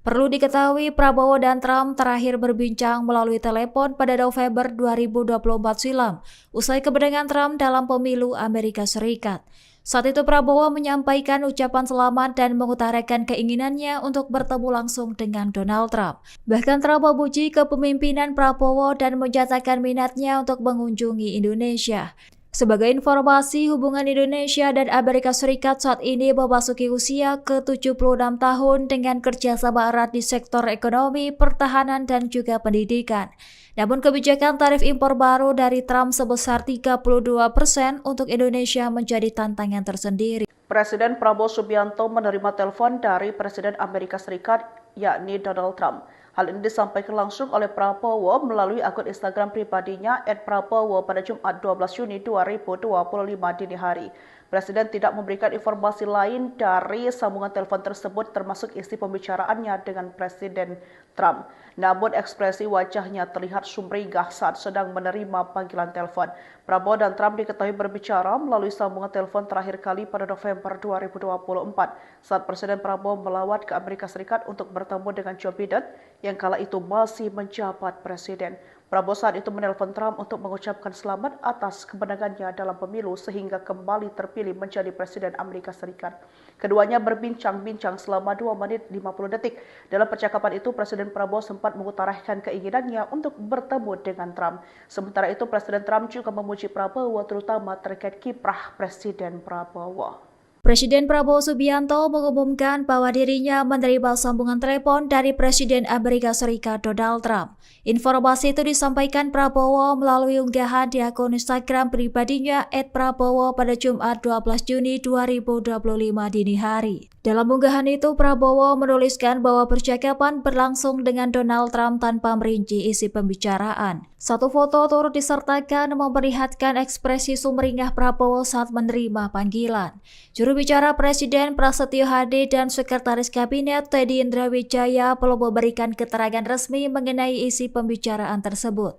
Perlu diketahui, Prabowo dan Trump terakhir berbincang melalui telepon pada November 2024 silam, usai kemenangan Trump dalam pemilu Amerika Serikat. Saat itu Prabowo menyampaikan ucapan selamat dan mengutarakan keinginannya untuk bertemu langsung dengan Donald Trump. Bahkan Trump memuji kepemimpinan Prabowo dan menyatakan minatnya untuk mengunjungi Indonesia. Sebagai informasi, hubungan Indonesia dan Amerika Serikat saat ini memasuki usia ke-76 tahun dengan kerjasama erat di sektor ekonomi, pertahanan, dan juga pendidikan. Namun kebijakan tarif impor baru dari Trump sebesar 32% untuk Indonesia menjadi tantangan tersendiri. Presiden Prabowo Subianto menerima telepon dari Presiden Amerika Serikat, yakni Donald Trump. Hal ini disampaikan langsung oleh Prabowo melalui akun Instagram pribadinya @prabowo pada Jumat 12 Juni 2025 dini hari. Presiden tidak memberikan informasi lain dari sambungan telepon tersebut termasuk isi pembicaraannya dengan Presiden Trump. Namun ekspresi wajahnya terlihat sumringah saat sedang menerima panggilan telepon. Prabowo dan Trump diketahui berbicara melalui sambungan telepon terakhir kali pada November 2024 saat Presiden Prabowo melawat ke Amerika Serikat untuk bertemu dengan Joe Biden yang kala itu masih menjabat presiden. Prabowo saat itu menelpon Trump untuk mengucapkan selamat atas kemenangannya dalam pemilu sehingga kembali terpilih menjadi Presiden Amerika Serikat. Keduanya berbincang-bincang selama 2 menit 50 detik. Dalam percakapan itu, Presiden Prabowo sempat mengutarakan keinginannya untuk bertemu dengan Trump. Sementara itu, Presiden Trump juga memuji Prabowo terutama terkait kiprah Presiden Prabowo. Presiden Prabowo Subianto mengumumkan bahwa dirinya menerima sambungan telepon dari Presiden Amerika Serikat Donald Trump. Informasi itu disampaikan Prabowo melalui unggahan di akun Instagram pribadinya @prabowo pada Jumat 12 Juni 2025 dini hari. Dalam unggahan itu, Prabowo menuliskan bahwa percakapan berlangsung dengan Donald Trump tanpa merinci isi pembicaraan. Satu foto turut disertakan memperlihatkan ekspresi sumringah Prabowo saat menerima panggilan. Juru bicara Presiden Prasetyo Hadi dan Sekretaris Kabinet Teddy Indrawijaya belum memberikan keterangan resmi mengenai isi pembicaraan tersebut.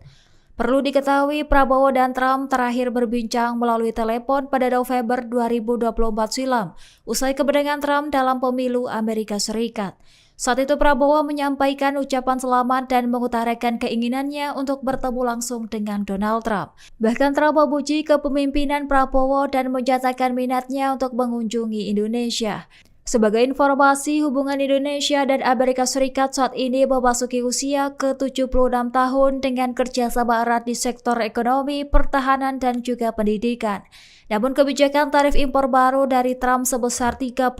Perlu diketahui, Prabowo dan Trump terakhir berbincang melalui telepon pada November 2024 silam, usai kemenangan Trump dalam pemilu Amerika Serikat. Saat itu Prabowo menyampaikan ucapan selamat dan mengutarakan keinginannya untuk bertemu langsung dengan Donald Trump. Bahkan Trump memuji kepemimpinan Prabowo dan menyatakan minatnya untuk mengunjungi Indonesia. Sebagai informasi, hubungan Indonesia dan Amerika Serikat saat ini memasuki usia ke-76 tahun dengan kerjasama erat di sektor ekonomi, pertahanan, dan juga pendidikan. Namun kebijakan tarif impor baru dari Trump sebesar 32%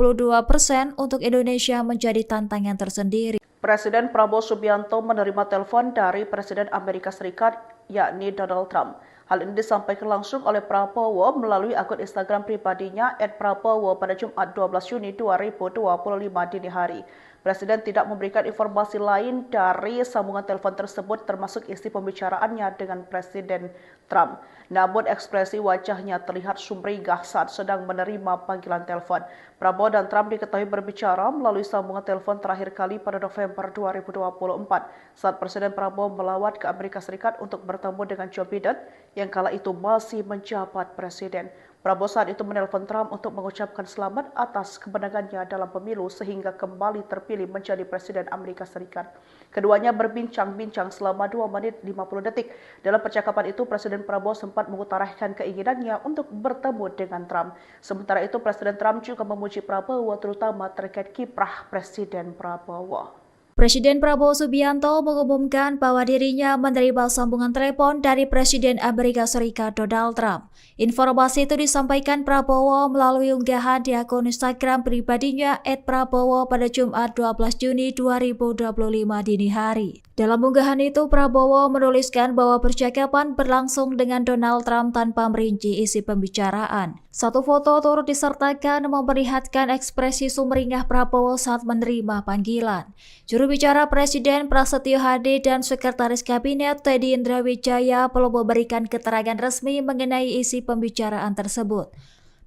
untuk Indonesia menjadi tantangan tersendiri. Presiden Prabowo Subianto menerima telepon dari Presiden Amerika Serikat, yakni Donald Trump. Hal ini disampaikan langsung oleh Prabowo melalui akun Instagram pribadinya @prabowo pada Jumat 12 Juni 2025 dini hari. Presiden tidak memberikan informasi lain dari sambungan telepon tersebut termasuk isi pembicaraannya dengan Presiden Trump. Namun ekspresi wajahnya terlihat sumringah saat sedang menerima panggilan telepon. Prabowo dan Trump diketahui berbicara melalui sambungan telepon terakhir kali pada November 2024 saat Presiden Prabowo melawat ke Amerika Serikat untuk bertemu dengan Joe Biden yang kala itu masih menjabat presiden. Prabowo saat itu menelpon Trump untuk mengucapkan selamat atas kemenangannya dalam pemilu sehingga kembali terpilih menjadi Presiden Amerika Serikat. Keduanya berbincang-bincang selama 2 menit 50 detik. Dalam percakapan itu, Presiden Prabowo sempat mengutarakan keinginannya untuk bertemu dengan Trump. Sementara itu, Presiden Trump juga memuji Prabowo terutama terkait kiprah Presiden Prabowo. Presiden Prabowo Subianto mengumumkan bahwa dirinya menerima sambungan telepon dari Presiden Amerika Serikat Donald Trump. Informasi itu disampaikan Prabowo melalui unggahan di akun Instagram pribadinya @prabowo pada Jumat 12 Juni 2025 dini hari. Dalam unggahan itu, Prabowo menuliskan bahwa percakapan berlangsung dengan Donald Trump tanpa merinci isi pembicaraan. Satu foto turut disertakan memperlihatkan ekspresi sumringah Prabowo saat menerima panggilan. Juru bicara Presiden Prasetyo Hadi dan Sekretaris Kabinet Teddy Indrawijaya belum memberikan keterangan resmi mengenai isi pembicaraan tersebut.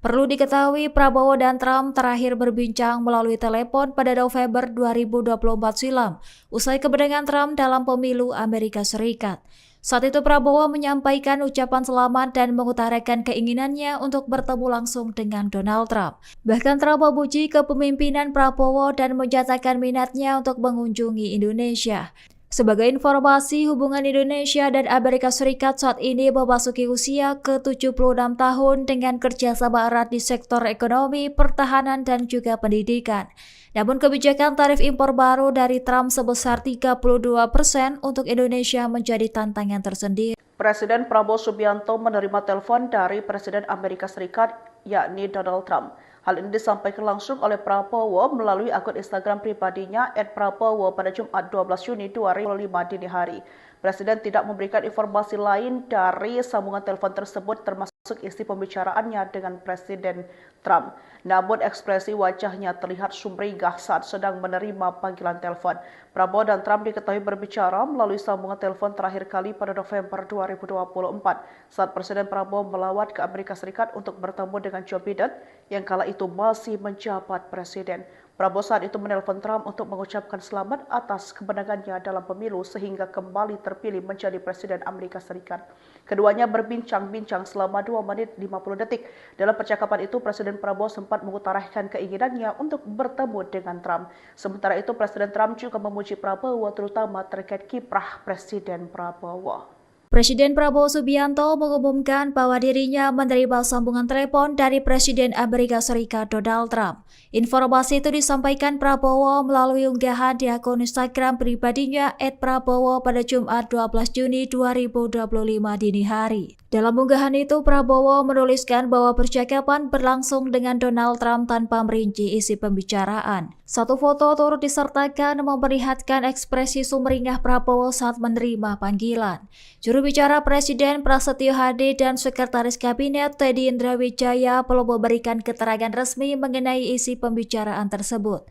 Perlu diketahui, Prabowo dan Trump terakhir berbincang melalui telepon pada November 2024 silam, usai kemenangan Trump dalam pemilu Amerika Serikat. Saat itu Prabowo menyampaikan ucapan selamat dan mengutarakan keinginannya untuk bertemu langsung dengan Donald Trump. Bahkan Trump memuji kepemimpinan Prabowo dan menyatakan minatnya untuk mengunjungi Indonesia. Sebagai informasi, hubungan Indonesia dan Amerika Serikat saat ini memasuki usia ke-76 tahun dengan kerjasama erat di sektor ekonomi, pertahanan, dan juga pendidikan. Namun kebijakan tarif impor baru dari Trump sebesar 32% untuk Indonesia menjadi tantangan tersendiri. Presiden Prabowo Subianto menerima telepon dari Presiden Amerika Serikat, yakni Donald Trump. Hal ini disampaikan langsung oleh Prabowo melalui akun Instagram pribadinya @prabowo pada Jumat 12 Juni 2025 dini hari. Presiden tidak memberikan informasi lain dari sambungan telepon tersebut termasuk isi pembicaraannya dengan Presiden Trump. Namun ekspresi wajahnya terlihat sumringah saat sedang menerima panggilan telepon. Prabowo dan Trump diketahui berbicara melalui sambungan telepon terakhir kali pada November 2024 saat Presiden Prabowo melawat ke Amerika Serikat untuk bertemu dengan Joe Biden yang kala itu masih menjabat presiden. Prabowo saat itu menelpon Trump untuk mengucapkan selamat atas kemenangannya dalam pemilu sehingga kembali terpilih menjadi Presiden Amerika Serikat. Keduanya berbincang-bincang selama 2 menit 50 detik. Dalam percakapan itu, Presiden Prabowo sempat mengutarakan keinginannya untuk bertemu dengan Trump. Sementara itu, Presiden Trump juga memuji Prabowo terutama terkait kiprah Presiden Prabowo. Presiden Prabowo Subianto mengumumkan bahwa dirinya menerima sambungan telepon dari Presiden Amerika Serikat Donald Trump. Informasi itu disampaikan Prabowo melalui unggahan di akun Instagram pribadinya @prabowo pada Jumat 12 Juni 2025 dini hari. Dalam unggahan itu, Prabowo menuliskan bahwa percakapan berlangsung dengan Donald Trump tanpa merinci isi pembicaraan. Satu foto turut disertakan memperlihatkan ekspresi sumringah Prabowo saat menerima panggilan. Juru bicara Presiden Prasetyo Hadi dan Sekretaris Kabinet Teddy Indrawijaya belum memberikan keterangan resmi mengenai isi pembicaraan tersebut.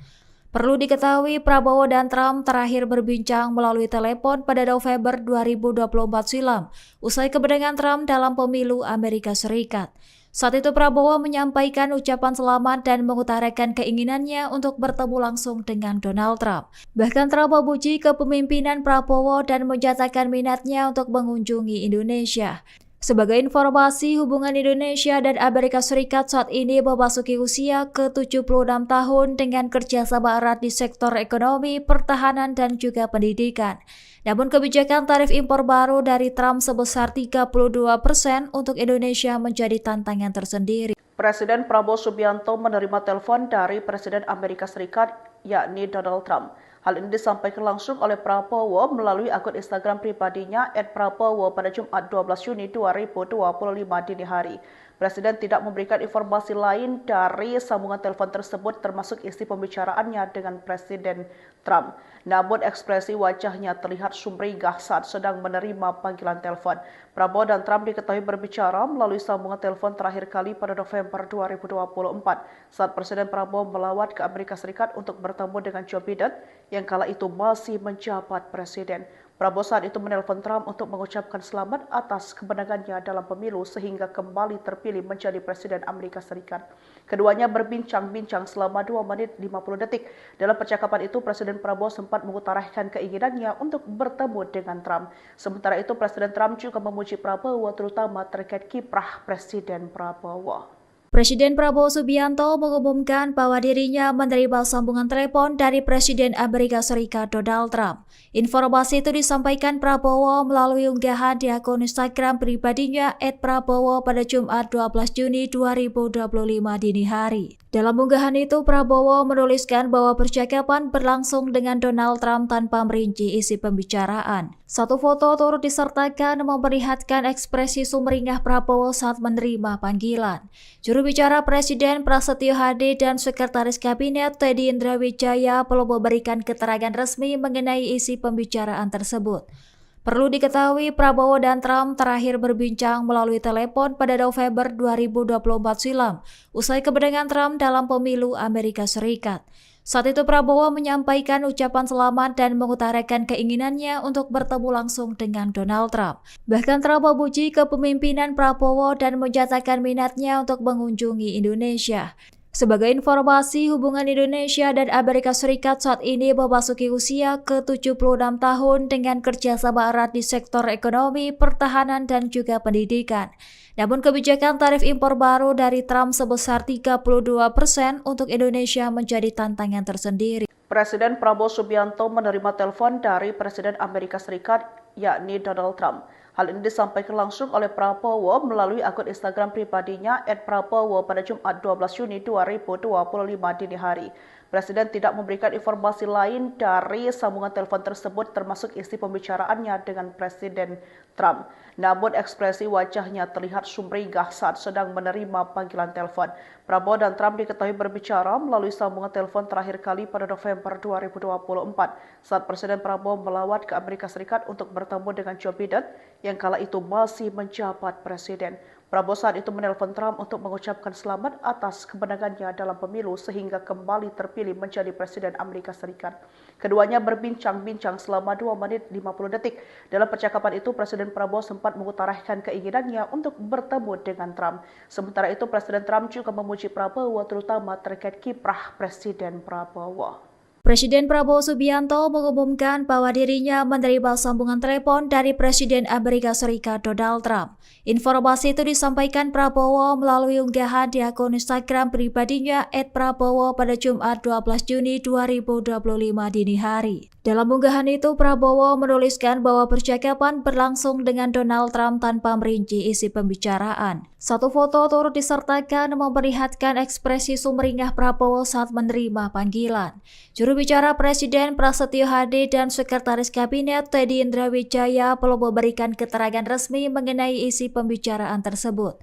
Perlu diketahui, Prabowo dan Trump terakhir berbincang melalui telepon pada November 2024 silam, usai kemenangan Trump dalam pemilu Amerika Serikat. Saat itu Prabowo menyampaikan ucapan selamat dan mengutarakan keinginannya untuk bertemu langsung dengan Donald Trump. Bahkan Trump memuji kepemimpinan Prabowo dan menyatakan minatnya untuk mengunjungi Indonesia. Sebagai informasi, hubungan Indonesia dan Amerika Serikat saat ini memasuki usia ke-76 tahun dengan kerjasama erat di sektor ekonomi, pertahanan, dan juga pendidikan. Namun kebijakan tarif impor baru dari Trump sebesar 32% untuk Indonesia menjadi tantangan tersendiri. Presiden Prabowo Subianto menerima telepon dari Presiden Amerika Serikat, yakni Donald Trump. Hal ini disampaikan langsung oleh Prabowo melalui akun Instagram pribadinya @prabowo pada Jumat 12 Juni 2025 dini hari. Presiden tidak memberikan informasi lain dari sambungan telepon tersebut termasuk isi pembicaraannya dengan Presiden Trump. Namun ekspresi wajahnya terlihat sumringah saat sedang menerima panggilan telepon. Prabowo dan Trump diketahui berbicara melalui sambungan telepon terakhir kali pada November 2024 saat Presiden Prabowo melawat ke Amerika Serikat untuk bertemu dengan Joe Biden yang kala itu masih menjabat presiden. Prabowo saat itu menelpon Trump untuk mengucapkan selamat atas kemenangannya dalam pemilu sehingga kembali terpilih menjadi Presiden Amerika Serikat. Keduanya berbincang-bincang selama 2 menit 50 detik. Dalam percakapan itu, Presiden Prabowo sempat mengutarakan keinginannya untuk bertemu dengan Trump. Sementara itu, Presiden Trump juga memuji Prabowo terutama terkait kiprah Presiden Prabowo. Presiden Prabowo Subianto mengumumkan bahwa dirinya menerima sambungan telepon dari Presiden Amerika Serikat Donald Trump. Informasi itu disampaikan Prabowo melalui unggahan di akun Instagram pribadinya @prabowo pada Jumat 12 Juni 2025 dini hari. Dalam unggahan itu, Prabowo menuliskan bahwa percakapan berlangsung dengan Donald Trump tanpa merinci isi pembicaraan. Satu foto turut disertakan memperlihatkan ekspresi sumringah Prabowo saat menerima panggilan. Juru bicara Presiden Prasetyo Hadi dan Sekretaris Kabinet Teddy Indrawijaya belum memberikan keterangan resmi mengenai isi pembicaraan tersebut. Perlu diketahui, Prabowo dan Trump terakhir berbincang melalui telepon pada November 2024 silam, usai kemenangan Trump dalam pemilu Amerika Serikat. Saat itu Prabowo menyampaikan ucapan selamat dan mengutarakan keinginannya untuk bertemu langsung dengan Donald Trump. Bahkan Trump memuji kepemimpinan Prabowo dan menyatakan minatnya untuk mengunjungi Indonesia. Sebagai informasi, hubungan Indonesia dan Amerika Serikat saat ini memasuki usia ke-76 tahun dengan kerjasama erat di sektor ekonomi, pertahanan, dan juga pendidikan. Namun kebijakan tarif impor baru dari Trump sebesar 32% untuk Indonesia menjadi tantangan tersendiri. Presiden Prabowo Subianto menerima telepon dari Presiden Amerika Serikat, yakni Donald Trump. Hal ini disampaikan langsung oleh Prabowo melalui akun Instagram pribadinya @prabowo pada Jumat 12 Juni 2025 dini hari. Presiden tidak memberikan informasi lain dari sambungan telepon tersebut termasuk isi pembicaraannya dengan Presiden Trump. Namun ekspresi wajahnya terlihat sumringah saat sedang menerima panggilan telepon. Prabowo dan Trump diketahui berbicara melalui sambungan telepon terakhir kali pada November 2024 saat Presiden Prabowo melawat ke Amerika Serikat untuk bertemu dengan Joe Biden yang kala itu masih menjabat presiden. Prabowo saat itu menelpon Trump untuk mengucapkan selamat atas kemenangannya dalam pemilu sehingga kembali terpilih menjadi Presiden Amerika Serikat. Keduanya berbincang-bincang selama 2 menit 50 detik. Dalam percakapan itu, Presiden Prabowo sempat mengutarakan keinginannya untuk bertemu dengan Trump. Sementara itu, Presiden Trump juga memuji Prabowo terutama terkait kiprah Presiden Prabowo. Presiden Prabowo Subianto mengumumkan bahwa dirinya menerima sambungan telepon dari Presiden Amerika Serikat Donald Trump. Informasi itu disampaikan Prabowo melalui unggahan di akun Instagram pribadinya @prabowo pada Jumat 12 Juni 2025 dini hari. Dalam unggahan itu, Prabowo menuliskan bahwa percakapan berlangsung dengan Donald Trump tanpa merinci isi pembicaraan. Satu foto turut disertakan memperlihatkan ekspresi sumringah Prabowo saat menerima panggilan. Juru bicara Presiden Prasetyo Hadi dan Sekretaris Kabinet Teddy Indrawijaya belum memberikan keterangan resmi mengenai isi pembicaraan tersebut.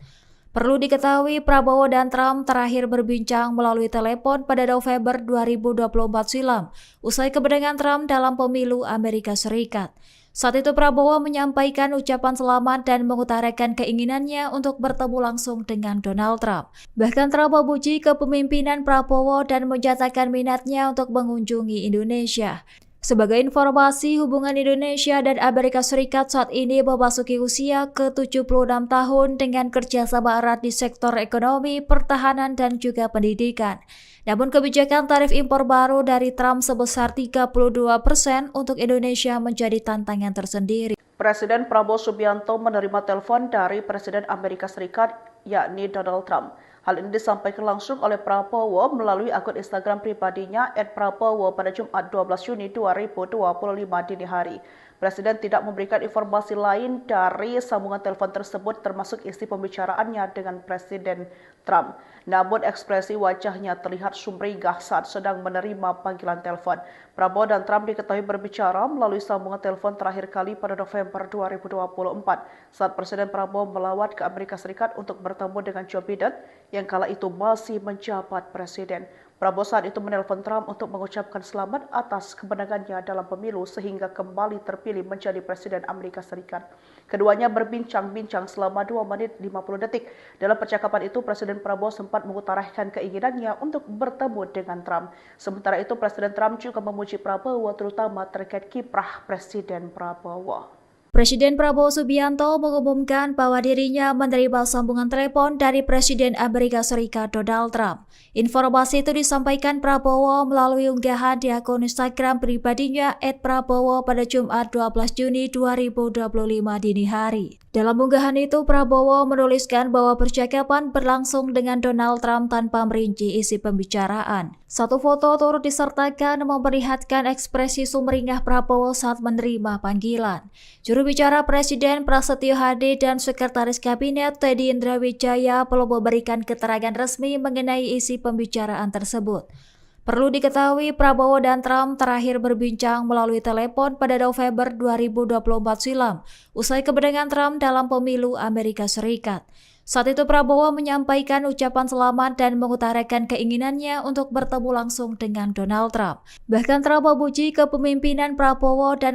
Perlu diketahui, Prabowo dan Trump terakhir berbincang melalui telepon pada November 2024 silam, usai kemenangan Trump dalam pemilu Amerika Serikat. Saat itu Prabowo menyampaikan ucapan selamat dan mengutarakan keinginannya untuk bertemu langsung dengan Donald Trump. Bahkan Trump memuji kepemimpinan Prabowo dan menyatakan minatnya untuk mengunjungi Indonesia. Sebagai informasi, hubungan Indonesia dan Amerika Serikat saat ini memasuki usia ke-76 tahun dengan kerjasama erat di sektor ekonomi, pertahanan, dan juga pendidikan. Namun kebijakan tarif impor baru dari Trump sebesar 32% untuk Indonesia menjadi tantangan tersendiri. Presiden Prabowo Subianto menerima telepon dari Presiden Amerika Serikat, yakni Donald Trump. Hal ini disampaikan langsung oleh Prabowo melalui akun Instagram pribadinya @prabowo pada Jumat 12 Juni 2025 dini hari. Presiden tidak memberikan informasi lain dari sambungan telepon tersebut termasuk isi pembicaraannya dengan Presiden Trump. Namun ekspresi wajahnya terlihat sumringah saat sedang menerima panggilan telepon. Prabowo dan Trump diketahui berbicara melalui sambungan telepon terakhir kali pada November 2024 saat Presiden Prabowo melawat ke Amerika Serikat untuk bertemu dengan Joe Biden yang kala itu masih menjabat presiden. Prabowo saat itu menelpon Trump untuk mengucapkan selamat atas kemenangannya dalam pemilu sehingga kembali terpilih menjadi Presiden Amerika Serikat. Keduanya berbincang-bincang selama 2 menit 50 detik. Dalam percakapan itu, Presiden Prabowo sempat mengutarakan keinginannya untuk bertemu dengan Trump. Sementara itu, Presiden Trump juga memuji Prabowo terutama terkait kiprah Presiden Prabowo. Presiden Prabowo Subianto mengumumkan bahwa dirinya menerima sambungan telepon dari Presiden Amerika Serikat Donald Trump. Informasi itu disampaikan Prabowo melalui unggahan di akun Instagram pribadinya @prabowo pada Jumat 12 Juni 2025 dini hari. Dalam unggahan itu, Prabowo menuliskan bahwa percakapan berlangsung dengan Donald Trump tanpa merinci isi pembicaraan. Satu foto turut disertakan memperlihatkan ekspresi sumringah Prabowo saat menerima panggilan. Juru bicara Presiden Prasetyo Hadi dan Sekretaris Kabinet Teddy Indrawijaya belum memberikan keterangan resmi mengenai isi pembicaraan tersebut. Perlu diketahui, Prabowo dan Trump terakhir berbincang melalui telepon pada November 2024 silam, usai kemenangan Trump dalam pemilu Amerika Serikat. Saat itu Prabowo menyampaikan ucapan selamat dan mengutarakan keinginannya untuk bertemu langsung dengan Donald Trump. Bahkan Trump memuji kepemimpinan Prabowo dan